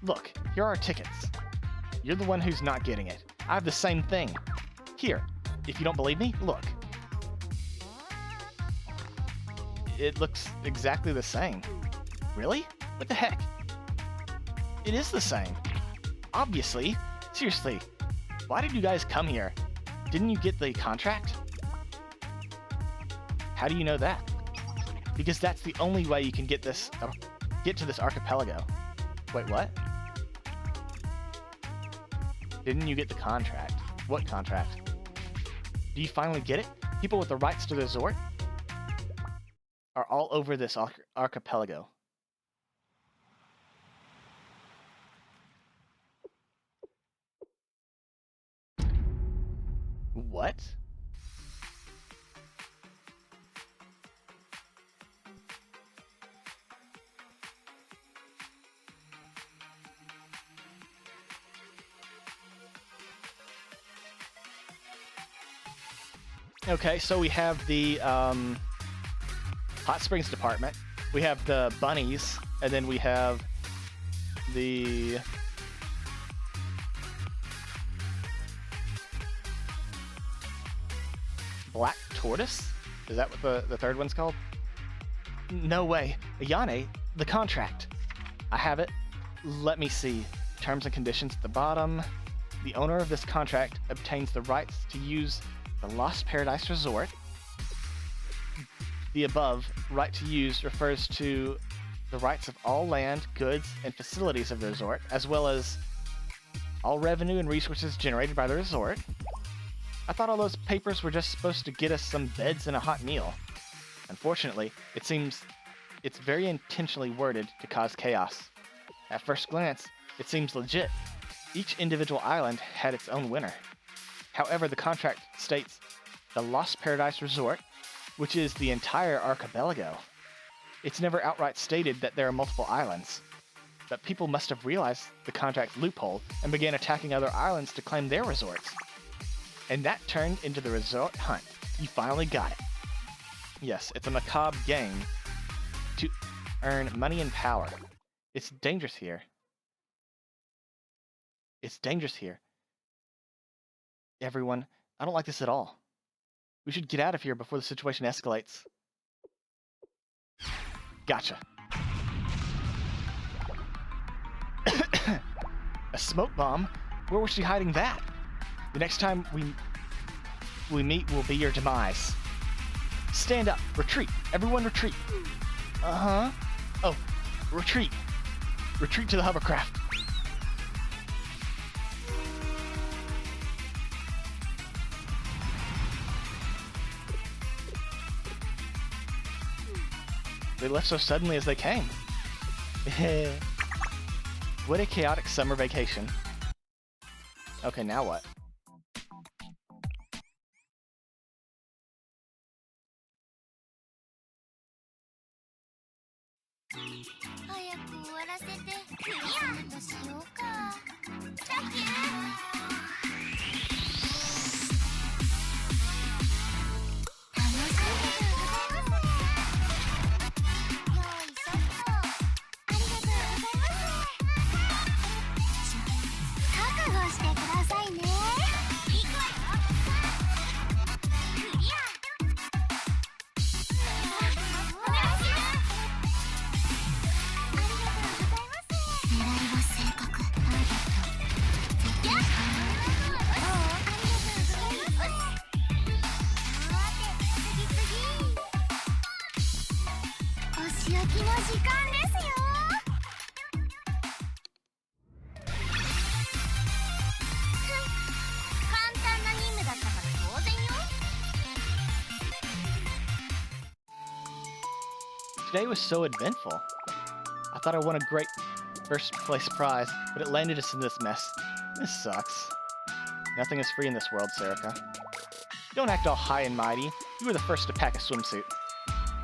Look, here are our tickets. You're the one who's not getting it. I have the same thing. Here, if you don't believe me, look. It looks exactly the same. Really? What the heck? It is the same. Obviously. Seriously. Why did you guys come here? Didn't you get the contract? How do you know that? Because that's the only way you can get to this archipelago. Wait, what? Didn't you get the contract? What contract? Do you finally get it? People with the rights to the resort are all over this archipelago. What? Okay, so we have the hot springs department. We have the bunnies, and then we have the black tortoise. Is that what the third one's called? No way. Ayane, the contract. I have it. Let me see. Terms and conditions at the bottom. The owner of this contract obtains the rights to use the Lost Paradise Resort. The above right to use refers to the rights of all land, goods, and facilities of the resort, as well as all revenue and resources generated by the resort. I thought all those papers were just supposed to get us some beds and a hot meal. Unfortunately, it seems it's very intentionally worded to cause chaos. At first glance, it seems legit. Each individual island had its own winner. However, the contract states the Lost Paradise Resort, which is the entire archipelago. It's never outright stated that there are multiple islands, but people must have realized the contract's loophole and began attacking other islands to claim their resorts. And that turned into the resort hunt. You finally got it. Yes, it's a macabre game to earn money and power. It's dangerous here. It's dangerous here. Everyone, I don't like this at all. We should get out of here before the situation escalates. Gotcha. A smoke bomb? Where was she hiding that? The next time we meet will be your demise. Stand up. Retreat. Everyone retreat. Uh-huh. Oh, retreat. Retreat to the hovercraft. They left so suddenly as they came. What a chaotic summer vacation. Okay, now what? Today was so eventful. I thought I won a great first place prize, but it landed us in this mess. This sucks. Nothing is free in this world, Serica. Don't act all high and mighty. You were the first to pack a swimsuit.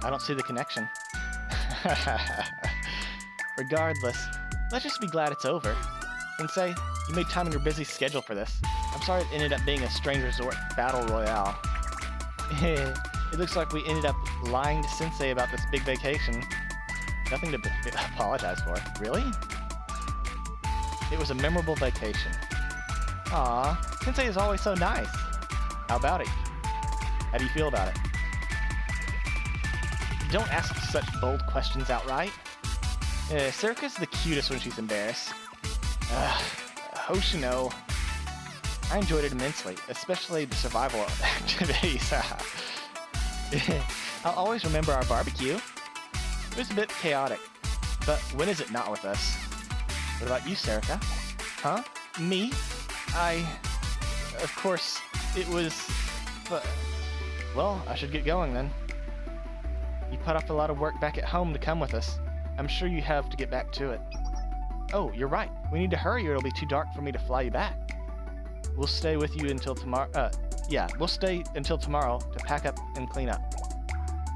I don't see the connection. Regardless, let's just be glad it's over. Sensei, you made time in your busy schedule for this. I'm sorry it ended up being a strange resort battle royale. It looks like we ended up lying to Sensei about this big vacation. Nothing to apologize for. Really? It was a memorable vacation. Aw, Sensei is always so nice. How about it? How do you feel about it? Don't ask such bold questions outright. Serica's the cutest when she's embarrassed. Hoshino. I enjoyed it immensely, especially the survival activities. I'll always remember our barbecue. It was a bit chaotic, but when is it not with us? What about you, Serica? Huh? Me? Of course, it was... Well, I should get going then. You put off a lot of work back at home to come with us. I'm sure you have to get back to it. Oh, you're right. We need to hurry or it'll be too dark for me to fly you back. We'll stay with you until tomorrow. We'll stay until tomorrow to pack up and clean up.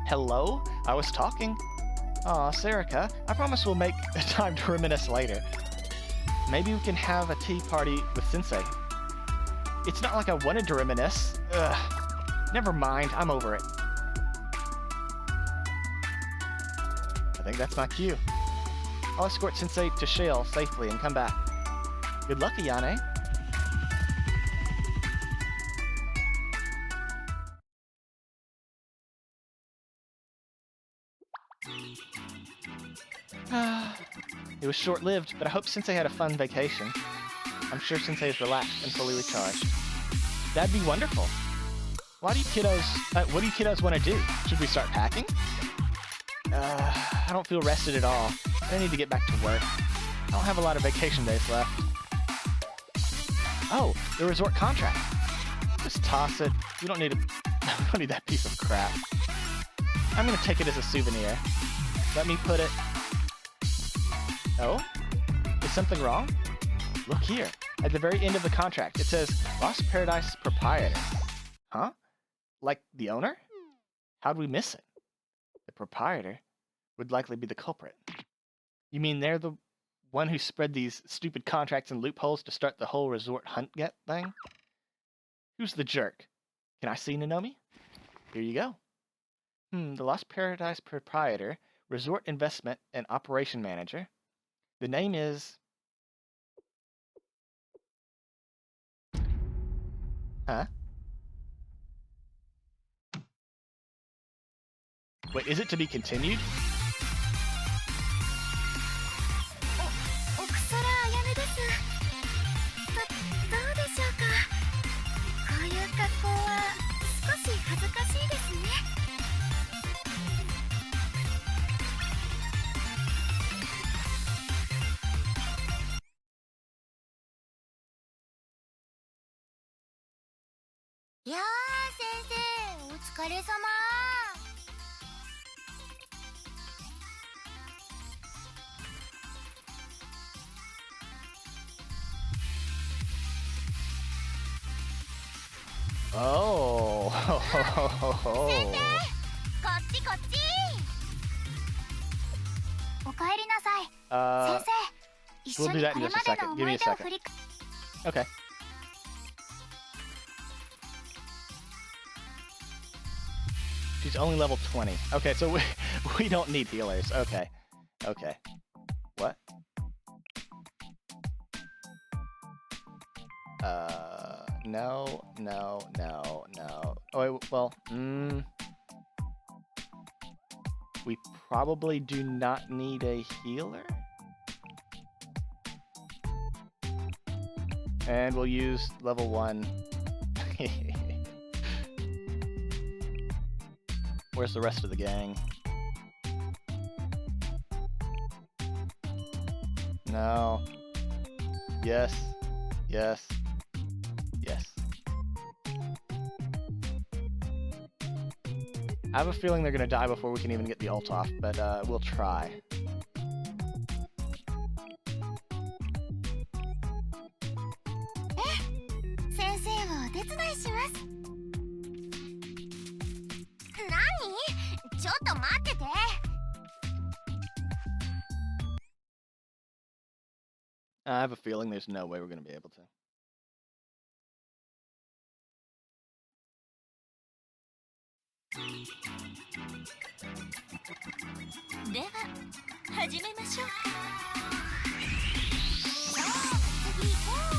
Hello? I was talking. Aw, Serica, I promise we'll make time to reminisce later. Maybe we can have a tea party with Sensei. It's not like I wanted to reminisce. Ugh. Never mind, I'm over it. I think that's my cue. I'll escort Sensei to Shale safely and come back. Good luck, Ayane. It was short-lived, but I hope Sensei had a fun vacation. I'm sure Sensei is relaxed and fully recharged. That'd be wonderful. What do you kiddos want to do? Should we start packing? I don't feel rested at all. I need to get back to work. I don't have a lot of vacation days left. Oh, the resort contract. Just toss it. We don't need that piece of crap. I'm gonna take it as a souvenir. Let me put it... Oh? Is something wrong? Look here. At the very end of the contract, it says, Lost Paradise Proprietor. Huh? Like the owner? How'd we miss it? The proprietor would likely be the culprit. You mean they're the one who spread these stupid contracts and loopholes to start the whole resort hunt get thing? Who's the jerk? Can I see Nanomi? Here you go. The Lost Paradise Proprietor, Resort Investment and Operation Manager. The name is... Huh? Wait, is it to be continued? お草らあやねです。どうでしょうか。こういう格好は少し恥ずかしいですね。やあ、先生、お疲れ様。Oh. こっちこっち。おかえりなさい。先生、一緒 we'll do に that こ in れ just ま a で second. の Give 思 me い a 出を second. 振り Okay. She's only level 20. Okay, so we don't need healers. Okay. Okay. What? No. Oh, well, we probably do not need a healer. And we'll use level 1. Where's the rest of the gang? No. Yes. Yes. Yes. I have a feeling they're gonna die before we can even get the ult off, but we'll try. I have a feeling there's no way we're gonna be able to. では始めましょう。さあ次行こう。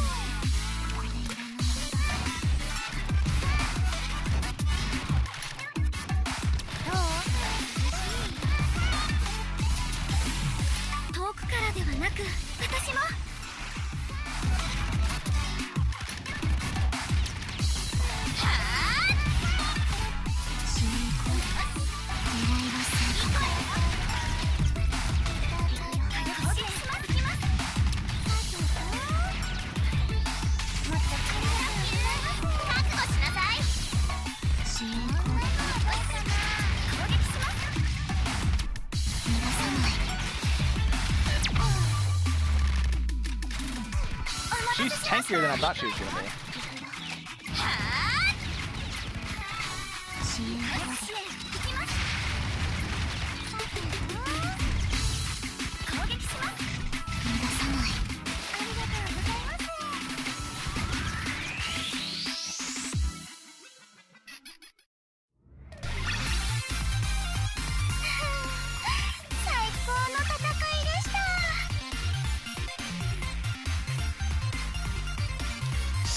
どう？遠くからではなく私も。She's tankier than I thought she was gonna be.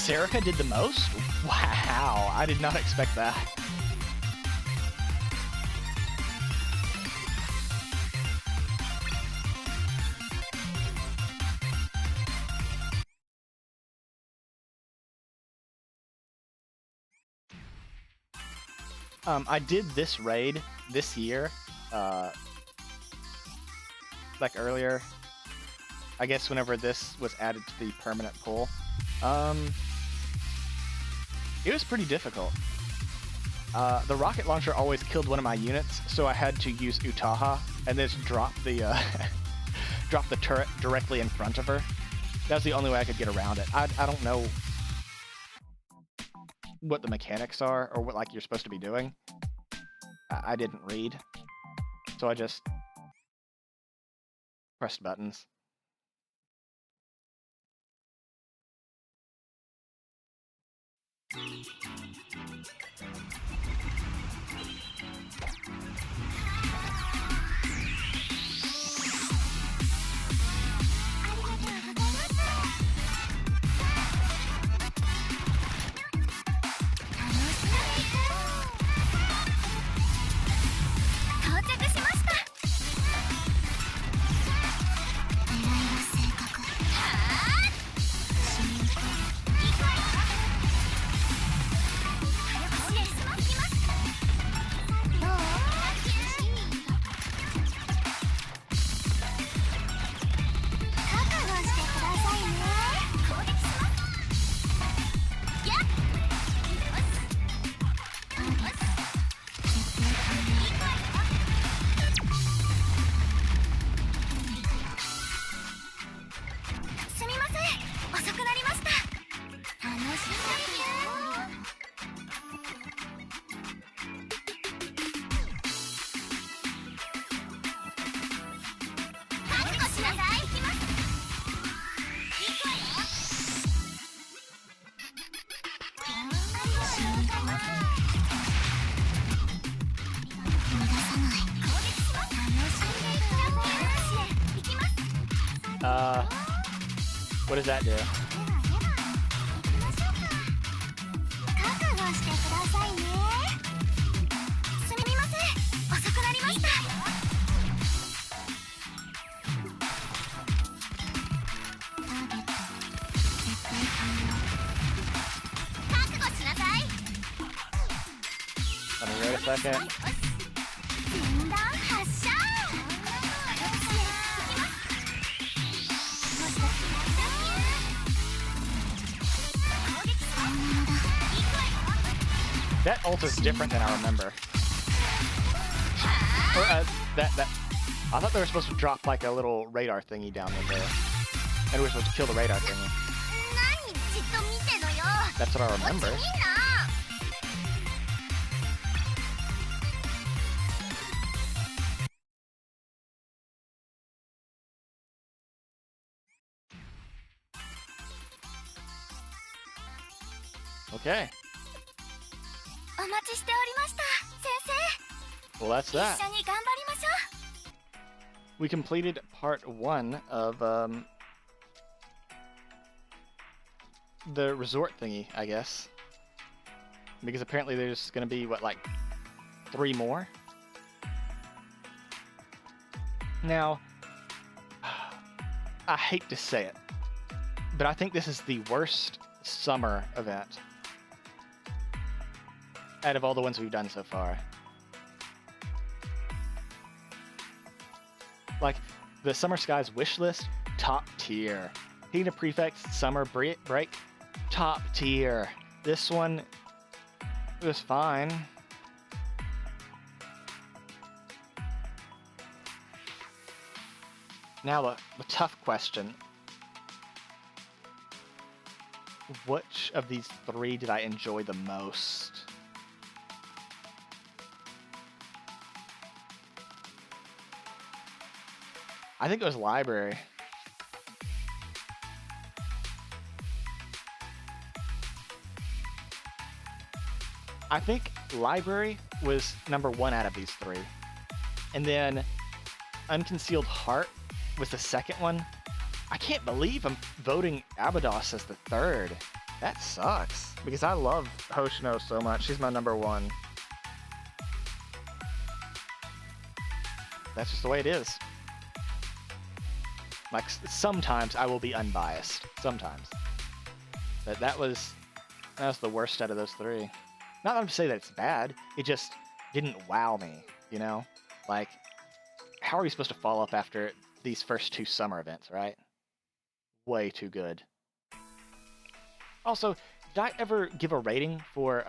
Serica did the most? Wow, I did not expect that. I did this raid this year, like earlier, I guess whenever this was added to the permanent pool. It was pretty difficult. The rocket launcher always killed one of my units, so I had to use Utaha and then just drop the drop the turret directly in front of her. That was the only way I could get around it. I don't know what the mechanics are or what like you're supposed to be doing. I didn't read, so I just pressed buttons. What does that do? Let me wait a second. That ult is different than I remember. Or, I thought they were supposed to drop like a little radar thingy down in there. And we were supposed to kill the radar thingy. That's what I remember. Okay. Well, that's that. We completed part 1 of the resort thingy, I guess. Because apparently there's going to be, what, like 3 more? Now, I hate to say it, but I think this is the worst summer event out of all the ones we've done so far. Like, the Summer Skies wish list, top tier. Heat of Prefects Summer Break, top tier. This one was fine. Now the tough question. Which of these 3 did I enjoy the most? I think it was library. I think library was number 1 out of these 3. And then Unconcealed Heart was the second one. I can't believe I'm voting Abydos as the 3rd. That sucks, because I love Hoshino so much. She's my number one. That's just the way it is. Like, sometimes I will be unbiased. Sometimes. But that was the worst out of those three. Not that I'm saying that it's bad. It just didn't wow me, you know? Like, how are you supposed to follow up after these first two summer events, right? Way too good. Also, did I ever give a rating for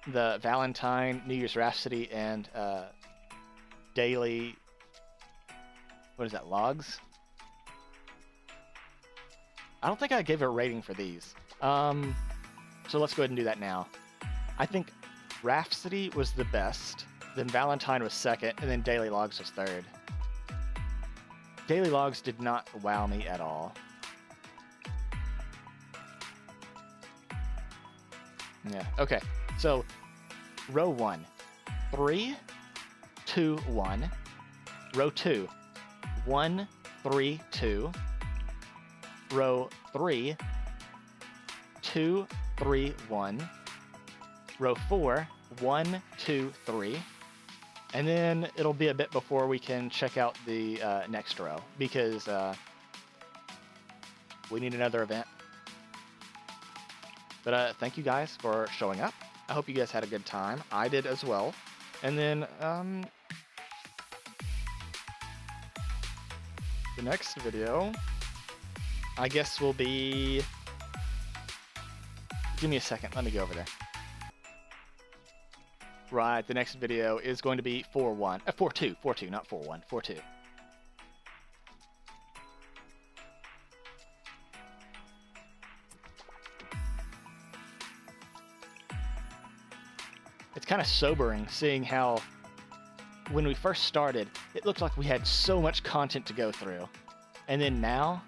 the Valentine, New Year's Rhapsody, and daily... What is that, logs? I don't think I gave a rating for these. So let's go ahead and do that now. I think Rhapsody was the best, then Valentine was second, and then Daily Logs was third. Daily Logs did not wow me at all. Yeah, okay. So, row 1. 3, 2, 1. Row 2. 1, 3, 2. Row 3. 2, 3, 1. Row 4. 1, 2, 3. And then it'll be a bit before we can check out the next row, because we need another event. But thank you guys for showing up. I hope you guys had a good time. I did as well. And then the next video, I guess, will be... Give me a second. Let me go over there. Right, the next video is going to be 4-1. 4-2. 4-2, not 4-1. 4-2. It's kind of sobering seeing how, when we first started, it looked like we had so much content to go through. And then now,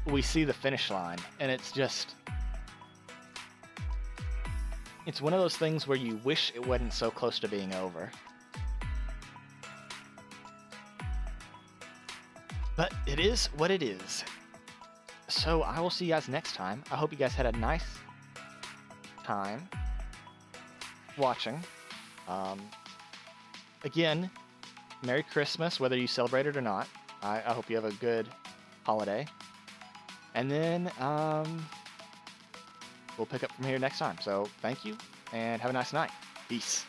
we see the finish line, and it's just... It's one of those things where you wish it wasn't so close to being over. But it is what it is. So I will see you guys next time. I hope you guys had a nice time watching. Again, Merry Christmas, whether you celebrate it or not. I hope you have a good holiday. And then we'll pick up from here next time. So thank you, and have a nice night. Peace.